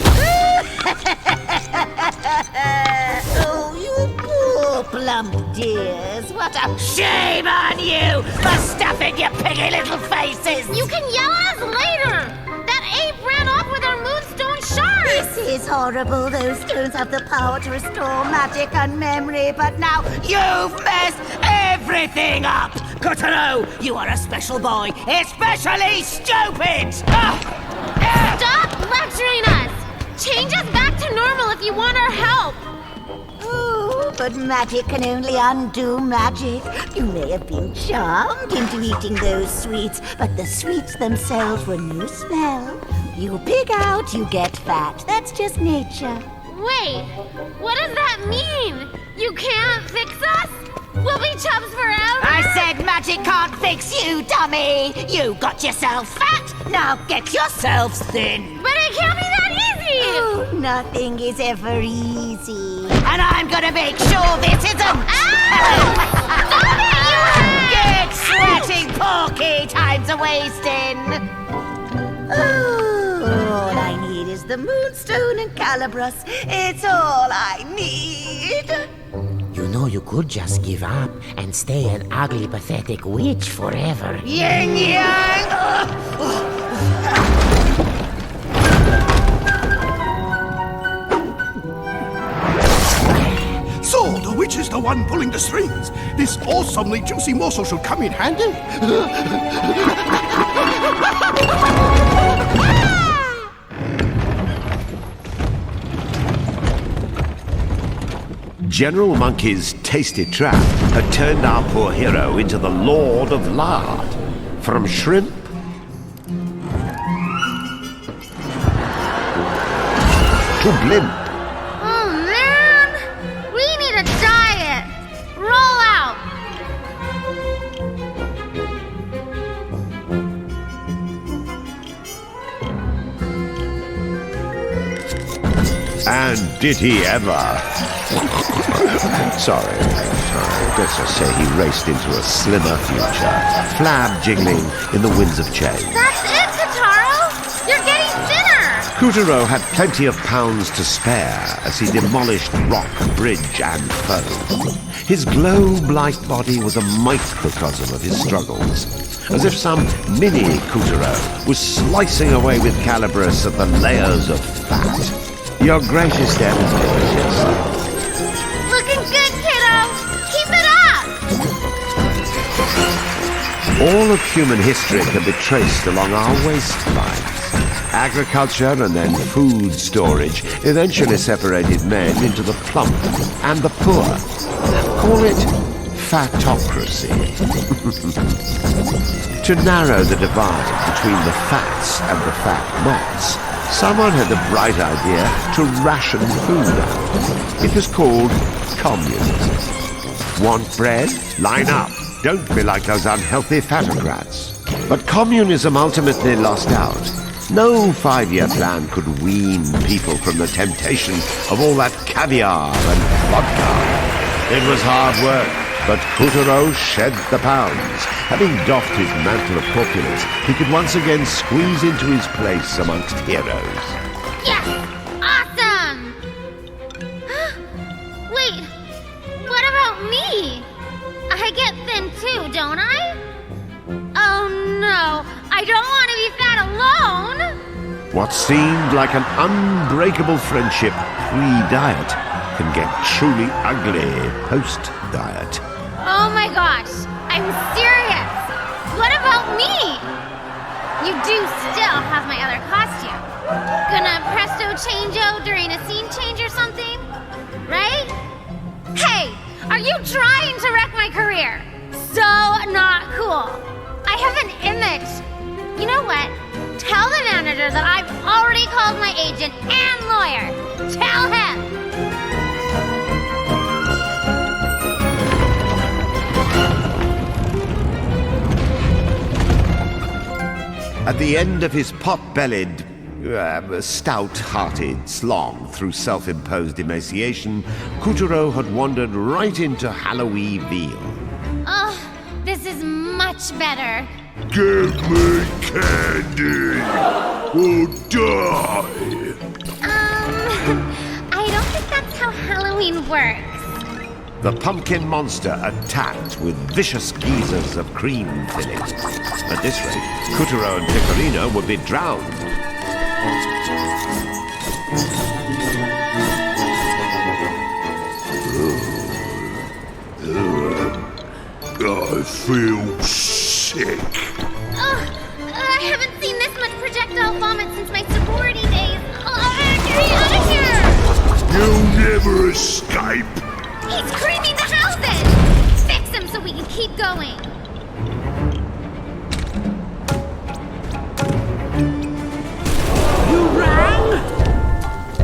Oh, you poor plump dears. What a shame on you for stuffing your piggy little faces. You can yell at us later. That ape ran off with our moonstone shards. This is horrible. Those stones have the power to restore magic and memory, but now you've messed everything up. Katuro, you are a special boy, especially stupid. Stop lecturing us. change us back to normal if you want our help. Oh, but magic can only undo magic. You may have been charmed into eating those sweets, but the sweets themselves were no spell. You pig out, you get fat. That's just nature. Wait, what does that mean? You can't fix us? We'll be chubs forever? I said magic can't fix you, dummy! You got yourself fat, now get yourselves thin! But it can't be that easy! Oh, nothing is ever easy. And I'm gonna make sure this isn't! Get sweating, Porky! Time's a-wasting! Oh, all I need is the Moonstone and Calibros. It's all I need! You know you could just give up and stay an ugly, pathetic witch forever. Yin Yang! So, the witch is the one pulling the strings. This awesomely juicy morsel should come in handy. General Monkey's tasty trap had turned our poor hero into the Lord of Lard. From shrimp to blimp. Oh, man! We need a diet! Roll out! And did he ever? Sorry. Let's just say he raced into a slimmer future, flab jiggling in the winds of change. That's it, Katuro! You're getting thinner! Katuro had plenty of pounds to spare as he demolished rock, bridge, and foe. His globe-like body was a microcosm of his struggles, as if some mini Katuro was slicing away with Calibros at the layers of fat. Your greatest enemy. Looking good, kiddo! Keep it up! All of human history can be traced along our waistlines. Agriculture and then food storage eventually separated men into the plump and the poor. Call it fatocracy. To narrow the divide between the fats and the fat mots, someone had the bright idea to ration food out. It was called communism. Want bread? Line up. Don't be like those unhealthy fatocrats. But communism ultimately lost out. No 5-year plan could wean people from the temptation of all that caviar and vodka. It was hard work, but Katuro shed the pounds. Having doffed his mantle of corpulence, he could once again squeeze into his place amongst heroes. Yes! Awesome! Wait, what about me? I get thin too, don't I? Oh no, I don't want to be fat alone! What seemed like an unbreakable friendship pre-diet can get truly ugly post-diet. Oh my gosh, I'm serious! What about me? You do still have my other costume. Gonna presto changeo during a scene change or something? Right? Hey, are you trying to wreck my career? So not cool. I have an image. You know what? Tell the manager that I've already called my agent and lawyer. Tell him! At the end of his pot-bellied, stout-hearted slog through self-imposed emaciation, Katuro had wandered right into Halloween-ville. Oh, this is much better. Give me candy or die. I don't think that's how Halloween works. The pumpkin monster attacked with vicious geysers of cream filling. At this rate, Katuro and Pecorino would be drowned. I feel sick. I haven't seen this much projectile vomit since my sorority days. escape! He's creaming the houses! Fix him so we can keep going. You rang?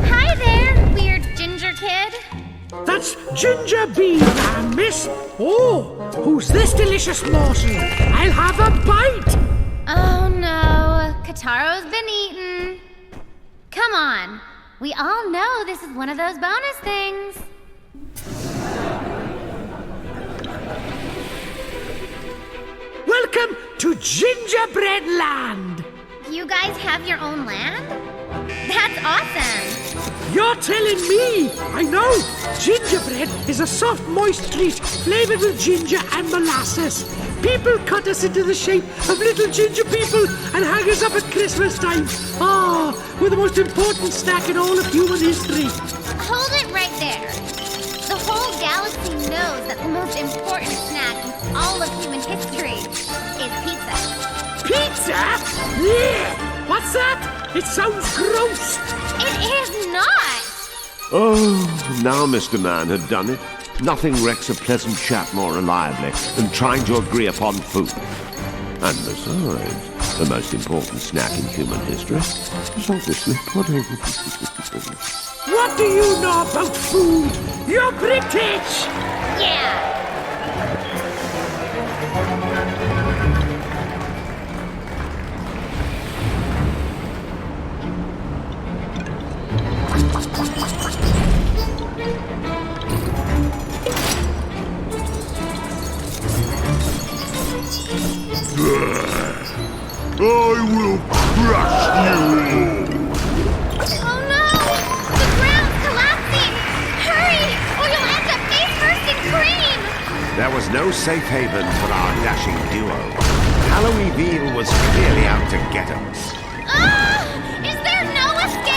Hi there, weird ginger kid. That's Ginger Bean, miss. Oh, who's this delicious morsel? I'll have a bite. Oh no, Kataro's been eaten. Come on, we all know this is one of those bonus things. Welcome to Gingerbread Land. You guys have your own land? That's awesome. You're telling me? I know. Gingerbread is a soft, moist treat flavored with ginger and molasses. People cut us into the shape of little ginger people and hang us up at Christmas time. Ah, we're the most important snack in all of human history. Hold it right there. The whole galaxy knows that the most important snack in all of human history is pizza. Pizza? Yeah. What's that? It sounds gross. It is not. Oh, now Mr. Man had done it. Nothing wrecks a pleasant chat more reliably than trying to agree upon food. And besides, the most important snack in human history is obviously pudding. What do you know about food? You're British! Yeah. I will crush you all! Oh no! The ground's collapsing! Hurry, or you'll end up face first in cream! There was no safe haven for our dashing duo. Halloween was clearly out to get us. Is there no escape?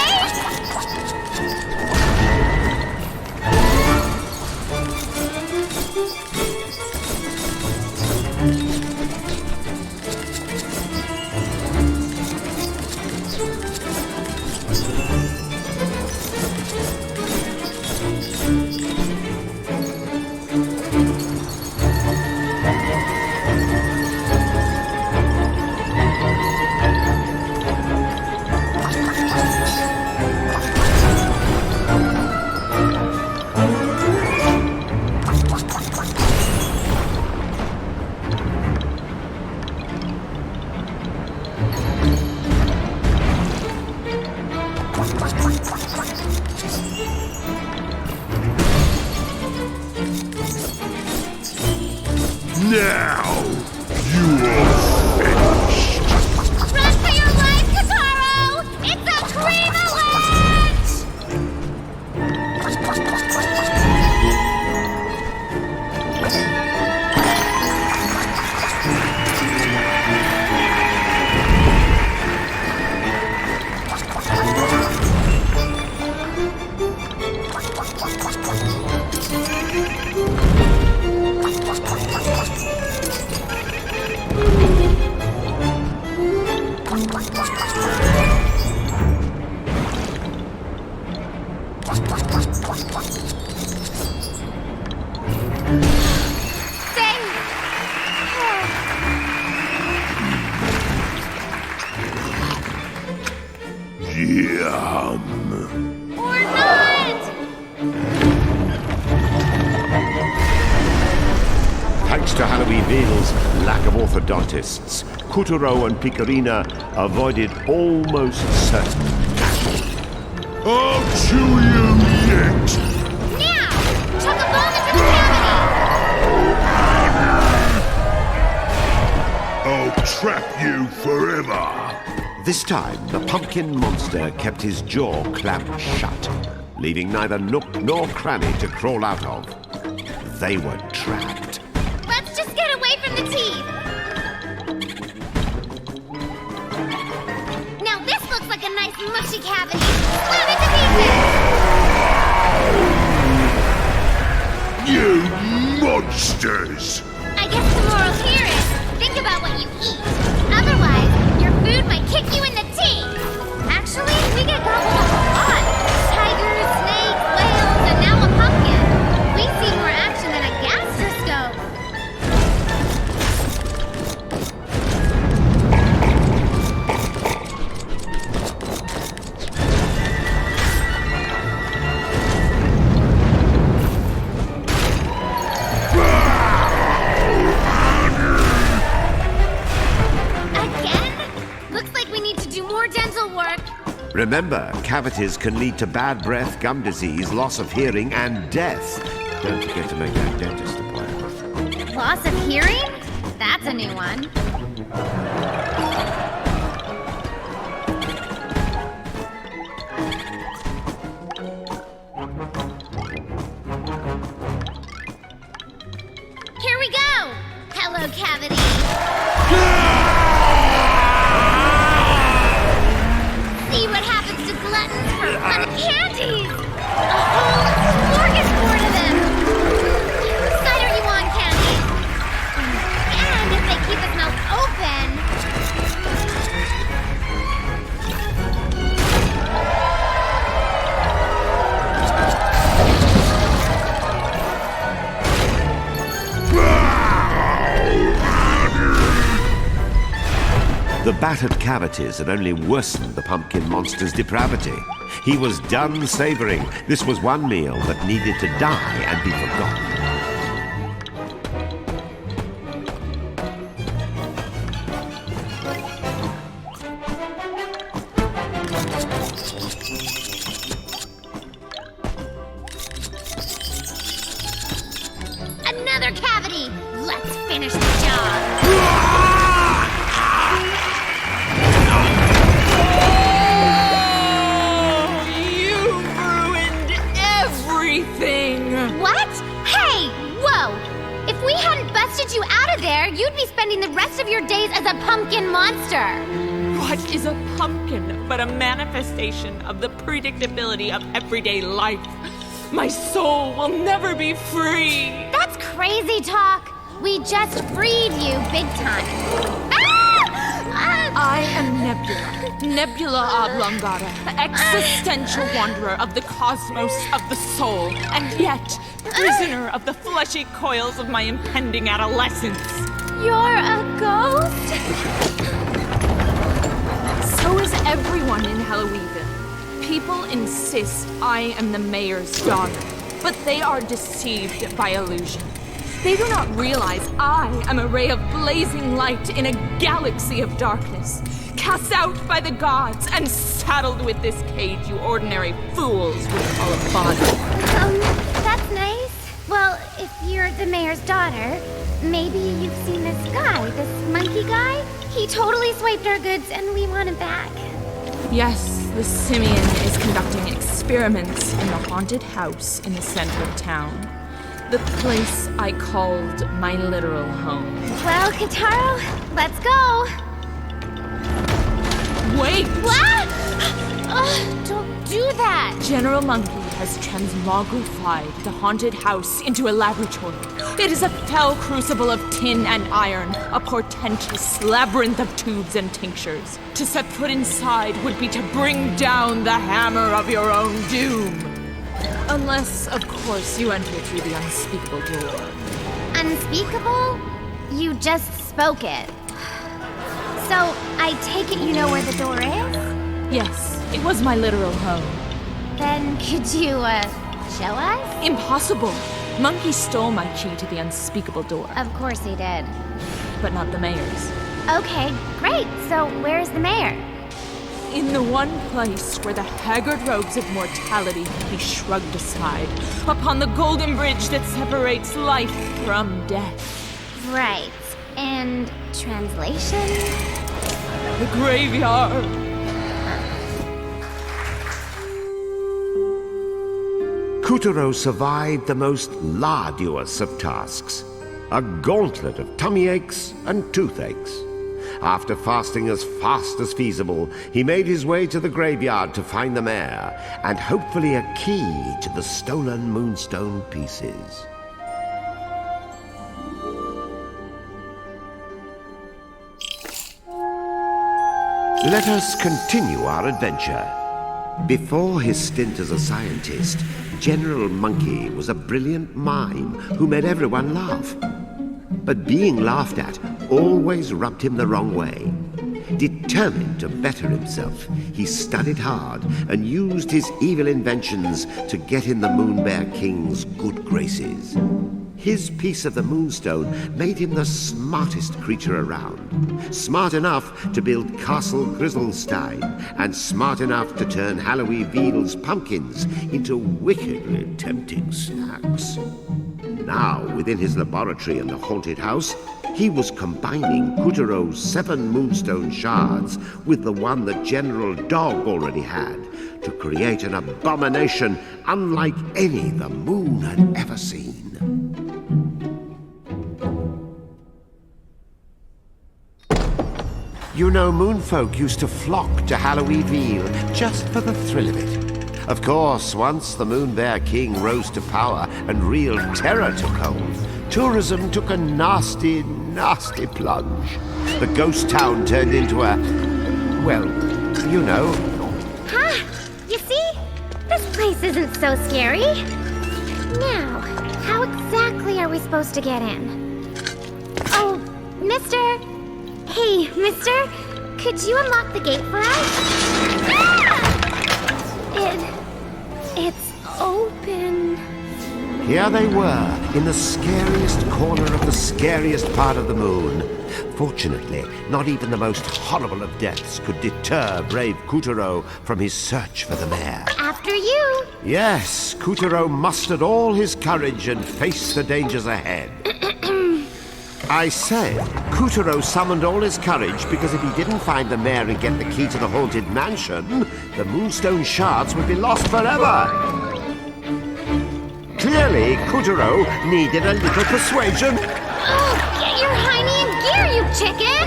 Now, you are finished. Run for your life, Katuro! It's a cream avalanche! Yum. Or not! Thanks to Halloweenville's lack of orthodontists, Katuro and Picarina avoided almost certain death. I'll chew you yet! Now! Chuck a bone into the cavity! I'll trap you forever! This time, the pumpkin monster kept his jaw clamped shut, leaving neither nook nor cranny to crawl out of. They were trapped. Let's just get away from the teeth! Now this looks like a nice mushy cavity! Slam it to pieces! You monsters! I guess the moral here is, think about what you eat. Otherwise, your food might kick you in the teeth! Actually, we get gobbled up a lot. Tigers, snakes, whales, and now a pumpkin! Remember, cavities can lead to bad breath, gum disease, loss of hearing, and death. Don't forget to make that dentist appointment. Loss of hearing? That's a new one. Here we go! Hello, cavity! See what happens to gluttons for fun and candies! A whole smorgasbord of them! Whose side are you on, Candy? And if they keep his mouth open... The battered cavities had only worsened the pumpkin monster's depravity. He was done savoring. This was one meal that needed to die and be forgotten. Another cavity! Let's finish the job! What? Hey! Whoa! If we hadn't busted you out of there, you'd be spending the rest of your days as a pumpkin monster! What is a pumpkin but a manifestation of the predictability of everyday life? My soul will never be free! That's crazy talk! We just freed you big time. I am Nebula, Nebula Oblongata, the existential wanderer of the cosmos of the soul, and yet prisoner of the fleshy coils of my impending adolescence. You're a ghost? So is everyone in Halloweenville. People insist I am the mayor's daughter, but they are deceived by illusion. They do not realize I am a ray of blazing light in a galaxy of darkness, cast out by the gods and saddled with this cage you ordinary fools would call a body. That's nice. Well, if you're the mayor's daughter, maybe you've seen this guy, this monkey guy? He totally swiped our goods and we want it back. Yes, the simian is conducting experiments in the haunted house in the center of town. The place I called my literal home. Well, Katuro, let's go. Wait! What? Don't do that. General Monkey has transmogrified the haunted house into a laboratory. It is a fell crucible of tin and iron, a portentous labyrinth of tubes and tinctures. To set foot inside would be to bring down the hammer of your own doom. Unless, of course, you enter through the unspeakable door. Unspeakable? You just spoke it. So, I take it you know where the door is? Yes, it was my literal home. Then could you, show us? Impossible. Monkey stole my key to the unspeakable door. Of course he did. But not the mayor's. Okay, great. So, where's the mayor? In the one place where the haggard robes of mortality can be shrugged aside, upon the golden bridge that separates life from death. Right. And translation? The graveyard. Katuro survived the most arduous of tasks, a gauntlet of tummy aches and toothaches. After fasting as fast as feasible, he made his way to the graveyard to find the mayor, and hopefully a key to the stolen moonstone pieces. Let us continue our adventure. Before his stint as a scientist, General Monkey was a brilliant mime who made everyone laugh. But being laughed at always rubbed him the wrong way. Determined to better himself, he studied hard and used his evil inventions to get in the Moon Bear King's good graces. His piece of the moonstone made him the smartest creature around. Smart enough to build Castle Grizzlestein, and smart enough to turn Halloween Veal's pumpkins into wickedly tempting snacks. Now, within his laboratory in the haunted house, he was combining Kuturo's 7 moonstone shards with the one that General Dog already had to create an abomination unlike any the moon had ever seen. You know, moonfolk used to flock to Halloween Veal just for the thrill of it. Of course, once the Moon Bear King rose to power and real terror took hold, tourism took a nasty, nasty plunge. The ghost town turned into a, well, you know. Ha! You see? This place isn't so scary. Now, how exactly are we supposed to get in? Oh, mister! Hey, mister! Could you unlock the gate for us? Ah! It's open. Here they were, in the scariest corner of the scariest part of the moon. Fortunately, not even the most horrible of deaths could deter brave Katuro from his search for the mare. After you! Yes, Katuro mustered all his courage and faced the dangers ahead. I said Katuro summoned all his courage because if he didn't find the mare and get the key to the haunted mansion, the moonstone shards would be lost forever. Clearly, Katuro needed a little persuasion. Oh, get your hiney in gear, you chicken!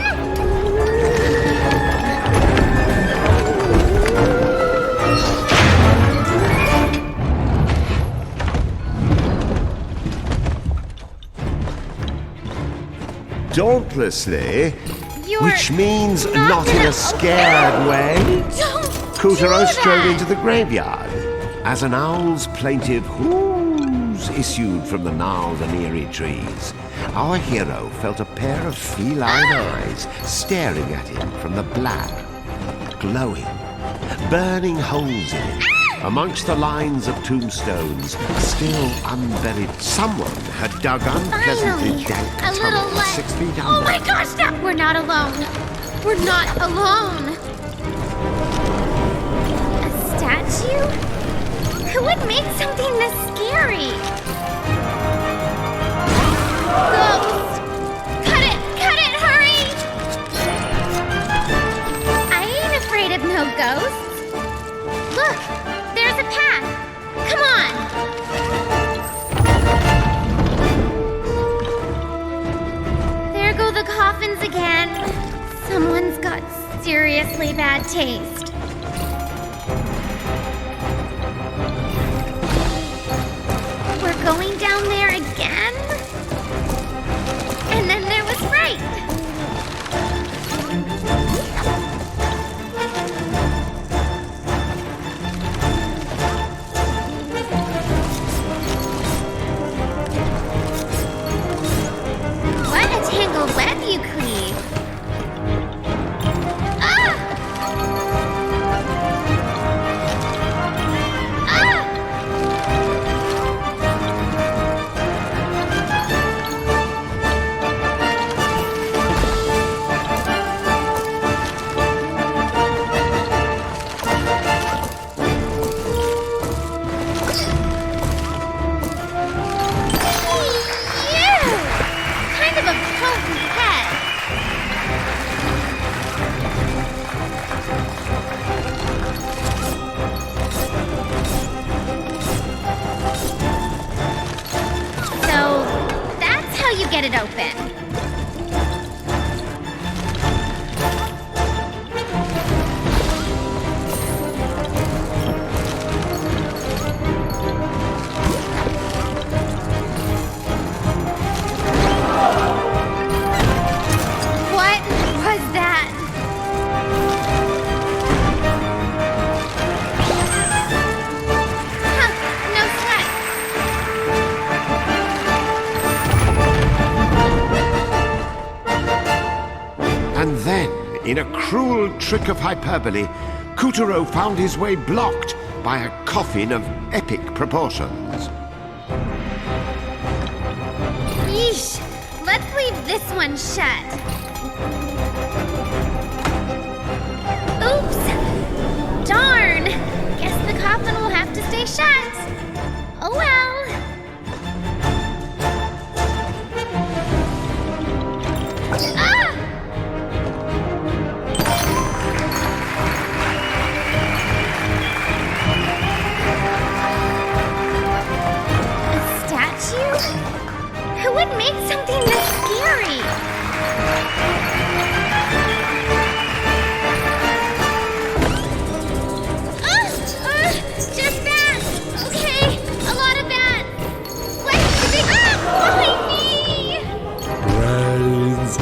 Dauntlessly, which means not not in a scared way, Katuro strode into the graveyard. As an owl's plaintive whoos issued from the gnarled and eerie trees, our hero felt a pair of feline eyes staring at him from the black, glowing, burning holes in it. Amongst the lines of tombstones, still unburied, someone had dug unpleasantly dank A little tunnels light. 6 feet under. Oh my gosh, stop! We're not alone. We're not alone. A statue? Who would make something this scary? Ghost! Cut it, hurry! I ain't afraid of no ghosts. Look, there's a path. Come on. There go the coffins again. Someone's got seriously bad taste. We're going down there again? And then there was Fright. What a tangled web you cleave. Ah! Ah! Kind of a potent pet. So that's how you get it open. What was that? Huh, no sweat. And then, in a cruel trick of hyperbole, Katuro found his way blocked by a coffin of epic proportions. Yeesh. Let's leave this one shut. Oops. Darn. Guess the coffin will have to stay shut. Oh well. Ah! A statue? Who would make something this scary? Just bats! Okay, a lot of bats! Let's dig behind me! Brains.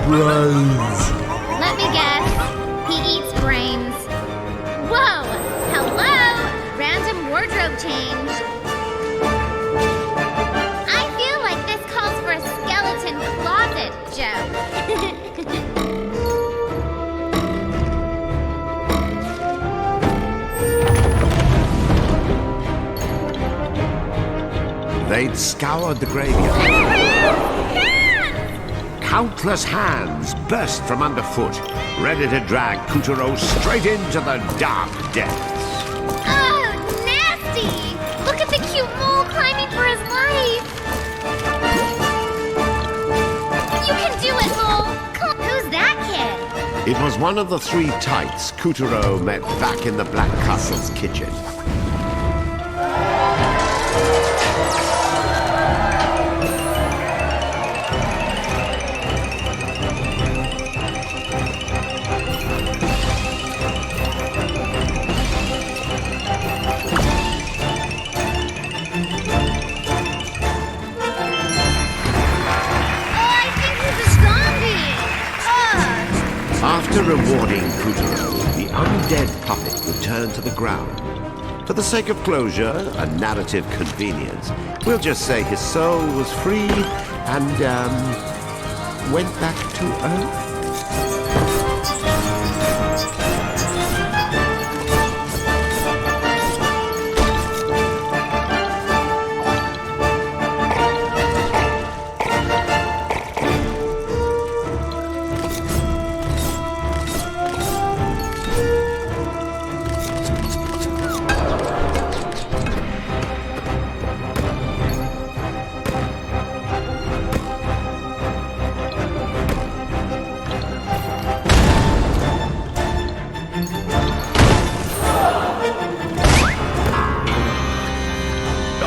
Brains. Let me guess. He eats brains. Whoa! Hello! Random wardrobe change. I feel like this calls for a skeleton closet joke. They'd scoured the graveyard. Countless hands burst from underfoot, ready to drag Katuro straight into the dark depths. Oh, nasty! Look at the cute mole climbing for his life! You can do it, mole! Who's that kid? It was one of the three tights Katuro met back in the Black Castle's kitchen. After rewarding Katuro, the undead puppet returned to the ground. For the sake of closure and narrative convenience, we'll just say his soul was free and, went back to Earth.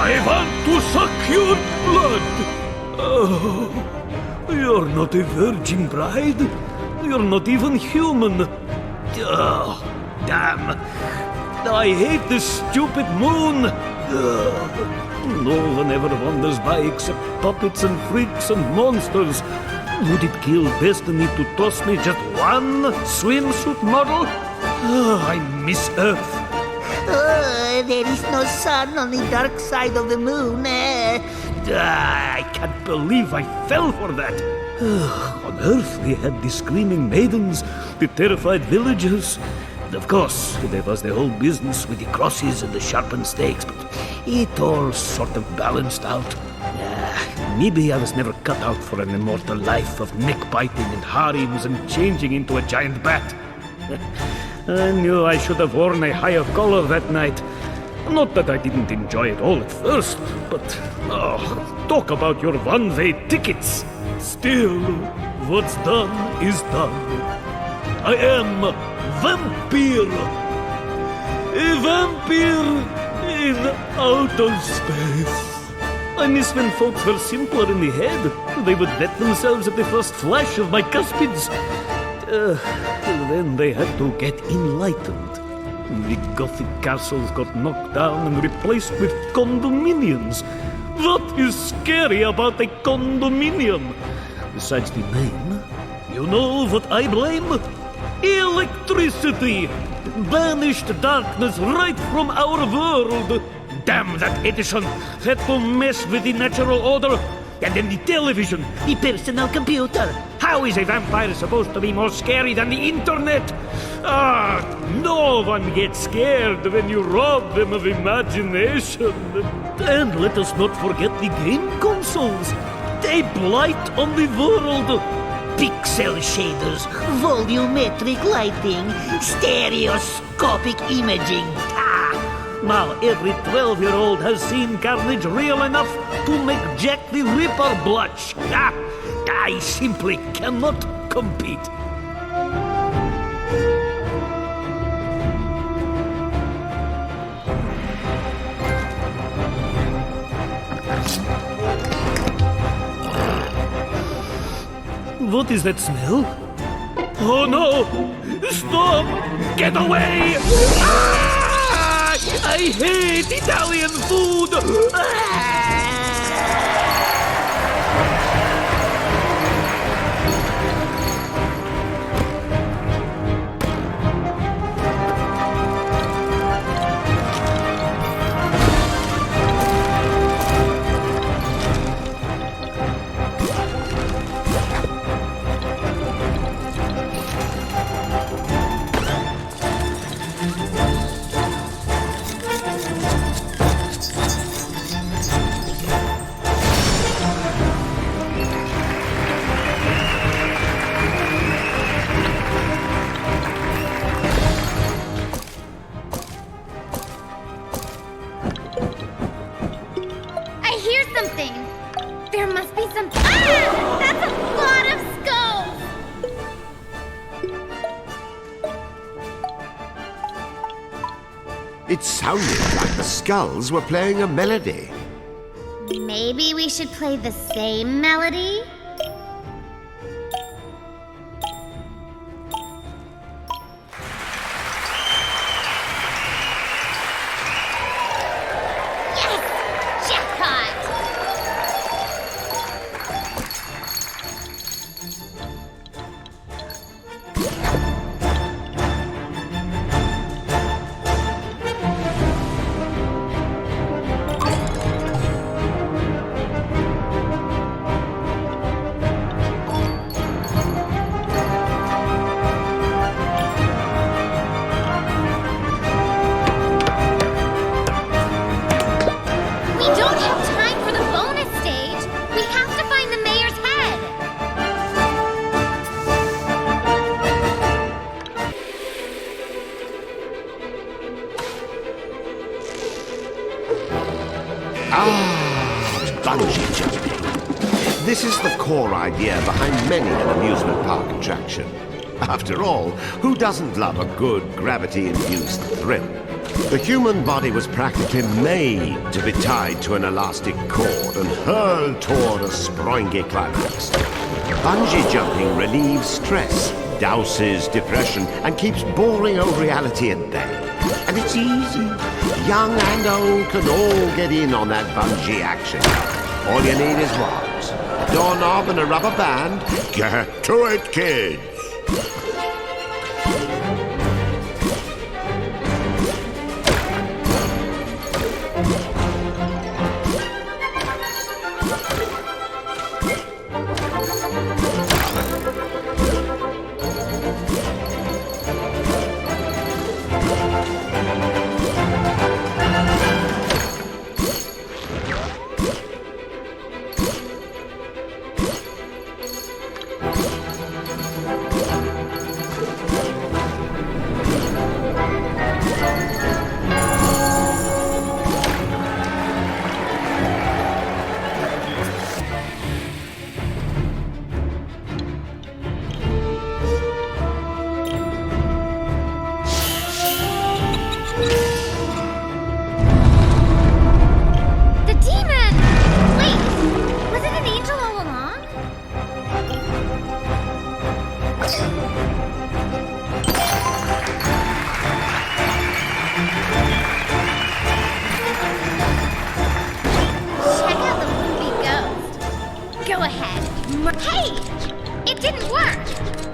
I want to suck your blood! Oh, you're not a virgin bride. You're not even human. Oh, damn. I hate this stupid moon. No one ever wanders by except puppets and freaks and monsters. Would it kill destiny to toss me just one swimsuit model? I miss Earth. There is no sun on the dark side of the moon. I can't believe I fell for that. On Earth, we had the screaming maidens, the terrified villagers. Of course, there was the whole business with the crosses and the sharpened stakes, but it all sort of balanced out. Maybe I was never cut out for an immortal life of neck-biting and harems and changing into a giant bat. I knew I should have worn a higher collar that night. Not that I didn't enjoy it all at first, but talk about your one-way tickets. Still, what's done is done. I am vampire. A vampire in outer space. I miss when folks were simpler in the head. They would wet themselves at the first flash of my cuspids. Then they had to get enlightened. The Gothic castles got knocked down and replaced with condominiums. What is scary about a condominium? Besides the name, you know what I blame? Electricity! Banished darkness right from our world! Damn that Edison! Had to mess with the natural order! And then the television, the personal computer. How is a vampire supposed to be more scary than the internet? No one gets scared when you rob them of imagination. And let us not forget the game consoles. They blight on the world. Pixel shaders, volumetric lighting, stereoscopic imaging. Now every 12-year-old has seen carnage real enough to make Jack the Ripper blush. I simply cannot compete. What is that smell? Oh no! Stop! Get away! I hate Italian food! It sounded like the skulls were playing a melody. Maybe we should play the same melody? Yes! Jackpot! Bungee jumping. This is the core idea behind many an amusement park attraction. After all, who doesn't love a good gravity-induced thrill? The human body was practically made to be tied to an elastic cord and hurled toward a springy climax. Bungee jumping relieves stress, douses depression, and keeps boring old reality at bay. And it's easy. Young and old can all get in on that bungee action. All you need is what? A doorknob and a rubber band? Get to it, kids!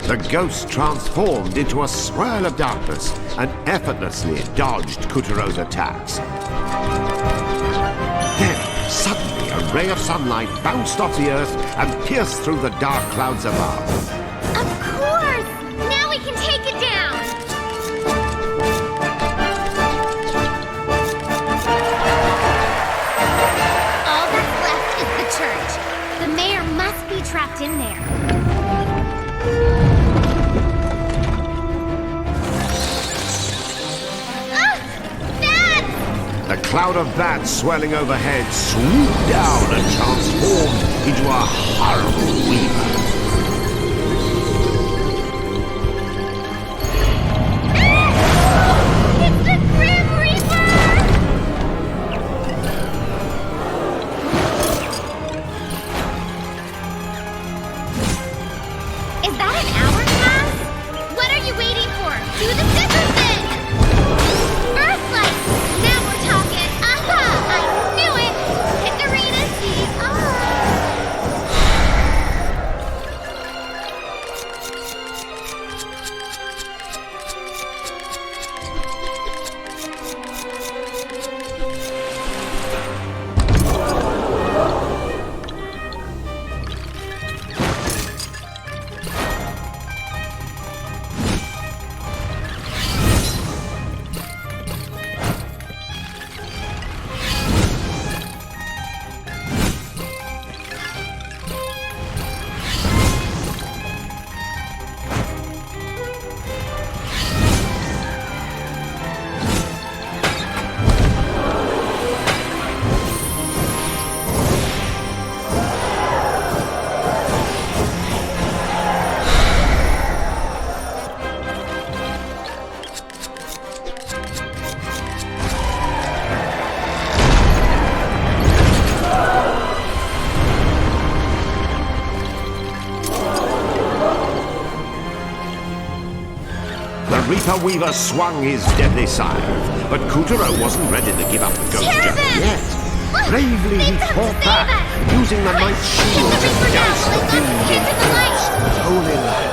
The ghost transformed into a swirl of darkness and effortlessly dodged Kutaro's attacks. Then, suddenly, a ray of sunlight bounced off the earth and pierced through the dark clouds above. Of course! Now we can take it down! locked in there. The cloud of bats swelling overhead swooped down and transformed into a horrible weaver. It's the Grim Reaper! Is that an hourglass? What are you waiting for? Do the scissor thing! Earthlight! Now we're talking! Aha! I knew it! Hickorina Reaper Weaver swung his deadly scythe, but Katuro wasn't ready to give up the ghost just yet. Bravely he fought back, using the knight's shield to douse the fiend in holy light.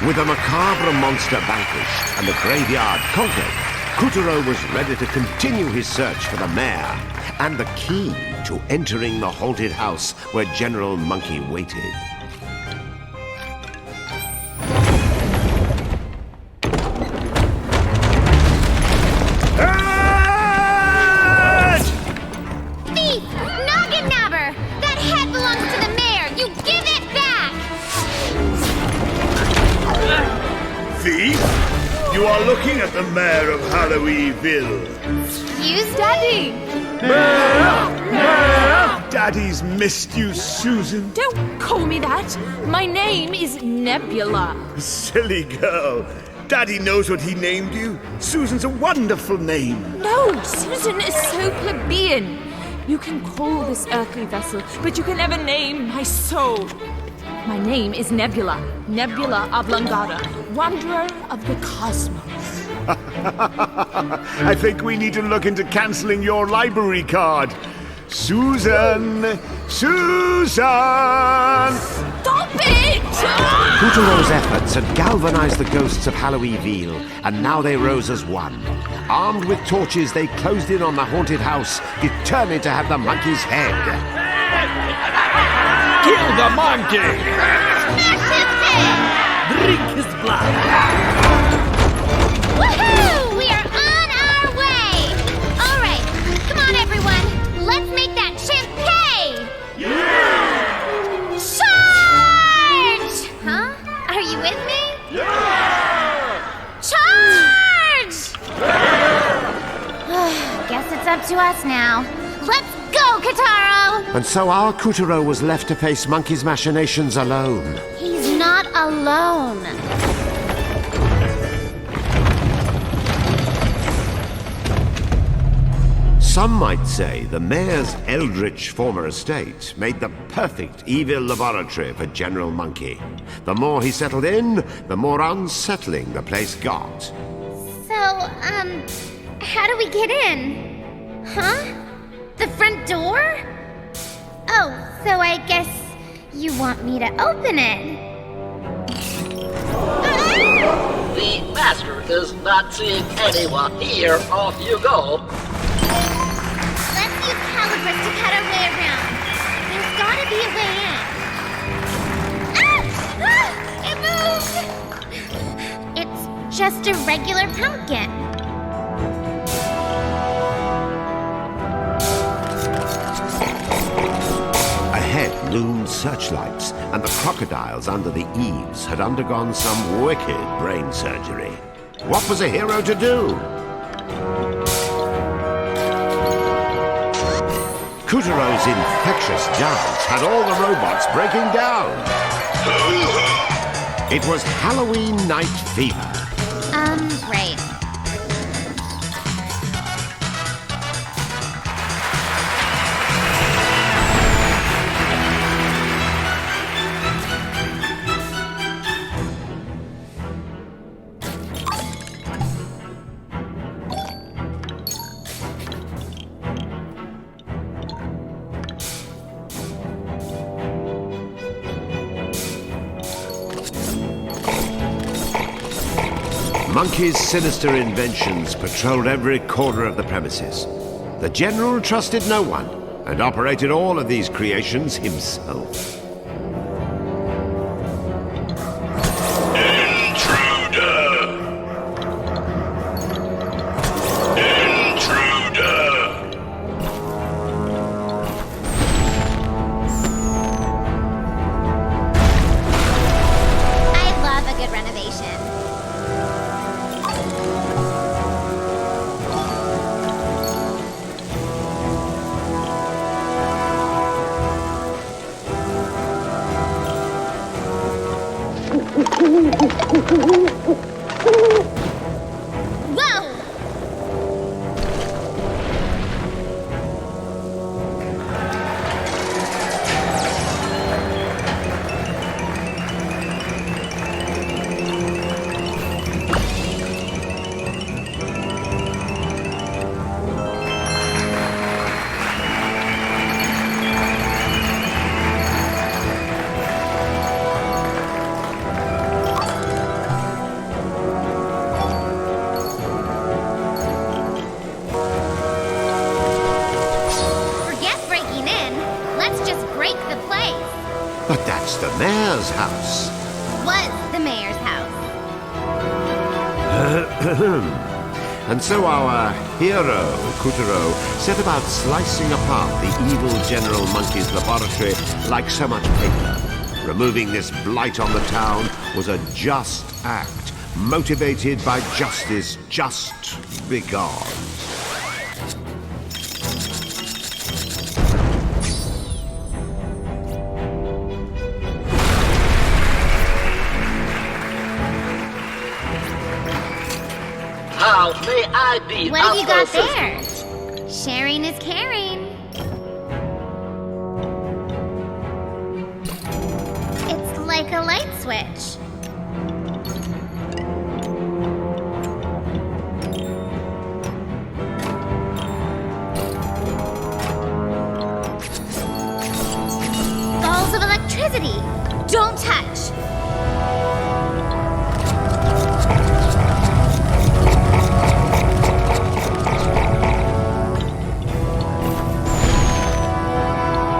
With the macabre monster vanquished and the graveyard conquered, Katuro was ready to continue his search for the mare and the key to entering the haunted house where General Monkey waited. Thief! Noggin Nabber! That head belongs to the mayor! You give it back! Thief? You are looking at the mayor of Halloweenville. Excuse Daddy! Daddy's missed you, Susan. Don't call me that. My name is Nebula. Silly girl. Daddy knows what he named you. Susan's a wonderful name. No, Susan is so plebeian. You can call this earthly vessel, but you can never name my soul. My name is Nebula. Nebula Oblongata, wanderer of the cosmos. I think we need to look into cancelling your library card. Susan! Susan! Stop it! Katuro's efforts had galvanized the ghosts of Halloweenville, and now they rose as one. Armed with torches, they closed in on the haunted house, determined to have the monkey's head. Kill the monkey! Smash his head! Drink his blood! Woohoo! We are on our way! Alright, come on everyone, let's make that chimp pay! Yeah! Charge! Huh? Are you with me? Yeah! Charge! Guess it's up to us now. Let's go, Katuro! And so our Katuro was left to face Monkey's machinations alone. He's not alone. Some might say the mayor's eldritch former estate made the perfect evil laboratory for General Monkey. The more he settled in, the more unsettling the place got. So, how do we get in? Huh? The front door? Oh, so I guess you want me to open it. The master is not seeing anyone. Here, off you go. Let's use calibers to cut our way around. There's gotta be a way in. It moved! It's just a regular pumpkin. Ahead loomed searchlights, and the crocodiles under the eaves had undergone some wicked brain surgery. What was a hero to do? Kuturo's infectious dance had all the robots breaking down. It was Halloween night fever. Right. Monkey's sinister inventions patrolled every corner of the premises. The General trusted no one and operated all of these creations himself. I love a good renovation. Whoa! Forget breaking in. Let's just break the place. But that's the mayor's house. Was the mayor's house. And so our hero, Katuro, set about slicing apart the evil General Monkey's laboratory like so much paper. Removing this blight on the town was a just act, motivated by justice just because. How may I be What have you got of there? Sharing is caring. It's like a light switch. Balls of electricity. Don't touch.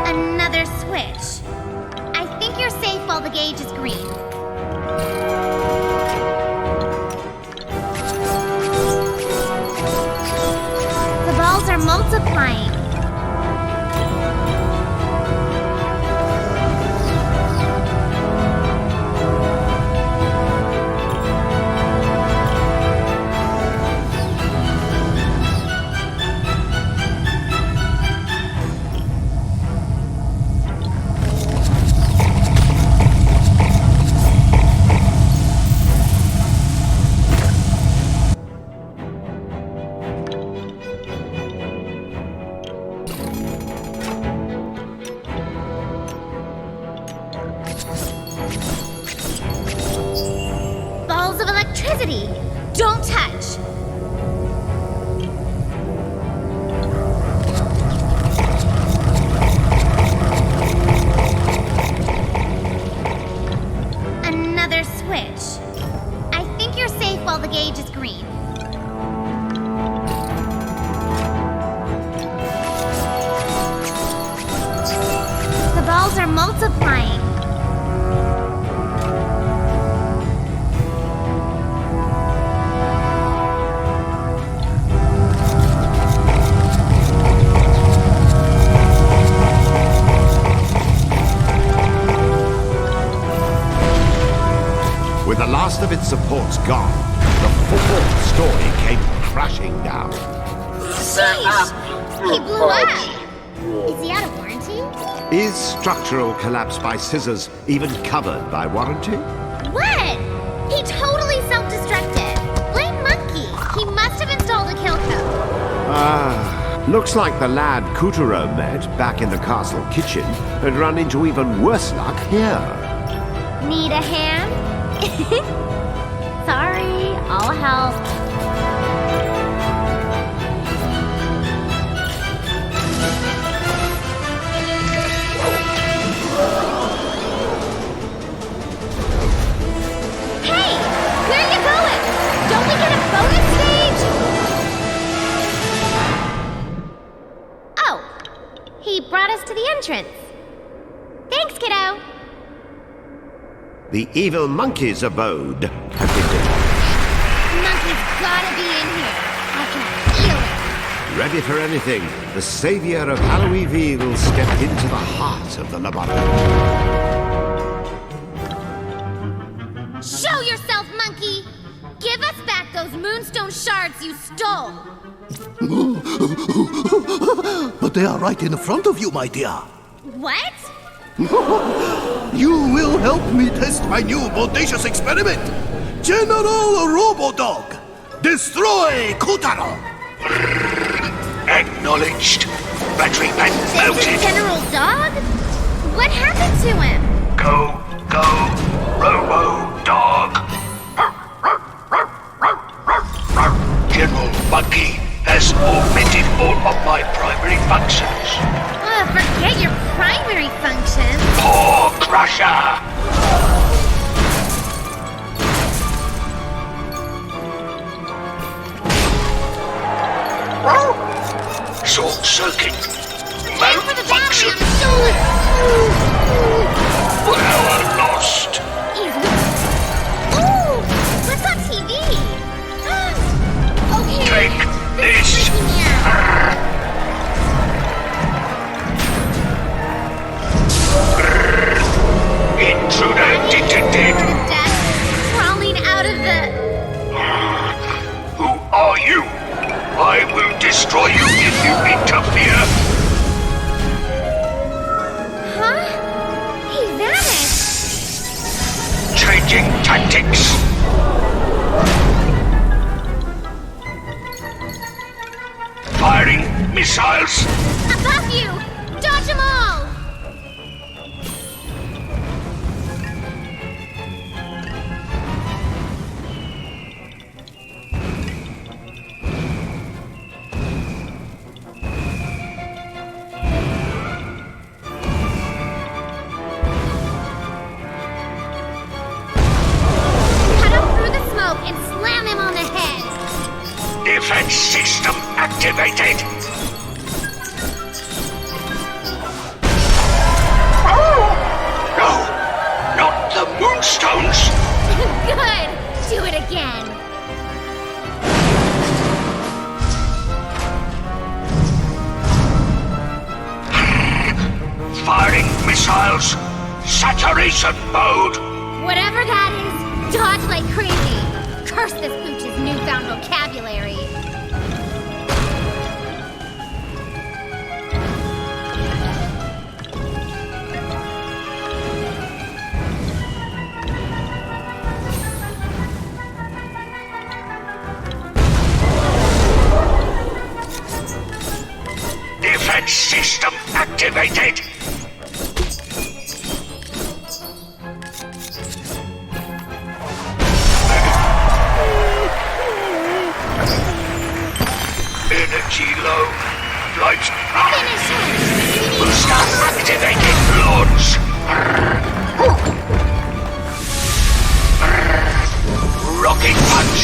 Another switch. I think you're safe while the gauge is green. The balls are multiplying. Balls of electricity. Don't touch. Another switch. I think you're safe while the gauge is green. The balls are multiplying. With the last of its supports gone, the fourth story came crashing down. Sheesh! He blew up! Is he out of warranty? Is structural collapse by scissors even covered by warranty? What? He totally self-destructed. Blame Monkey. He must have installed a kill code. Looks like the lad Katuro met back in the castle kitchen had run into even worse luck here. Need a hand? Sorry, I'll help. Hey, where are you going? Don't we get a bonus stage? Oh, he brought us to the entrance. Thanks, kiddo. The evil monkey's abode had been demolished. Monkey's gotta be in here. I can feel it. Ready for anything, the savior of Halloweenville stepped into the heart of the laboratory. Show yourself, Monkey! Give us back those moonstone shards you stole! But they are right in front of you, my dear. What? You will help me test my new bodacious experiment. General Robo-Dog, destroy Katuro. Acknowledged. Battery pack This melted. is General Dog? What happened to him? Go, Robo-Dog. General Monkey has augmented all of my primary functions. Forget your primary function. Paw Crusher! Short circuit. Malfunction. Power lost. Ooh, what's on TV? Okay. Take this. Intruder detected. Crawling out of the... Who are you? I will destroy you if you interfere. Huh? He vanished. Changing tactics. Firing missiles. Above you! Dodge them all! And slam him on the head! Defense system activated! No! Not the moonstones! Good! Do it again! Firing missiles! Saturation mode! Whatever that is, dodge like crazy! Curse this pooch's newfound vocabulary! Defense system activated! Energy low. Lights on. Booster activated. Launch. Rocket punch.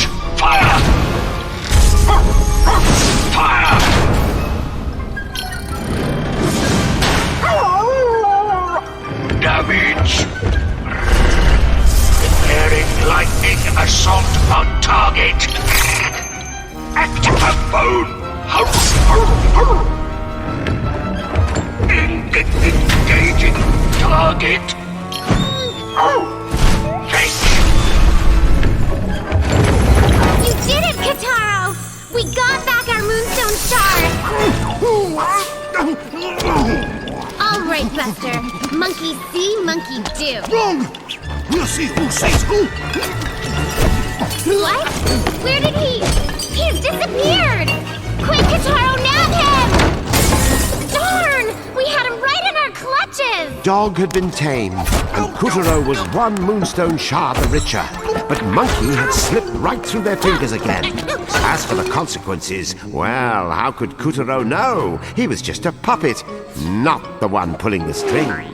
Buster. Monkey see, monkey do. Wrong! We'll see who says who. What? Where did he? He's disappeared! Quick, Katuro, nab him! Darn! We had him right in our clutches! Dog had been tamed, and Katuro was one moonstone shard the richer. But Monkey had slipped right through their fingers again. As for the consequences, well, how could Katuro know? He was just a puppet, not the one pulling the strings.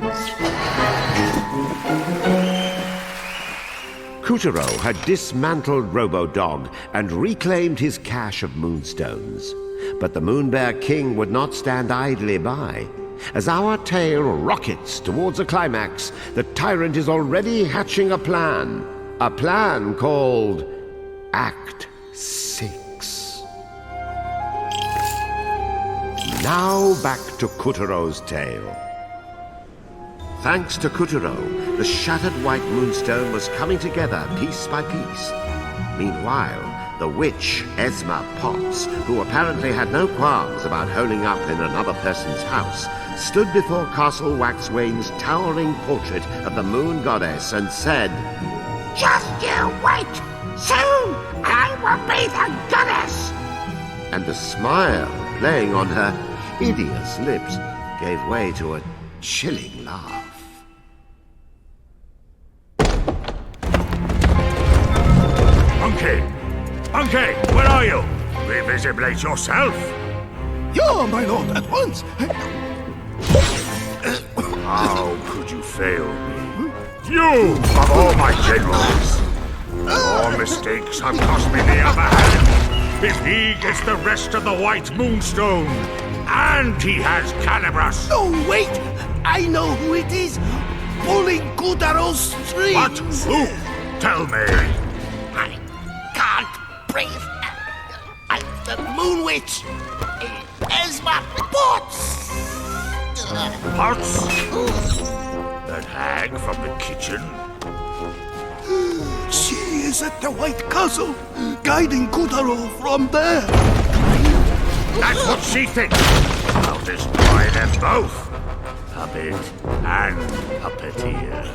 Katuro had dismantled Robo-Dog and reclaimed his cache of moonstones. But the Moon Bear King would not stand idly by. As our tale rockets towards a climax, the tyrant is already hatching a plan. A plan called Act 6. Now back to Katuro's tale. Thanks to Katuro, the shattered white moonstone was coming together piece by piece. Meanwhile, the witch, Esma Potts, who apparently had no qualms about holing up in another person's house, stood before Castle Waxwane's towering portrait of the moon goddess and said, Just you wait! Soon I will be the goddess! And the smile playing on her hideous lips gave way to a chilling laugh. Monkey! Monkey, where are you? Revisibilate yourself! Yeah, my lord, at once. How could you fail me? You, of all my generals! Your mistakes have cost me the upper hand. If he gets the rest of the white moonstone, and he has Calibras. No, wait! I know who it is! Pulling Kutaro's strings! What? Who? Tell me! I can't breathe. I'm the Moon Witch, Esma Potts! Potts? That hag from the kitchen? She is at the White Castle, guiding Kutaro from there. That's what she thinks. I'll destroy them both. Puppet and Puppeteer.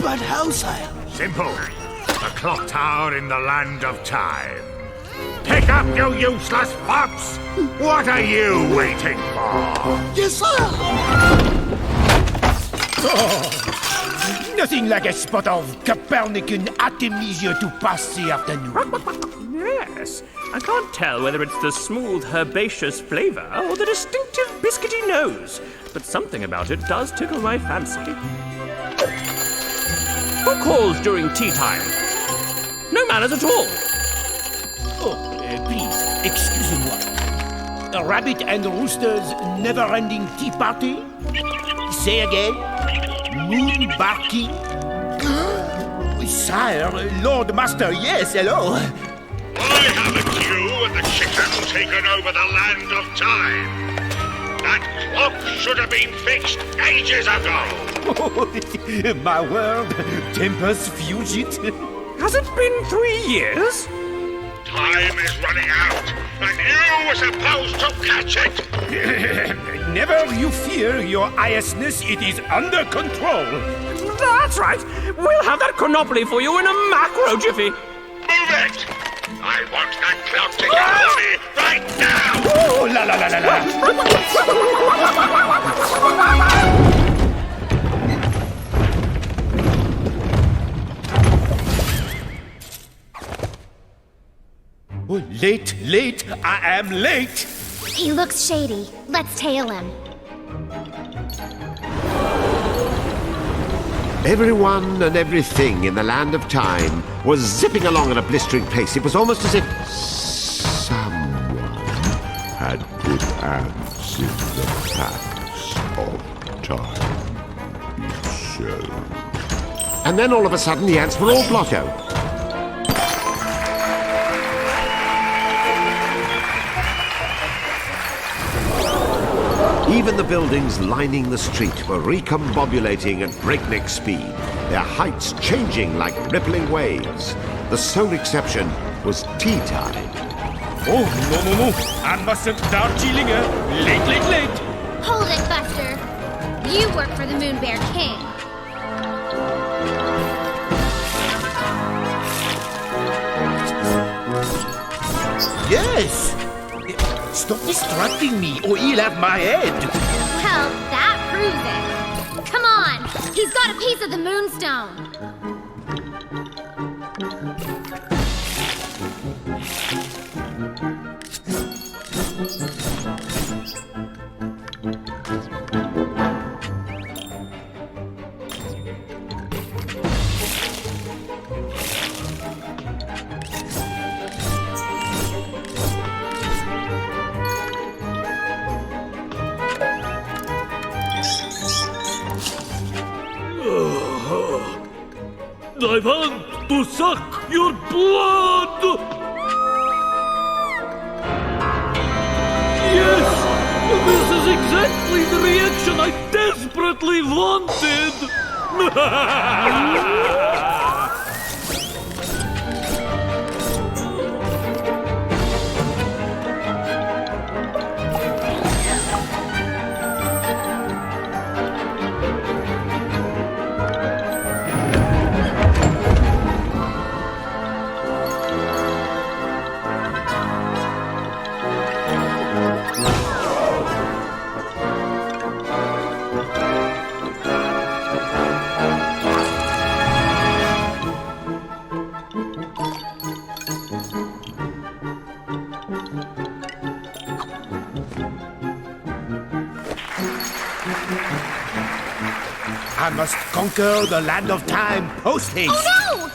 But how, sire? Simple. The clock tower in the land of time. Pick up, you useless fops! What are you waiting for? Yes, sire! Oh, nothing like a spot of Copernican Artemisia to pass the afternoon. Yes, I can't tell whether it's the smooth, herbaceous flavor or the distinctive biscuity nose, but something about it does tickle my fancy. Who calls during tea time? No manners at all. Oh, please, excusez-moi. A rabbit and rooster's never-ending tea party? Say again. Moon barking? Sire, Lord Master, yes, hello. Why haven't you and the chicken taken over the land of time? That clock should have been fixed ages ago. My word, Tempest Fugit. Has it been 3 years? Time is running out, and you were supposed to catch it! Never you fear, your Highestness, it is under control. That's right. We'll have that Chronopoly for you in a macro jiffy. Move it! I want that clock to get money right now! Oh, la la la la la! Oh, late, I am late! He looks shady. Let's tail him. Everyone and everything in the land of time was zipping along at a blistering pace. It was almost as if someone had put ants in the packs of time. So. And then all of a sudden the ants were all blotto. Even the buildings lining the street were recombobulating at breakneck speed, their heights changing like rippling waves. The sole exception was tea time. Oh, no. I mustn't Darjeelinger. Late. Hold it, Buster. You work for the Moon Bear King. Yes! Stop distracting me, or he'll have my head. Well, that proves it. Come on! He's got a piece of the Moonstone. I want to suck your blood! Yes! This is exactly the reaction I desperately wanted! I must conquer the land of time post-haste. Oh no!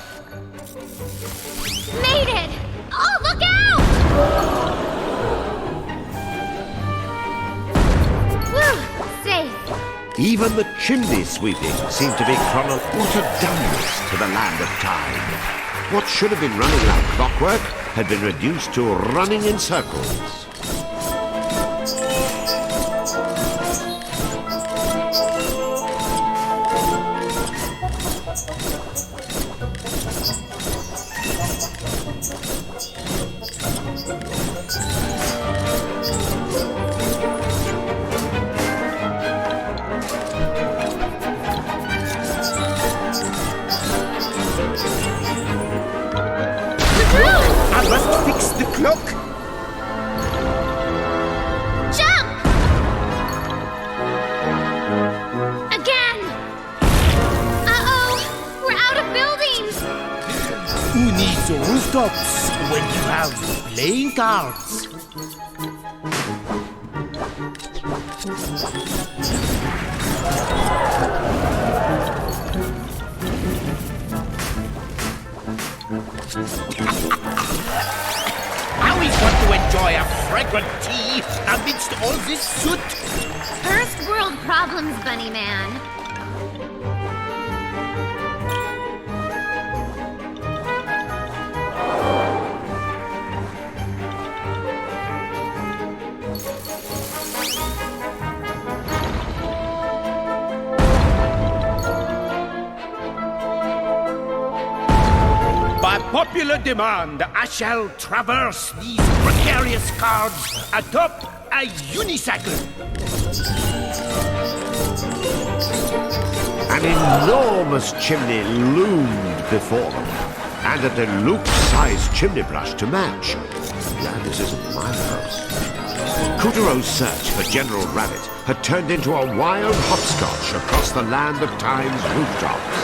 Made it! Oh, look out! Whew, safe. Even the chimney sweeping seemed to be utter dumbness to the land of time. What should have been running like clockwork had been reduced to running in circles. I must fix the clock. Jump! Again! Uh-oh! We're out of buildings! Who needs rooftops when you have playing cards? I always want to enjoy a fragrant tea amidst all this soot. First world problems, Bunny Man. By popular demand, I shall traverse these precarious cards atop a unicycle. An enormous chimney loomed before them, and a deluxe-sized chimney brush to match. Glad this isn't my house. Kuturo's search for General Rabbit had turned into a wild hopscotch across the land of time's rooftops.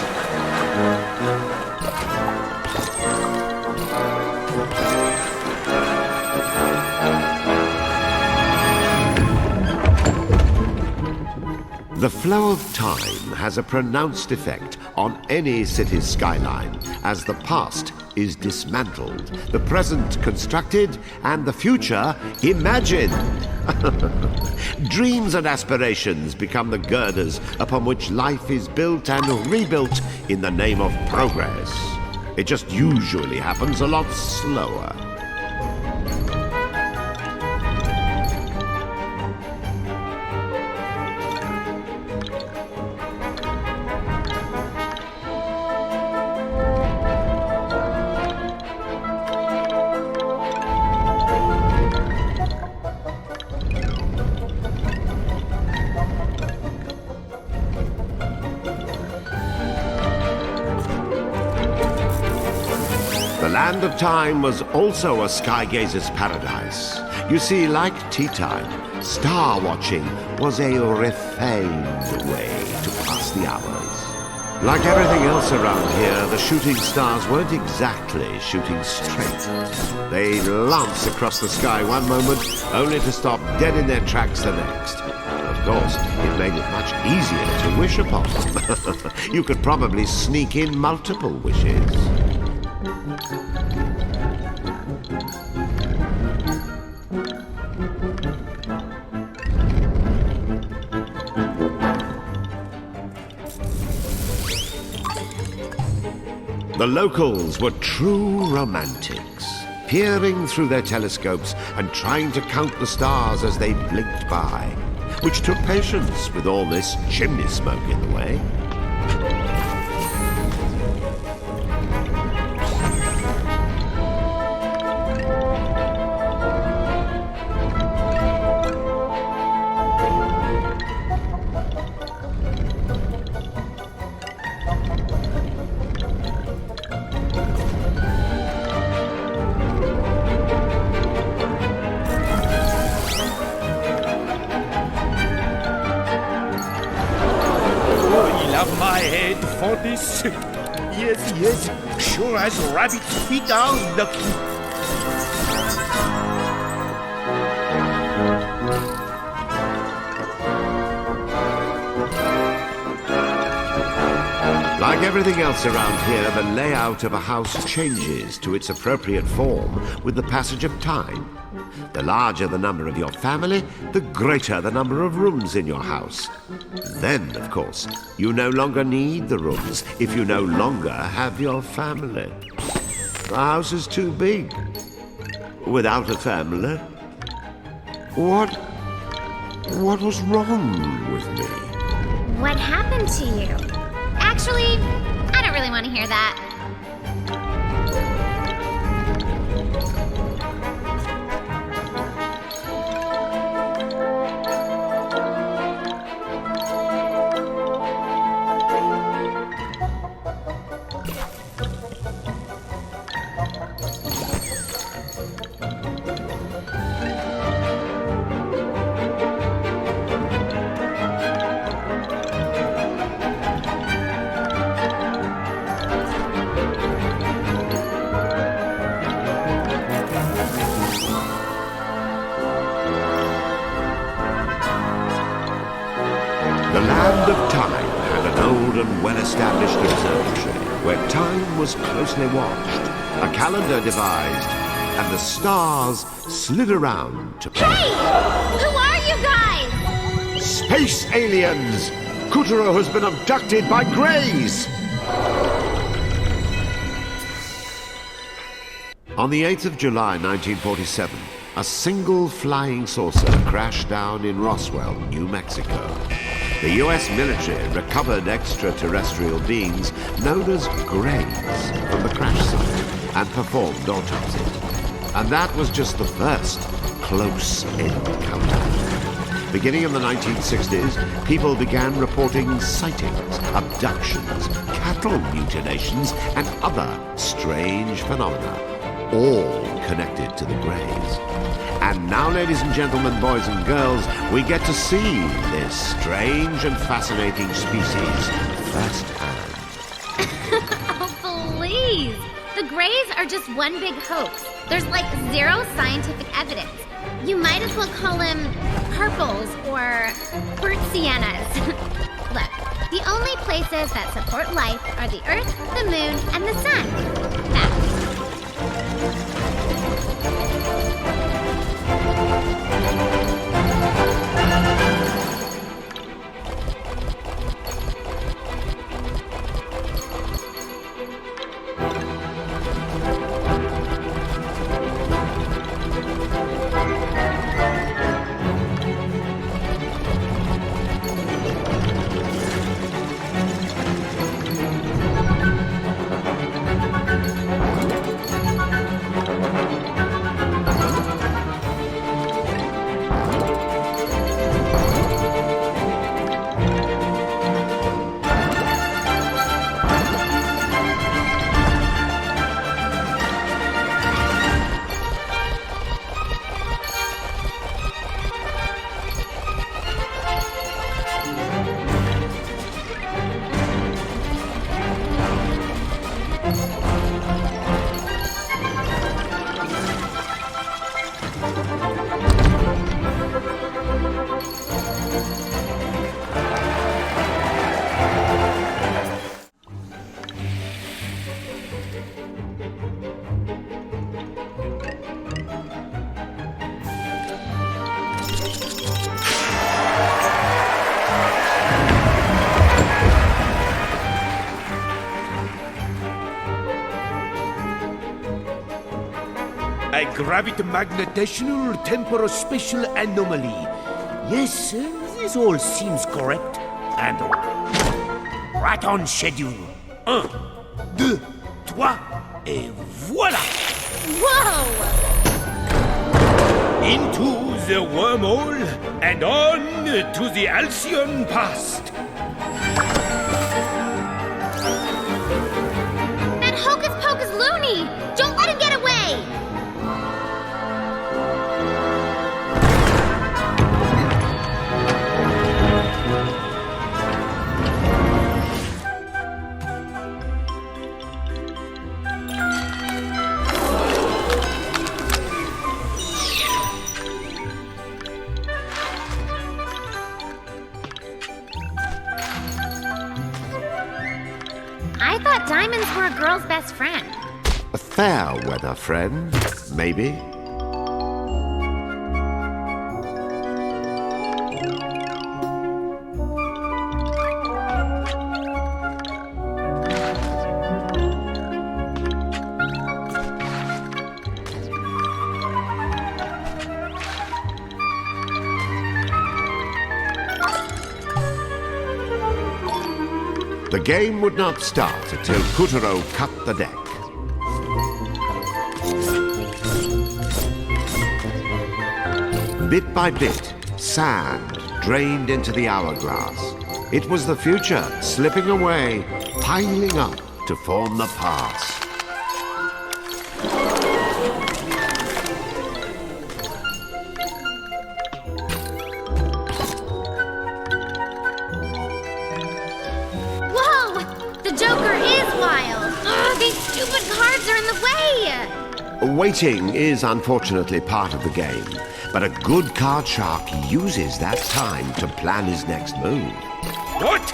The flow of time has a pronounced effect on any city's skyline, as the past is dismantled, the present constructed, and the future imagined. Dreams and aspirations become the girders upon which life is built and rebuilt in the name of progress. It just usually happens a lot slower. The land of time was also a sky-gazer's paradise. You see, like tea time, star watching was a refined way to pass the hours. Like everything else around here, the shooting stars weren't exactly shooting straight. They'd lance across the sky one moment, only to stop dead in their tracks the next. Of course, it made it much easier to wish upon them. You could probably sneak in multiple wishes. The locals were true romantics, peering through their telescopes and trying to count the stars as they blinked by, which took patience with all this chimney smoke in the way. My head for this. Yes, sure as rabbit's feet are lucky. Like everything else around here, the layout of a house changes to its appropriate form with the passage of time. The larger the number of your family, the greater the number of rooms in your house. Then, of course, you no longer need the rooms if you no longer have your family. The house is too big. Without a family? What was wrong with me? What happened to you? Actually, I don't really want to hear that. The land of time had an old and well-established observatory where time was closely watched, a calendar devised, and the stars slid around to play. Hey! Who are you guys? Space aliens! Katuro has been abducted by Greys! On the 8th of July, 1947, a single flying saucer crashed down in Roswell, New Mexico. The U.S. military recovered extraterrestrial beings known as Greys from the crash site and performed autopsies. And that was just the first close encounter. Beginning in the 1960s, people began reporting sightings, abductions, cattle mutilations, and other strange phenomena, all connected to the Greys. And now, ladies and gentlemen, boys and girls, we get to see this strange and fascinating species firsthand. Oh, please! The Greys are just one big hoax. There's like zero scientific evidence. You might as well call them purples or Bertsianas. Look, the only places that support life are the Earth, the Moon, and the Sun. Facts. A gravity-magnetational temporospatial anomaly. Yes, this all seems correct. And right on schedule. 1, 2, 3, et voilà! Whoa! Into the wormhole and on to the Halcyon past. That hocus pocus loony! Don't let him get away! I thought diamonds were a girl's best friend. A fair weather friend, maybe. The game would not start until Katuro cut the deck. Bit by bit, sand drained into the hourglass. It was the future slipping away, piling up to form the past. Stupid cards are in the way! Waiting is unfortunately part of the game, but a good card shark uses that time to plan his next move. What?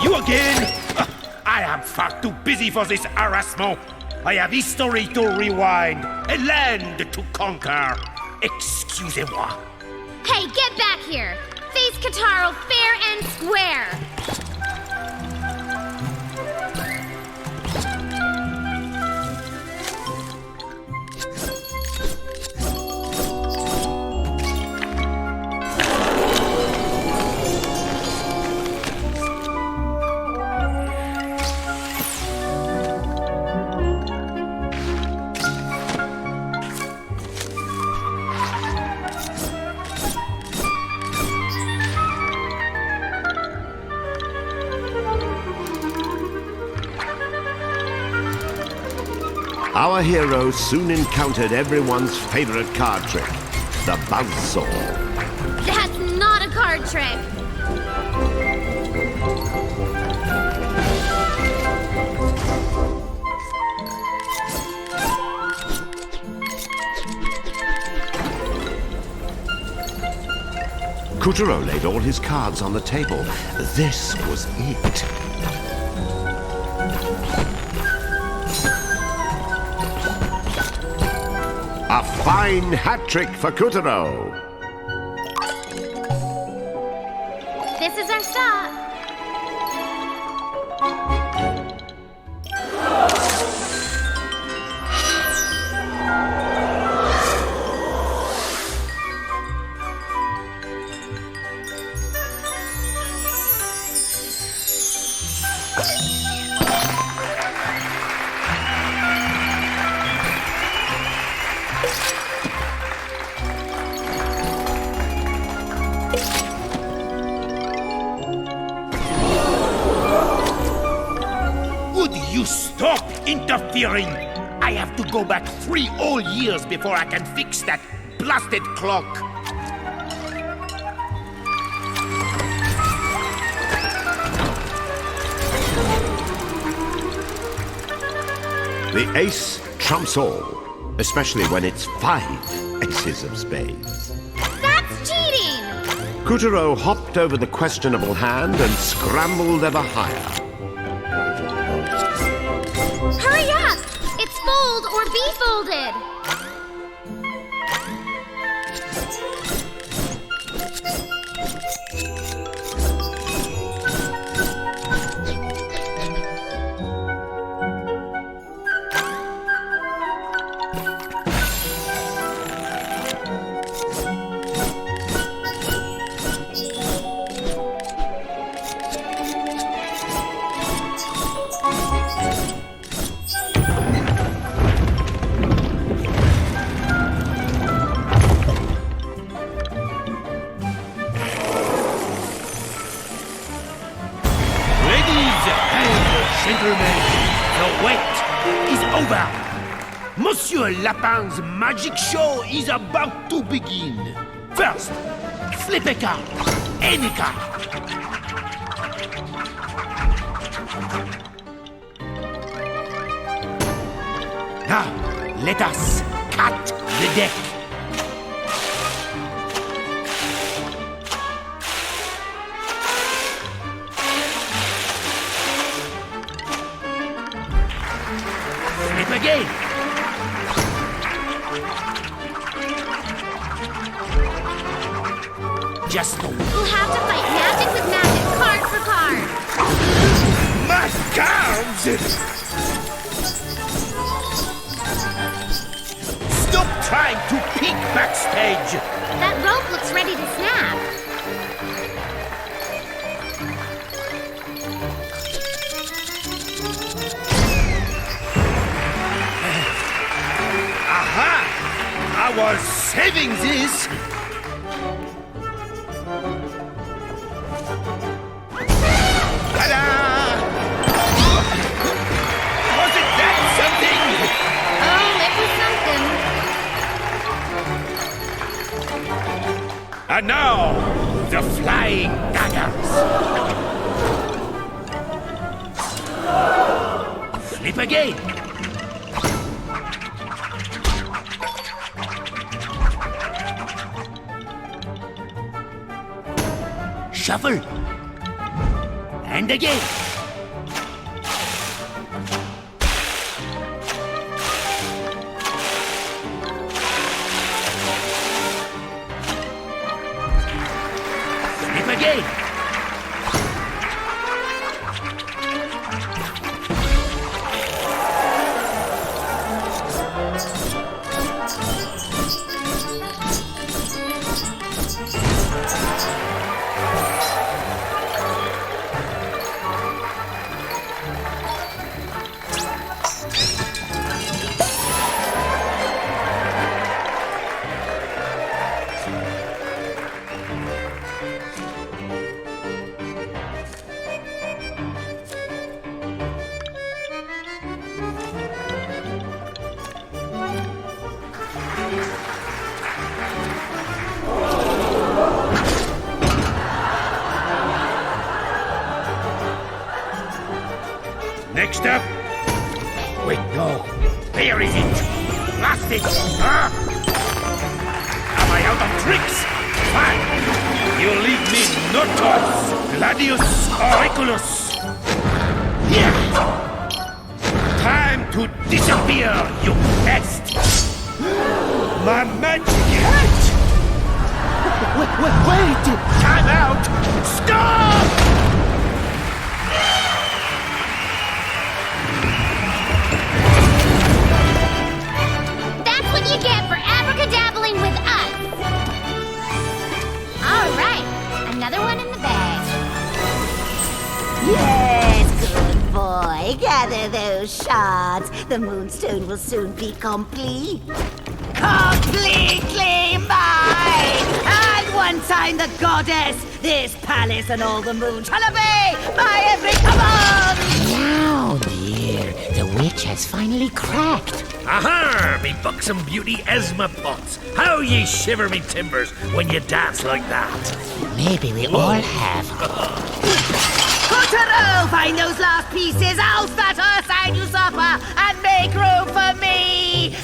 You again? I am far too busy for this harassment. I have history to rewind, a land to conquer. Excusez-moi. Hey, get back here! Face Katuro fair and square! Our hero soon encountered everyone's favorite card trick, the buzzsaw. That's not a card trick! Katuro laid all his cards on the table. This was it. A fine hat trick for Katuro. This is our stop. Interfering! I have to go back 3 whole years before I can fix that blasted clock. The ace trumps all, especially when it's 5 aces of spades. That's cheating! Katuro hopped over the questionable hand and scrambled ever higher. Hurry up! It's fold or be folded! Monsieur Lapin's magic show is about to begin. First, flip a card. Any card. Now, let us cut the deck. Flip again. Just the We'll have to fight magic with magic, card for card. My cards! Stop trying to peek backstage! That rope looks ready to snap. Aha! I was saving this! Ta-da! Wasn't that something? Oh, it was something. And now, the flying daggers. Flip again. Shuffle. And again. Flip again. Next up. Wait, no. There is it. Blast it. Ah! Am I out of tricks? Fine. You leave me no choice. Gladius auriculus. Here. Time to disappear, you pest. My magic hat. Wait. Time out. Stop! You get for abracadabbling with us. All right, another one in the bag. Yes, good boy. Gather those shards. The moonstone will soon be complete. Completely mine! And once I'm the goddess, this palace and all the moon shall obey my every command! Now, dear, the witch has finally cracked. Aha! Me buxom beauty Esma Potts. How ye shiver me timbers when you dance like that. Maybe we all have. Katuro, find those last pieces. I'll spatter aside usurper and make room for me.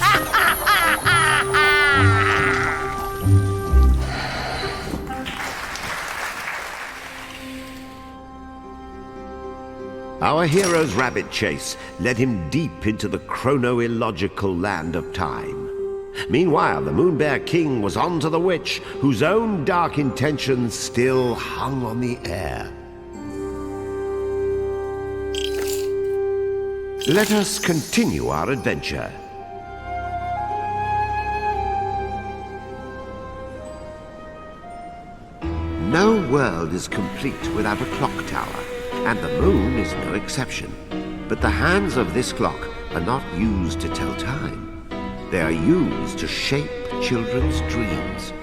Our hero's rabbit chase led him deep into the chrono-illogical land of time. Meanwhile, the Moon Bear King was on to the witch, whose own dark intentions still hung on the air. Let us continue our adventure. No world is complete without a clock tower, and the moon is no exception. But the hands of this clock are not used to tell time. They are used to shape children's dreams.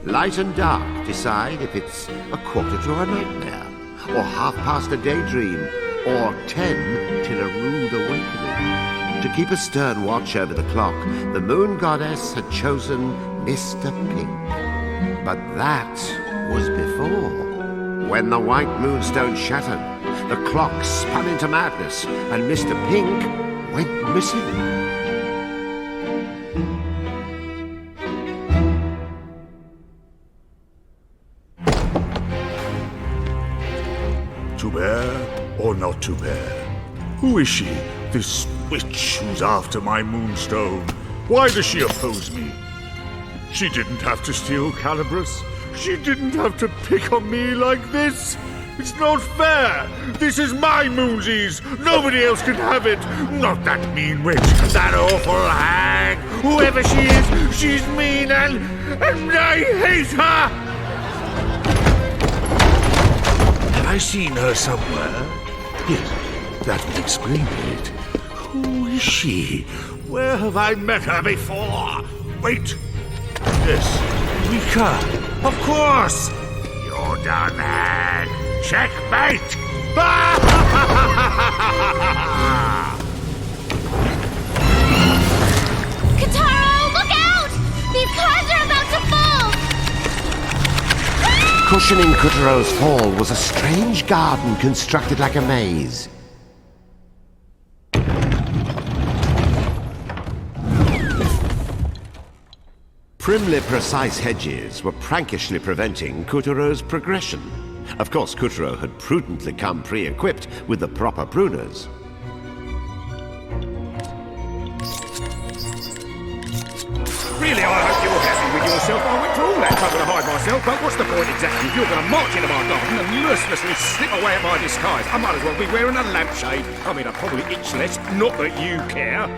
Light and dark decide if it's a quarter to a nightmare, or half past a daydream, or 10 till a rude awakening. To keep a stern watch over the clock, the moon goddess had chosen Mr. Pink. But that was before. When the white moonstone shattered, the clock spun into madness, and Mr. Pink went missing. To bear or not to bear? Who is she, this witch who's after my moonstone? Why does she oppose me? She didn't have to steal Calabrus. She didn't have to pick on me like this. It's not fair. This is my moonsies. Nobody else can have it. Not that mean witch, that awful hag. Whoever she is, she's mean and I hate her. Have I seen her somewhere? Yes, that would explain it. Who is she? Where have I met her before? Wait. Yes, Rika. Of course! You're done, hag. Checkmate! Katuro, look out! These cars are about to fall! Cushioning Kuturo's fall was a strange garden constructed like a maze. Primly precise hedges were prankishly preventing Kuturo's progression. Of course, Katuro had prudently come pre-equipped with the proper pruners. Really, I hope you're happy with yourself. I went through all that trouble to hide myself, but what's the point exactly? If you're going to march into my garden and mercilessly slip away at my disguise, I might as well be wearing a lampshade. I mean, I'd probably itch less, not that you care.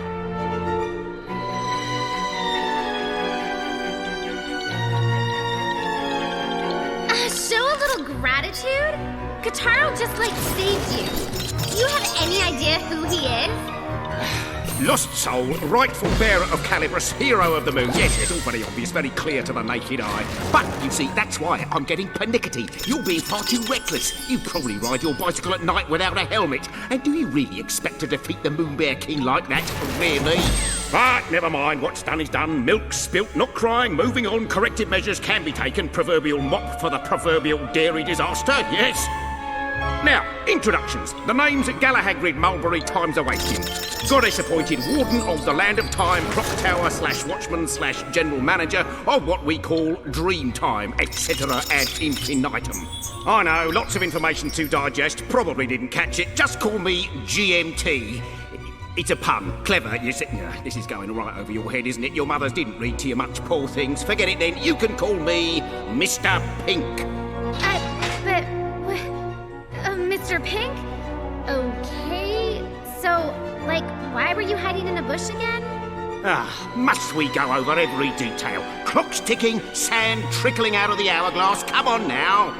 Show a little gratitude? Katuro just, saved you. Do you have any idea who he is? Lost soul, rightful bearer of Calabrus, hero of the moon. Yes, it's all very obvious, very clear to the naked eye. But, you see, that's why I'm getting pernickety. You're being far too reckless. You probably ride your bicycle at night without a helmet. And do you really expect to defeat the Moon Bear King like that? Really? But never mind, what's done is done. Milk spilt, not crying, moving on. Corrective measures can be taken. Proverbial mop for the proverbial dairy disaster, yes. Now, introductions. The name's Galahagrid Mulberry Times Awaiting. Goddess-appointed Warden of the Land of Time, Clock Tower / Watchman / General Manager of what we call Dream Time, etc. ad infinitum. I know, lots of information to digest. Probably didn't catch it. Just call me GMT. It's a pun. Clever, you see. This is going right over your head, isn't it? Your mothers didn't read to you much, poor things. Forget it then. You can call me Mr. Pink. Mr. Pink? Okay, so, why were you hiding in a bush again? Must we go over every detail? Clock's ticking, sand trickling out of the hourglass. Come on now.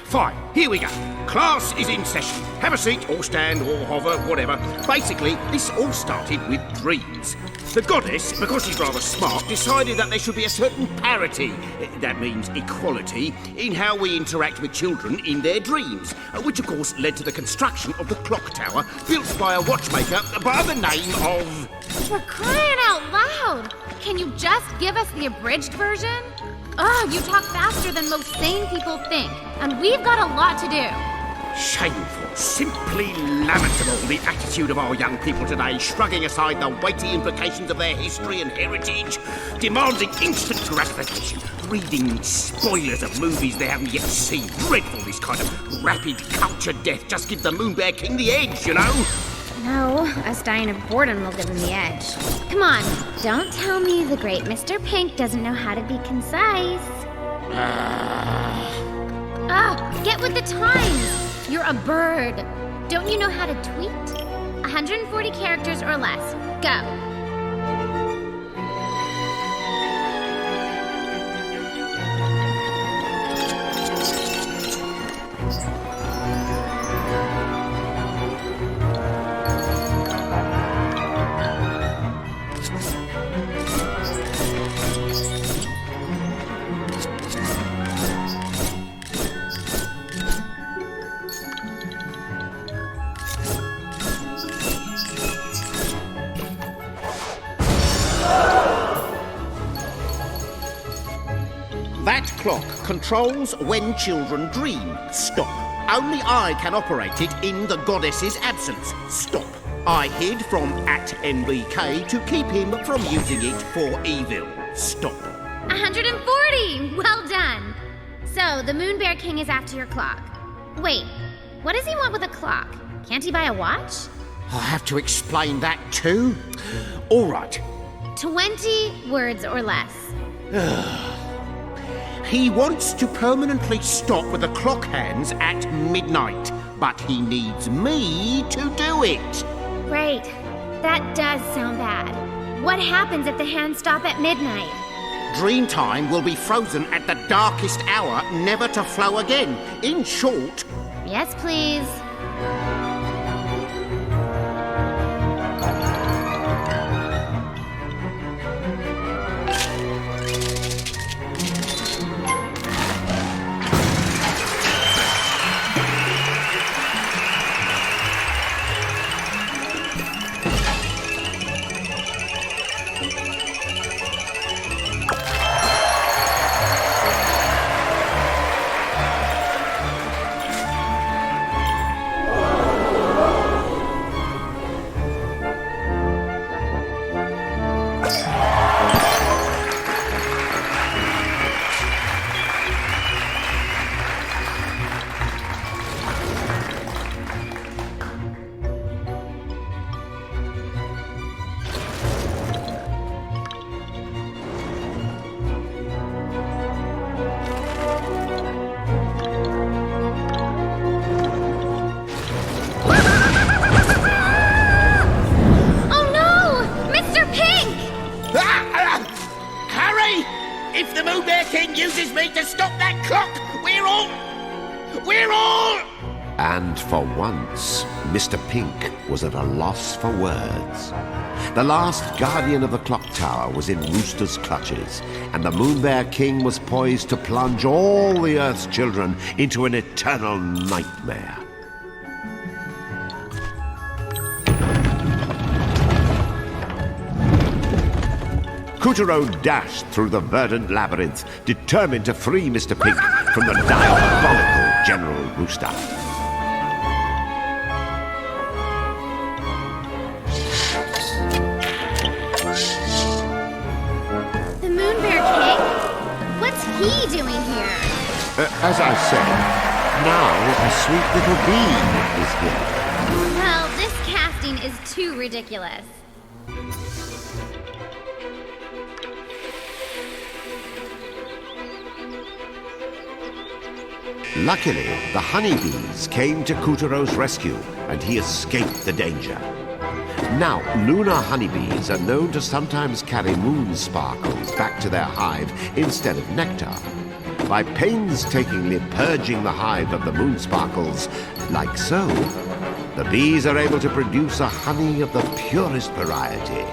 Fine, here we go. Class is in session. Have a seat, or stand, or hover, whatever. Basically, this all started with dreams. The goddess, because she's rather smart, decided that there should be a certain parity, that means equality, in how we interact with children in their dreams, which of course led to the construction of the clock tower, built by a watchmaker by the name of... For crying out loud! Can you just give us the abridged version? You talk faster than most sane people think, and we've got a lot to do. Shameful, simply lamentable, the attitude of our young people today, shrugging aside the weighty implications of their history and heritage, demanding instant gratification, reading spoilers of movies they haven't yet seen. Dreadful, this kind of rapid culture death. Just give the Moon Bear King the edge, you know? No, us dying of boredom will give him the edge. Come on, don't tell me the great Mr. Pink doesn't know how to be concise. Get with the times! You're a bird. Don't you know how to tweet? 140 characters or less. Go. clock controls when children dream. Stop. Only I can operate it in the goddess's absence. Stop. I hid from @NBK to keep him from using it for evil. Stop. 140! Well done. So, the Moon Bear King is after your clock. Wait, what does he want with a clock? Can't he buy a watch? I have to explain that too? All right. 20 words or less. He wants to permanently stop with the clock hands at midnight, but he needs me to do it. Right. That does sound bad. What happens if the hands stop at midnight? Dreamtime will be frozen at the darkest hour, never to flow again. In short... Yes, please. If the Moon Bear King uses me to stop that clock, we're all... And for once, Mr. Pink was at a loss for words. The last guardian of the clock tower was in Rooster's clutches, and the Moon Bear King was poised to plunge all the Earth's children into an eternal nightmare. Katuro dashed through the verdant labyrinth, determined to free Mr. Pink from the diabolical General Rooster. The Moon Bear King? What's he doing here? As I said, now a sweet little bee is here. Well, this casting is too ridiculous. Luckily, the honeybees came to Katuro's rescue, and he escaped the danger. Now, lunar honeybees are known to sometimes carry moon sparkles back to their hive instead of nectar. By painstakingly purging the hive of the moon sparkles, like so, the bees are able to produce a honey of the purest variety.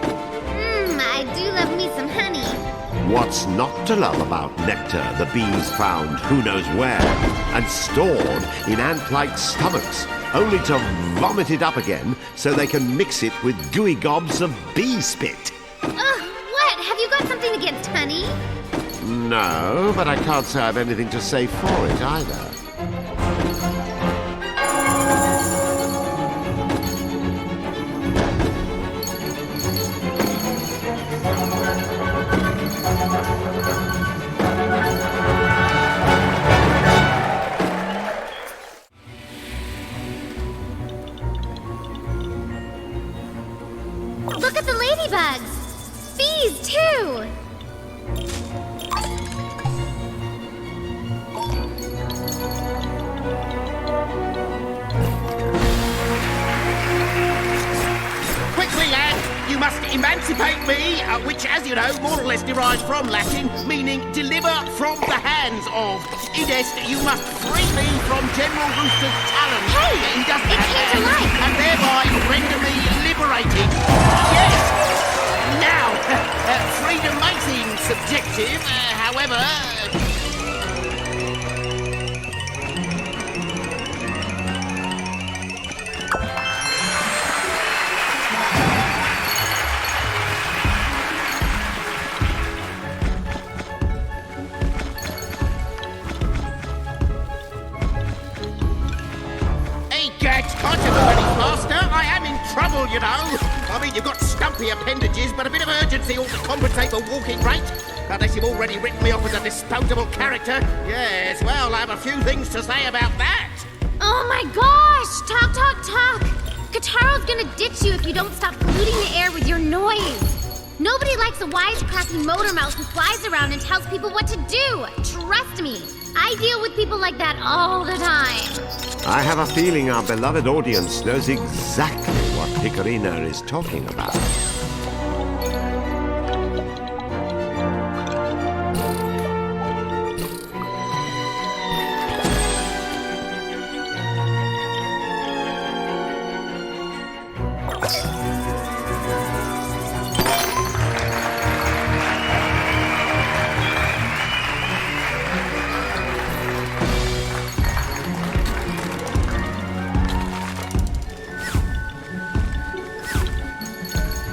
I do love me some honey. What's not to love about nectar the bees found who knows where and stored in ant-like stomachs, only to vomit it up again so they can mix it with gooey gobs of bee spit? Ugh, what? Have you got something against honey? No, but I can't say I've anything to say for it either. Look at the ladybugs! Bees, too! Quickly, lad! You must emancipate me, which, as you know, more or less derives from Latin, meaning deliver from the hands of. Idest, you must free me from General Rooster's talons. Hey! He does It came to life! And thereby render me liberated. Yes! Now, freedom may seem subjective, however... trouble, you know. I mean, you've got stumpy appendages, but a bit of urgency ought to compensate for walking rate. Unless you've already written me off as a disposable character. Yes, well, I have a few things to say about that. Oh my gosh! Talk, talk, talk! Kataro's gonna ditch you if you don't stop polluting the air with your noise. Nobody likes a wisecracking motor mouse who flies around and tells people what to do. Trust me, I deal with people like that all the time. I have a feeling our beloved audience knows exactly what Picarina is talking about.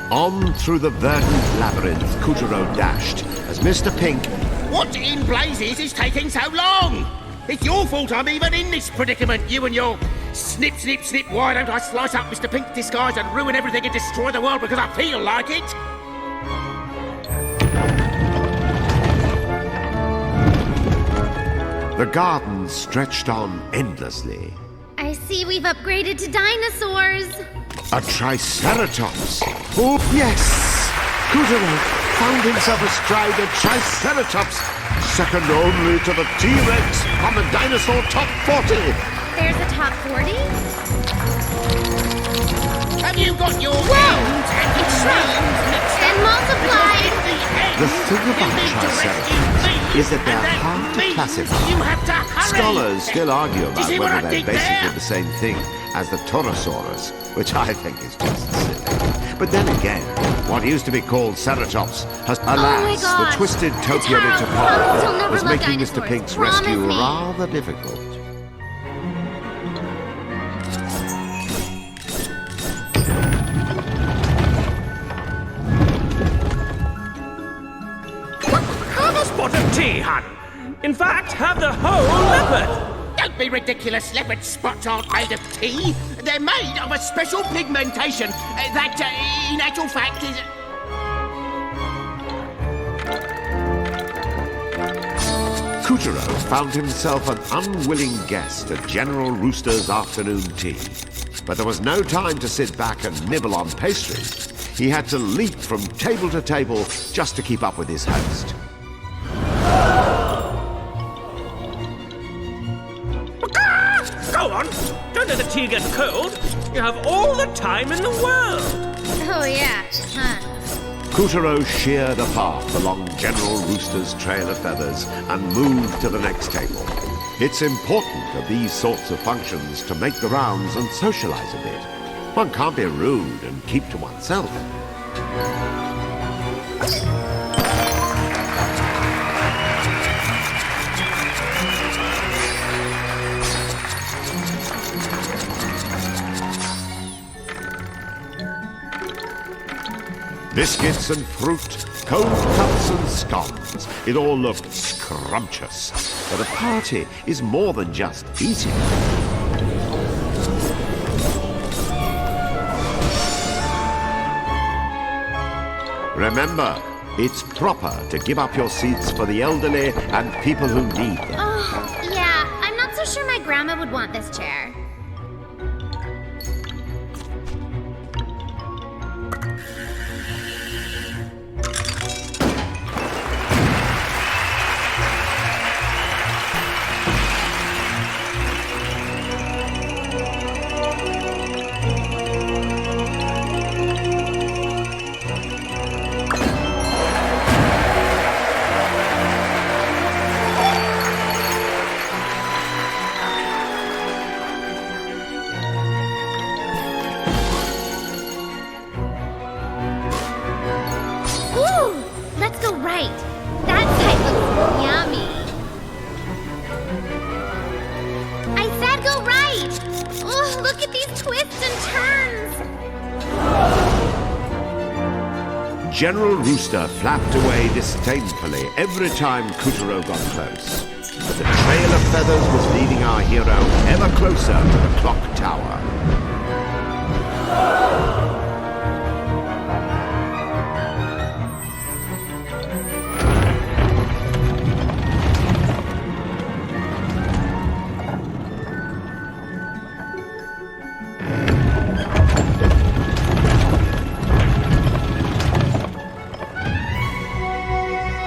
On through the verdant labyrinth Katuro dashed as Mr. Pink... What in blazes is taking so long? It's your fault I'm even in this predicament, you and your snip, snip, snip. Why don't I slice up Mr. Pink's disguise and ruin everything and destroy the world because I feel like it? The garden stretched on endlessly. I see we've upgraded to dinosaurs. A Triceratops! Oh, yes! Katuro found himself astride a Triceratops, second only to the T-Rex on the dinosaur top 40. There's a top 40? Have you got your wings and extremes mixed and multiplied? The thing about Triceratops is that they're hard to classify. You have to hurry. Scholars still argue about see what whether I they're did basically there? the same thing as the Torosaurus, which I think is just silly. But then again, what used to be called Ceratops has, alas, gosh. the twisted Tokyo Promise you'll never was love making Mr. dinosaurs. Pink's Promise rescue me. rather difficult. Have a spot of tea, hun. In fact, have the whole leopard. Don't be ridiculous. Leopard spots aren't made of tea. They're made of a special pigmentation that, in actual fact, is... Katuro found himself an unwilling guest at General Rooster's afternoon tea. But there was no time to sit back and nibble on pastries. He had to leap from table to table just to keep up with his host. Go on, don't let the tea get cold. You have all the time in the world. Oh yeah, huh. Katuro sheared a path along General Rooster's trail of feathers and moved to the next table. It's important at these sorts of functions to make the rounds and socialize a bit. One can't be rude and keep to oneself. Biscuits and fruit, cold cuts and scones. It all looked scrumptious. But a party is more than just eating. Remember, it's proper to give up your seats for the elderly and people who need them. Oh, yeah, I'm not so sure my grandma would want this chair. General Rooster flapped away disdainfully every time Katuro got close. But the trail of feathers was leading our hero ever closer to the clock tower.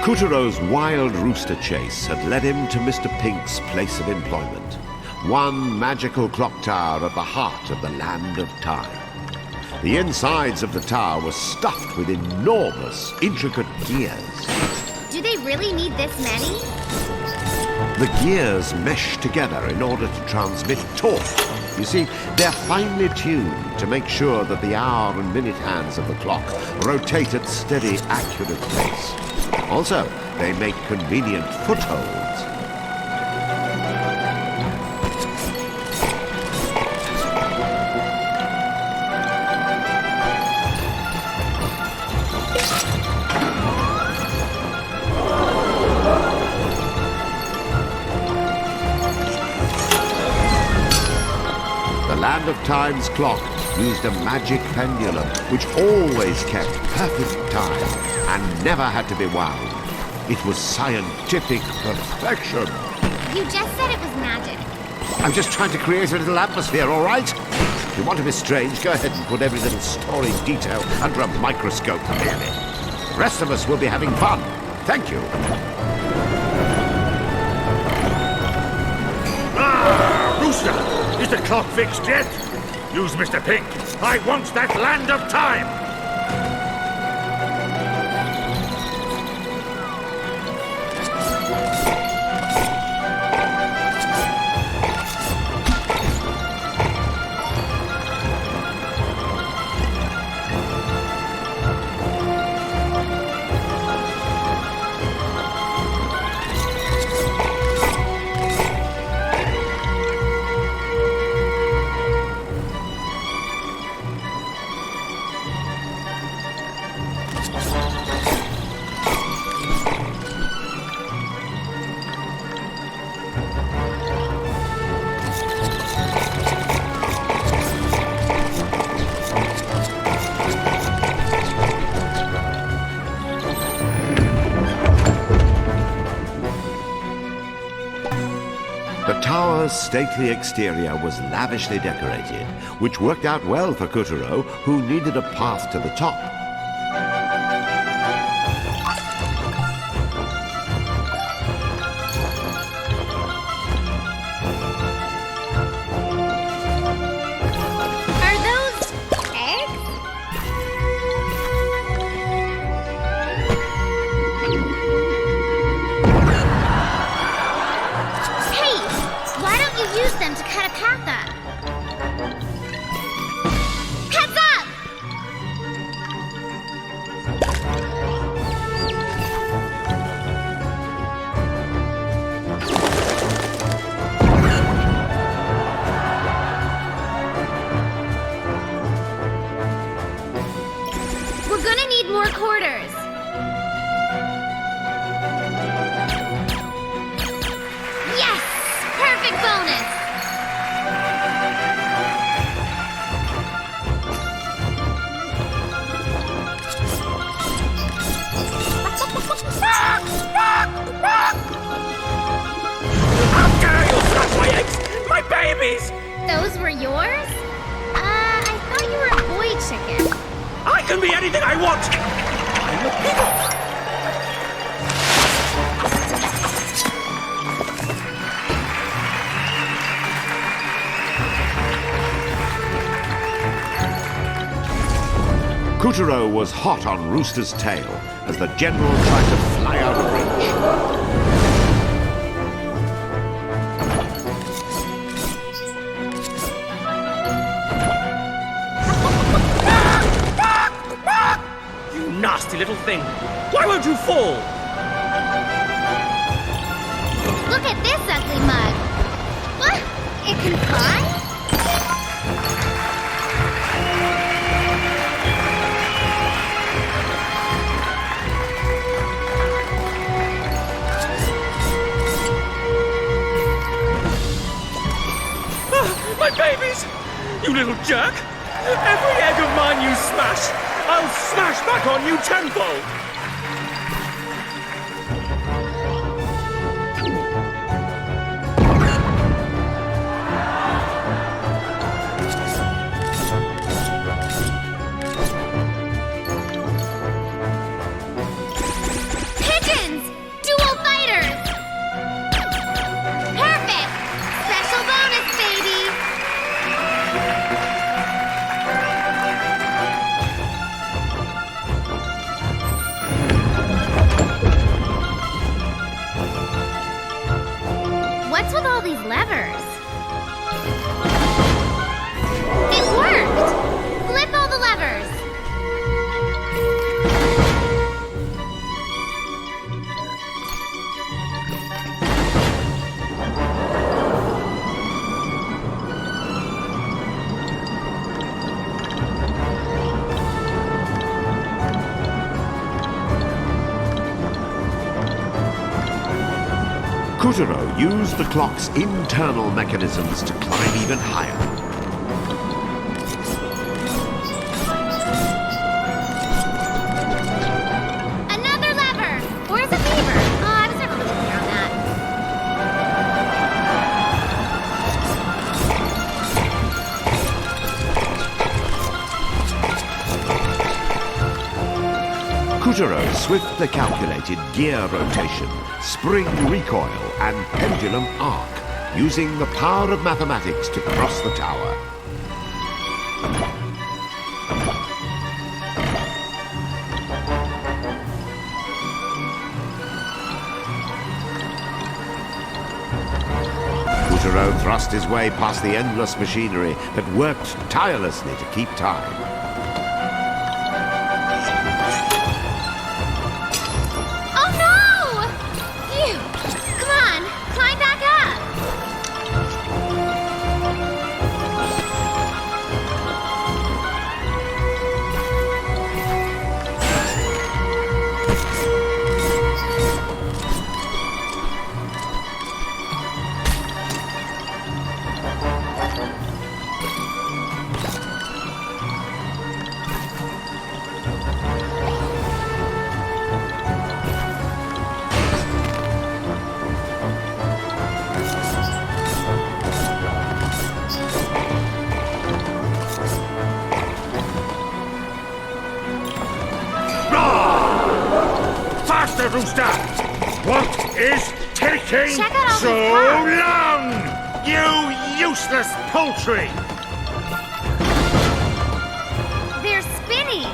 Kuturo's wild rooster chase had led him to Mr. Pink's place of employment, one magical clock tower at the heart of the Land of Time. The insides of the tower were stuffed with enormous, intricate gears. Do they really need this many? The gears mesh together in order to transmit torque. You see, they're finely tuned to make sure that the hour and minute hands of the clock rotate at steady, accurate pace. Also, they make convenient footholds. The Land of Time's clock used a magic pendulum which always kept perfect time and never had to be wound. It was scientific perfection. You just said it was magic. I'm just trying to create a little atmosphere, all right? If you want to be strange, go ahead and put every little story detail under a microscope, really. The rest of us will be having fun. Thank you. Rooster, is the clock fixed yet? Use Mr. Pink. I want that Land of Time. The tower's stately exterior was lavishly decorated, which worked out well for Katuro, who needed a path to the top. Are those eggs? Hey, why don't you use them to cut a path up? Heads up! We're gonna need more quarters. Yes! Perfect bonus! How dare you snatch my eggs! My babies! Those were yours? I thought you were a boy chicken. I can be anything I want! I'm a peacock! Katuro was hot on Rooster's tail as the general tried to fly out of reach. You nasty little thing! Why won't you fall? Look at this ugly mug. What? It can fly? My babies! You little jerk! Every egg of mine you smash, I'll smash back on you tenfold! Pigeons! Dual fighters! Perfect! Special bonus, baby! What's with all these levers? It worked! Flip all the levers! Katuro used the clock's internal mechanisms to climb even higher. Another lever! Where's the beaver? Oh, I was never really clear on that. Katuro swiftly calculated gear rotation, spring recoil, and pendulum arc, using the power of mathematics to cross the tower. Katuro thrust his way past the endless machinery that worked tirelessly to keep time. Oh no! Phew! Come on, climb back up! Faster, Rooster! What is taking Check out all so these cars. long? You useless poultry! They're spinning!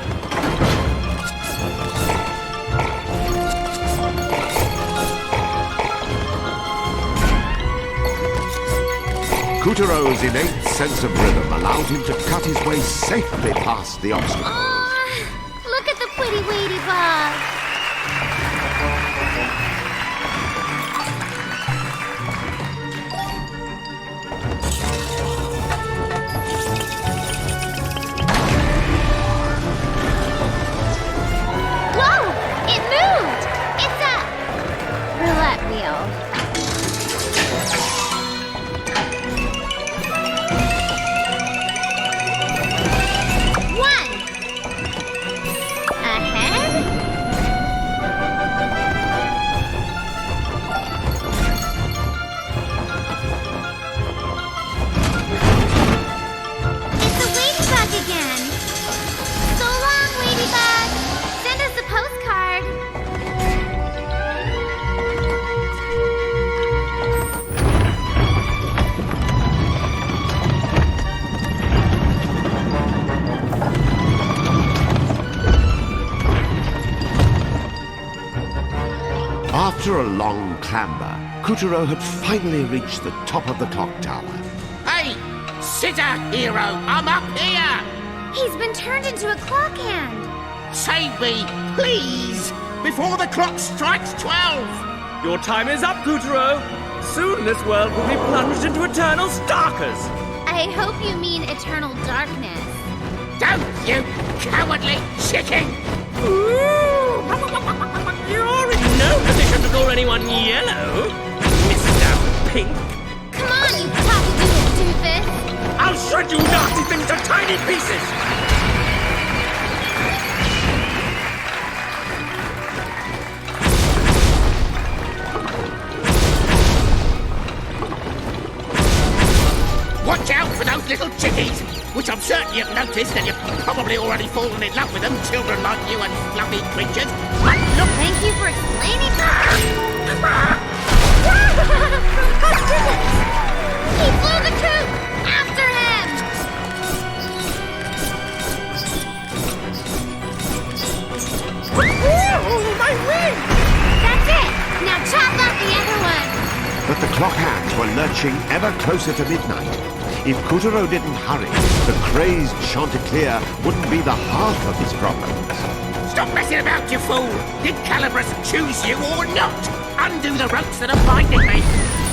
Katuro's innate sense of rhythm allowed him to cut his way safely past the obstacle. Oh, look at the pretty ladybug! Whoa! It moved! It's a roulette wheel. One! Ahead? It's a ladybug again! So long, ladybug! Send us a postcard! After a long clamber, Katuro had finally reached the top of the clock tower. Hey! Sitter, hero! I'm up here! He's been turned into a clock hand! Save me, please! Before the clock strikes 12! Your time is up, Katuro! Soon this world will be plunged into eternal starkers! I hope you mean eternal darkness. Don't, you cowardly chicken! You're in no position to call anyone yellow, Mr. Pink. Come on, you cock-a-doodle doofus! I I'll shred you nasty things to tiny pieces! Watch out for those little chickies, which I'm certain you've noticed, and you've probably already fallen in love with them, children like you and fluffy creatures. But look, Thank you for explaining. He flew the coop! After him! my wing! That's it! Now chop off the other one! But the clock hands were lurching ever closer to midnight. If Katuro didn't hurry, the crazed Chanticleer wouldn't be the half of his problems. Stop messing about, you fool! Did Calabrus choose you or not? Undo the ropes that are binding me!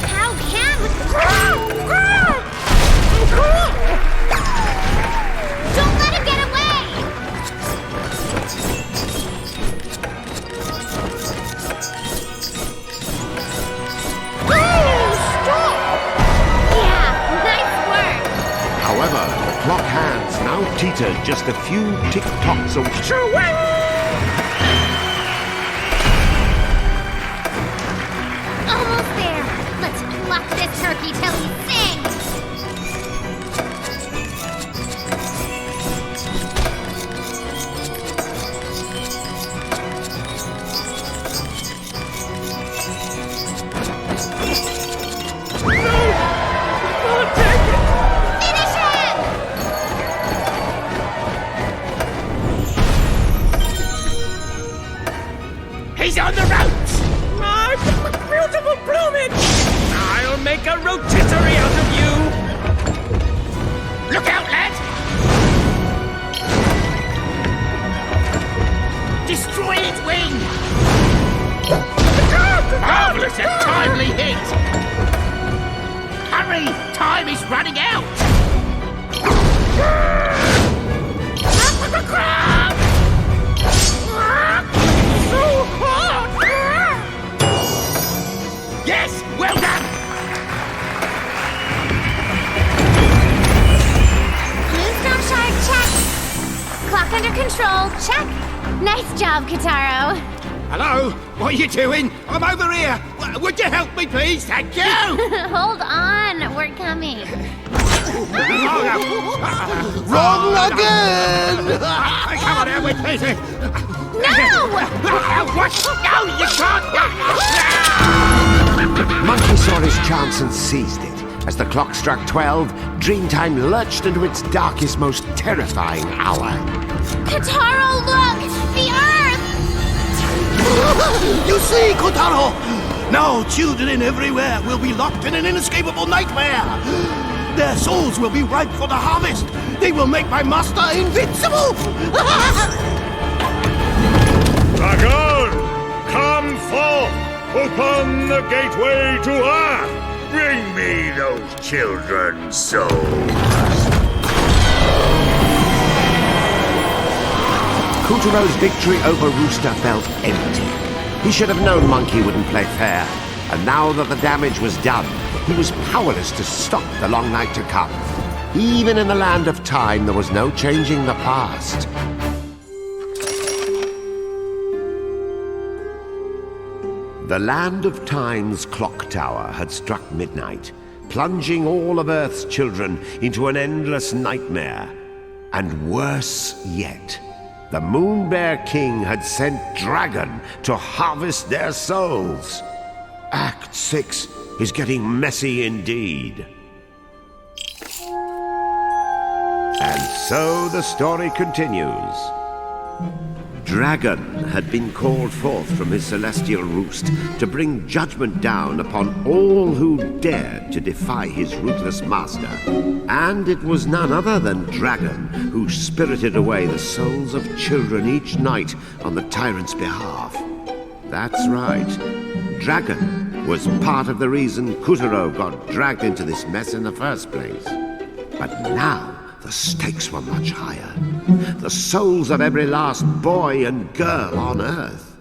How can we... Don't let him get away! However, the clock hands now teetered just a few tick-tocks away. Almost there! Let's pluck this turkey till he sings! He's on the ropes! My beautiful plumage! I'll make a rotisserie out of you! Look out, lad! Destroy its wing! Marvelous and timely hit! Hurry! Time is running out! Yes! Well done! Moonstone shard, check! Clock under control, check! Nice job, Katuro. Hello? What are you doing? I'm over here. Would you help me, please? Thank you. Hold on, we're coming. Wrong again! Come on, out with me. No! What? No, you can't! Monkey saw his chance and seized it. As the clock struck 12, Dreamtime lurched into its darkest, most terrifying hour. Katuro, look! The Earth! You see, Kotaro? Now children everywhere will be locked in an inescapable nightmare. Their souls will be ripe for the harvest. They will make my master invincible. Dragon, come forth! Open the gateway to Earth! Bring me those children's souls! Katuro's victory over Rooster felt empty. He should have known Monkey wouldn't play fair. And now that the damage was done, he was powerless to stop the long night to come. Even in the land of time, there was no changing the past. The land of time's clock tower had struck midnight, plunging all of Earth's children into an endless nightmare. And worse yet, the Moon Bear King had sent Dragon to harvest their souls. Act 6 is getting messy indeed. And so the story continues. Dragon had been called forth from his celestial roost to bring judgment down upon all who dared to defy his ruthless master. And it was none other than Dragon who spirited away the souls of children each night on the tyrant's behalf. That's right. Dragon was part of the reason Katuro got dragged into this mess in the first place. But now the stakes were much higher. The souls of every last boy and girl on Earth.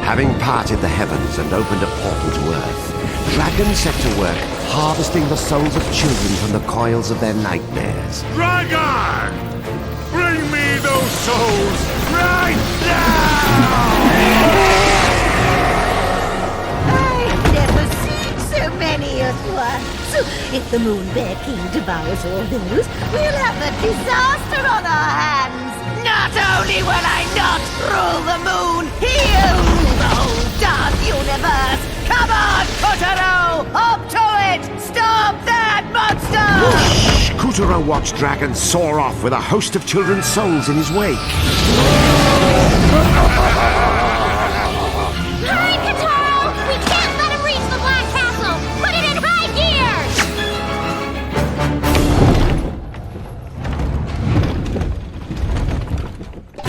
Having parted the heavens and opened a portal to Earth, dragons set to work harvesting the souls of children from the coils of their nightmares. Dragon! Bring me those souls right now! I've never seen so many at once. If the Moon Bear King devours all those, we'll have a disaster on our hands. Not only will I not rule the moon, he'll rule the whole darn universe. Come on, Katuro! Up to it! Stop that monster! Katuro watched dragons soar off with a host of children's souls in his wake. Hurry, Katuro! We can't let him reach the Black Castle! Put it in high gear!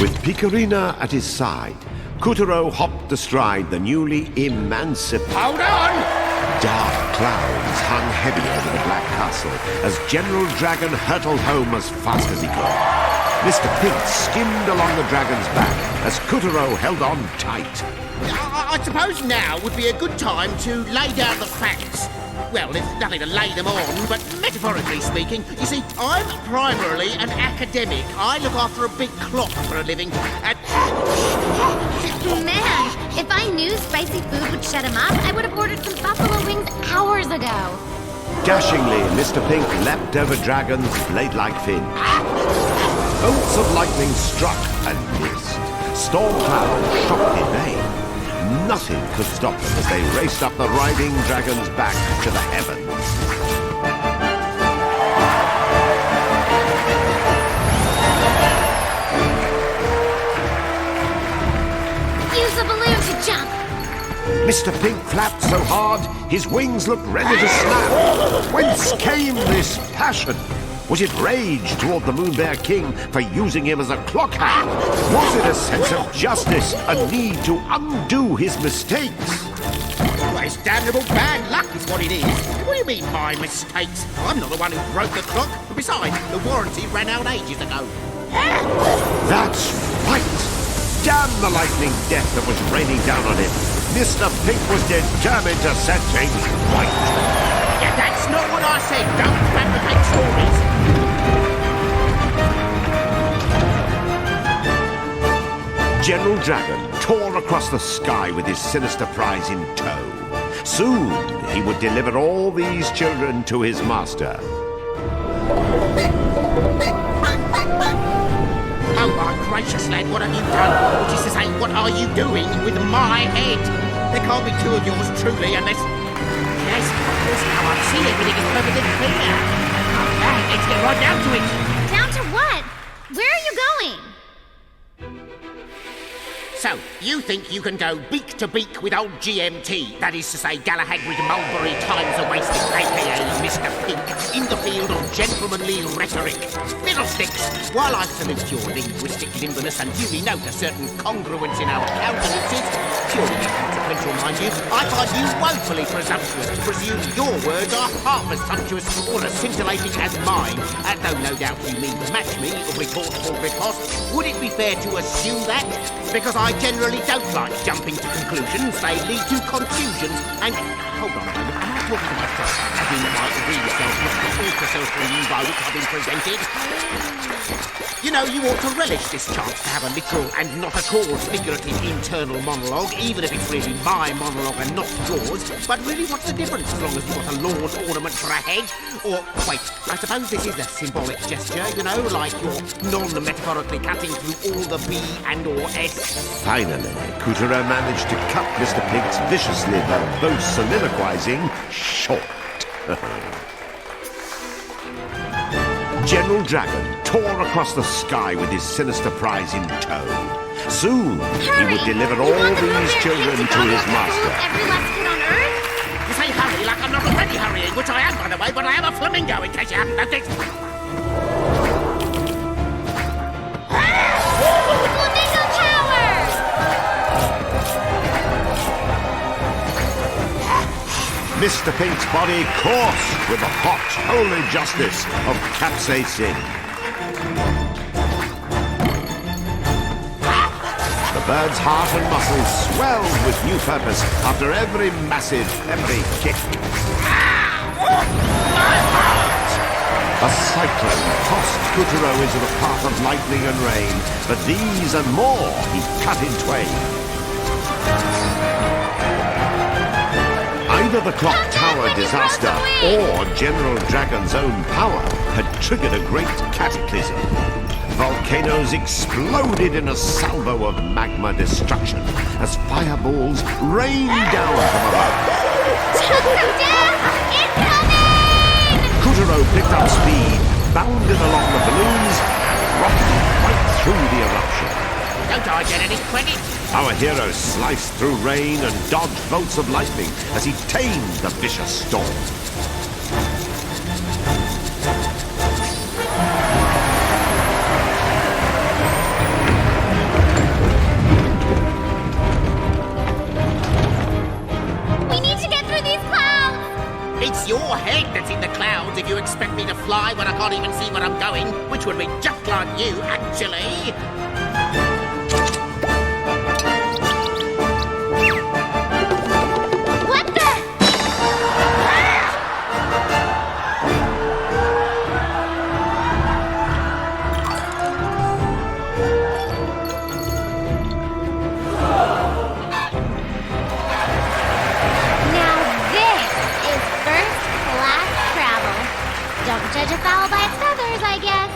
With Picarina at his side, Katuro hopped astride the newly emancipated... Hold on! Dark clouds hung heavy over the Black Castle as General Dragon hurtled home as fast as he could. Mr. Pink skimmed along the dragon's back as Katuro held on tight. I suppose now would be a good time to lay down the facts. Well, there's nothing to lay them on, but metaphorically speaking, you see, I'm primarily an academic. I look after a big clock for a living, and... Man, if I knew spicy food would shut him up, I would have ordered some buffalo wings hours ago. Dashingly, Mr. Pink leapt over Dragon's blade-like fin. Bolts of lightning struck and missed. Storm clouds shocked in vain. Nothing could stop them as they raced up the riding dragon's back to the heavens. Use the balloon to jump! Mr. Pink flapped so hard, his wings looked ready to snap. Whence came this passion? Was it rage toward the Moon Bear King for using him as a clock hand? Was it a sense of justice, a need to undo his mistakes? Well, it's damnable bad luck is what it is. What do you mean, my mistakes? I'm not the one who broke the clock. Besides, the warranty ran out ages ago. That's right! Damn the lightning death that was raining down on him. Mr. Pink was determined to set things right. Yeah, that's not what I said. Don't fabricate stories. General Dragon tore across the sky with his sinister prize in tow. Soon he would deliver all these children to his master. Oh, my gracious, lad, what have you done? Which is to say, what are you doing with my head? There can't be two of yours, truly, unless... Yes, of course, now I see everything is perfectly clear. Right, let's get right down to it. Down to what? Where are you going? So, you think you can go beak to beak with old GMT, that is to say Galahad with Mulberry Times a Wasting, a.k.a. Mr. Pink, in the field of gentlemanly rhetoric? Fiddlesticks! While I salute your linguistic nimbleness and duly note a certain congruence in our countenances, purely inconsequential, mind you, I find you woefully presumptuous to presume your words are half as sumptuous or as scintillating as mine. And though no doubt you mean to match me, retort for riposte, would it be fair to assume that? Because I generally don't like jumping to conclusions. They lead to confusions. And hold on a moment. Am I talking to myself? As in my real self, not the alter self from you by which I've been presented? You know, you ought to relish this chance to have a literal and not at all figurative internal monologue, even if it's really my monologue and not yours. But really, what's the difference as long as you've got a lawn ornament for a head? Or, wait, I suppose this is a symbolic gesture, you know, like you're non-metaphorically cutting through all the B and or S. Finally, Katuro managed to cut Mr. Pink's viciously verbose soliloquizing short. General Dragon tore across the sky with his sinister prize in tow. Soon, he would deliver all these children to his master. Every last kid on Earth? You say hurry like I'm not already hurrying, which I am, by the way, but I am a flamingo, in case you haven't noticed. Flamingo Tower! Mr. Pink's body coursed with the hot, holy justice of capsaicin. The bird's heart and muscles swelled with new purpose after every massive, heavy kick. A cyclone tossed Katuro into the path of lightning and rain, but these and more he cut in twain. Either the clock tower disaster or General Dragon's own power had triggered a great cataclysm. Volcanoes exploded in a salvo of magma destruction as fireballs rained down from above. Katuro picked up speed, bounded along the balloons, and rocked right through the eruption. Don't I get any credit? Our hero sliced through rain and dodged bolts of lightning as he tamed the vicious storm. We need to get through these clouds! It's your head that's in the clouds if you expect me to fly when I can't even see where I'm going, which would be just like you, actually. Judge a fowl by its feathers, I guess.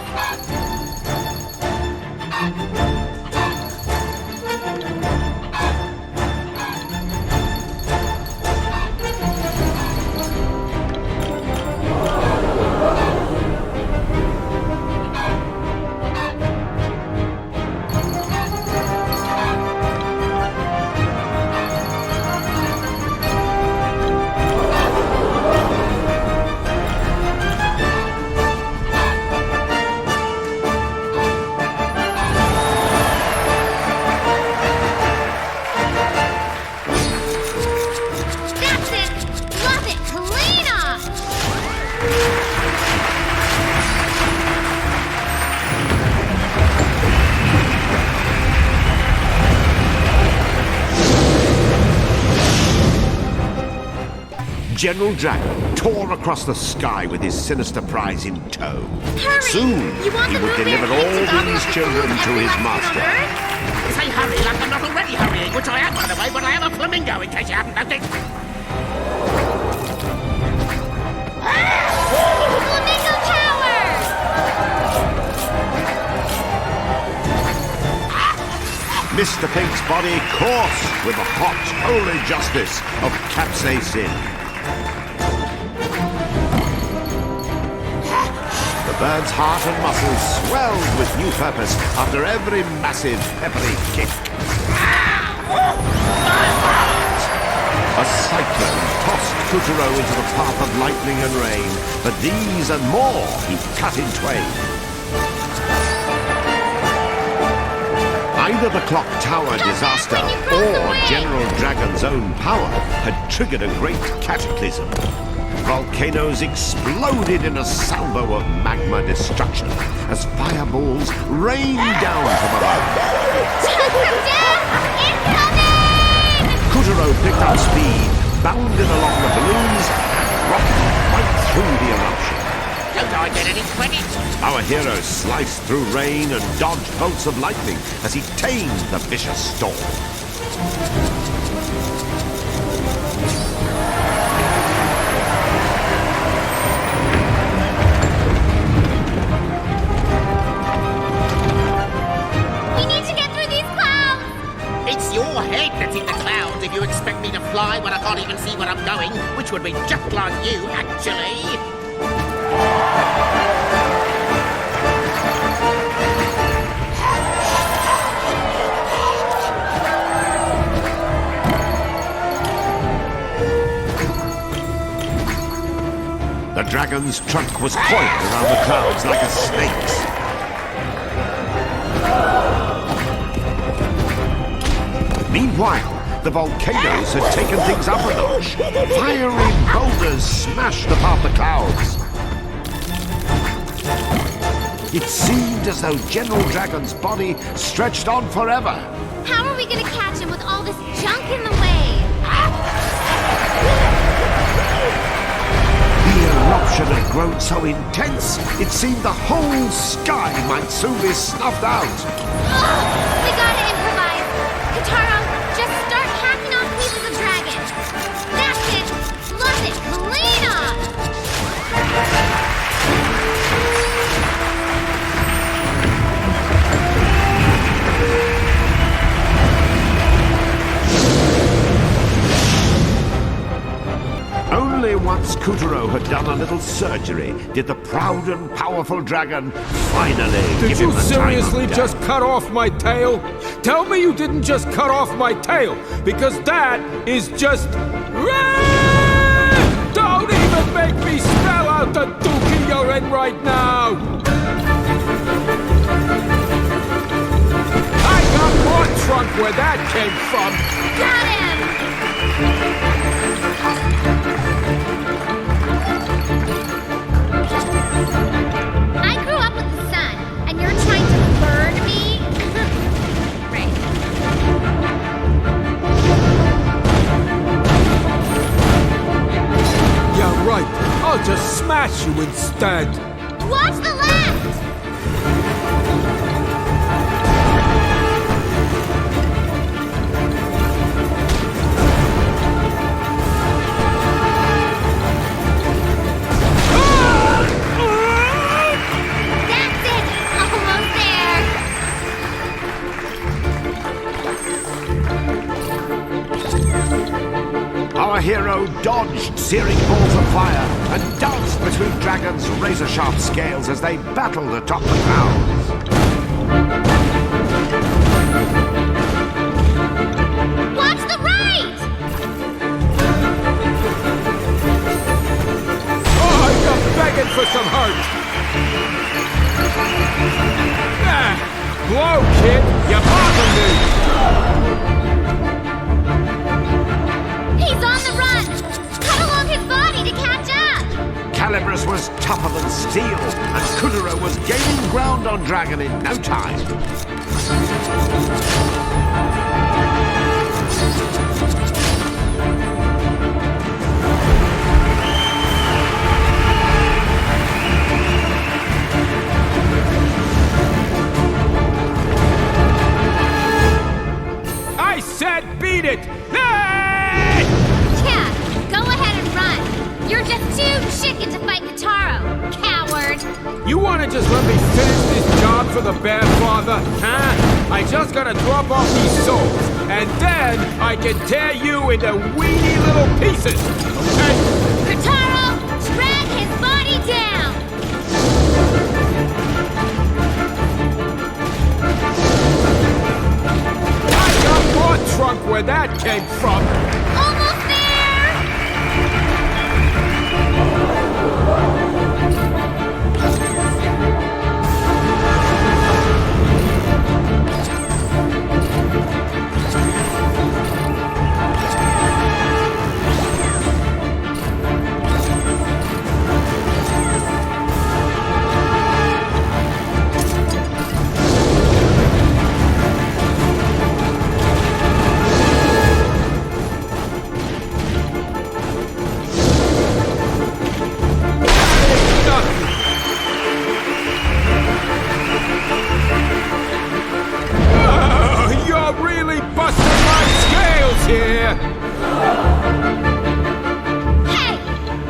General Dragon tore across the sky with his sinister prize in tow. Hurry! Soon, he would deliver all these children to his master. Say hurry like I'm not already hurrying, which I am, by the way, but I am a flamingo, in case you haven't noticed. Flamingo Tower! Mr. Pink's body coursed with the hot, holy justice of capsaicin. The bird's heart and muscles swelled with new purpose after every massive, peppery kick. A cyclone tossed Katuro into the path of lightning and rain, but these and more he cut in twain. Either the clock tower disaster or General Dragon's own power had triggered a great cataclysm. Volcanoes exploded in a salvo of magma destruction as fireballs rained down from above. Katuro picked up speed, bounded along the balloons, and rocked right through the eruption. Don't I get any credit? Our hero sliced through rain and dodged bolts of lightning as he tamed the vicious storm. It's your head that's in the clouds if you expect me to fly when I can't even see where I'm going, which would be just like you, actually. The dragon's trunk was coiled around the clouds like a snake's. Meanwhile, the volcanoes had taken things up a notch. Fiery boulders smashed apart the clouds. It seemed as though General Dragon's body stretched on forever, How are we gonna catch him with all this junk in the way? The eruption had grown so intense, it seemed the whole sky might soon be snuffed out. We gotta improvise. Katuro, just start hacking off pieces of dragon. That's it. Fluff it clean off. Only once Katuro had done a little surgery did the proud and powerful dragon finally Did give him you the seriously time of just day. cut off my tail? Tell me you didn't just cut off my tail, because that is just... Don't even make me spell out the dookie you're in right now! I got more trunk where that came from! Got him! I grew up with the sun, and you're trying to burn me? Right. Yeah, right. I'll just smash you instead. Watch the left! That's it! Almost there! Our hero dodged searing balls of fire and danced between dragons' razor-sharp scales as they battled atop the clouds. Watch the right! Oh, you're begging for some hurt! Ah, blow, kid! You bother me! He's on the run! Cut along his body to catch up! Calibris was tougher than steel, and Katuro was gaining ground on Dragon in no time. I said beat it! Yeah, go ahead and run. You're just too chicken to fight Katuro, coward. You want to just let me finish this job for the Bear Father, huh? I just gotta drop off these souls, and then I can tear you into weeny little pieces, okay? Katuro, drag his body down. I got more trunk where that came from. Almost there. Oh, you're really busting my scales here! Hey,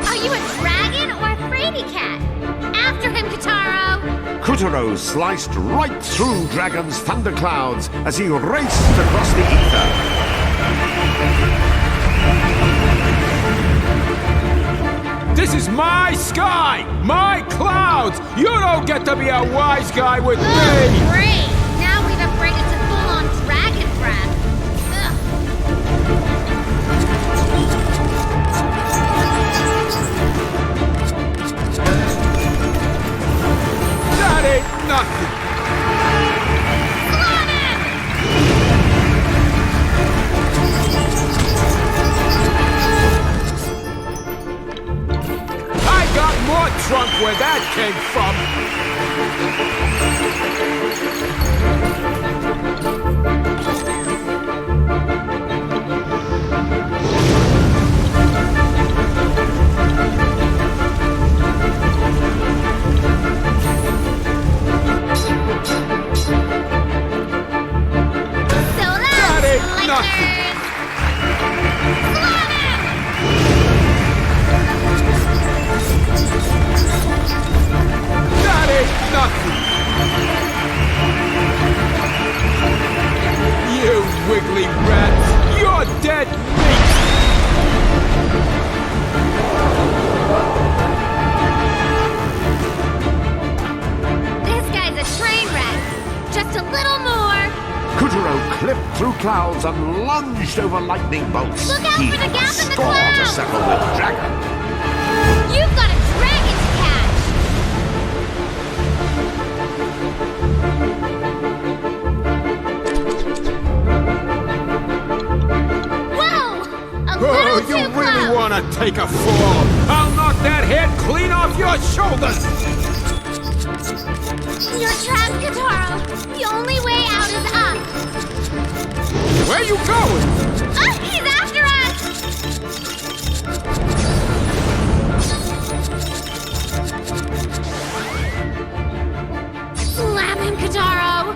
are you a dragon or a fraidy cat? After him, Katuro. Katuro sliced right through Dragon's thunderclouds as he raced across the ether. This is my sky! My clouds! You don't get to be a wise guy with me! Great. Now we've upgraded to full-on dragon breath. Ugh. That ain't nothing! I got more trunk where that came from! nothing. That ain't nothing. You wiggly rats, you're dead meat. This guy's a train wreck. Just a little more. Katuro clipped through clouds and lunged over lightning bolts. Look out He for the had gap in the score to clouds. settle with Dragon. You've got a dragon to catch. Whoa! A Oh, little you too really close. want to take a fall? I'll knock that head clean off your shoulders! You're trapped, Katuro. The only way out is up. Where you going? He's after us! Slam him, Katuro!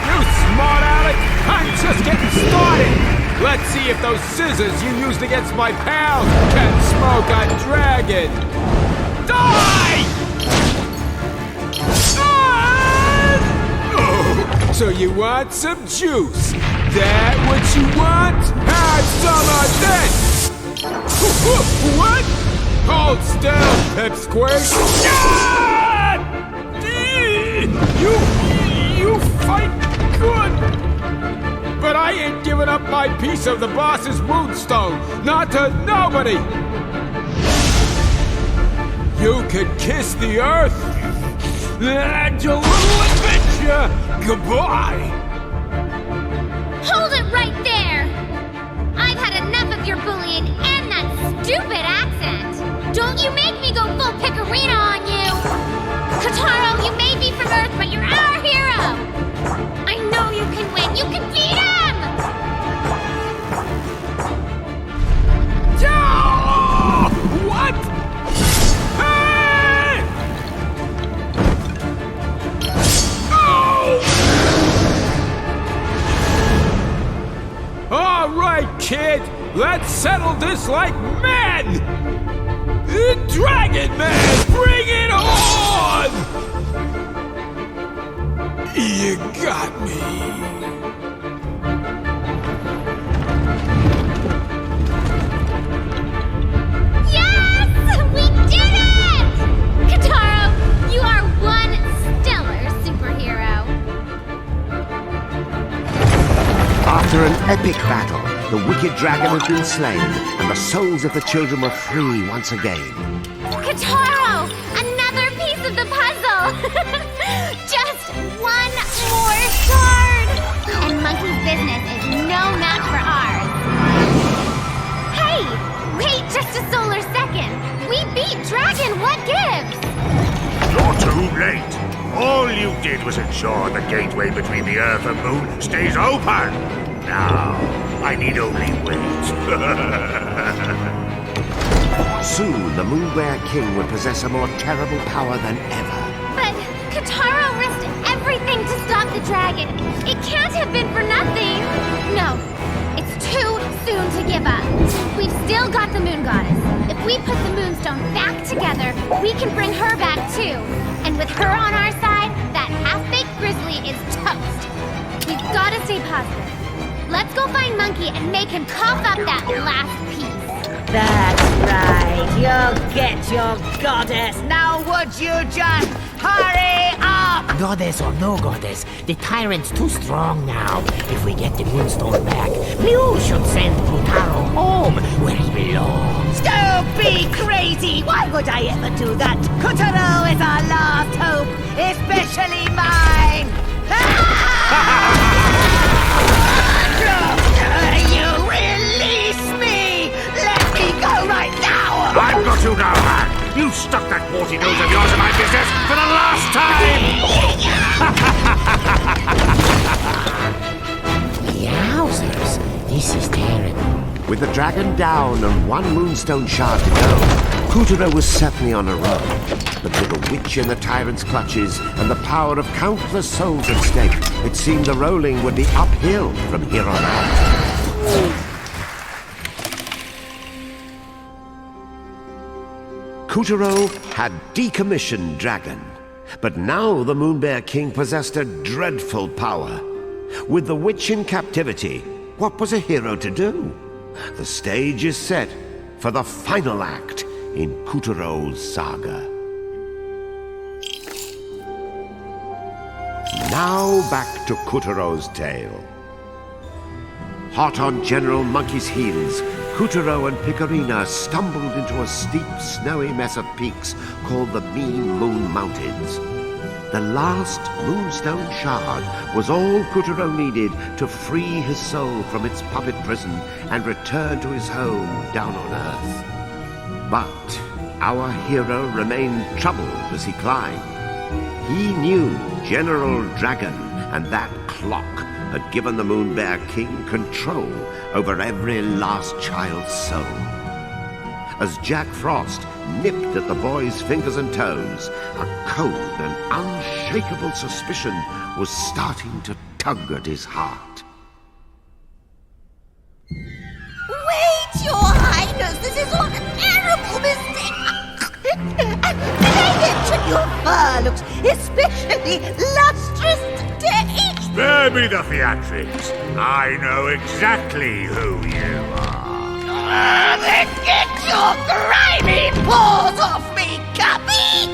You smart aleck! I'm just getting started! Let's see if those scissors you used against my pals can smoke a dragon! Die! Oh, so you want some juice? That what you want? Have some of this! What? Hold still, pipsqueak! You fight good! But I ain't giving up my piece of the boss's moonstone, not to nobody! You can kiss the earth, and your little adventure, goodbye! Hold it right there! I've had enough of your bullying and that stupid accent! Don't you make me go full Picarina on you! Katuro, you may be from Earth, but you're our hero! I know you can win! You can beat him! What? Hey! Oh! All right, kid. Let's settle this like men! Dragon Man, bring it on! You got me. Yes! We did it! Katuro, you are one stellar superhero. After an epic battle, the wicked dragon had been slain, and the souls of the children were free once again. Katuro, another piece of the puzzle. Just one more shard. And Monkey's business is no match for ours. Hey, wait just a solar second. We beat Dragon, what gives? You're too late. All you did was ensure the gateway between the Earth and Moon stays open. Now, I need only wait. Soon, the Moon Bear King would possess a more terrible power than ever. But Katuro risked everything to stop the dragon. It can't have been for nothing. No, it's too soon to give up. We've still got the Moon Goddess. If we put the Moonstone back together, we can bring her back too. And with her on our side, that half-baked grizzly is toast. We've got to stay positive. Let's go find Monkey and make him cough up that last piece. That's right. You'll get your goddess. Now would you just hurry up? Goddess or no goddess, the tyrant's too strong now. If we get the Moonstone back, you should send Katuro home where he belongs. Don't be crazy. Why would I ever do that? Katuro is our last hope, especially mine. You release me! Let me go right now! I've got you now, man! You stuck that warty nose of yours in my business for the last time! Yowzers, this is terrible. With the dragon down and one moonstone shard to go, Katuro was certainly on a roll. But with the witch in the tyrant's clutches and the power of countless souls at stake, it seemed the rolling would be uphill from here on out. Katuro had decommissioned Dragon, but now the Moonbear King possessed a dreadful power. With the witch in captivity, what was a hero to do? The stage is set for the final act in Katuro's saga. Now back to Katuro's tale. Hot on General Monkey's heels, Katuro and Picarina stumbled into a steep, snowy mess of peaks called the Mean Moon Mountains. The last moonstone shard was all Katuro needed to free his soul from its puppet prison and return to his home down on Earth. But our hero remained troubled as he climbed. He knew General Dragon and that clock had given the Moonbear King control over every last child's soul. As Jack Frost nipped at the boy's fingers and toes, a cold and unshakable suspicion was starting to tug at his heart. Wait, Your Highness! This is all a terrible mistake! Did I mention your fur looks especially lustrous today? Spare me the theatrics. I know exactly who you are. Then get your grimy paws off me, Guppy!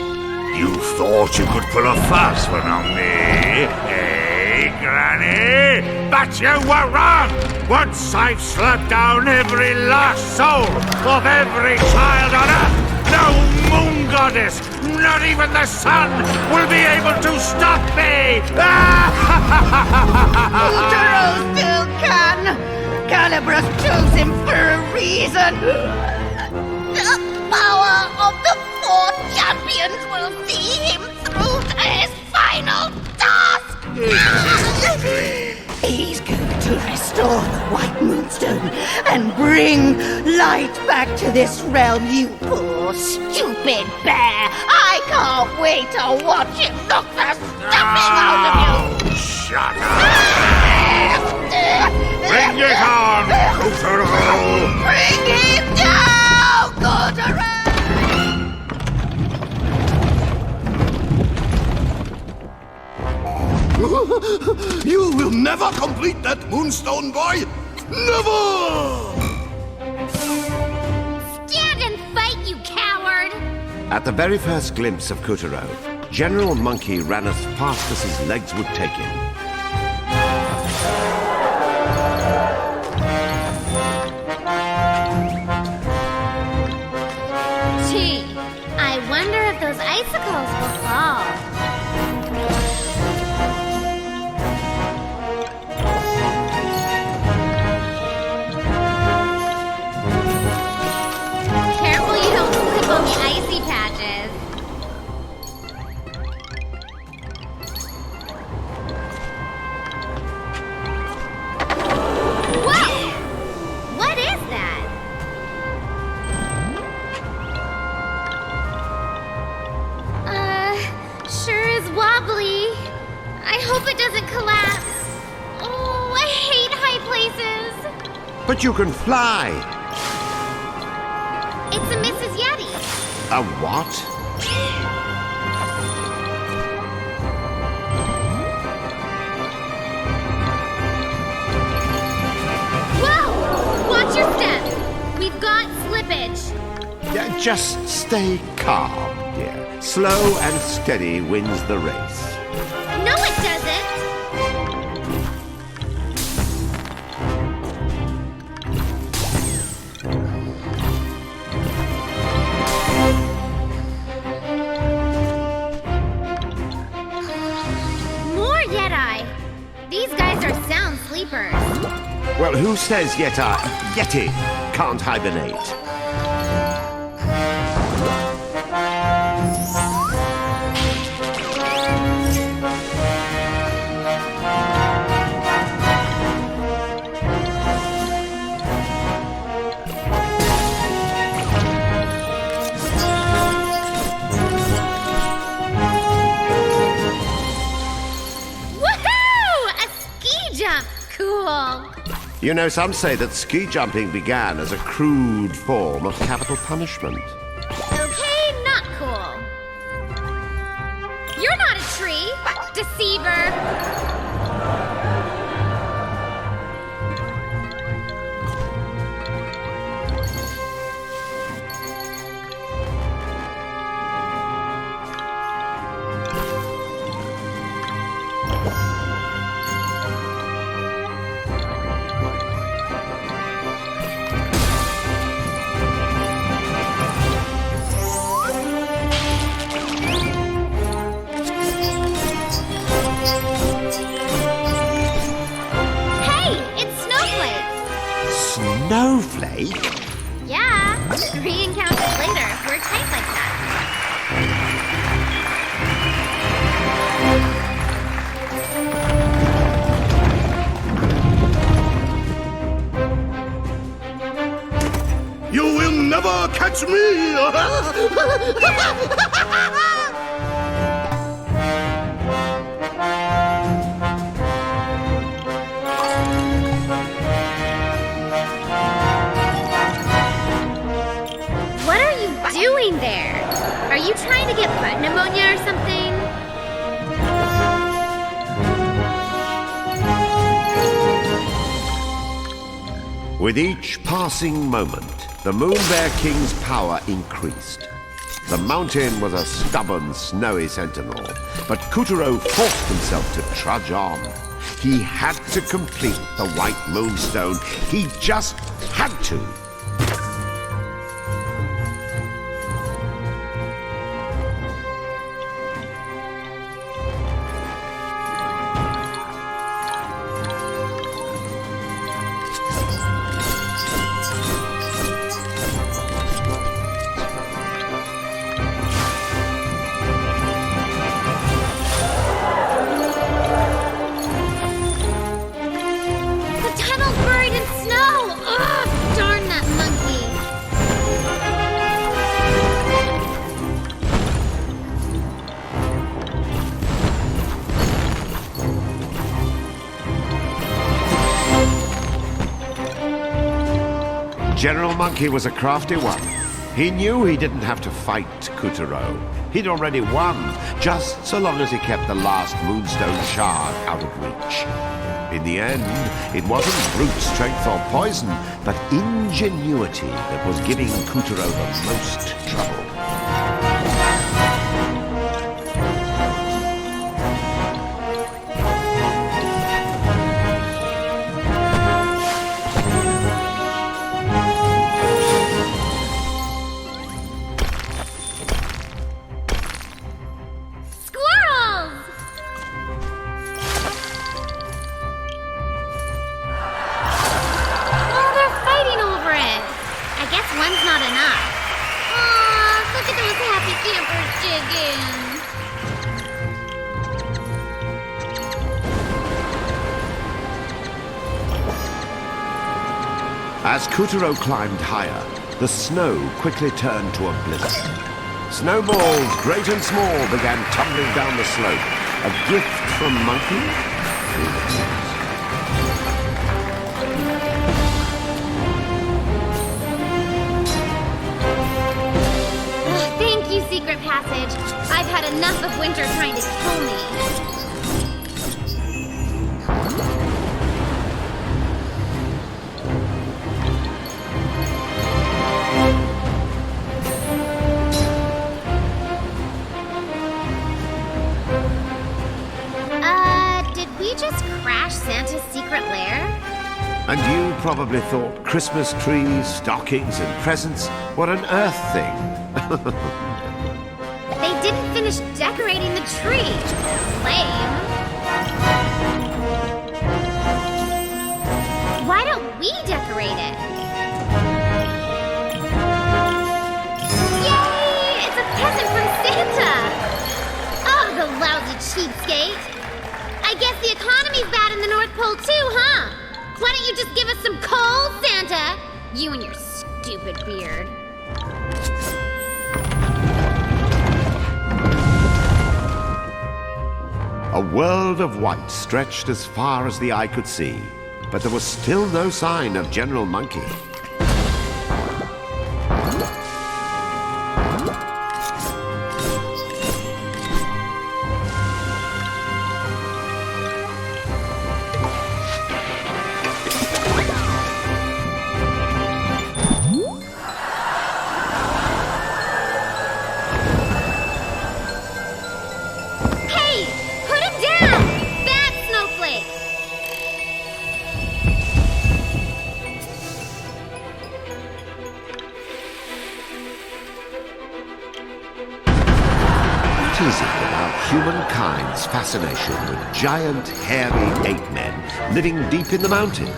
You thought you could pull a fast one on me, eh, Granny? But you were wrong! Once I've slapped down every last soul of every child on Earth, no moon goddess, not even the sun, will be able to stop me! Katuro still can! Calibros chose him for a reason! The power of the four champions will see him through to his final task! He's going to restore the White Moonstone and bring light back to this realm, you poor, stupid bear! I can't wait to watch him knock the stuffing out of you! Shut up! Bring it on, Katuro! Bring him down, Katuro! You will never complete that moonstone, boy! Never! Stand and fight, you coward! At the very first glimpse of Katuro, General Monkey ran as fast as his legs would take him. Gee, I wonder if those icicles will fall. Careful you don't slip on the icy patches. Whoa! What is that? Sure is wobbly. I hope it doesn't collapse. Oh, I hate high places. But you can fly! It's a Mrs. Yeti. A what? Whoa! Watch your step. We've got slippage. Yeah, just stay calm, dear. Slow and steady wins the race. No, it doesn't. More Yeti. These guys are sound sleepers. Well, who says Yeti can't hibernate? cool. You know, some say that ski jumping began as a crude form of capital punishment. Okay, not cool. You're not a tree, deceiver. Snowflake? Yeah, re-encounters later if we're tight like that. You will never catch me! Doing there? Are you trying to get butt pneumonia or something? With each passing moment, the Moon Bear King's power increased. The mountain was a stubborn, snowy sentinel, but Katuro forced himself to trudge on. He had to complete the White Moonstone. He just had to. General Monkey was a crafty one. He knew he didn't have to fight Katuro. He'd already won, just so long as he kept the last Moonstone shard out of reach. In the end, it wasn't brute strength or poison, but ingenuity that was giving Katuro the most trouble. As Katuro climbed higher, the snow quickly turned to a blizzard. Snowballs, great and small, began tumbling down the slope. A gift from Monkey? Thank you, Secret Passage. I've had enough of winter trying to kill me. Just crash Santa's secret lair? And you probably thought Christmas trees, stockings, and presents were an Earth thing. They didn't finish decorating the tree. Lame. Why don't we decorate it? Yay! It's a present from Santa! Oh, the lousy cheapskate! I guess the economy's bad in the North Pole too, huh? Why don't you just give us some coal, Santa? You and your stupid beard. A world of white stretched as far as the eye could see. but there was still no sign of General Monkey. What is it about humankind's fascination with giant, hairy ape men living deep in the mountains?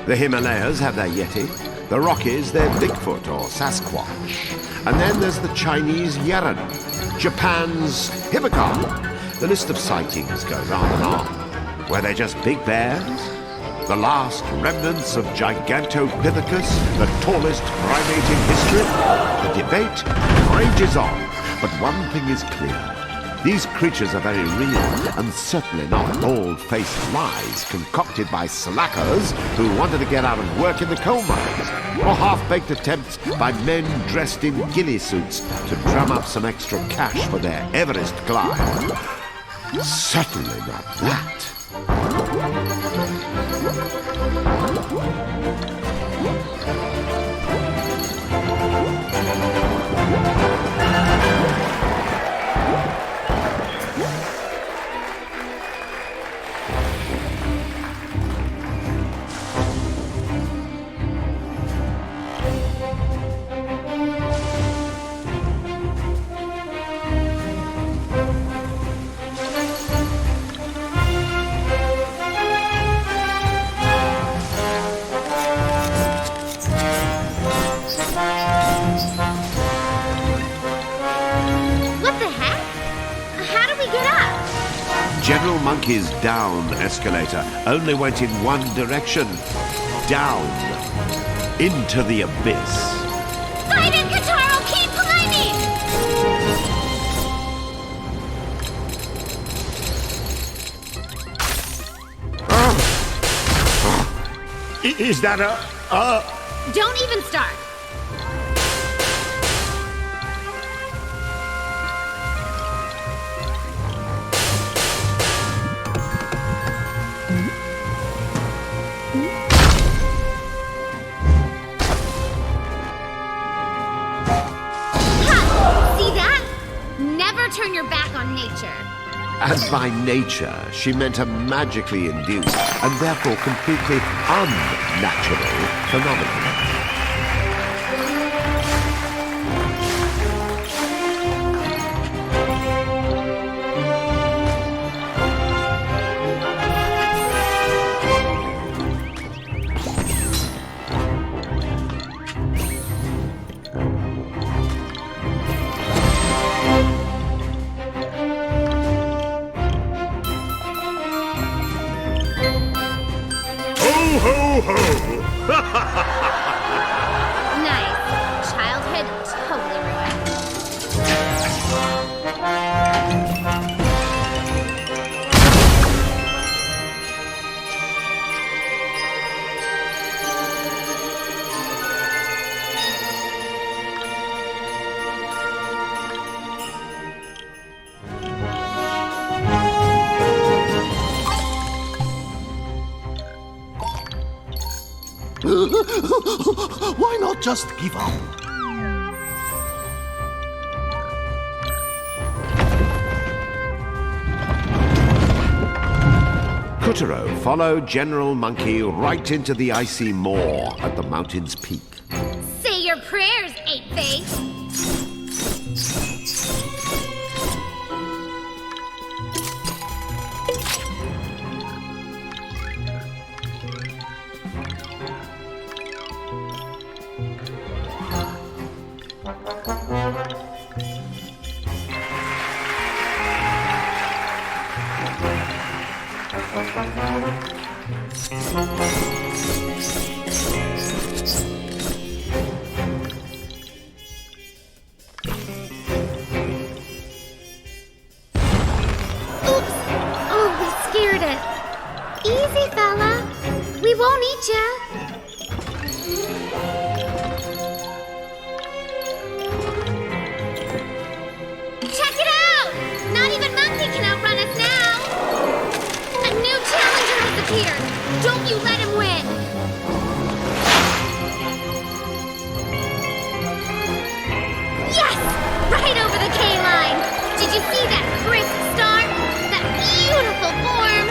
The Himalayas have their Yeti, the Rockies their Bigfoot or Sasquatch, and then there's the Chinese Yeren, Japan's Hippocampus. The list of sightings goes on and on. Were they just big bears? The last remnants of Gigantopithecus, the tallest primate in history? The debate rages on. But one thing is clear. These creatures are very real, and certainly not bald-faced lies concocted by slackers who wanted to get out of work in the coal mines, or half-baked attempts by men dressed in ghillie suits to drum up some extra cash for their Everest climb. Certainly not that. General Monkey's down escalator only went in one direction. Down. Into the abyss. Fight it, Katuro! Keep climbing! Is that a... Don't even start. Turn your back on nature. And by nature, she meant a magically induced and therefore completely unnatural phenomenon. Ho, ho! Nice. Childhood totally ruined. Why not just give up? Katuro followed General Monkey right into the icy maw at the mountain's peak. Say your prayers, Ape-Face. won't eat ya. Check it out! Not even Monkey can outrun us now! A new challenger has appeared! Don't you let him win! Yes! Right over the K-line! Did you see that crisp start? That beautiful form?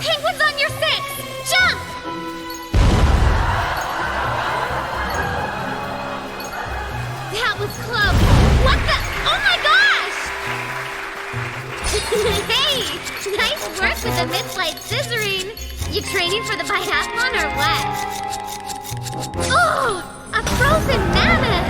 Penguins on your six! Jump! That was close. What the? Oh my gosh! Hey! Nice work with the mid-flight scissoring. You training for the biathlon or what? Oh! A frozen mammoth!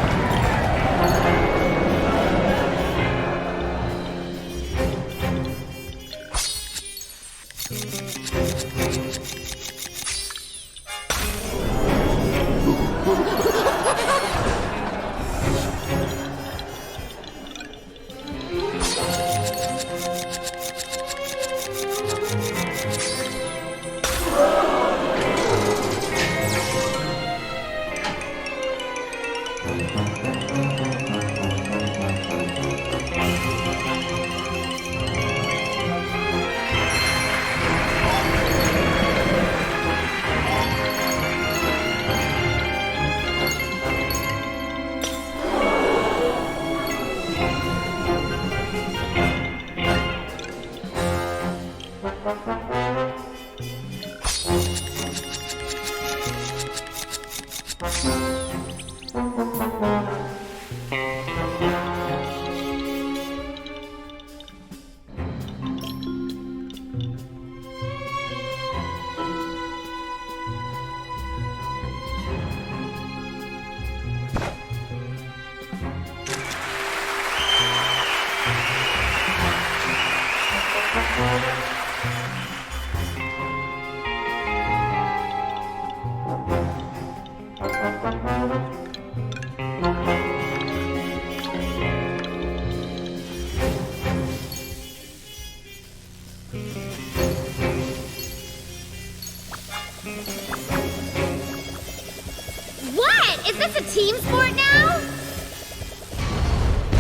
What? Is this a team sport now?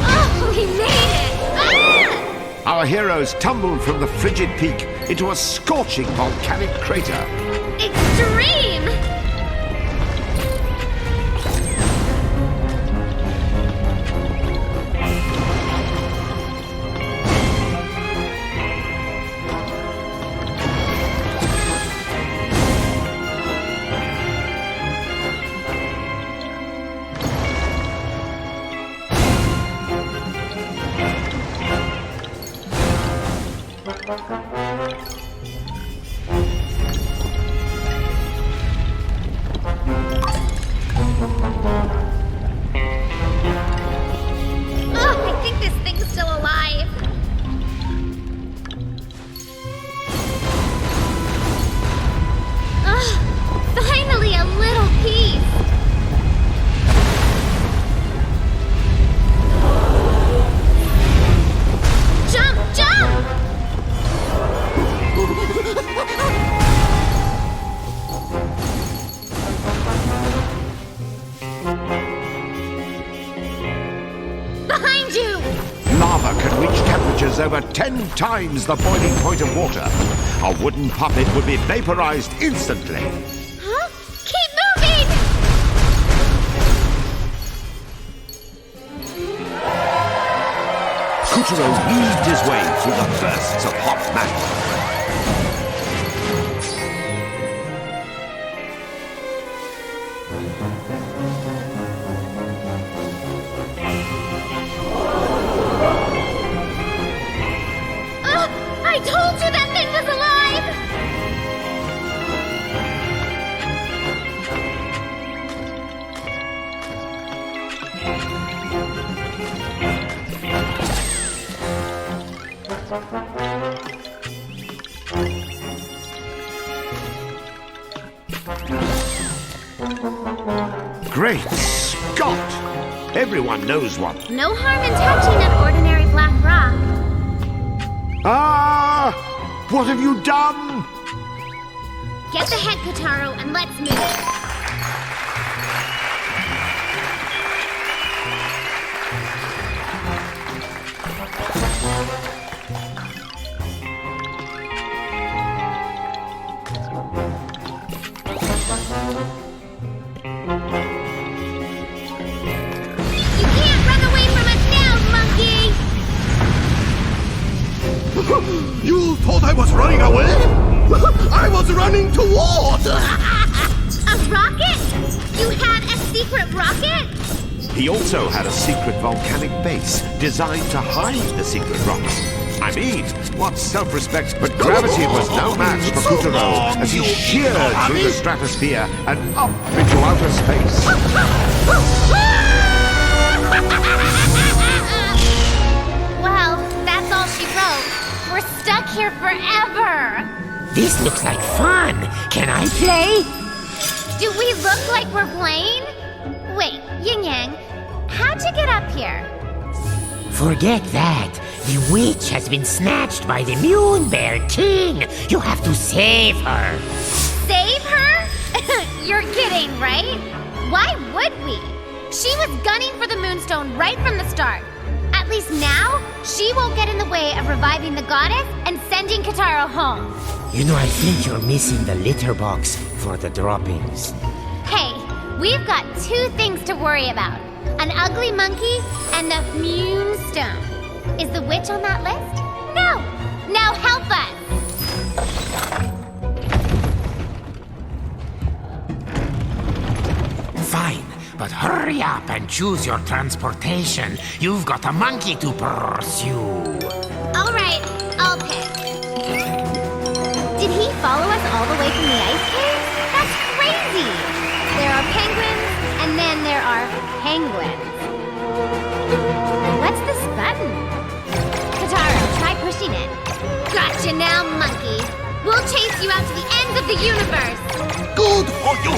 Oh, we made it! Ah! Our heroes tumbled from the frigid peak into a scorching volcanic crater. Extreme! Oh, I think this thing's still alive. Finally a little peace. Jump, jump! Behind you! Lava can reach temperatures over 10 times the boiling point of water. A wooden puppet would be vaporized instantly. Huh? Keep moving! Katuro weaved his way through the bursts of hot magma. I told you that thing was alive! Great Scott! Everyone knows what. No harm in touching an ordinary black rock. Ah! What have you done? Get the head, Katuro, and let's move. You thought I was running away? I was running toward! A rocket? You had a secret rocket? He also had a secret volcanic base designed to hide the secret rocks. I mean, what self-respect, but gravity was no match for Katuro as he sheared through the stratosphere and up into outer space. Well, that's all she wrote. We're stuck here forever. This looks like fun. Can I play? Do we look like we're playing? Wait, Yin Yang, how'd you get up here? Forget that. The witch has been snatched by the Moon Bear King. You have to save her. Save her? You're kidding, right? Why would we? She was gunning for the Moonstone right from the start. At least now, she won't get in the way of reviving the goddess and sending Katuro home. You know, I think you're missing the litter box for the droppings. Hey, we've got two things to worry about. An ugly monkey and the Moonstone. Is the witch on that list? No! Now help us! Fine, but hurry up and choose your transportation. You've got a monkey to pursue. All right, I'll pick. Did he follow us all the way from the ice cave? That's crazy! There are penguins, and then there are penguins. What's this button? Katuro, try pushing it. Gotcha now, monkey. We'll chase you out to the ends of the universe. Good for you!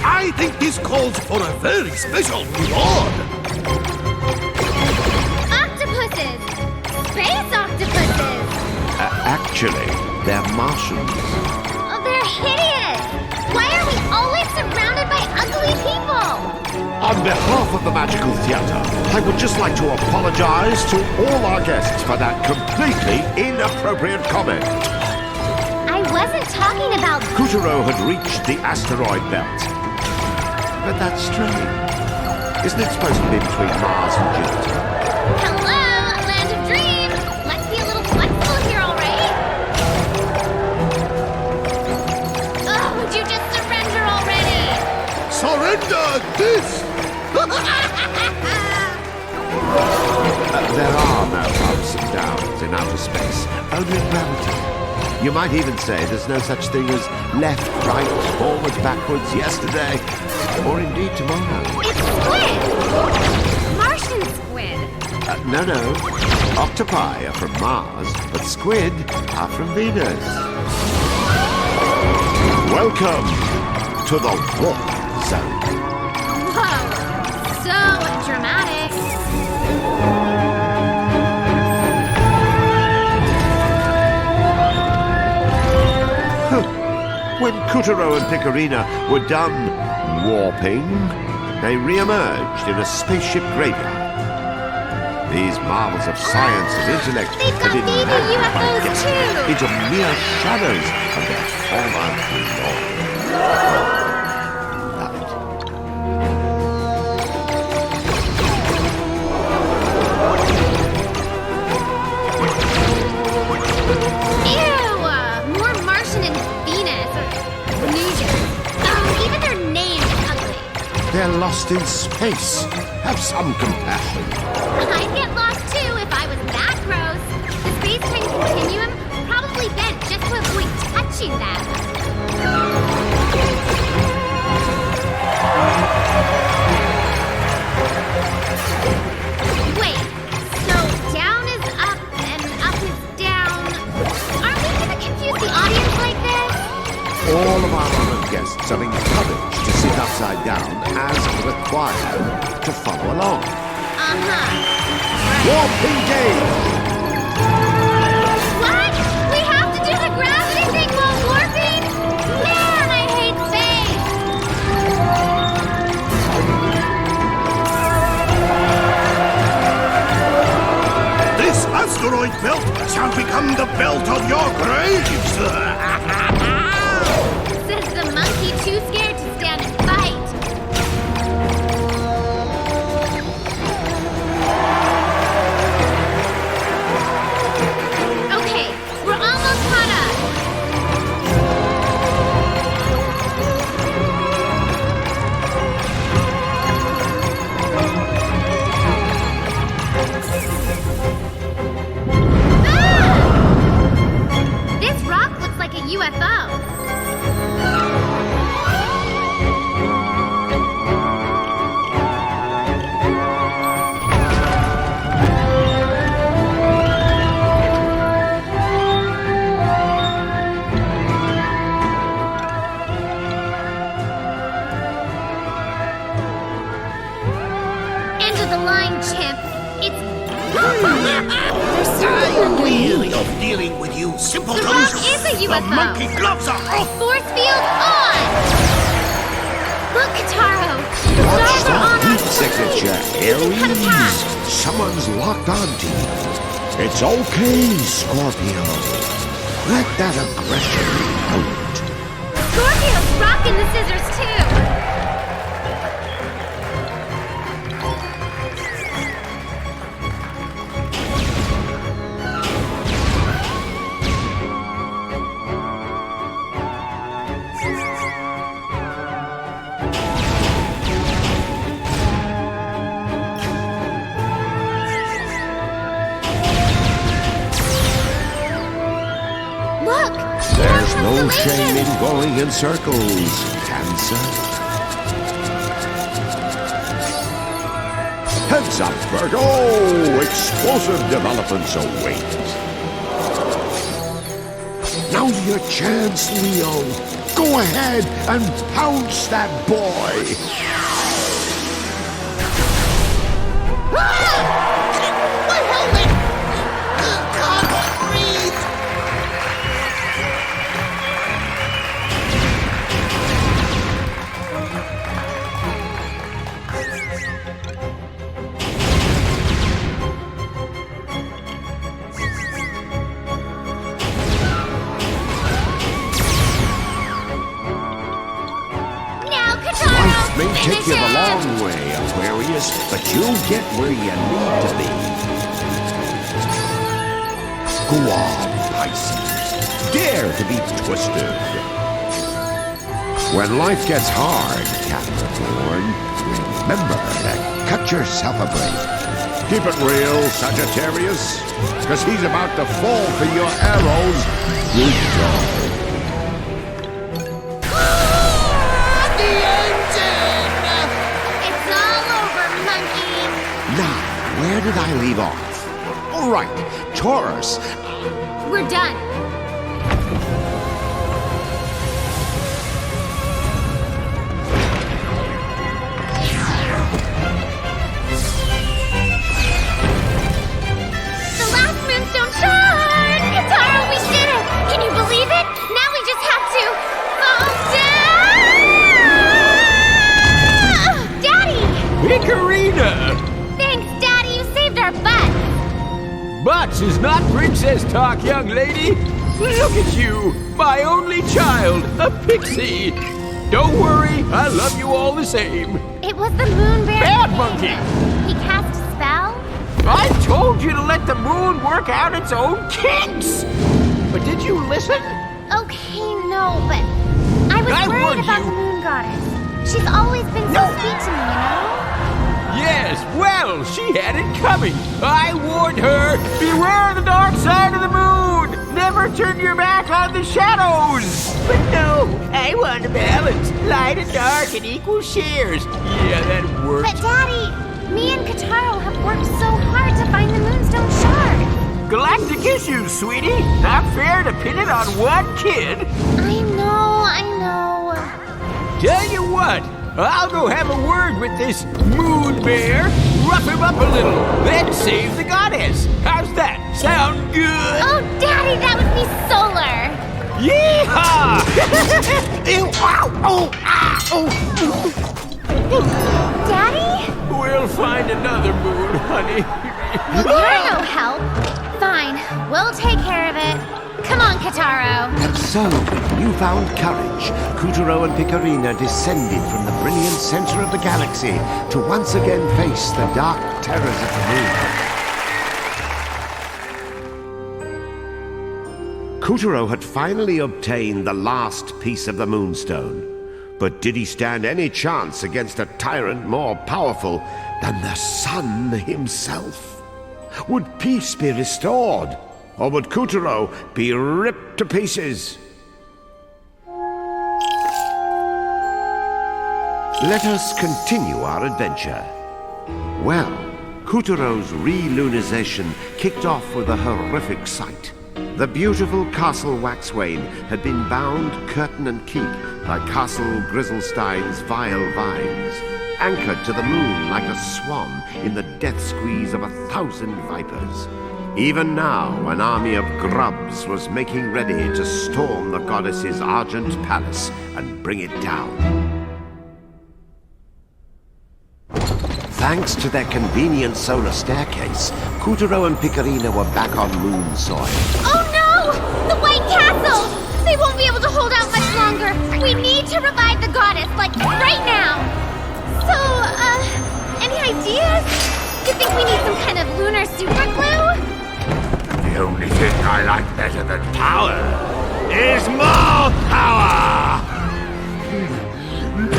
I think this calls for a very special reward. Octopuses! Space octopuses! Actually, they're Martians. Oh, they're hideous! Why are we always surrounded by ugly people? On behalf of the Magical Theatre, I would just like to apologize to all our guests for that completely inappropriate comment. I wasn't talking about... Katuro had reached the asteroid belt. But that's strange. Isn't it supposed to be between Mars and Jupiter? Hello, land of dreams! Let's be a little flexible here, all right? Oh, would you just surrender already? Surrender this! There are no ups and downs in outer space, only gravity. You might even say there's no such thing as left, right, forwards, backwards, yesterday, or indeed tomorrow. It's squid! Martian squid! No. Octopi are from Mars, but squid are from Venus. Welcome to the warp zone. Whoa! So dramatic. When Katuro and Picarina were done warping, they re-emerged in a spaceship graveyard. These marvels of science and intellect They've got baby UFOs too! into mere shadows of their former glory. Love it. Ew! More Martian and Venus. Venusian. Oh, even their names are ugly. They're lost in space. Have some compassion. I'd get lost too if I was that gross. The space-time continuum probably bent just to avoid touching them. Wait, so down is up and up is down. Aren't we gonna confuse the audience like this? All of our guests are encouraged to sit upside down as required to follow along. Warp engage! What? We have to do the gravity thing while warping? Man, I hate space! This asteroid belt shall become the belt of your graves! Says the monkey too scared to stand and fight. Okay, we're almost caught up. Ah! This rock looks like a UFO. End of the line, chimp. It's... I'm weary of dealing with you simpletons. The rock is a UFO. The monkey gloves are off. Force field on! Look, Katuro. The stars are on Heat us. signature, Cut a path. Aries. Someone's locked onto you. It's okay, Scorpio. Let that aggression out. Scorpio's rocking the scissors, too. Look! There's no shame in going in circles, Cancer. Heads up, Virgo! Explosive developments await. Now's your chance, Leo. Go ahead and pounce that boy. My helmet! Can't breathe! Now, Katuro! Life may take you the Finish long him! way, Aquarius, but you'll get where you need to be. Go on, Pisces. Dare to be twisted. When life gets hard, Capricorn, remember to cut yourself a break. Keep it real, Sagittarius, because he's about to fall for your arrows. Good job. The engine! It's all over, monkey! Now, where did I leave off? All right, Taurus. We're done. The last moonstone shard! Katuro, we did it! Can you believe it? Now we just have to fall down! Daddy! Hickorina! Thanks, Daddy. You saved our butts. Butts is not princess talk, young lady. Look at you, my only child, a pixie. Don't worry, I love you all the same. It was the moon bear. Bad monkey! He cast a spell? I told you to let the moon work out its own kinks! But did you listen? Okay, no, but I was I worried warned about you. the moon goddess. She's always been so sweet to me, you know? Yes, well, she had it coming. I warned her, beware the dark side of the moon! Never turn your back on the shadows! But no, I want a balance. Light and dark in equal shares. Yeah, that worked. But Daddy, me and Katuro have worked so hard to find the moonstone shard. Galactic issues, sweetie. Not fair to pin it on one kid. I know. Tell you what, I'll go have a word with this moon bear, rough him up a little, then save the goddess. How's that? Sound good? Oh, Daddy, that would be Solar. Yeehaw! Ew, ow, oh, ah, oh. Daddy? We'll find another moon, honey. You're no help. Fine, we'll take care of it. Come on, Katuro. And so, with newfound courage, Katuro and Picarina descended from the brilliant center of the galaxy to once again face the dark terrors of the moon. Katuro had finally obtained the last piece of the Moonstone. But did he stand any chance against a tyrant more powerful than the sun himself? Would peace be restored? Or would Katuro be ripped to pieces? Let us continue our adventure. Well, Katuro's re-lunization kicked off with a horrific sight. The beautiful Castle Waxwayne had been bound curtain and keep by Castle Grizzlestein's vile vines, anchored to the moon like a swan in the death squeeze of 1,000 vipers. Even now, an army of grubs was making ready to storm the goddess's argent palace and bring it down. Thanks to their convenient solar staircase, Katuro and Picarina were back on moon soil. Oh no! The White Castle! They won't be able to hold out much longer. We need to revive the goddess, like right now. So, any ideas? You think we need some kind of lunar super glue? The only thing I like better than power is more power!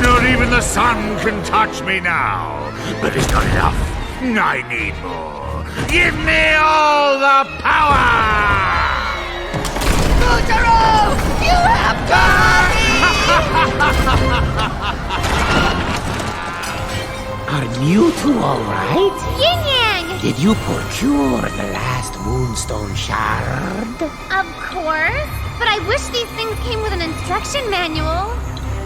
Not even the sun can touch me now. But it's not enough. I need more. Give me all the power! Katuro! You have got Are you two all right? Yin Yang! Did you procure the last Moonstone shard? Of course. But I wish these things came with an instruction manual.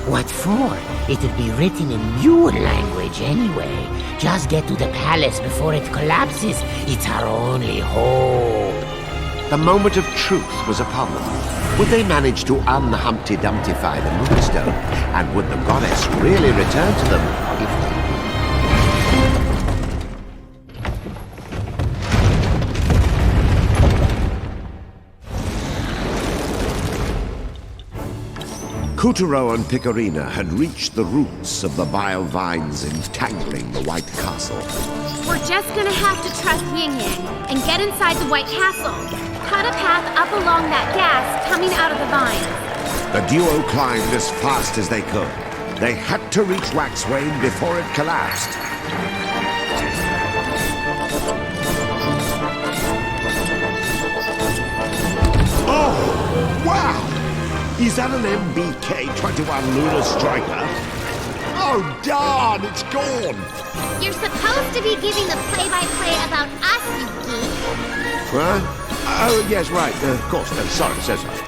What for? It'll be written in Muon language anyway. Just get to the palace before it collapses. It's our only hope. The moment of truth was upon them. Would they manage to un-Humpty Dumptify the Moonstone? And would the goddess really return to them if they... Katuro and Picarina had reached the roots of the vile vines entangling the White Castle. We're just gonna have to trust Yin Yang and get inside the White Castle. Cut a path up along that gas coming out of the vines. The duo climbed as fast as they could. They had to reach Waxwayne before it collapsed. Oh, wow! Is that an MBK-21 Lunar Striker? Oh, darn, it's gone! You're supposed to be giving the play-by-play about us, you geek. Huh? Oh, yes, right. Of course. Sorry, so sorry.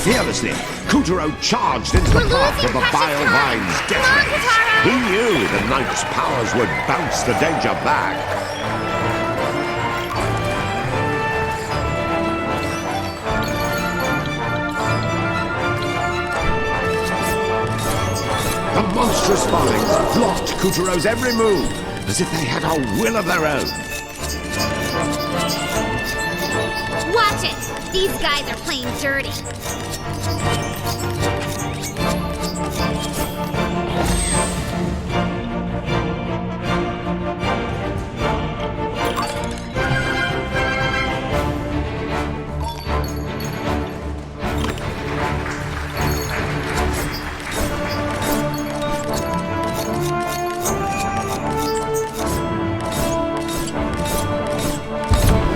Fearlessly, Katuro charged into the path of the vile vines' death rays. He knew the knight's powers would bounce the danger back. The monstrous vines blocked Katuro's every move, as if they had a will of their own. Watch it! These guys are playing dirty.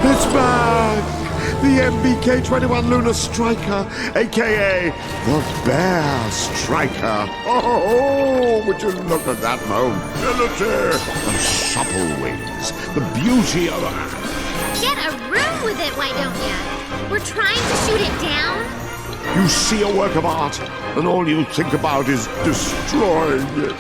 It's back! The MBK-21 Lunar Striker, a.k.a. the Bear Striker. Oh, would you look at that mobility! The supple wings, the beauty of it. Get a room with it, why don't ya? We're trying to shoot it down. You see a work of art, and all you think about is destroying it.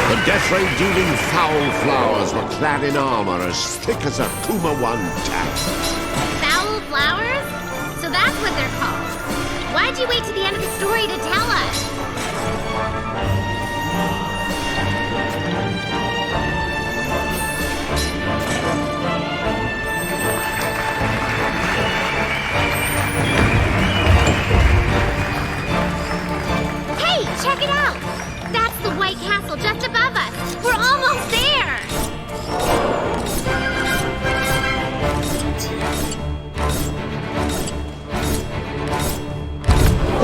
The death ray-dealing foul flowers were clad in armor as thick as a Kuma 1 tack. Foul flowers? So that's what they're called. Why'd you wait to the end of the story to tell us? Hey, check it out! That's the White Castle just above us! We're almost there!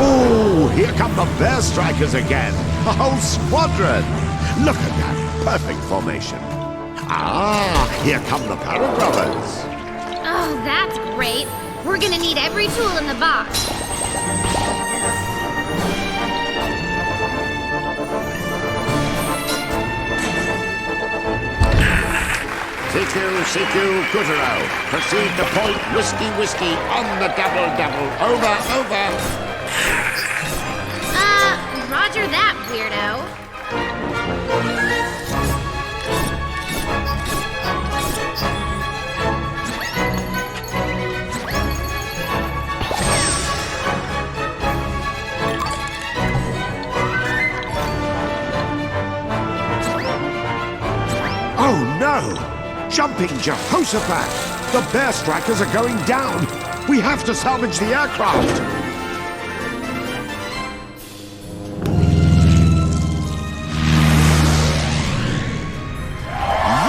Oh, here come the Bear Strikers again! A whole squadron! Look at that perfect formation. Ah, here come the Paragraphers. Oh, that's great. We're gonna need every tool in the box. CQ, Katuro. Proceed to point whiskey on the double. Over. Roger that, weirdo. Oh no! Jumping Jehoshaphat! The Bear Strikers are going down! We have to salvage the aircraft!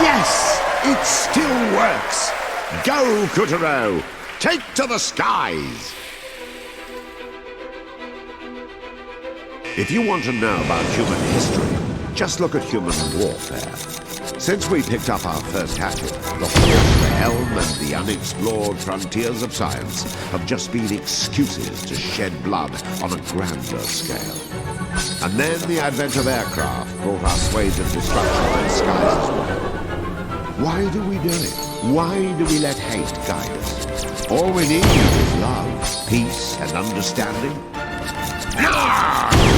Yes! It still works! Go, Katuro! Take to the skies! If you want to know about human history, just look at human warfare. Since we picked up our first hatchet, the Horse, the Helm, and the unexplored frontiers of science have just been excuses to shed blood on a grander scale. And then the advent of aircraft brought us ways of destruction in skies as well. Why do we do it? Why do we let hate guide us? All we need is love, peace, and understanding.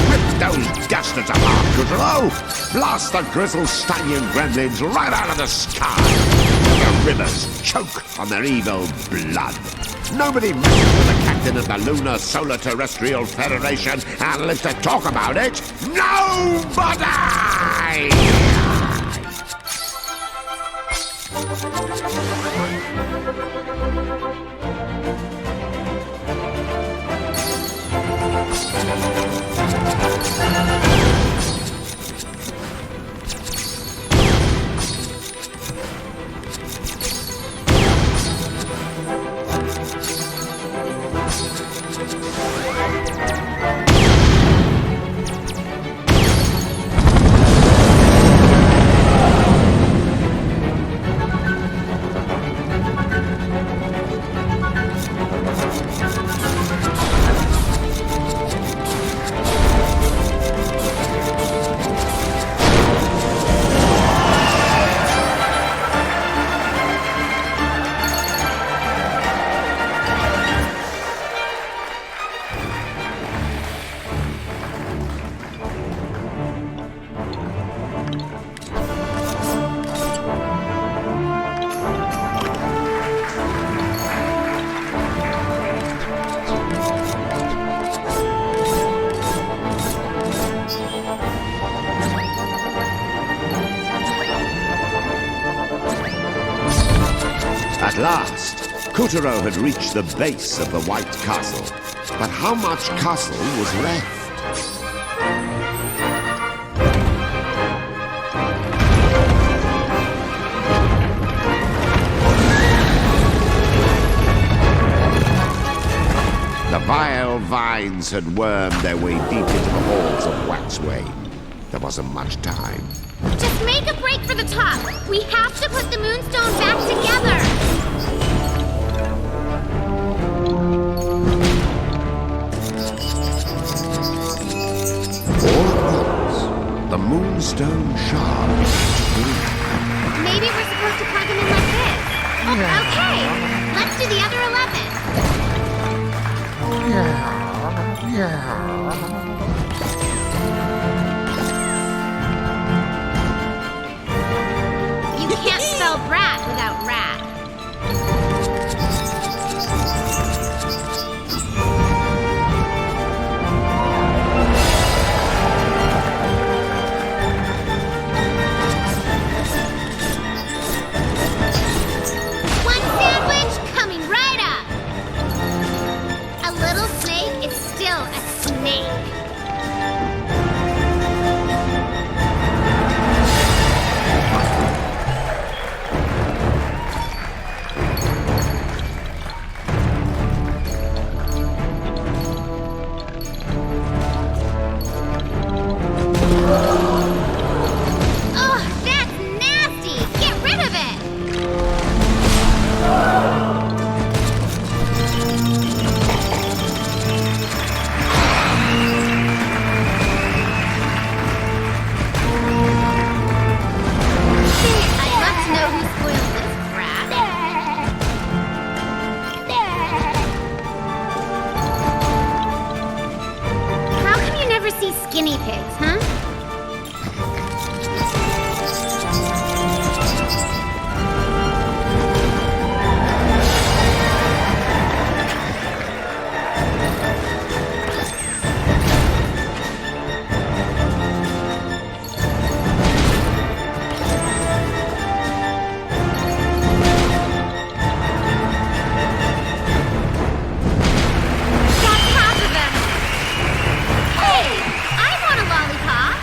Rip those dastards apart, Katuro! Blast the grizzled stallion gremlins right out of the sky! The rivers choke on their evil blood. Nobody messes with the captain of the Lunar Solar Terrestrial Federation and lives to talk about it. Nobody! At last, Katuro had reached the base of the White Castle. But how much castle was left? The vile vines had wormed their way deep into the halls of Waxway. There wasn't much time. Just make a break for the top. We have to put the Moonstone back together. moonstone shard began to breathe. Maybe we're supposed to plug them in like this. Oh, okay, let's do the other 11. You can't spell brat without rat. One sandwich coming right up. A little snake is still a snake. Oh, that's nasty! Get rid of it! I'd love to know who spoiled this brat. How come you never see skinny pigs, huh? That's half of them. Hey, I want a lollipop.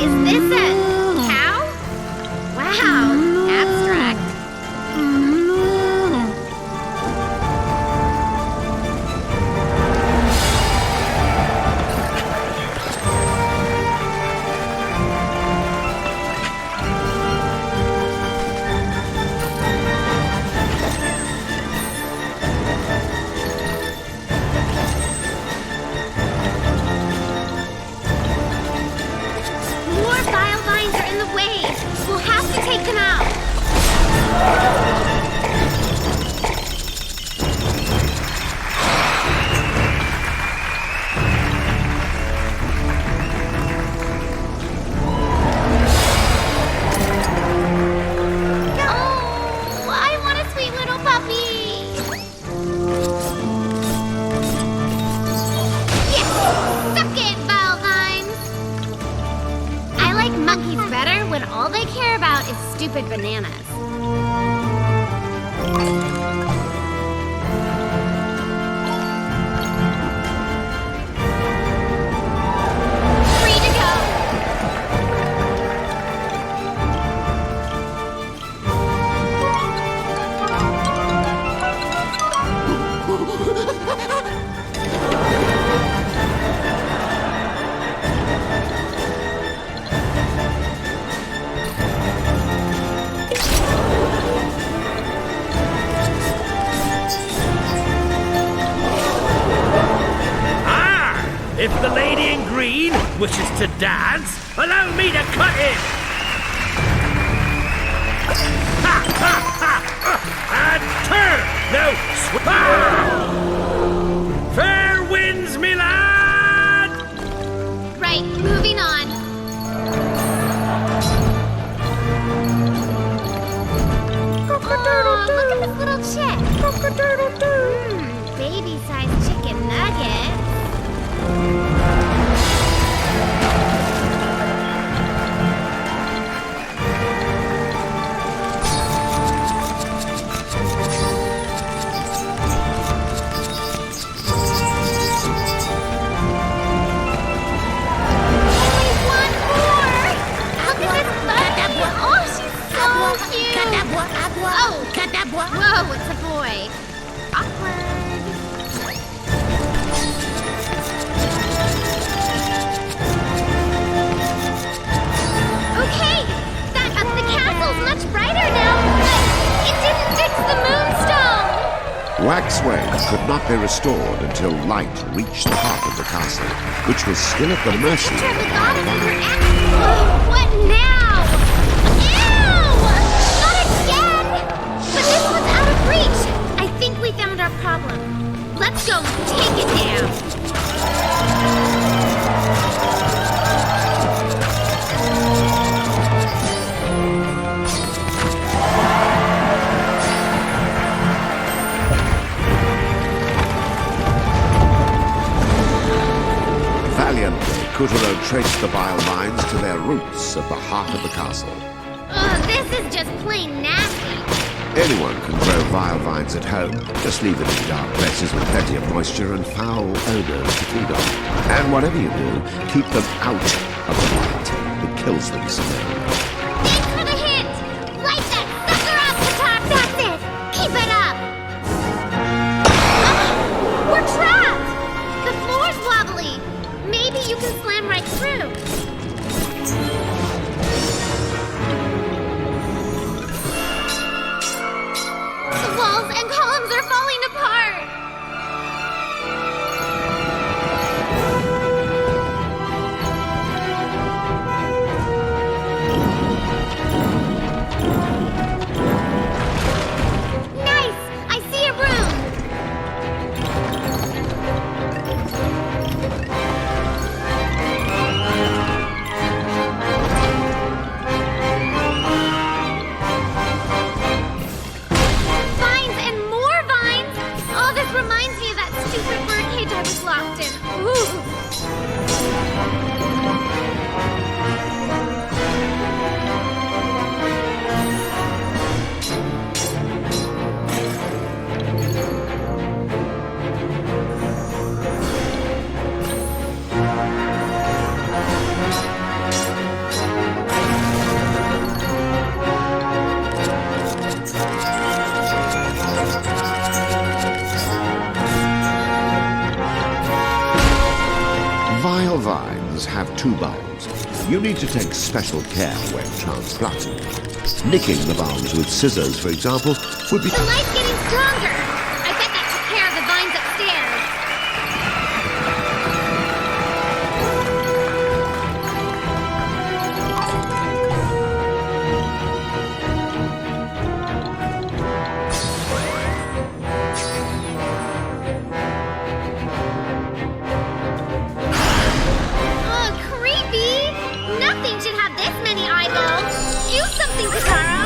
Is this a cow? Wow, abstract. More bile vines are in the way. We'll have to take them out. Oh, I want a sweet little puppy. Yes, suck it, bile vines. I like monkeys better when all they care about is stupid bananas. Free to go. If the lady in green wishes to dance, allow me to cut in! Ha ha ha! And turn! No, fair winds, me lad! Right, moving on. Oh, look at this little chick. Baby-sized chicken nugget. Whoa, it's a boy. Awkward. Okay, the castle's much brighter now, but it didn't fix the moonstone. Waxway could not be restored until light reached the heart of the castle, which was still at the mercy of the What now? Ew! Not again! But this one's out of reach. I think we found our problem. Let's go take it down. Valiantly, Katuro traced the bile vines to their roots at the heart of the castle. This is just plain nasty. Anyone can grow vile vines at home. Just leave them in dark places with plenty of moisture and foul odors to feed on. And whatever you do, keep them out of the light that kills them slowly. Thanks for the hint! Light that sucker up, Katuro! That's it! Keep it up! We're trapped! The floor's wobbly. Maybe you can slam right through. The walls and columns are falling apart! Nice! I see a room! Vines and more vines! Oh, this reminds me of that stupid birdcage I was locked in. Ooh. Vile vines have two bulbs. You need to take special care when transplanting. Nicking the bulbs with scissors, for example, would be... The light's getting stronger! I bet that took care of the vines upstairs. Ugh, creepy! Nothing should have this many eyeballs! Do something, Katuro!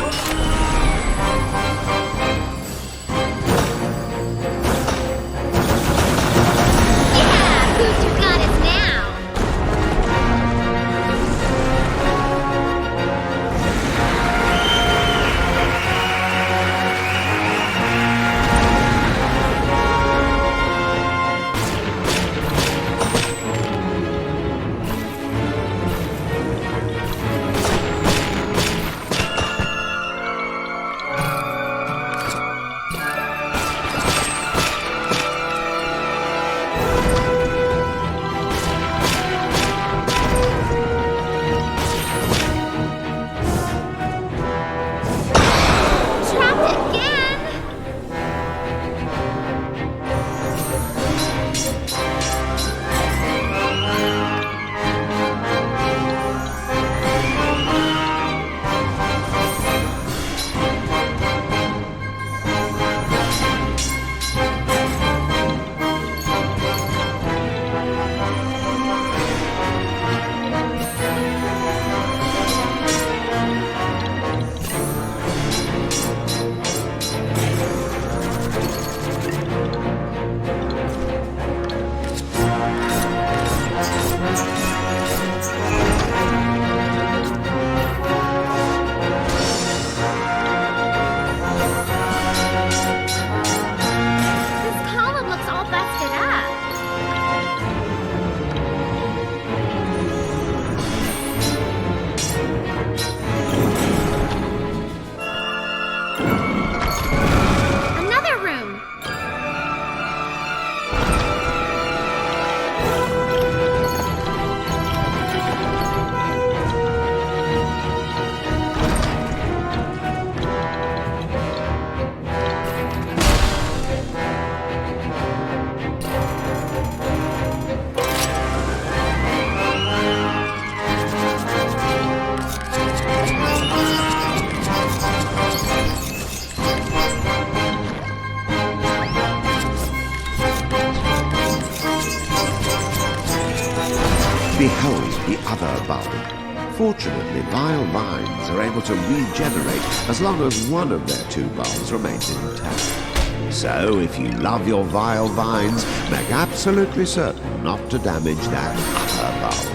other bulb. Fortunately, vile vines are able to regenerate as long as one of their two bulbs remains intact. So, if you love your vile vines, make absolutely certain not to damage that other bulb.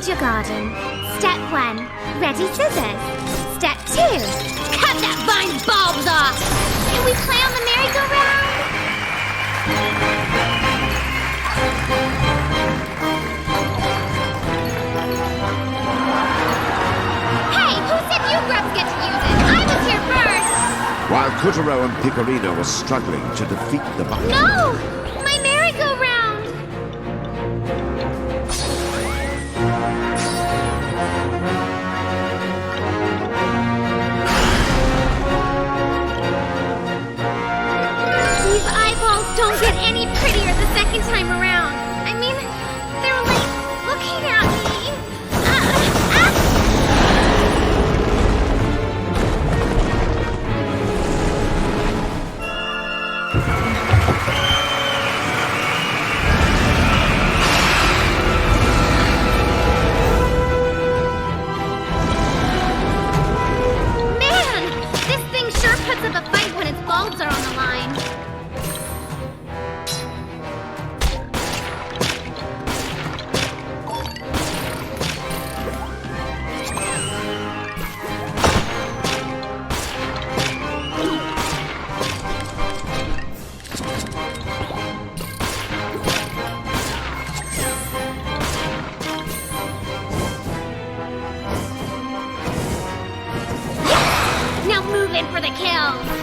Your garden. Step 1, ready scissors. Step 2, Cut that vine's bulbs off! can we play on the merry-go-round? Hey, who said you grubs get to use it? I was here first! While Katuro and Picorino were struggling to defeat the bucket. No! My merry-go-round! Don't get any prettier the second time around. I mean, they're like looking at me. Man, this thing sure puts up a fight when its bulbs are on the line. For the kill.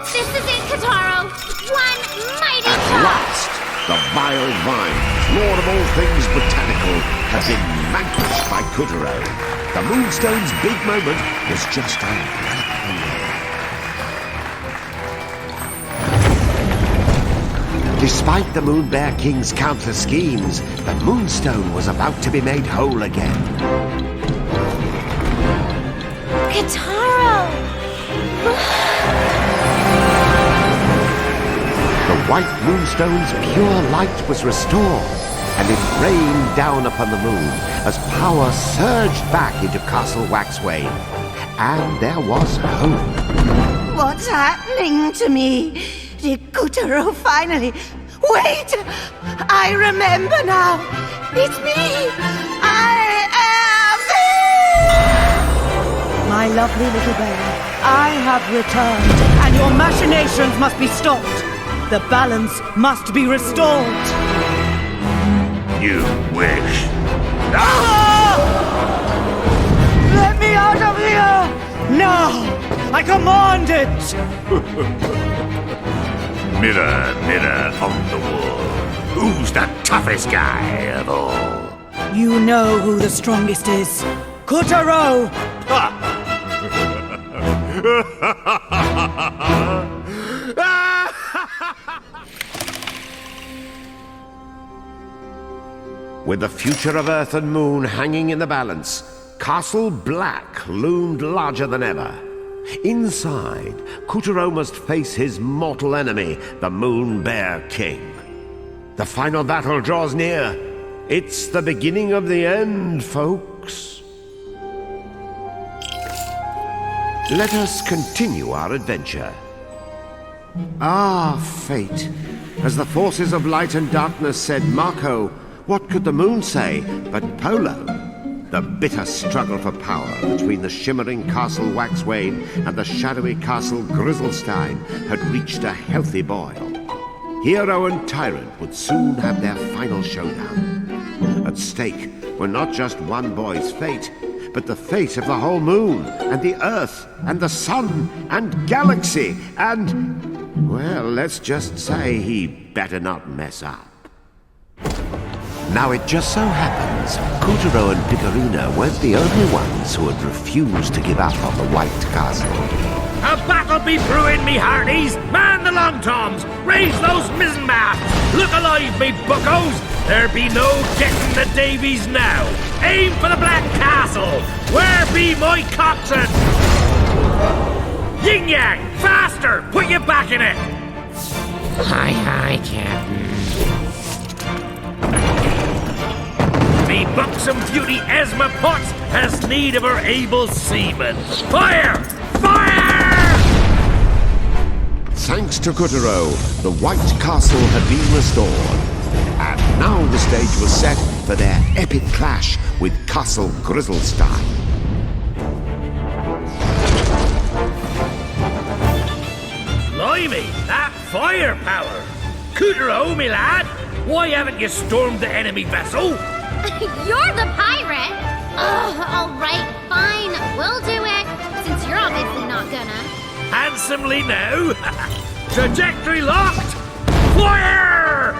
This is it, Katuro. One mighty At last, the vile vines, lord of all things botanical, have been vanquished by Katuro. The Moonstone's big moment was just a breath away. Despite the Moon Bear King's countless schemes, the Moonstone was about to be made whole again. Katuro! The white moonstone's pure light was restored, and it rained down upon the moon as power surged back into Castle Waxway. And there was hope. What's happening to me? Did Katuro finally... Wait! I remember now! It's me! I am... My lovely little bear, I have returned, and your machinations must be stopped. The balance must be restored. You wish. Ah! Let me out of here! Now! I command it! Mirror, mirror on the wall, who's the toughest guy of all? You know who the strongest is. Katuro! With the future of Earth and Moon hanging in the balance, Castle Black loomed larger than ever. Inside, Katuro must face his mortal enemy, the Moon Bear King. The final battle draws near. It's the beginning of the end, folks. Let us continue our adventure. Ah, fate. As the forces of light and darkness said, Marco, what could the moon say but Polo? The bitter struggle for power between the shimmering castle Waxwayne and the shadowy castle Grizzlestein had reached a healthy boil. Hero and tyrant would soon have their final showdown. At stake were not just one boy's fate, but the fate of the whole moon, and the Earth, and the sun, and galaxy, and... well, let's just say he better not mess up. Now it just so happens, Katuro and Piccarina weren't the only ones who had refused to give up on the White Castle. A battle be brewing, me hearties! Man the long toms! Raise those mizzen masts! Look alive, me buckos! There be no getting the Davies now! Aim for the Black Castle! Where be my coxswain? Yin Yang! Faster! Put your back in it! Aye, Captain. Me buxom beauty Esma Potts has need of her able seamen. Fire! Fire! Thanks to Katuro, the White Castle had been restored. And now the stage was set for their epic clash with Castle Grizzlestein. Blimey, that firepower! Katuro, me lad, why haven't you stormed the enemy vessel? You're the pirate! Ugh, all right, fine, we'll do it, since you're obviously not gonna. Handsomely now. Trajectory locked. Fire!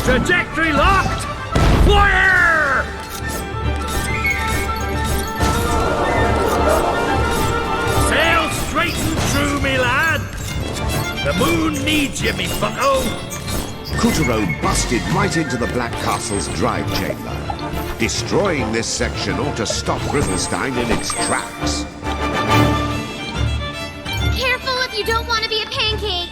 Trajectory locked! Fire! Sail straight and true, me lad! The moon needs you, me bucko! Katuro busted right into the Black Castle's drive chamber. Destroying this section ought to stop Grizzlestein in its tracks. Careful if you don't want to be a pancake!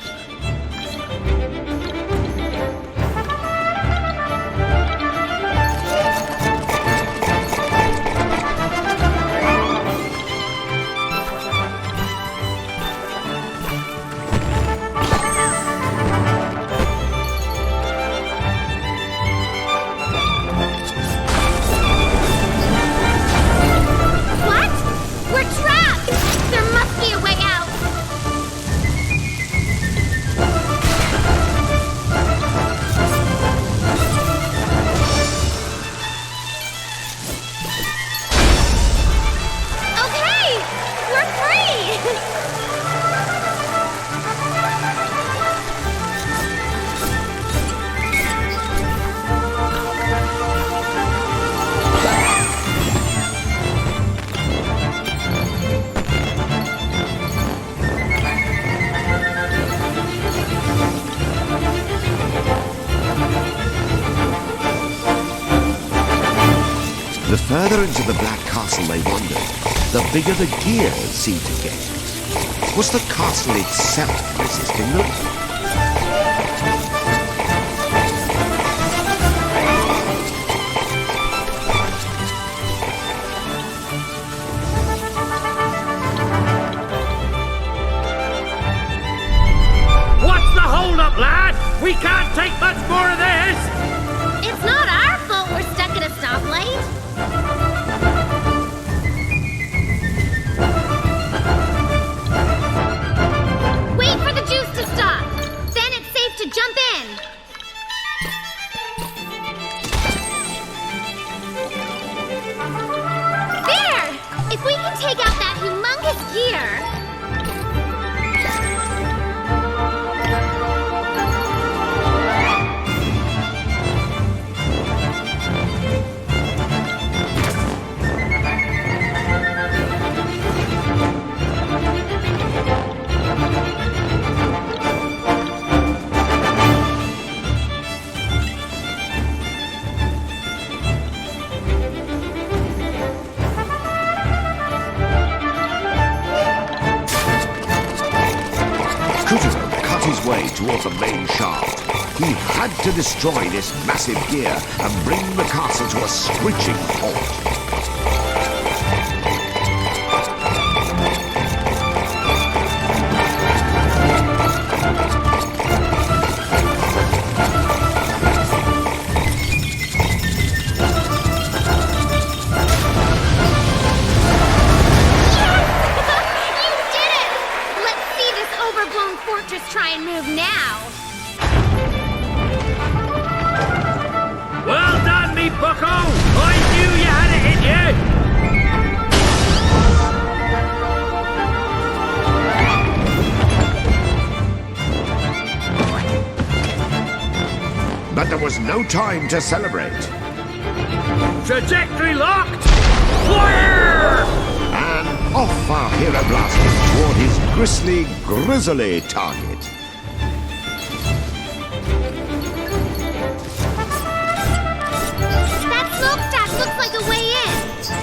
The further into the Black Castle they wandered, the bigger the gears seemed to get. Was the castle itself resisting them? What's the hold-up, lad? We can't take much more of this! It's not our fault we're stuck at a stoplight. Wait for the juice to stop. Then it's safe to jump in. There! If we can take out that humongous gear... Katuro cut his way toward the main shaft. He had to destroy this massive gear and bring the castle to a screeching halt. Try and move now. Well done, me bucko! I knew you had it in you! But there was no time to celebrate. Trajectory locked! Fire! And off our hero blasters toward his grisly target.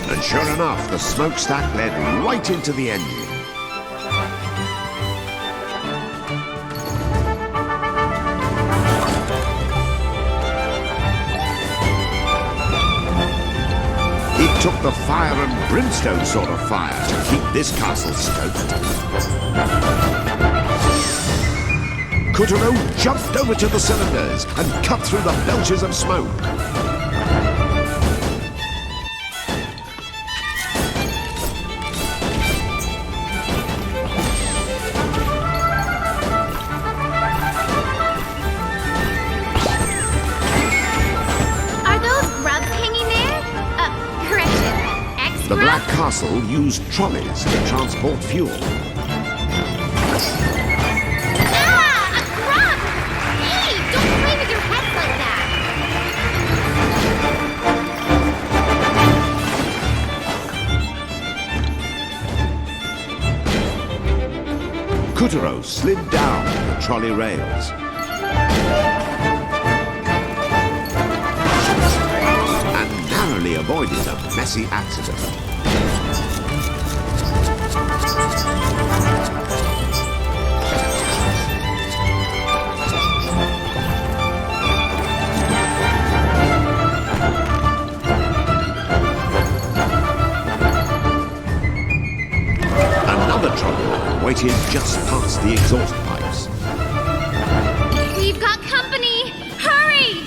And sure enough, the smokestack led right into the engine. It took the fire and brimstone sort of fire to keep this castle stoked. Katuro jumped over to the cylinders and cut through the belches of smoke. The Black Castle used trolleys to transport fuel. Ah! A crop! Hey! Don't play with your heads like that! Katuro slid down the trolley rails. Narrowly avoided a messy accident. Another trolley waited just past the exhaust pipes. We've got company! Hurry!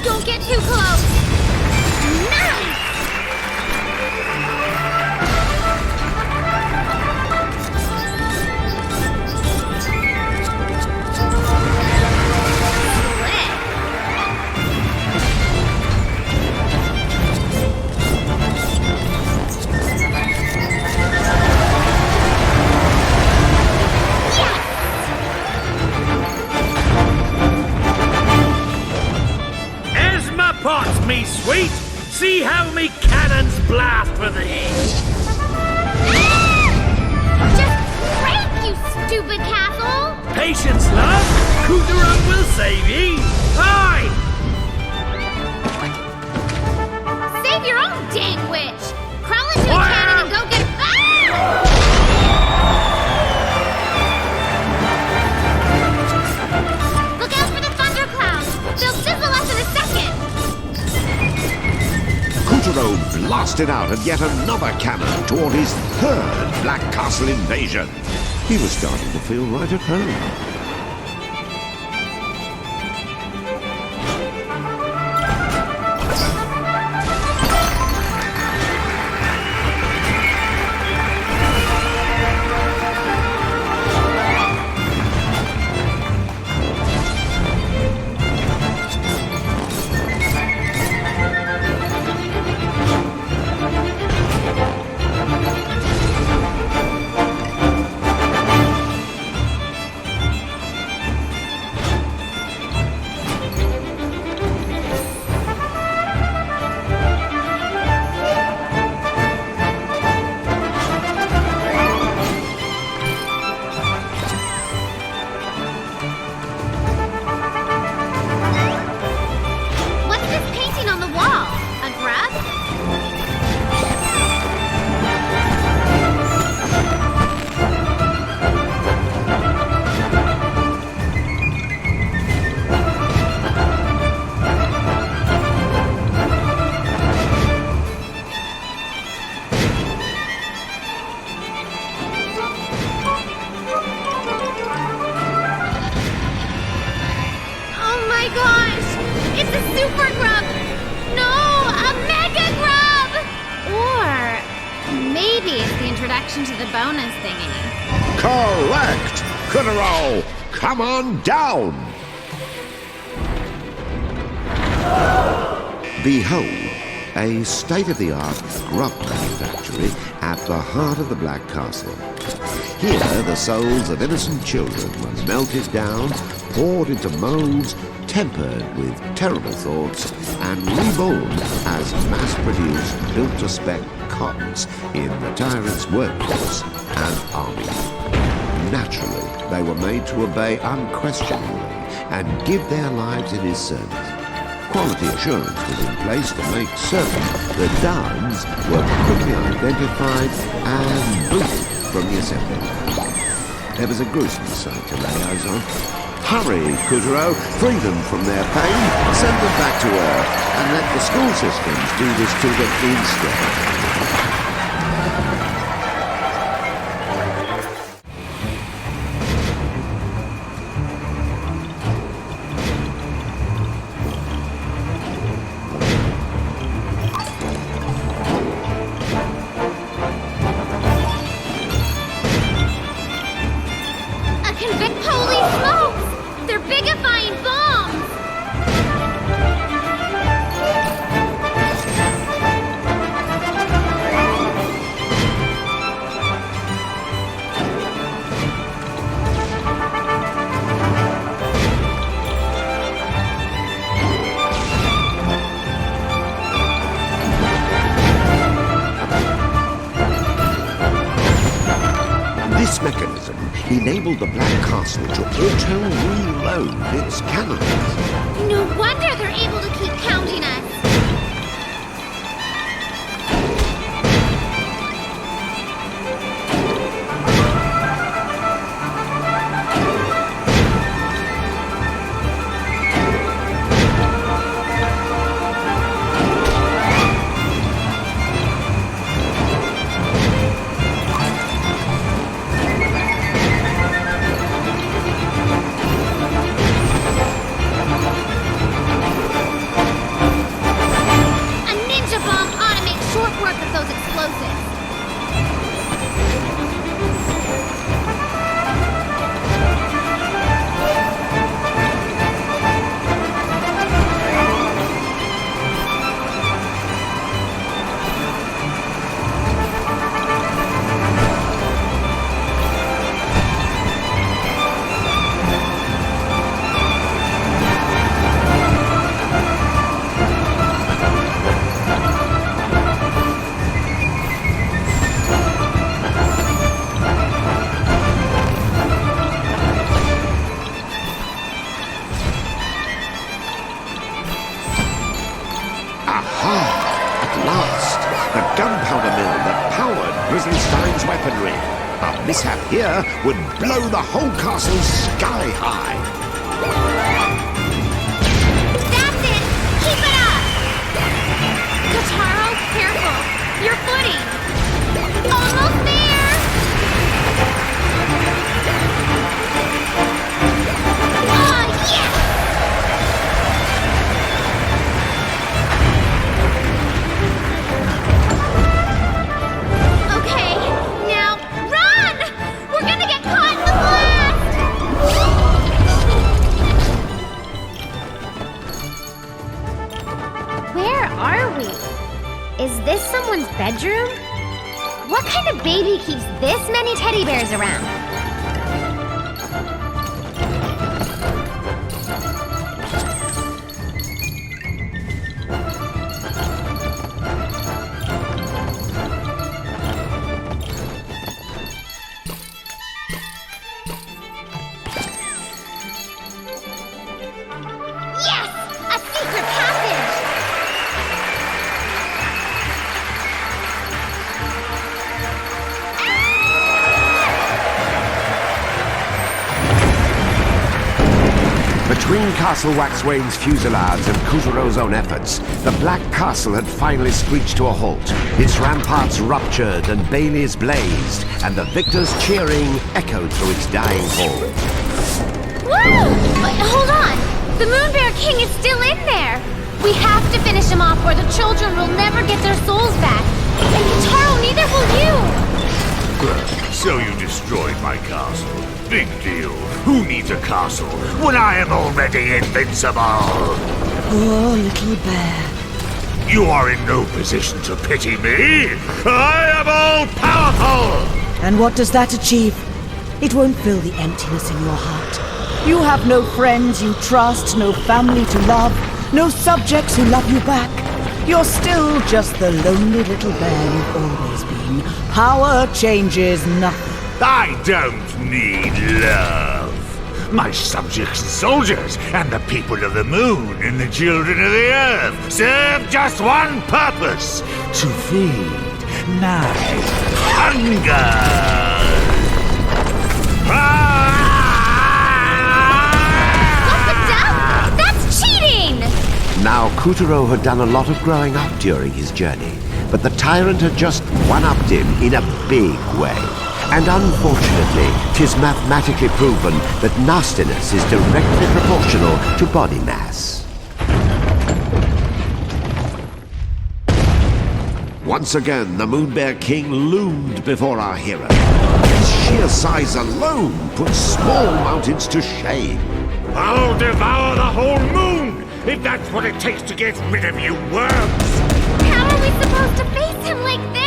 Don't get too close! Nice! Me sweet, see how me cannons blast for thee. Just crank, you stupid castle! Patience, love. Katuro will save ye. Aye. Save your own dang witch. Crawl into a cannon and go get. Look out for the thunderclouds. They'll sizzle us in a second. blasted out of yet another cannon toward his third Black Castle invasion. He was starting to feel right at home. To the bonus thingy. Correct! Katuro, come on down! Behold, a state-of-the-art grub manufactory at the heart of the Black Castle. Here, the souls of innocent children were melted down, poured into molds, tempered with terrible thoughts, and reborn as mass-produced, built-to-spec cogs in the tyrant's workforce and army. Naturally, they were made to obey unquestioningly and give their lives in his service. Quality assurance was in place to make certain the Downs were quickly identified and booted from the assembly line. There was a gruesome sight to lay eyes on. Hurry, Katuro, free them from their pain, send them back to Earth, and let the school systems do this to them instead. This mechanism enabled the Black Castle to auto-reload its cannons. No wonder they're able to keep counting us. Mishap here would blow the whole castle sky high. That's it! Keep it up! Katuro, careful! are we? Is this someone's bedroom? What kind of baby keeps this many teddy bears around? Yes! A secret passage! Between Castle Waxwane's fusillades and Katuro's own efforts, the Black Castle had finally screeched to a halt. Its ramparts ruptured and baileys blazed, and the victors' cheering echoed through its dying hall. Whoa! But hold on! The Moon Bear King is still in there! We have to finish him off or the children will never get their souls back. And Katuro, neither will you! So you destroyed my castle. Big deal. Who needs a castle when I am already invincible? Poor little bear. You are in no position to pity me. I am all powerful. And what does that achieve? It won't fill the emptiness in your heart. You have no friends you trust, no family to love, no subjects who love you back. You're still just the lonely little bear you've always been. Power changes nothing. I don't need love. My subjects and soldiers, and the people of the moon and the children of the earth serve just one purpose: to feed my hunger. That's cheating! Now, Katuro had done a lot of growing up during his journey, but the tyrant had just one-upped him in a big way. And unfortunately, 'tis mathematically proven that nastiness is directly proportional to body mass. Once again, the Moon Bear King loomed before our hero. His sheer size alone puts small mountains to shame. I'll devour the whole moon, if that's what it takes to get rid of you worms! How are we supposed to face him like this?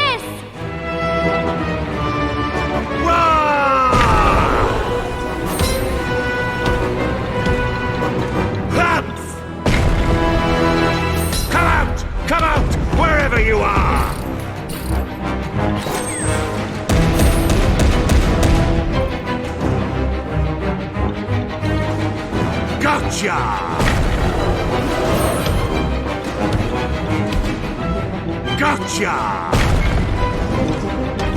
Come out, wherever you are! Gotcha! Gotcha!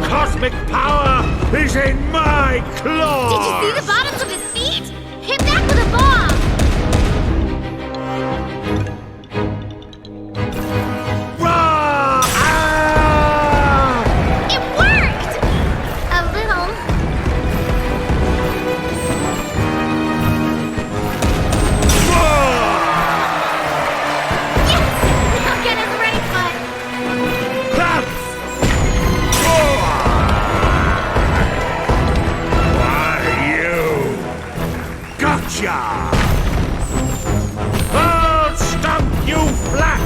Cosmic power is in my claws! Did you see the bottoms of his feet? Hit back with a bomb! I'll stump you flat!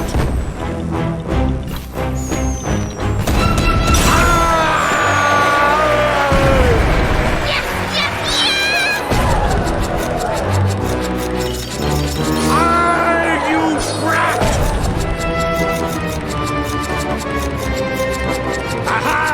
You brat! Aha!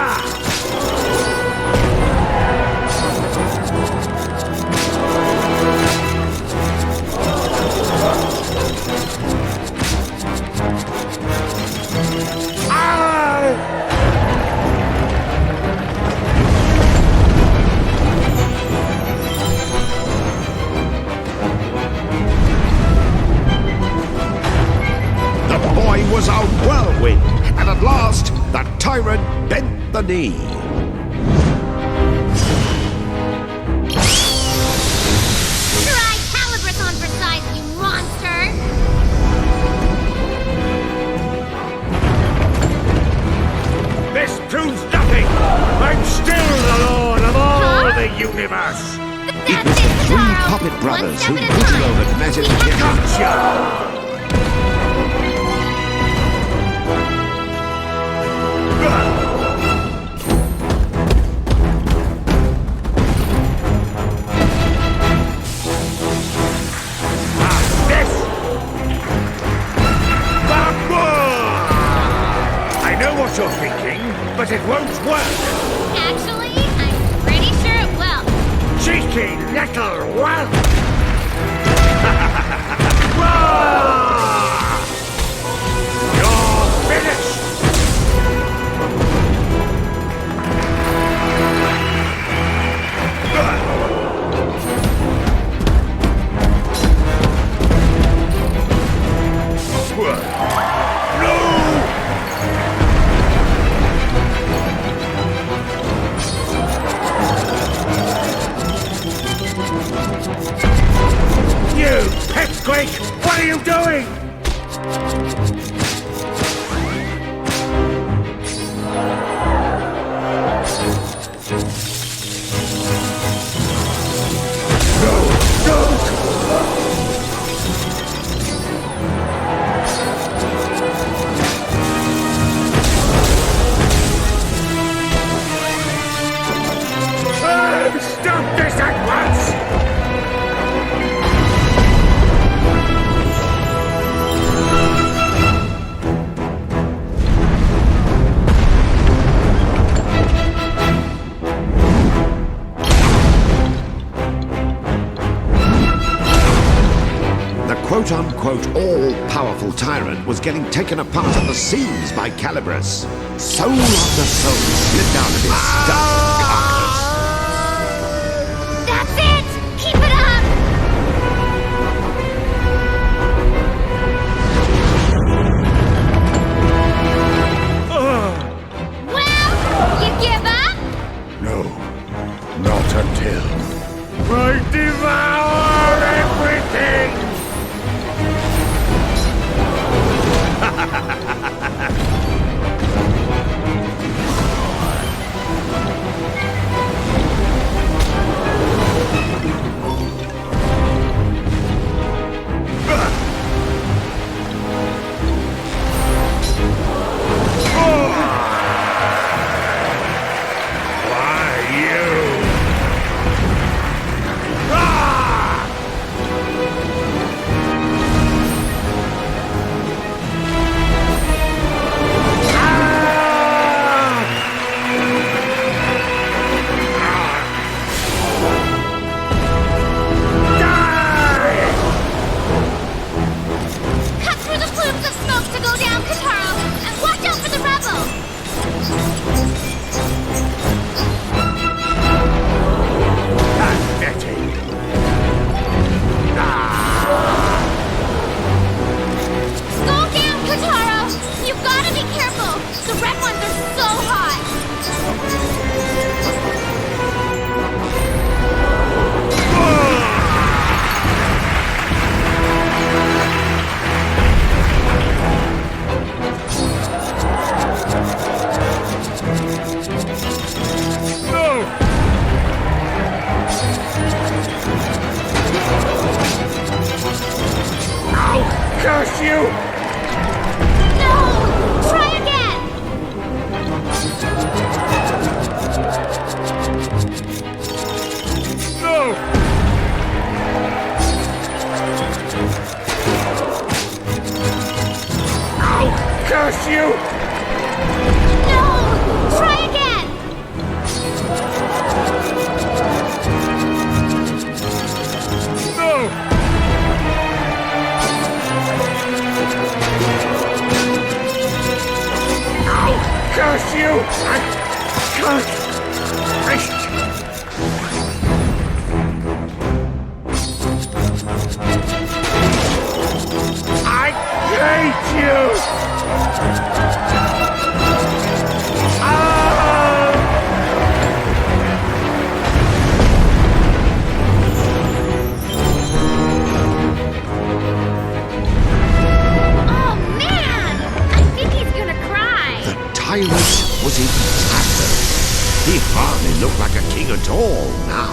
Was a whirlwind, and at last, the tyrant bent the knee. Try Calibras for size, you monster! This proves nothing! I'm still the lord of all the universe! It was the three puppet brothers whom Katuro had met in the kitchen. Gotcha! but it won't work. Actually, I'm pretty sure it will. Cheeky little whelp! You're finished! You pipsqueak! What are you doing? Stop this at once! The quote-unquote all-powerful tyrant was getting taken apart at the seams by Calibris. Soul after soul slipped out of his stuffed carcass. That's it! Keep it up! Well, you give up? No, not until I devour everything! Cut through the plumes of smoke to go down, Katuro, and watch out for the rebels! Pathetic! Slow down, Katuro! You've got to be careful! The red ones are so hot! I'll curse you! No! Try again! No! I'll curse you! No! Try again! No! I'll curse you! I can't! I hate you! Oh man! I think he's gonna cry! The tyrant was in tatters. He hardly looked like a king at all now.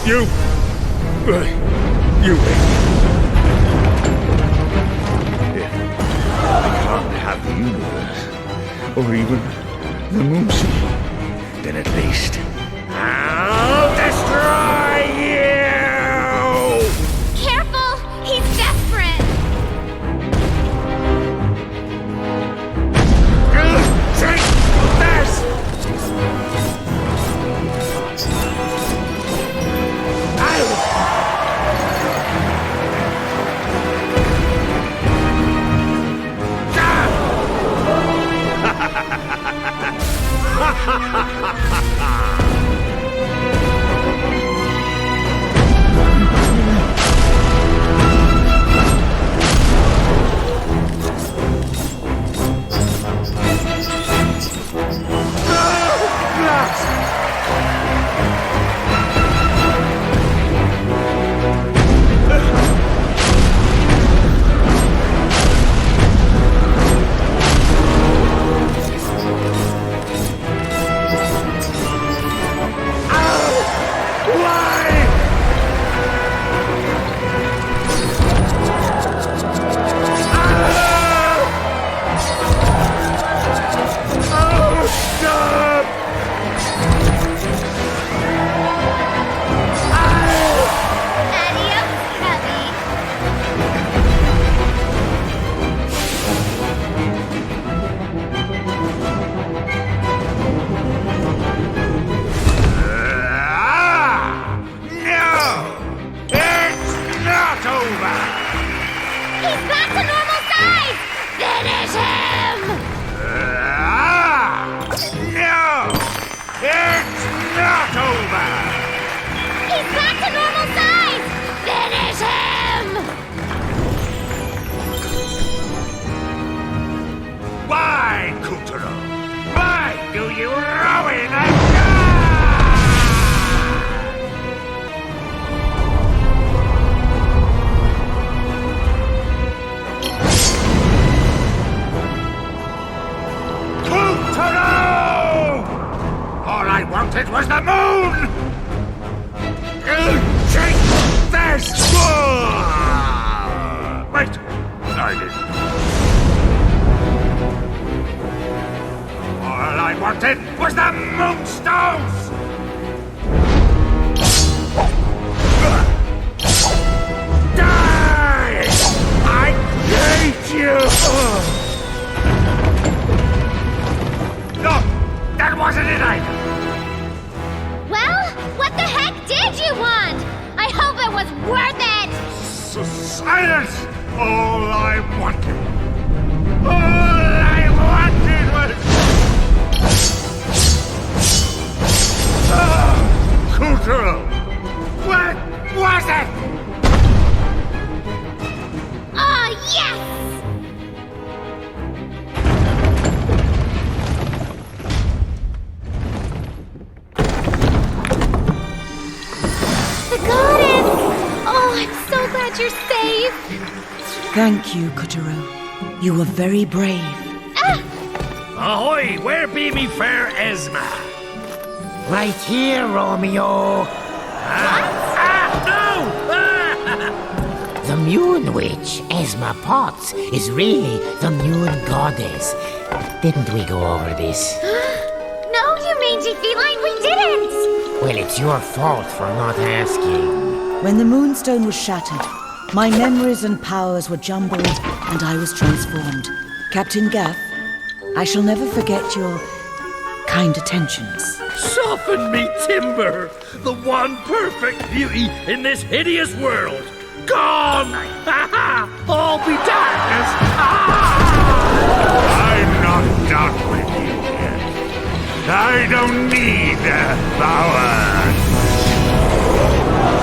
You wait. If I can't have the universe, or even the moon sea, then at least I'll destroy you! Careful! He's desperate! did you want? I hope it was worth it! Silence! All I wanted was... Katuro! What was it? Oh, yes! The goddess! Oh, I'm so glad you're safe! Thank you, Katuro. You were very brave. Ahoy! Where be me fair Esma? Right here, Romeo. The Moon Witch, Esma Potts, is really the Moon Goddess. Didn't we go over this? No, you mangy feline, we didn't! Well, it's your fault for not asking. When the Moonstone was shattered, my memories and powers were jumbled, and I was transformed. Captain Gaff, I shall never forget your kind attentions. Soften me timber, the one perfect beauty in this hideous world. Gone! All be darkness! I'm not done with you yet. I don't need their power.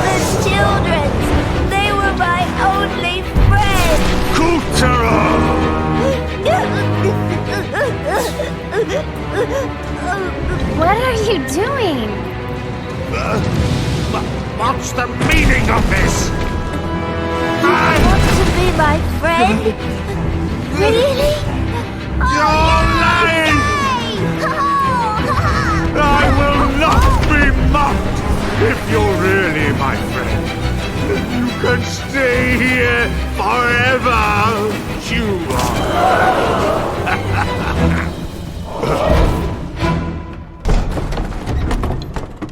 The children's. They were my only friends. What are you doing? What's the meaning of this? You want to be my friend? Really? You're lying! I will not be mocked if you're really my friend. You can stay here forever. You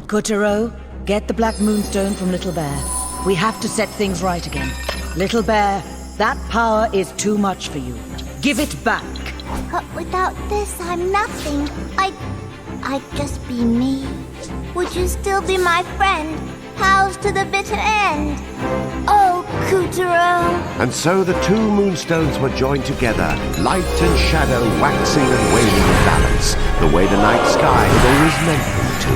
Katuro, get the Black Moonstone from Little Bear. We have to set things right again. Little Bear, that power is too much for you. Give it back. But without this, I'm nothing. I'd just be me. Would you still be my friend? Pals to the bitter end? Oh, Katuro. And so the two moonstones were joined together, light and shadow waxing and waning in balance, the way the night sky had always meant them to.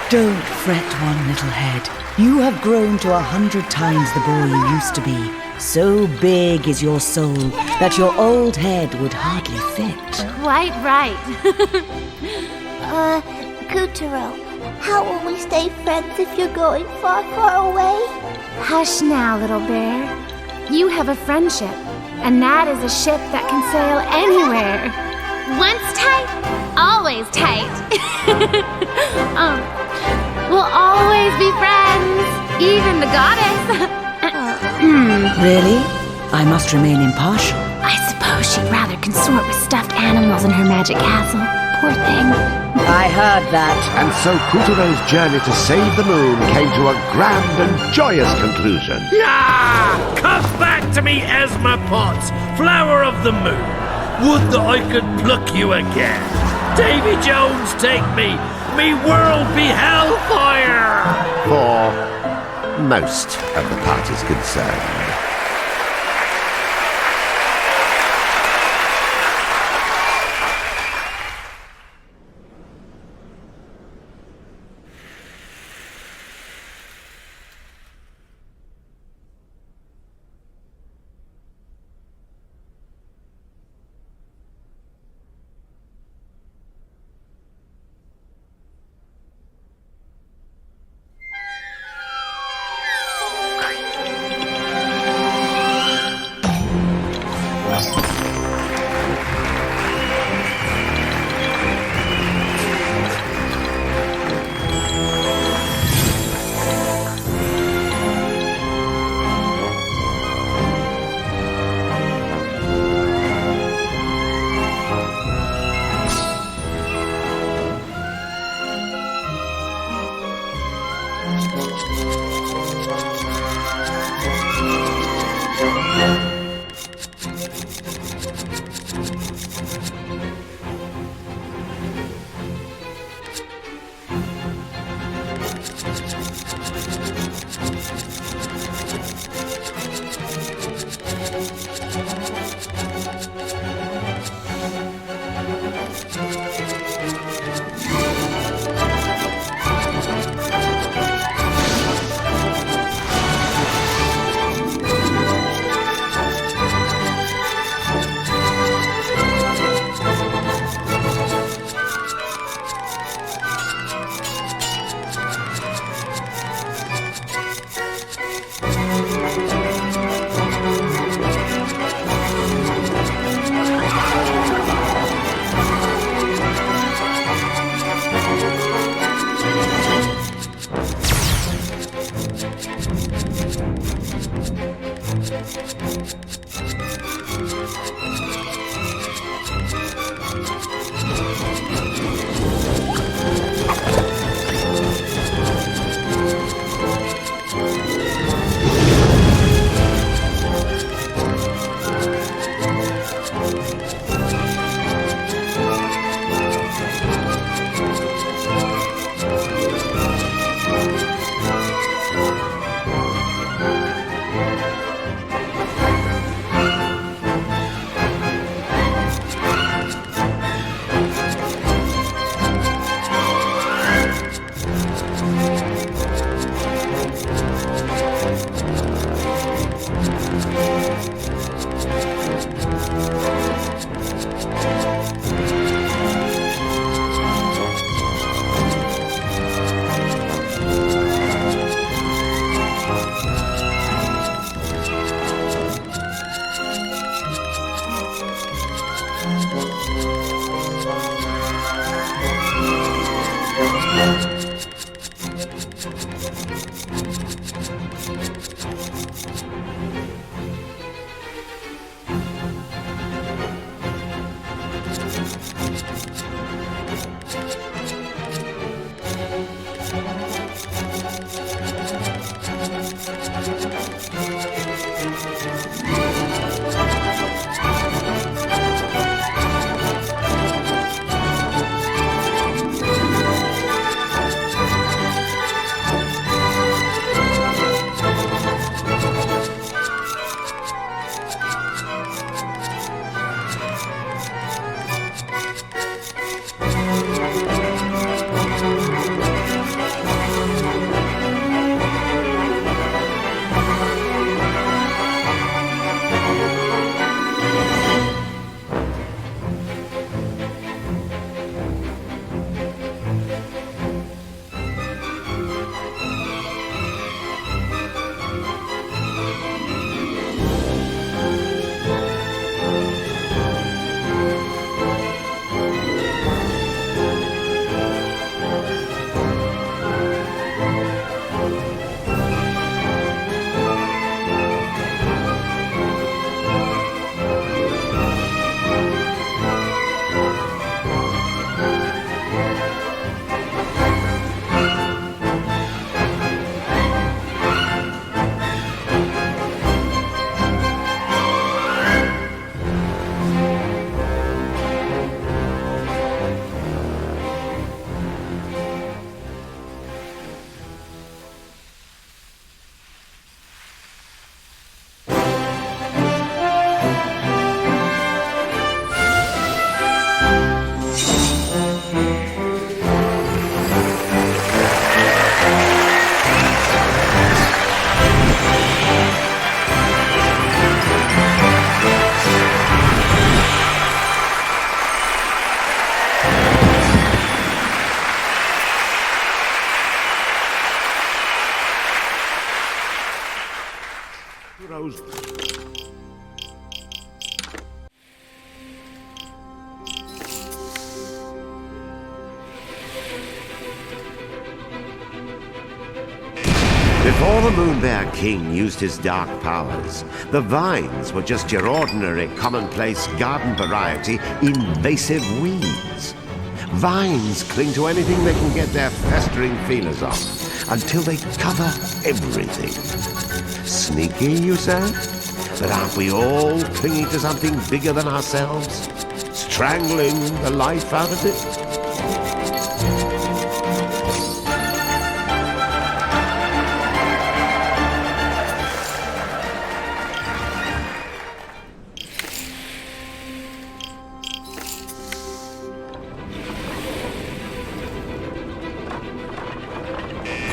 Don't fret, one little head. You have grown to 100 times the boy you used to be. So big is your soul that your old head would hardly fit. Quite right. Katuro, how will we stay friends if you're going far, far away? Hush now, little bear. You have a friendship, and that is a ship that can sail anywhere. Once tight, always tight. We'll always be friends, even the goddess. Really? I must remain impartial. I suppose she'd rather consort with stuffed animals in her magic castle. Poor thing. I heard that. And so Katuro's journey to save the moon came to a grand and joyous conclusion. Yeah! Come back to me, Esma Potts, flower of the moon. Would that I could pluck you again. Davy Jones, take me. Me world be hellfire. For most of the parties concerned. Rose. Before the Moon Bear King used his dark powers, the vines were just your ordinary, commonplace garden variety invasive weeds. Vines cling to anything they can get their festering feelers on, until they cover everything. Sneaky, you say? But aren't we all clinging to something bigger than ourselves? Strangling the life out of it?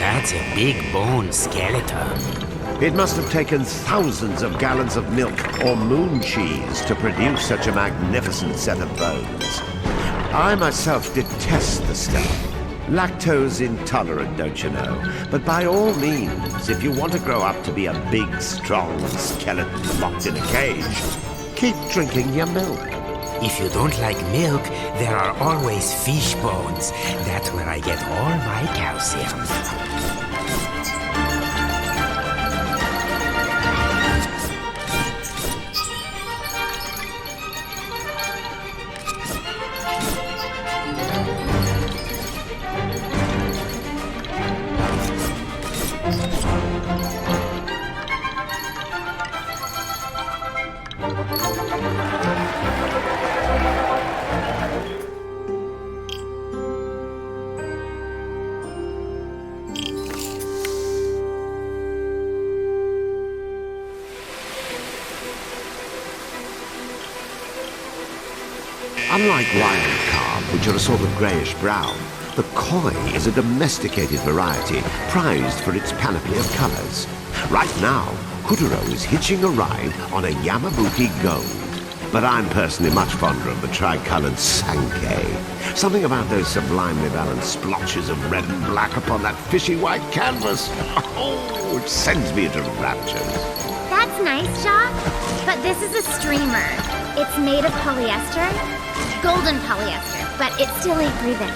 That's a big bone skeleton. It must have taken thousands of gallons of milk or moon cheese to produce such a magnificent set of bones. I myself detest the stuff. Lactose intolerant, don't you know? But by all means, if you want to grow up to be a big, strong skeleton locked in a cage, keep drinking your milk. If you don't like milk, there are always fish bones. That's where I get all my calcium. Unlike wild carp, which are a sort of greyish-brown, the koi is a domesticated variety prized for its panoply of colors. Right now, Katuro is hitching a ride on a Yamabuki Gold. But I'm personally much fonder of the tri-colored Sankei. Something about those sublimely balanced splotches of red and black upon that fishy white canvas. Oh, it sends me into raptures. That's nice, Jock. But this is a streamer. It's made of polyester. Golden polyester, but it still ain't breathing.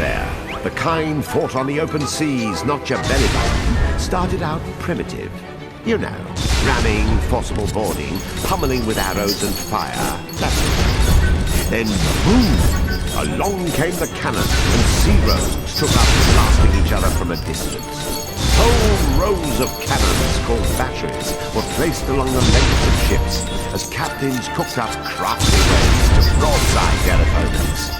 warfare, the kind fought on the open seas, not your belly button, started out primitive. You know, ramming, forcible boarding, pummeling with arrows and fire. Then, boom! Along came the cannon, and sea roads took up blasting each other from a distance. Whole rows of cannons, called batteries, were placed along the length of ships as captains cooked up crafty ways to broadside their opponents.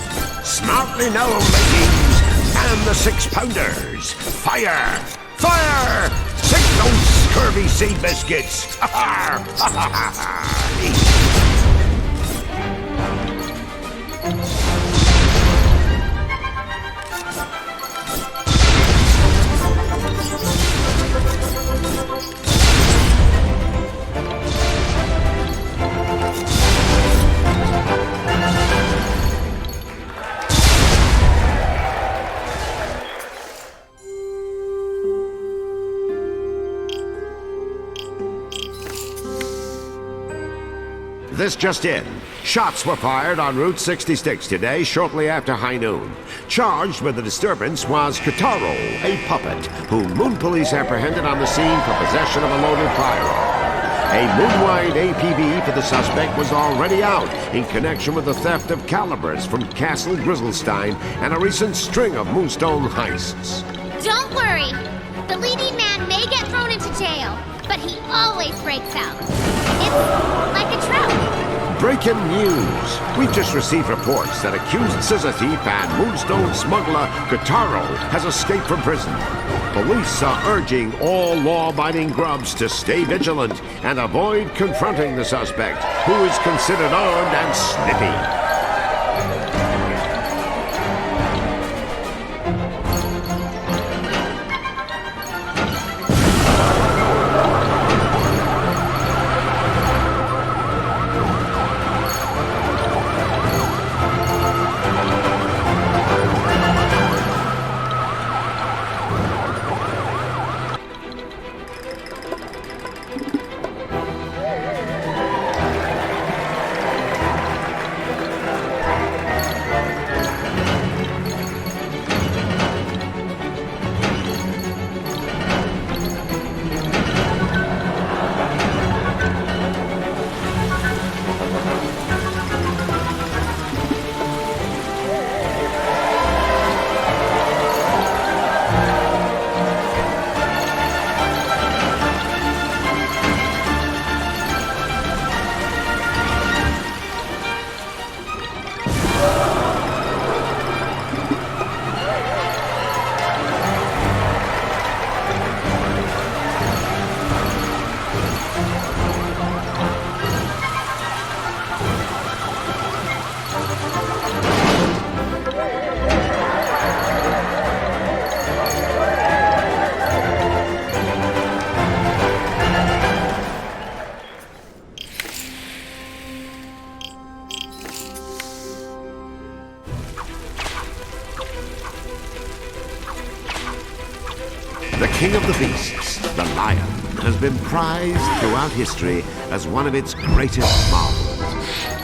Smartly known, mateys! Man the 6-pounders! Fire! Fire! Sink those scurvy sea biscuits! Ha ha! Ha ha ha! This just in. Shots were fired on Route 66 today, shortly after high noon. Charged with the disturbance was Katuro, a puppet, whom Moon Police apprehended on the scene for possession of a loaded firearm. A moon-wide APB for the suspect was already out in connection with the theft of calibers from Castle Grizzlestein and a recent string of Moonstone heists. Don't worry. The leading man may get thrown into jail, but he always breaks out. It's like a trout. Breaking news! We've just received reports that accused scissor thief and Moonstone smuggler Katuro has escaped from prison. Police are urging all law-abiding grubs to stay vigilant and avoid confronting the suspect, who is considered armed and snippy. The king of the beasts, the lion, has been prized throughout history as one of its greatest marvels.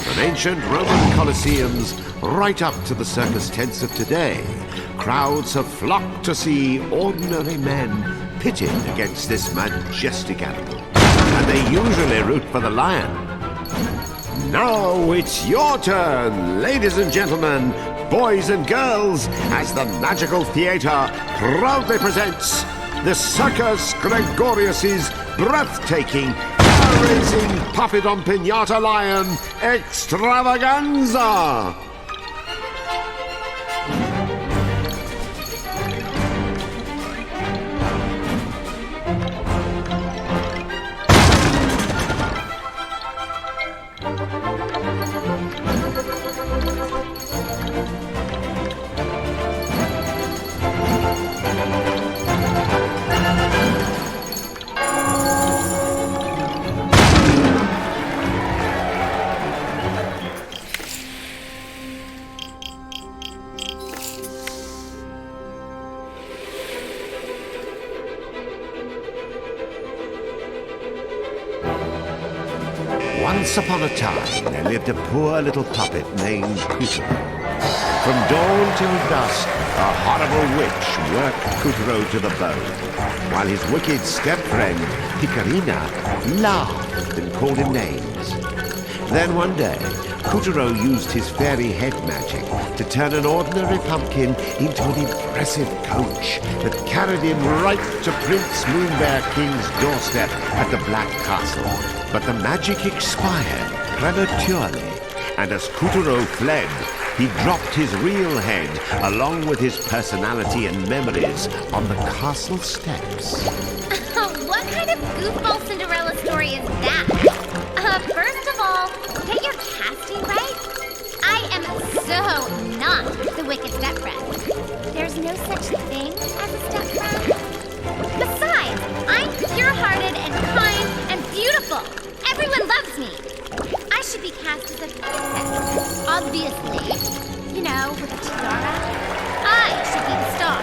From ancient Roman Colosseums right up to the circus tents of today, crowds have flocked to see ordinary men pitted against this majestic animal. And they usually root for the lion. Now it's your turn, ladies and gentlemen, boys and girls, as the Magical Theatre proudly presents the Circus Gregorius's breathtaking, hair-raising Puppet on Pinata Lion Extravaganza! Once upon a time, there lived a poor little puppet named Puppeteer. From dawn till dusk, a horrible witch worked Katuro to the bone, while his wicked step-friend, Picarina, laughed and called him names. Then one day, Katuro used his fairy head magic to turn an ordinary pumpkin into an impressive coach that carried him right to Prince Moonbear King's doorstep at the Black Castle. But the magic expired prematurely, and as Katuro fled, he dropped his real head, along with his personality and memories, on the castle steps. What kind of goofball Cinderella story is that? First of all, get your casting right. I am so not the wicked stepfriend. There's no such thing as a stepfriend. Besides, I'm pure-hearted and kind and beautiful. Everyone loves me. I should be cast as a princess, obviously. You know, with a tiara. I should be the star.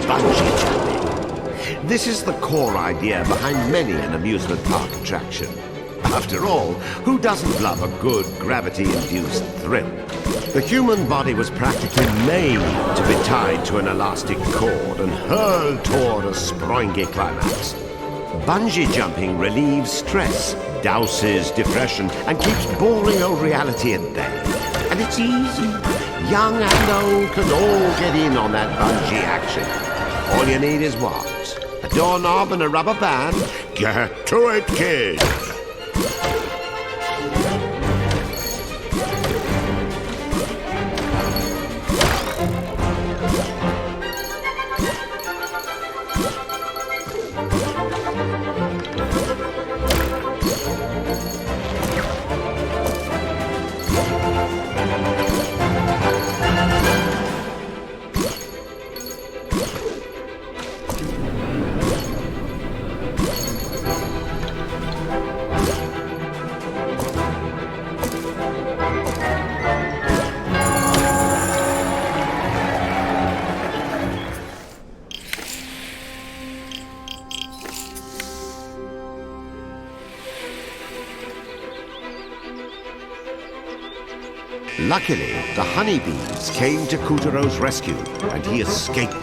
Bungee jumping. This is the core idea behind many an amusement park attraction. After all, who doesn't love a good gravity-induced thrill? The human body was practically made to be tied to an elastic cord and hurled toward a springy climax. Bungee jumping relieves stress, douses depression, and keeps boring old reality at bay. And it's easy. Young and old can all get in on that bungee action. All you need is what? A doorknob and a rubber band? Get to it, kid! Luckily, the honeybees came to Katuro's rescue, and he escaped.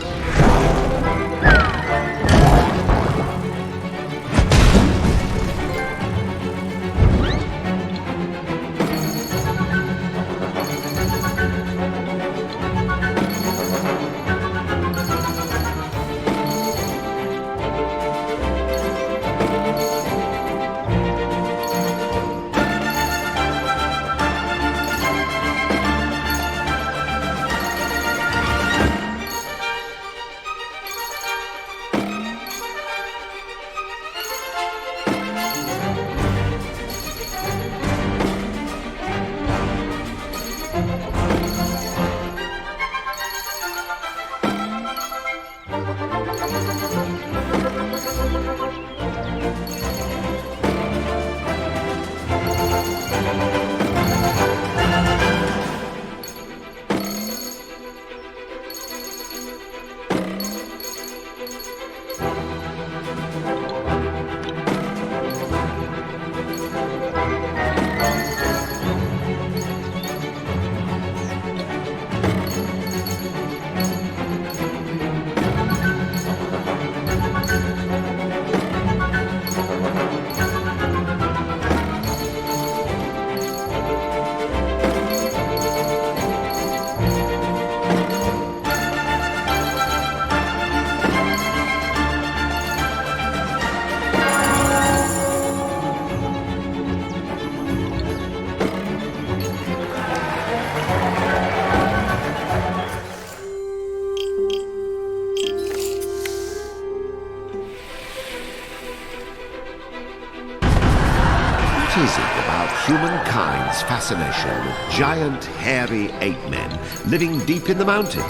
What is it about humankind's fascination with giant, hairy ape men living deep in the mountains?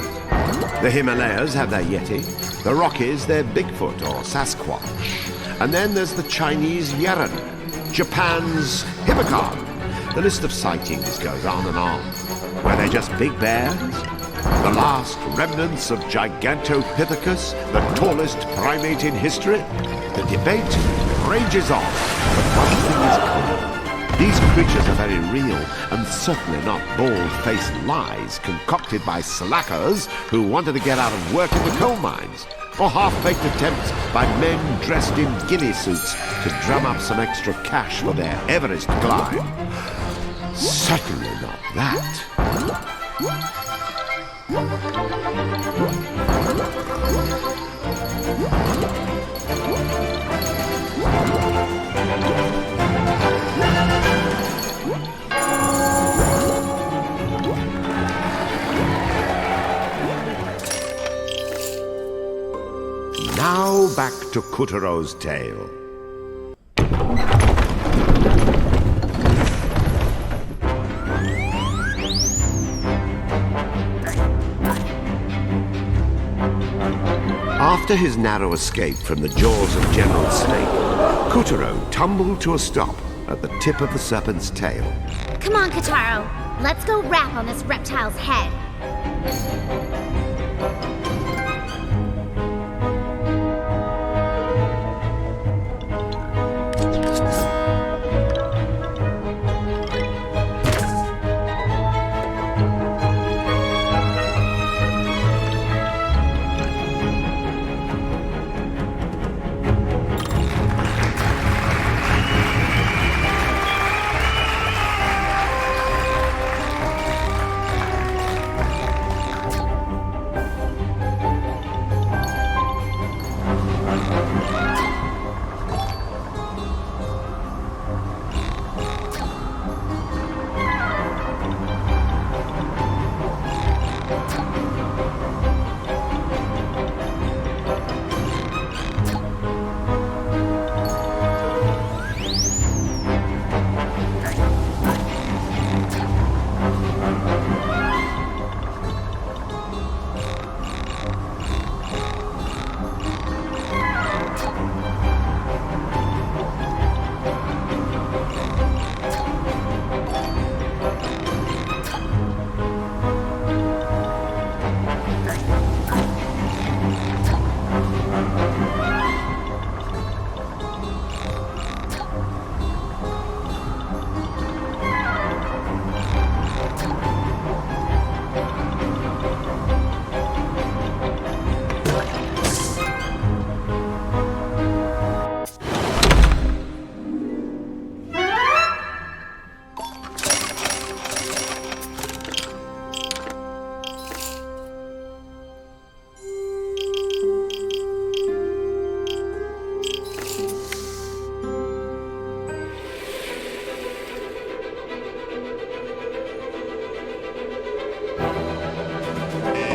The Himalayas have their Yeti, the Rockies their Bigfoot or Sasquatch, and then there's the Chinese Yeren, Japan's Hippocampus. The list of sightings goes on and on. Were they just big bears? The last remnants of Gigantopithecus, the tallest primate in history? The debate rages on, but one thing is clear. These creatures are very real, and certainly not bald-faced lies concocted by slackers who wanted to get out of work in the coal mines, or half-baked attempts by men dressed in ghillie suits to drum up some extra cash for their Everest climb. Certainly not that. Now back to Kuturo's tale. After his narrow escape from the jaws of General Snake, Katuro tumbled to a stop at the tip of the serpent's tail. Come on, Katuro. Let's go rap on this reptile's head.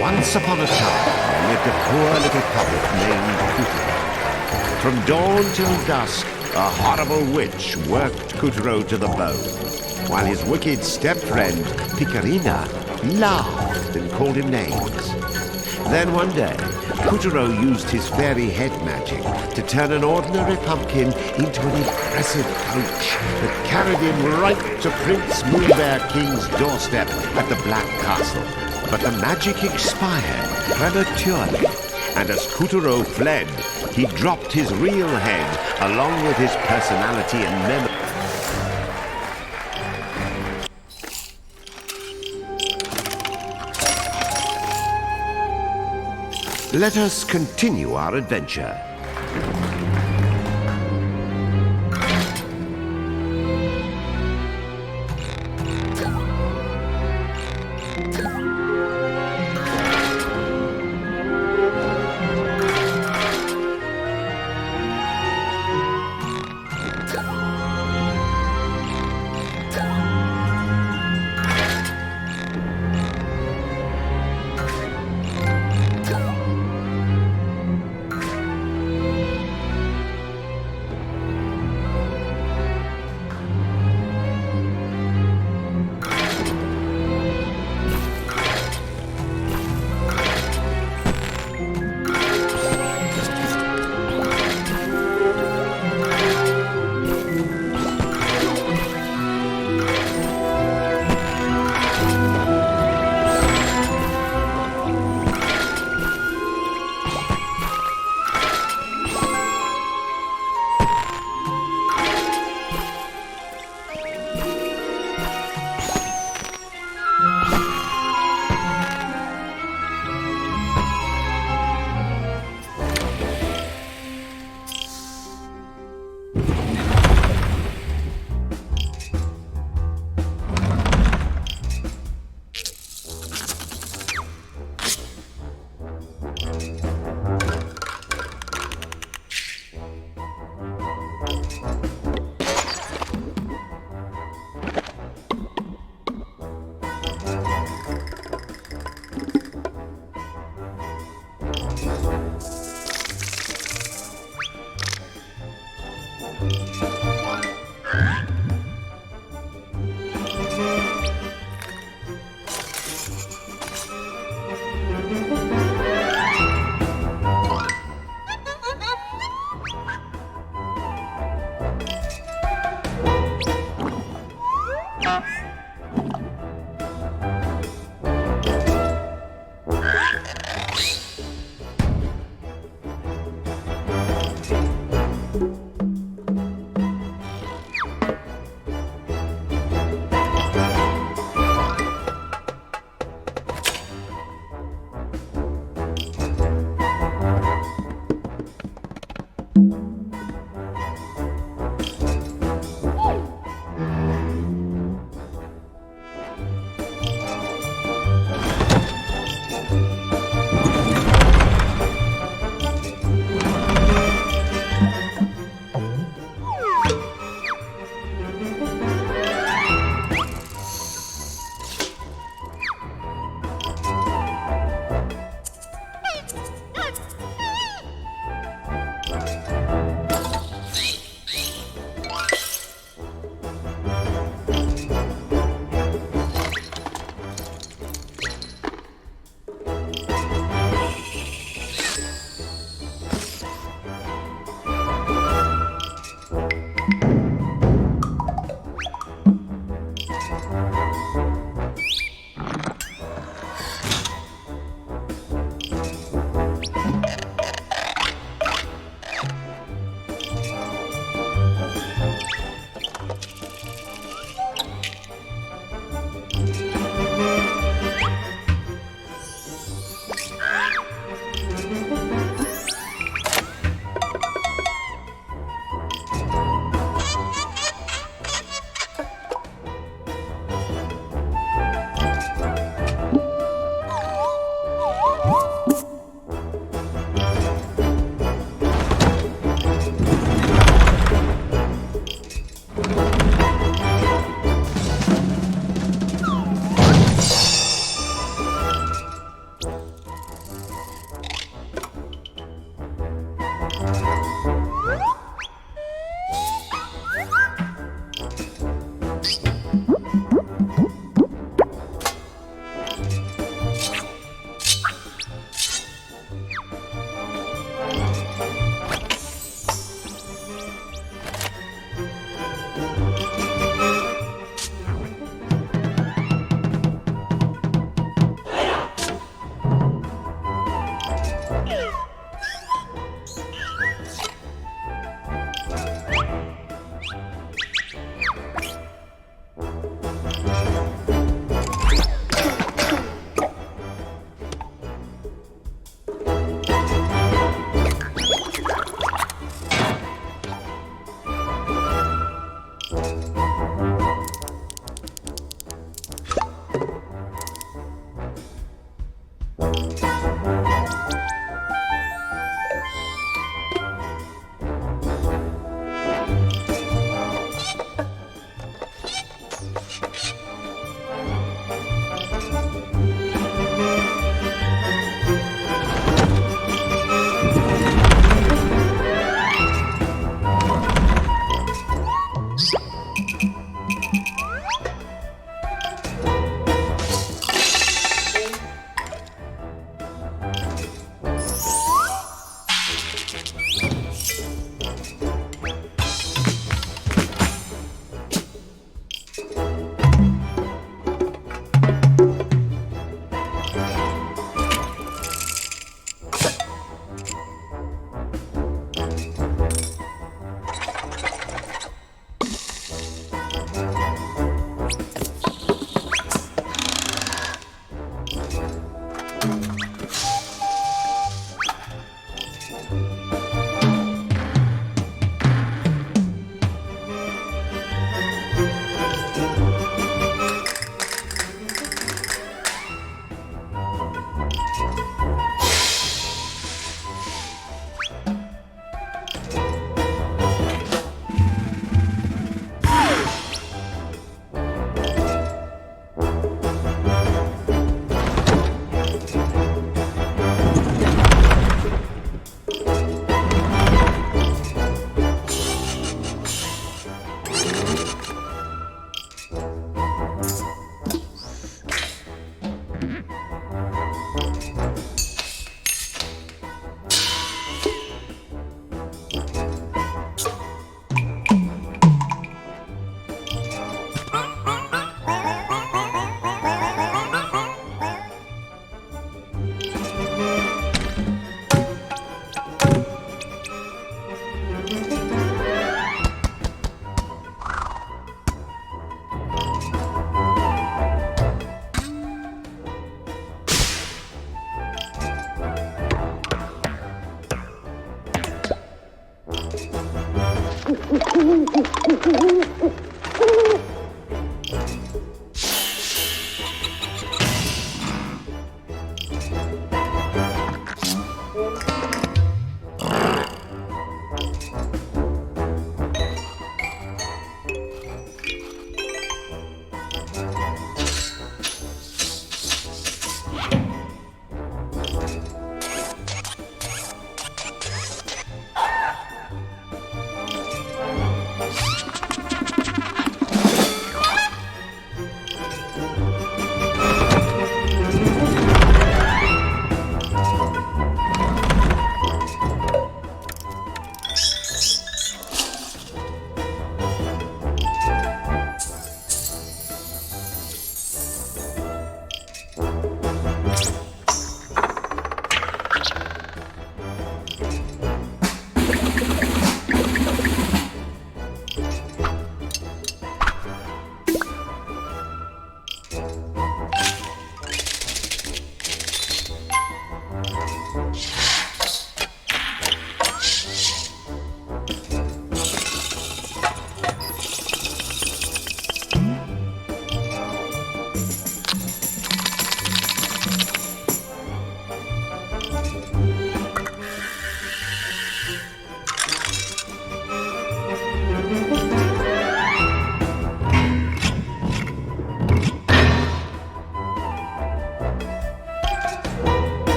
Once upon a time, there lived a poor little puppet named Puppeteer. From dawn till dusk, a horrible witch worked Katuro to the bone, while his wicked step-friend, Picarina, laughed and called him names. Then one day, Katuro used his fairy head magic to turn an ordinary pumpkin into an impressive coach that carried him right to Prince Moonbear King's doorstep at the Black Castle. But the magic expired prematurely, and as Katuro fled, he dropped his real head along with his personality and memory. Let us continue our adventure.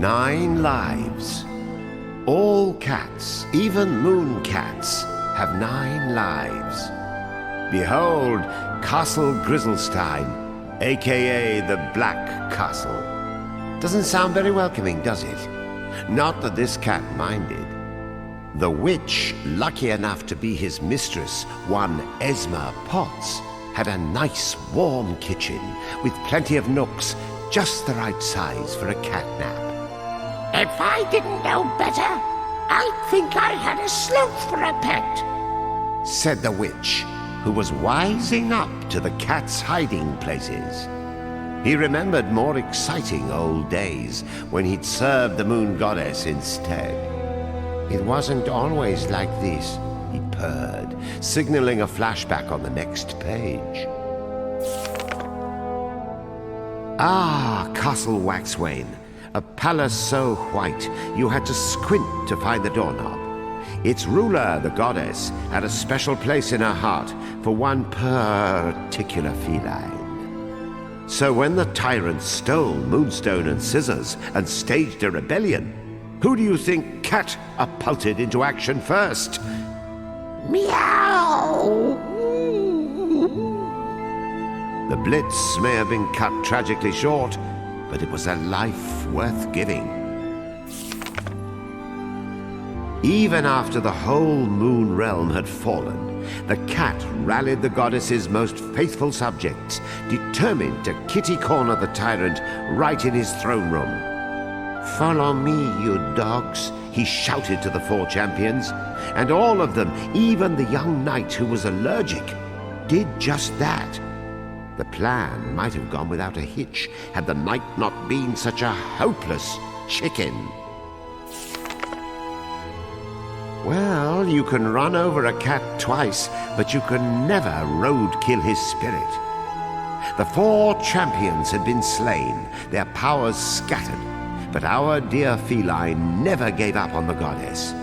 9 lives. All cats, even moon cats, have 9 lives. Behold, Castle Grizzlestein, aka the Black Castle. Doesn't sound very welcoming, does it? Not that this cat minded. The witch, lucky enough to be his mistress, one Esma Potts, had a nice warm kitchen with plenty of nooks, just the right size for a cat nap. If I didn't know better, I'd think I had a sloth for a pet, said the witch, who was wising up to the cat's hiding places. He remembered more exciting old days when he'd served the moon goddess instead. It wasn't always like this, he purred, signaling a flashback on the next page. Ah, Castle Waxwain, a palace so white you had to squint to find the doorknob. Its ruler, the goddess, had a special place in her heart for one particular feline. So when the tyrants stole Moonstone and Scissors and staged a rebellion, who do you think catapulted into action first? Meow! The blitz may have been cut tragically short, but it was a life worth giving. Even after the whole moon realm had fallen, the cat rallied the goddess's most faithful subjects, determined to kitty-corner the tyrant right in his throne room. "Follow me, you dogs," he shouted to the 4 champions, and all of them, even the young knight who was allergic, did just that. The plan might have gone without a hitch had the knight not been such a hopeless chicken. Well, you can run over a cat twice, but you can never roadkill his spirit. The 4 champions had been slain, their powers scattered, but our dear feline never gave up on the goddess.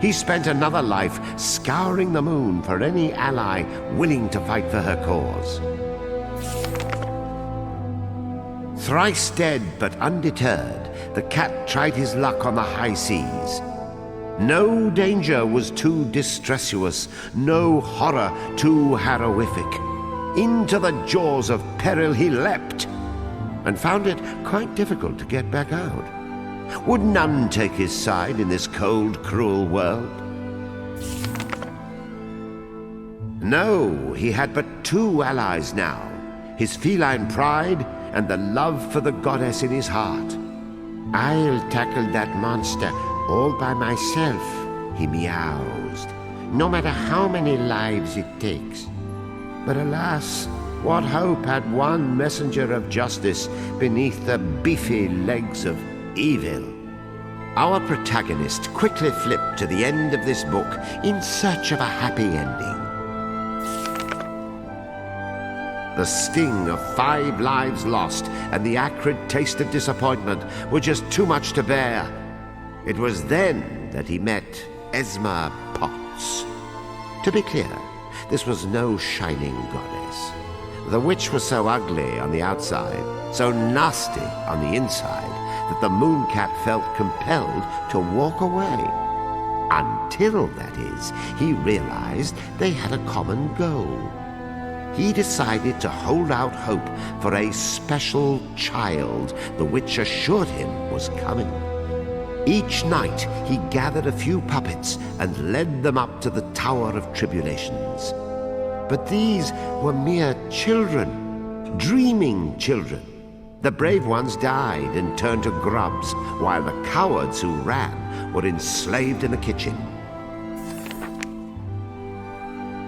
He spent another life scouring the moon for any ally willing to fight for her cause. Thrice dead but undeterred, the cat tried his luck on the high seas. No danger was too distressous, no horror too heroific. Into the jaws of peril he leapt, and found it quite difficult to get back out. Would none take his side in this cold, cruel world? No, he had but 2 allies now, his feline pride and the love for the goddess in his heart. "I'll tackle that monster all by myself," he meowsed, "no matter how many lives it takes." But alas, what hope had one messenger of justice beneath the beefy legs of evil? Our protagonist quickly flipped to the end of this book in search of a happy ending. The sting of 5 lives lost and the acrid taste of disappointment were just too much to bear. It was then that he met Esma Potts. To be clear, This was no shining goddess. The witch was so ugly on the outside, so nasty on the inside, that the mooncat felt compelled to walk away. Until, that is, he realized they had a common goal. He decided to hold out hope for a special child the witch assured him was coming. Each night he gathered a few puppets and led them up to the Tower of Tribulations. But these were mere children, dreaming children. The brave ones died and turned to grubs, while the cowards who ran were enslaved in the kitchen.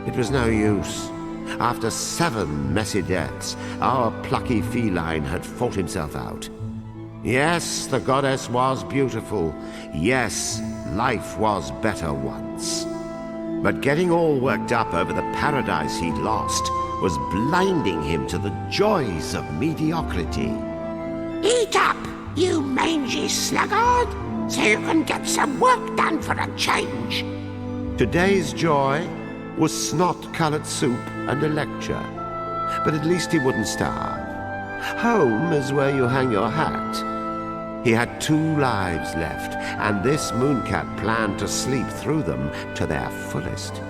It was no use. After 7 messy deaths, our plucky feline had fought himself out. Yes, the goddess was beautiful. Yes, life was better once. But getting all worked up over the paradise he'd lost was blinding him to the joys of mediocrity. Eat up, you mangy sluggard, so you can get some work done for a change. Today's joy was snot-colored soup and a lecture. But at least he wouldn't starve. Home is where you hang your hat. He had 2 lives left, and this mooncat planned to sleep through them to their fullest.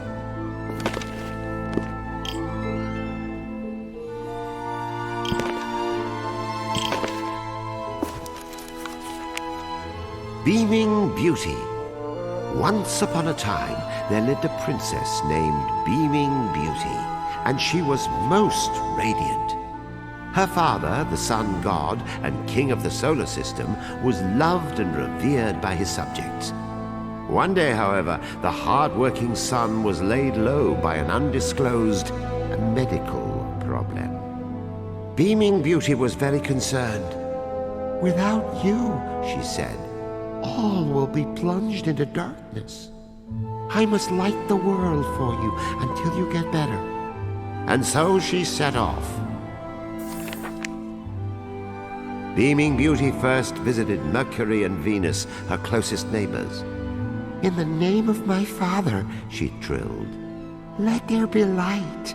Beaming Beauty. Once upon a time, there lived a princess named Beaming Beauty, and she was most radiant. Her father, the sun god and king of the solar system, was loved and revered by his subjects. One day, however, the hard-working sun was laid low by an undisclosed medical problem. Beaming Beauty was very concerned. "Without you," she said, "all will be plunged into darkness. I must light the world for you until you get better." And so she set off. Beaming Beauty first visited Mercury and Venus, her closest neighbors. "In the name of my father," she trilled, "let there be light."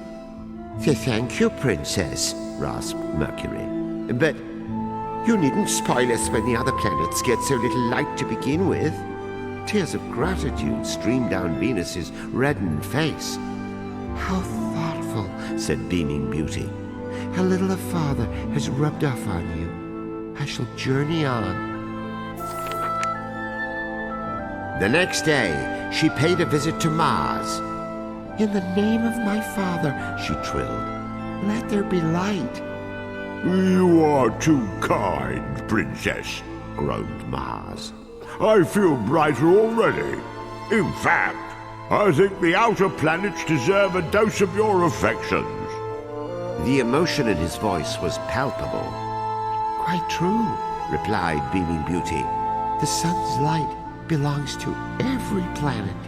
"Thank you, Princess," rasped Mercury. "But you needn't spoil us when the other planets get so little light to begin with." Tears of gratitude streamed down Venus's reddened face. "How thoughtful," said Beaming Beauty. "How little a father has rubbed off on you. I shall journey on." The next day, she paid a visit to Mars. "In the name of my father," she trilled, "let there be light." "You are too kind, Princess," groaned Mars. "I feel brighter already. In fact, I think the outer planets deserve a dose of your affections." The emotion in his voice was palpable. "Quite true," replied Beaming Beauty. "The sun's light belongs to every planet."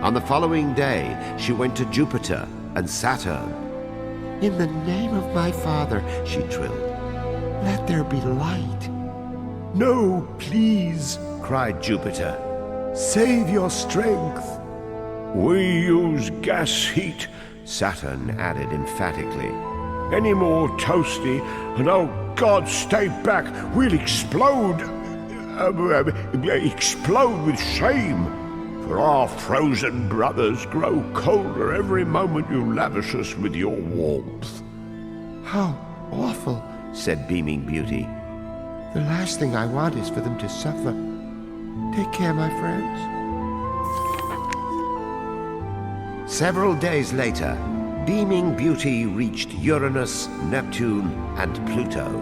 On the following day, she went to Jupiter and Saturn. "In the name of my father," she trilled, "let there be light." "No, please," cried Jupiter. "Save your strength." "We use gas heat," Saturn added emphatically. "Any more toasty, and oh God, stay back! We'll explode! Explode with shame! For our frozen brothers grow colder every moment you lavish us with your warmth." "How awful," said Beaming Beauty. "The last thing I want is for them to suffer. Take care, my friends." Several days later, Beaming Beauty reached Uranus, Neptune, and Pluto.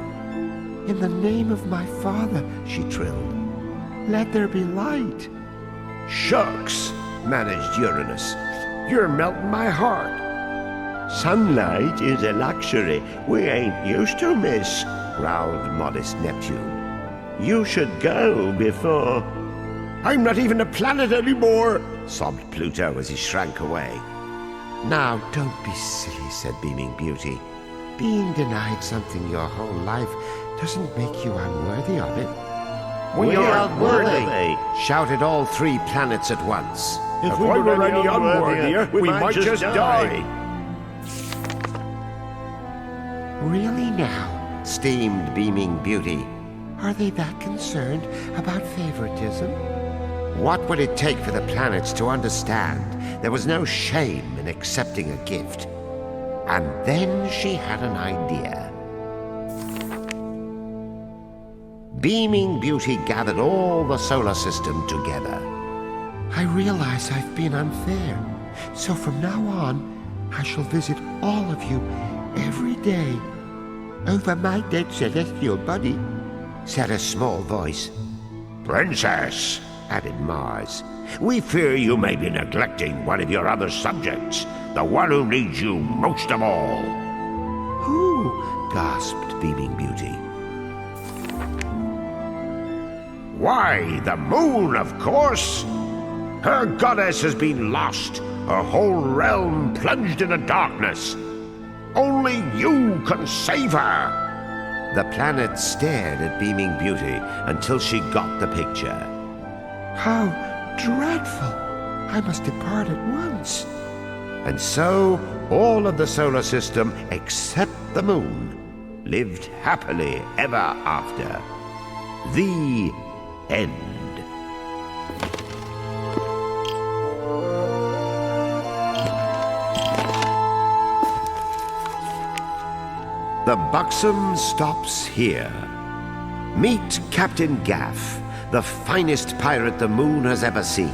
"In the name of my father," she trilled, "let there be light." "Shucks," managed Uranus. "You're melting my heart." "Sunlight is a luxury we ain't used to, miss," growled modest Neptune. "You should go before—" "I'm not even a planet anymore," sobbed Pluto as he shrank away. "Now, don't be silly," said Beaming Beauty. "Being denied something your whole life doesn't make you unworthy of it." We are worthy, shouted all 3 planets at once. If we were any unworthier, we might just die. Really now, steamed beaming beauty? Are they that concerned about favoritism? What would it take for the planets to understand there was no shame in accepting a gift? And then she had an idea. Beaming beauty gathered all the solar system together. I realize I've been unfair, so from now on, I shall visit all of you every day. Over my dead celestial body, said a small voice. Princess, added Mars. we fear you may be neglecting one of your other subjects, the one who needs you most of all. Who? Gasped Beaming Beauty. Why, the moon, of course. Her goddess has been lost, her whole realm plunged into darkness. Only you can save her. The planet stared at Beaming Beauty until she got the picture. How dreadful! I must depart at once. And so, all of the solar system, except the moon, lived happily ever after. The end. The buxom stops here. Meet Captain Gaff, the finest pirate the moon has ever seen.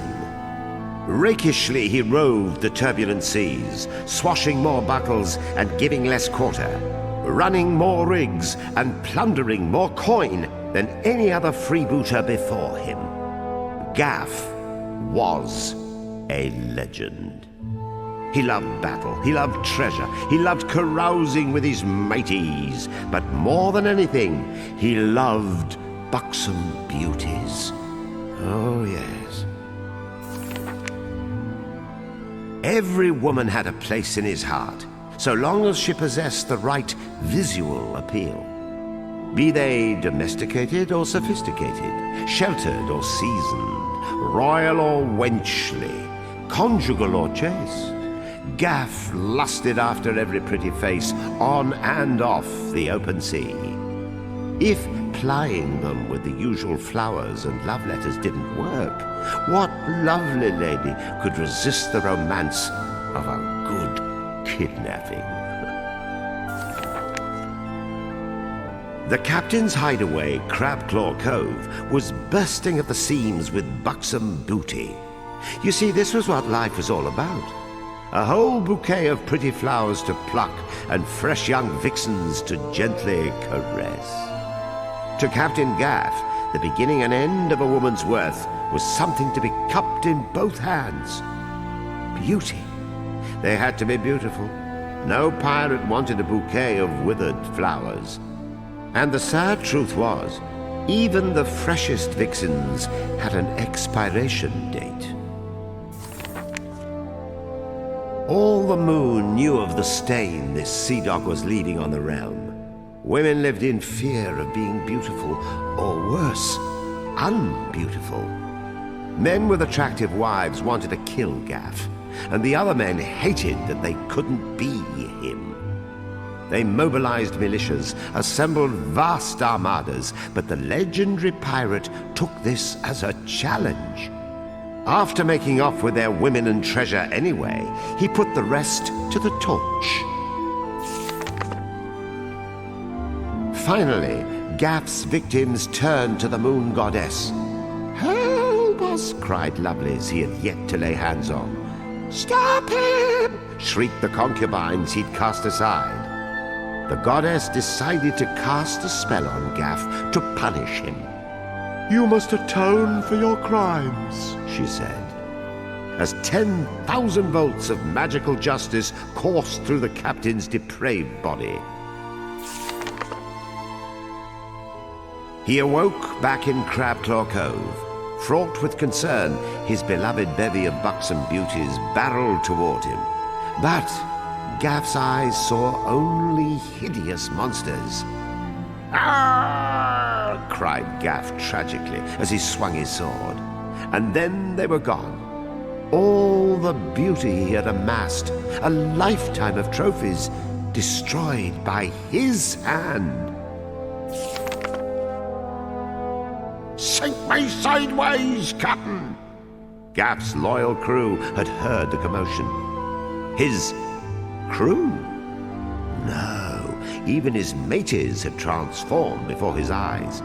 Rakishly he roved the turbulent seas, swashing more buckles and giving less quarter, running more rigs and plundering more coin than any other freebooter before him. Gaff was a legend. He loved battle, he loved treasure, he loved carousing with his mateys, but more than anything, he loved buxom beauties. Oh, yes. Every woman had a place in his heart, so long as she possessed the right visual appeal. Be they domesticated or sophisticated, sheltered or seasoned, royal or wenchly, conjugal or chaste, Gaff lusted after every pretty face on and off the open sea. If plying them with the usual flowers and love letters didn't work, what lovely lady could resist the romance of a good kidnapping? The captain's hideaway, Crabclaw Cove, was bursting at the seams with buxom booty. You see, this was what life was all about. A whole bouquet of pretty flowers to pluck and fresh young vixens to gently caress. To Captain Gaff, the beginning and end of a woman's worth was something to be cupped in both hands. Beauty. They had to be beautiful. No pirate wanted a bouquet of withered flowers. And the sad truth was, even the freshest vixens had an expiration date. All the moon knew of the stain this sea dog was leaving on the realm. Women lived in fear of being beautiful, or worse, unbeautiful. Men with attractive wives wanted to kill Gaff, and the other men hated that they couldn't be him. They mobilized militias, assembled vast armadas, but the legendary pirate took this as a challenge. After making off with their women and treasure anyway, he put the rest to the torch. Finally, Gaff's victims turned to the moon goddess. "Help us!" cried lovelies he had yet to lay hands on. "Stop him!" shrieked the concubines he'd cast aside. The goddess decided to cast a spell on Gaff to punish him. "You must atone for your crimes," she said, as 10,000 volts of magical justice coursed through the captain's depraved body. He awoke back in Crabclaw Cove. Fraught with concern, his beloved bevy of buxom beauties barreled toward him. But Gaff's eyes saw only hideous monsters. "Ah!" cried Gaff tragically as he swung his sword. And then they were gone. All the beauty he had amassed, a lifetime of trophies, destroyed by his hand. Sink me sideways, Captain! Gaff's loyal crew had heard the commotion. His crew? No, even his mates had transformed before his eyes.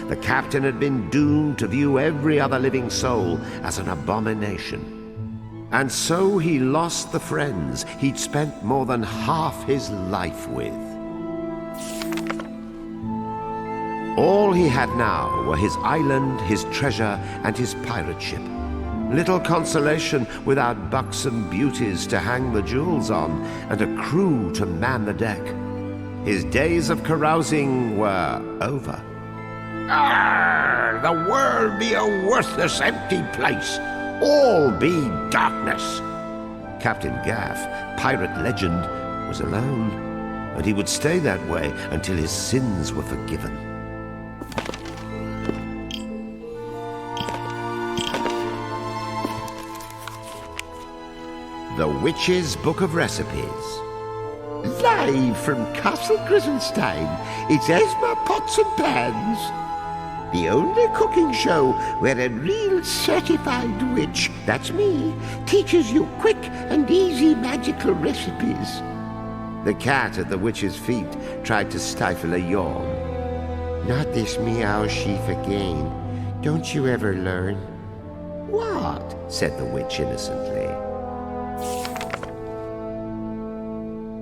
The captain had been doomed to view every other living soul as an abomination. And so he lost the friends he'd spent more than half his life with. All he had now were his island, his treasure, and his pirate ship. Little consolation without buxom beauties to hang the jewels on, and a crew to man the deck. His days of carousing were over. Ah, the world be a worthless, empty place. All be darkness. Captain Gaff, pirate legend, was alone, and he would stay that way until his sins were forgiven. The Witch's Book of Recipes. Live from Castle Grizzlestein, it's Esma Pots and Pans. The only cooking show where a real certified witch, that's me, teaches you quick and easy magical recipes. The cat at the witch's feet tried to stifle a yawn. Not this meow sheaf again. Don't you ever learn? What? Said the witch innocently.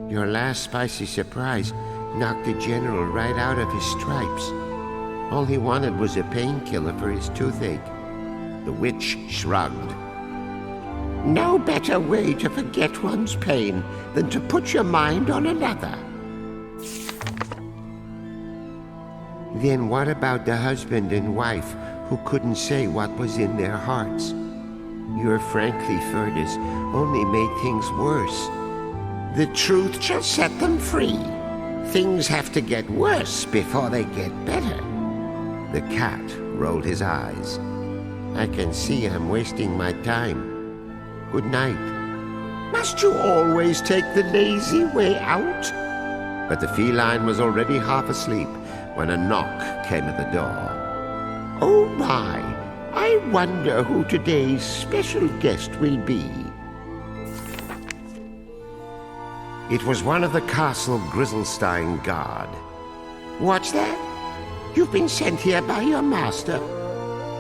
Your last spicy surprise knocked the general right out of his stripes. All he wanted was a painkiller for his toothache. The witch shrugged. No better way to forget one's pain than to put your mind on another. Then what about the husband and wife who couldn't say what was in their hearts? Your frankly furnace only made things worse. The truth shall set them free. Things have to get worse before they get better. The cat rolled his eyes. I can see I'm wasting my time. Good night. Must you always take the lazy way out? But the feline was already half asleep when a knock came at the door. Oh my, I wonder who today's special guest will be. It was one of the Castle Grizzlestein guard. What's that? You've been sent here by your master.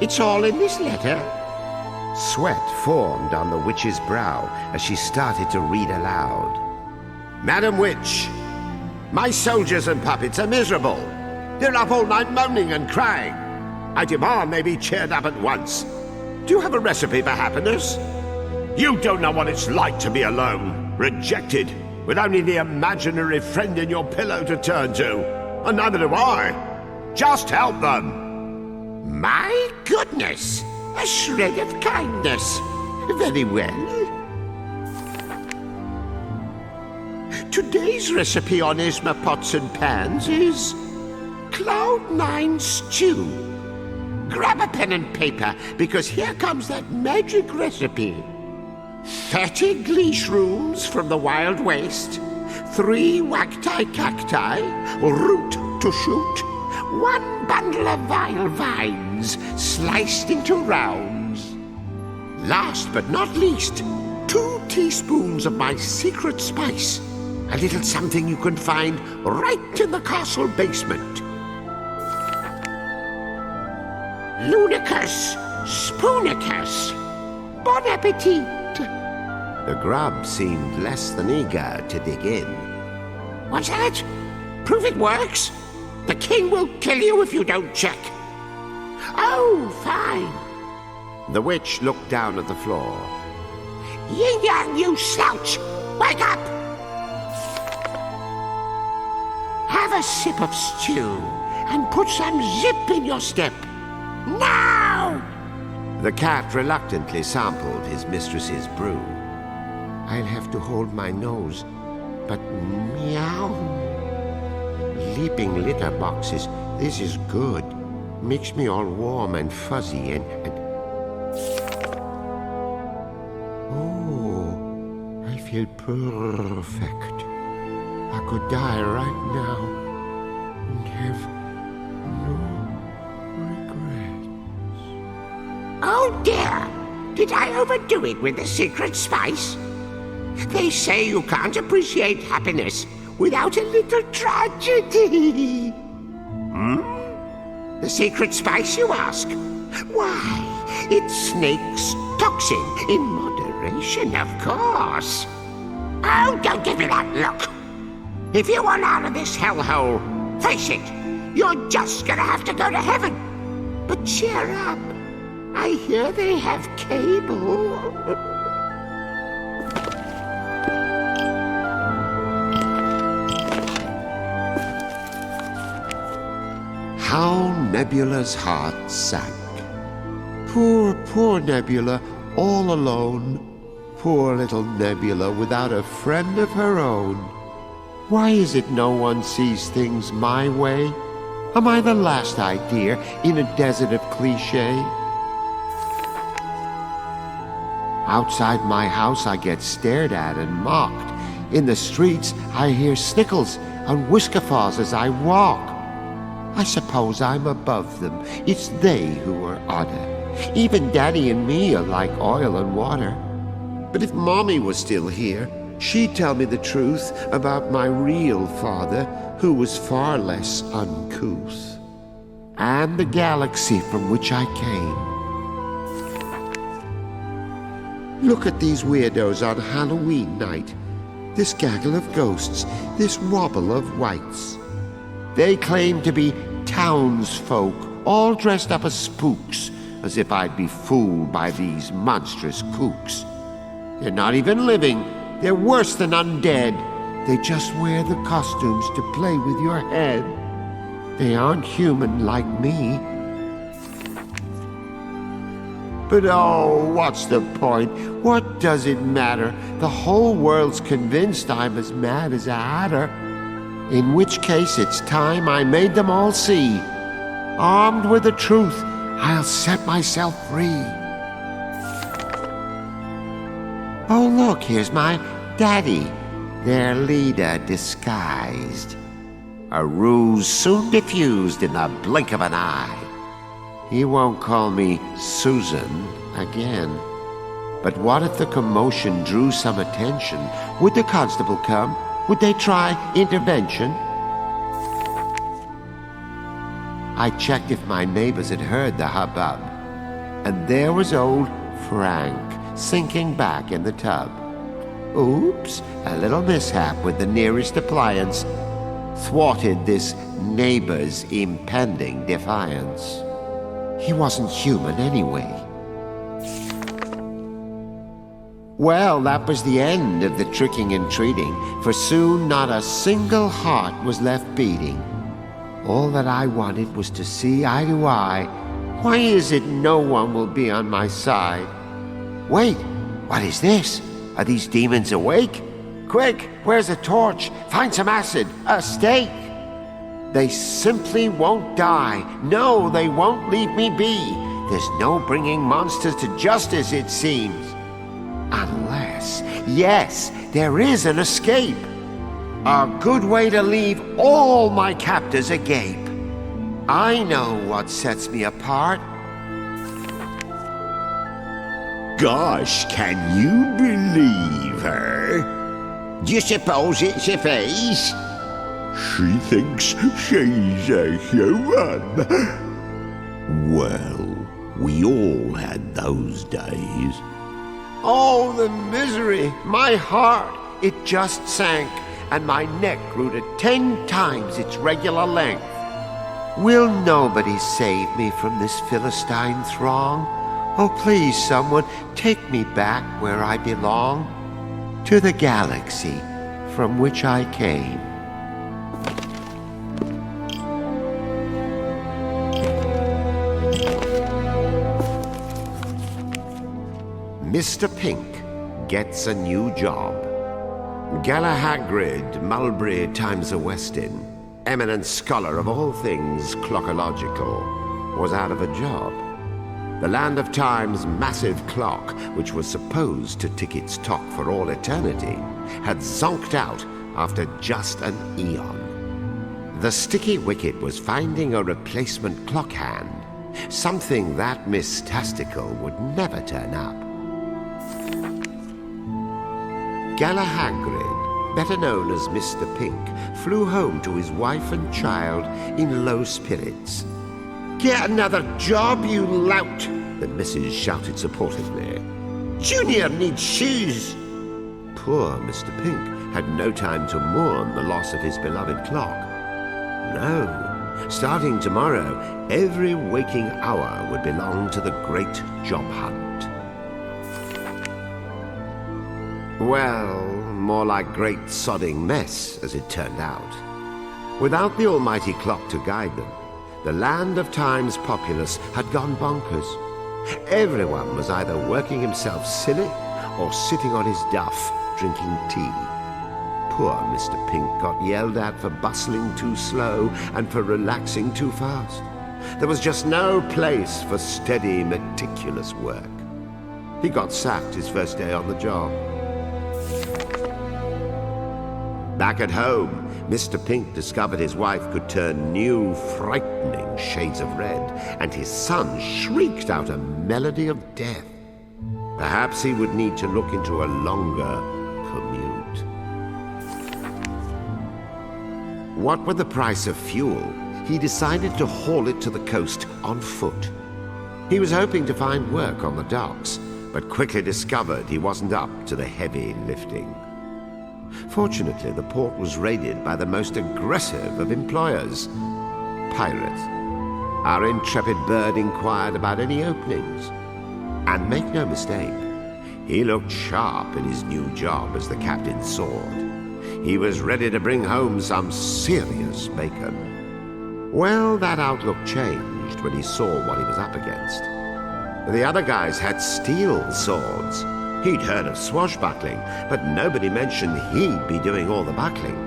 It's all in this letter. Sweat formed on the witch's brow as she started to read aloud. Madam Witch, my soldiers and puppets are miserable. They're up all night moaning and crying. I demand they be cheered up at once. Do you have a recipe for happiness? You don't know what it's like to be alone, rejected, with only the imaginary friend in your pillow to turn to. And neither do I. Just help them. My goodness! A shred of kindness. Very well. Today's recipe on Esma Pots and Pans is Cloud9 Stew. Grab a pen and paper, because here comes that magic recipe. 30 glee shrooms from the Wild Waste, 3 wagtai cacti, root to shoot, 1 bundle of vile vines sliced into rounds. Last but not least, 2 teaspoons of my secret spice, a little something you can find right in the castle basement. Lunicus, Spoonicus, bon appetit! The grub seemed less than eager to dig in. What's that? Prove it works? The king will kill you if you don't check. Oh, fine. The witch looked down at the floor. Yin-yang, you slouch! Wake up! Have a sip of stew and put some zip in your step. Now! The cat reluctantly sampled his mistress's brew. I'll have to hold my nose, but meow. Leaping litter boxes, this is good. Makes me all warm and fuzzy and... feel perfect. I could die right now and have no regrets. Oh dear! Did I overdo it with the secret spice? They say you can't appreciate happiness without a little tragedy. The secret spice, you ask? Why, it's snake's toxin, in moderation, of course. Oh, don't give me that look. If you want out of this hellhole, face it, you're just gonna have to go to heaven. But cheer up. I hear they have cable. How Nebula's heart sank. Poor, poor Nebula, all alone. Poor little Nebula without a friend of her own. Why is it no one sees things my way? Am I the last idea in a desert of cliché? Outside my house I get stared at and mocked. In the streets I hear snickles and whiskerfaws as I walk. I suppose I'm above them. It's they who are odder. Even Daddy and me are like oil and water. But if Mommy was still here, she'd tell me the truth about my real father, who was far less uncouth. And the galaxy from which I came. Look at these weirdos on Halloween night. This gaggle of ghosts, this wobble of wights. They claim to be townsfolk, all dressed up as spooks, as if I'd be fooled by these monstrous kooks. They're not even living. They're worse than undead. They just wear the costumes to play with your head. They aren't human like me. But oh, what's the point? What does it matter? The whole world's convinced I'm as mad as a hatter. In which case it's time I made them all see. Armed with the truth, I'll set myself free. Oh look, here's my daddy, their leader disguised. A ruse soon diffused in the blink of an eye. He won't call me Susan again. But what if the commotion drew some attention? Would the constable come? Would they try intervention? I checked if my neighbors had heard the hubbub. And there was old Frank sinking back in the tub. Oops, a little mishap with the nearest appliance thwarted this neighbor's impending defiance. He wasn't human anyway. Well, that was the end of the tricking and treating, for soon not a single heart was left beating. All that I wanted was to see eye to eye. Why is it no one will be on my side? Wait, what is this? Are these demons awake? Quick, where's a torch? Find some acid, a stake. They simply won't die. No, they won't leave me be. There's no bringing monsters to justice, it seems. Unless, yes, there is an escape. A good way to leave all my captors agape. I know what sets me apart. Gosh, can you believe her? Do you suppose it's your face? She thinks she's a human. Well, we all had those days. Oh, the misery! My heart, it just sank, and my neck grew to 10 times its regular length. Will nobody save me from this Philistine throng? Oh, please, someone, take me back where I belong, to the galaxy from which I came. Mr. Pink gets a new job. Galahagrid Mulberry times a Westin, eminent scholar of all things clockological, was out of a job. The Land of Time's massive clock, which was supposed to tick its tock for all eternity, had zonked out after just an eon. The Sticky Wicket was finding a replacement clock hand, something that mystastical would never turn up. Galahagrid, better known as Mr. Pink, flew home to his wife and child in low spirits. "Get another job, you lout!" the missus shouted supportively. "Junior needs shoes!" Poor Mr. Pink had no time to mourn the loss of his beloved clock. No, starting tomorrow, every waking hour would belong to the great job hunt. Well, more like great sodding mess, as it turned out. Without the almighty clock to guide them, the Land of Time's populace had gone bonkers. Everyone was either working himself silly or sitting on his duff, drinking tea. Poor Mr. Pink got yelled at for bustling too slow and for relaxing too fast. There was just no place for steady, meticulous work. He got sacked his first day on the job. Back at home, Mr. Pink discovered his wife could turn new, frightening shades of red, and his son shrieked out a melody of death. Perhaps he would need to look into a longer commute. What with the price of fuel, he decided to haul it to the coast on foot. He was hoping to find work on the docks, but quickly discovered he wasn't up to the heavy lifting. Fortunately, the port was raided by the most aggressive of employers, pirates. Our intrepid bird inquired about any openings. And make no mistake, he looked sharp in his new job as the captain's sword. He was ready to bring home some serious bacon. Well, that outlook changed when he saw what he was up against. The other guys had steel swords. He'd heard of swashbuckling, but nobody mentioned he'd be doing all the buckling.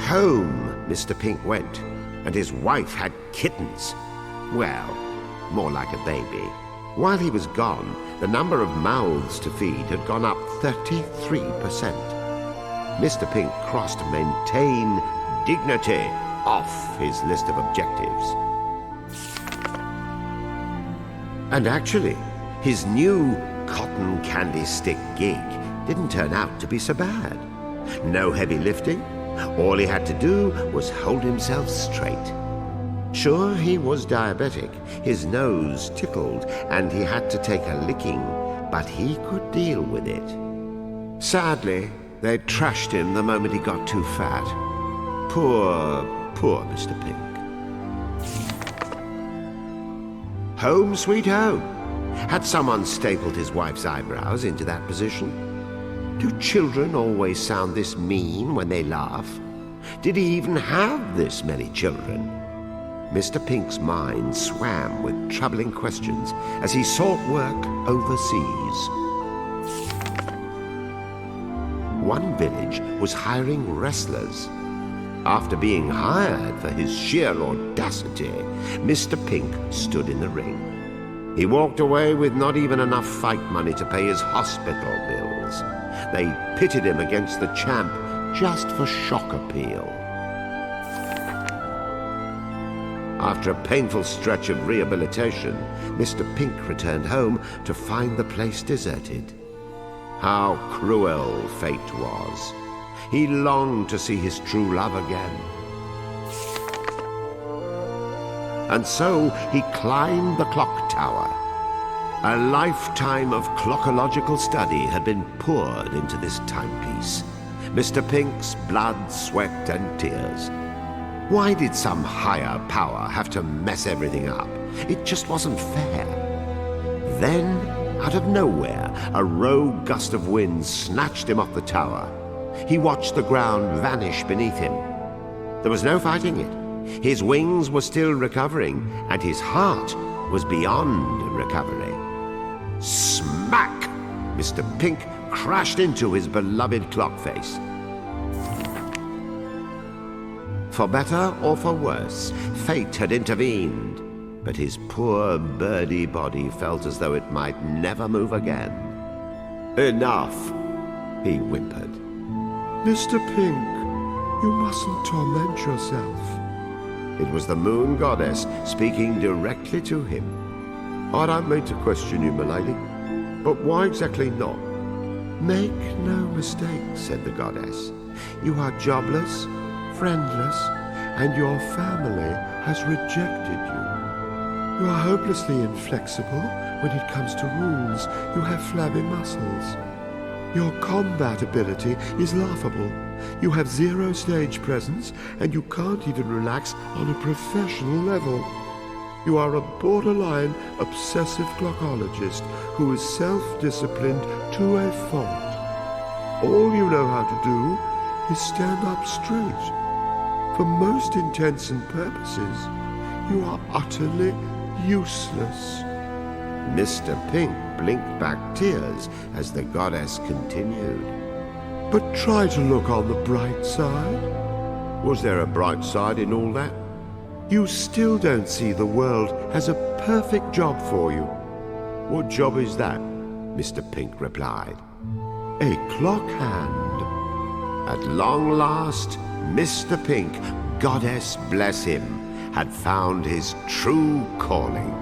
Home Mr. Pink went, and his wife had kittens. Well, more like a baby. While he was gone, the number of mouths to feed had gone up 33%. Mr. Pink crossed maintain dignity off his list of objectives. And actually, his new cotton candy stick gig didn't turn out to be so bad. No heavy lifting. All he had to do was hold himself straight. Sure, he was diabetic. His nose tickled, and he had to take a licking, but he could deal with it. Sadly, they trashed him the moment he got too fat. Poor Mr. Pink. Home sweet home. Had someone stapled his wife's eyebrows into that position? Do children always sound this mean when they laugh? Did he even have this many children? Mr. Pink's mind swam with troubling questions as he sought work overseas. One village was hiring wrestlers. After being hired for his sheer audacity, Mr. Pink stood in the ring. He walked away with not even enough fight money to pay his hospital bills. They pitted him against the champ just for shock appeal. After a painful stretch of rehabilitation, Mr. Pink returned home to find the place deserted. How cruel fate was. He longed to see his true love again. And so he climbed the clock tower. A lifetime of clockological study had been poured into this timepiece. Mr. Pink's blood, sweat, and tears. Why did some higher power have to mess everything up? It just wasn't fair. Then, out of nowhere, a rogue gust of wind snatched him off the tower. He watched the ground vanish beneath him. There was no fighting it. His wings were still recovering, and his heart was beyond recovery. Smack! Mr. Pink crashed into his beloved clock face. For better or for worse, fate had intervened. but his poor birdie body felt as though it might never move again. Enough, he whimpered. Mr. Pink, you mustn't torment yourself. It was the moon goddess speaking directly to him. I don't mean to question you, milady, but why exactly not? Make no mistake, said the goddess. You are jobless, friendless, and your family has rejected you. You are hopelessly inflexible when it comes to rules. You have flabby muscles. Your combat ability is laughable. You have zero stage presence, and you can't even relax on a professional level. You are a borderline obsessive clockologist who is self-disciplined to a fault. All you know how to do is stand up straight. For most intents and purposes, you are utterly useless. Mr. Pink blinked back tears as the goddess continued. But try to look on the bright side. Was there a bright side in all that? You still don't see the world has a perfect job for you. What job is that? Mr. Pink replied. A clock hand. At long last, Mr. Pink, goddess bless him, had found his true calling.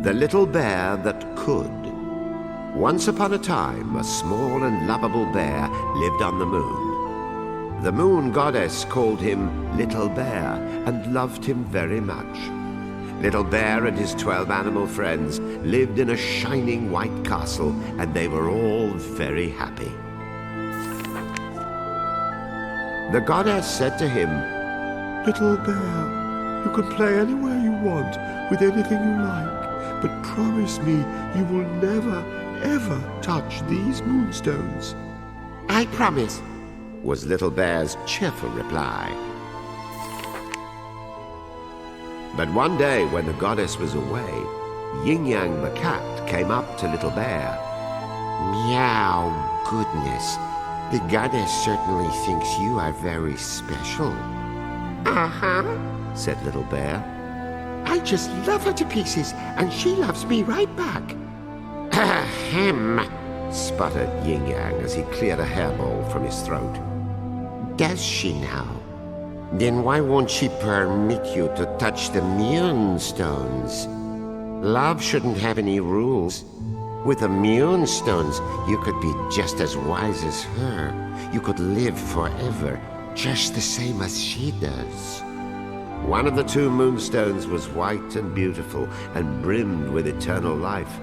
The Little Bear That Could. Once upon a time, a small and lovable bear lived on the moon. The moon goddess called him Little Bear and loved him very much. Little Bear and his 12 animal friends lived in a shining white castle, and they were all very happy. The goddess said to him, Little Bear, you can play anywhere you want with anything you like, but promise me you will never, ever touch these moonstones. I promise, was Little Bear's cheerful reply. But one day when the goddess was away, Yin Yang the cat came up to Little Bear. Meow, goodness. The goddess certainly thinks you are very special. Uh-huh, said Little Bear. I just love her to pieces, and she loves me right back. Ahem, sputtered Yin Yang as he cleared a hairball from his throat. Does she now? Then why won't she permit you to touch the moonstones? Love shouldn't have any rules. With the moonstones, you could be just as wise as her. You could live forever, just the same as she does. One of the 2 moonstones was white and beautiful and brimmed with eternal life.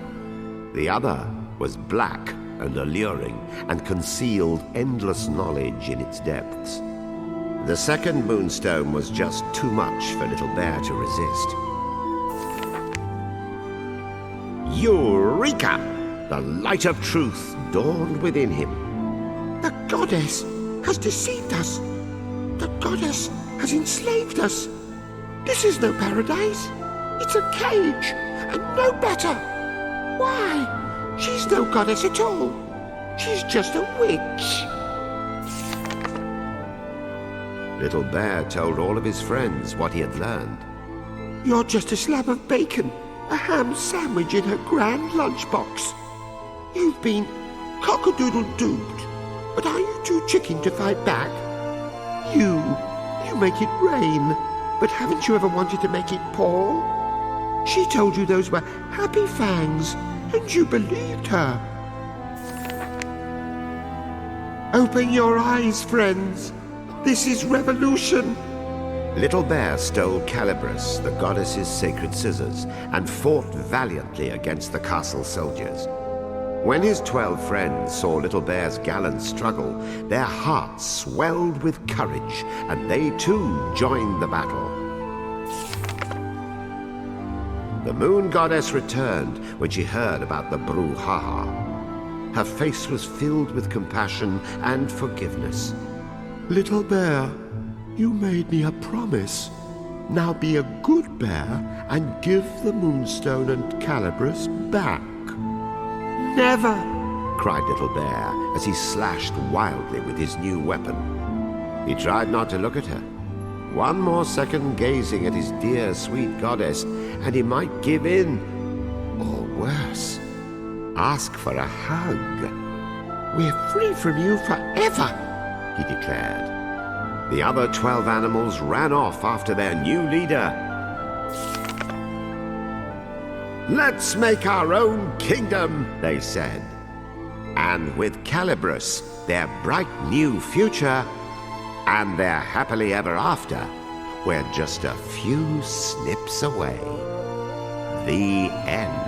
The other was black and alluring and concealed endless knowledge in its depths. The second moonstone was just too much for Little Bear to resist. Eureka! The light of truth dawned within him. The goddess has deceived us. The goddess has enslaved us. This is no paradise. It's a cage, and no better. Why? She's no goddess at all. She's just a witch. Little Bear told all of his friends what he had learned. You're just a slab of bacon, a ham sandwich in her grand lunchbox. You've been cock-a-doodle-doobed, but are you too chicken to fight back? You make it rain, but haven't you ever wanted to make it pour? She told you those were happy fangs, and you believed her. Open your eyes, friends. This is revolution. Little Bear stole Calibris, the goddess's sacred scissors, and fought valiantly against the castle soldiers. When his 12 friends saw Little Bear's gallant struggle, their hearts swelled with courage, and they too joined the battle. The moon goddess returned when she heard about the brouhaha. Her face was filled with compassion and forgiveness. Little Bear, you made me a promise. Now be a good bear and give the moonstone and Calibris back. Never! cried Little Bear as he slashed wildly with his new weapon. He tried not to look at her. One more second gazing at his dear, sweet goddess, and he might give in. Or worse, ask for a hug. "We're free from you forever," he declared. The other 12 animals ran off after their new leader. "Let's make our own kingdom," they said. And with Calibris, their bright new future, and their happily ever after, we're just a few snips away. The end.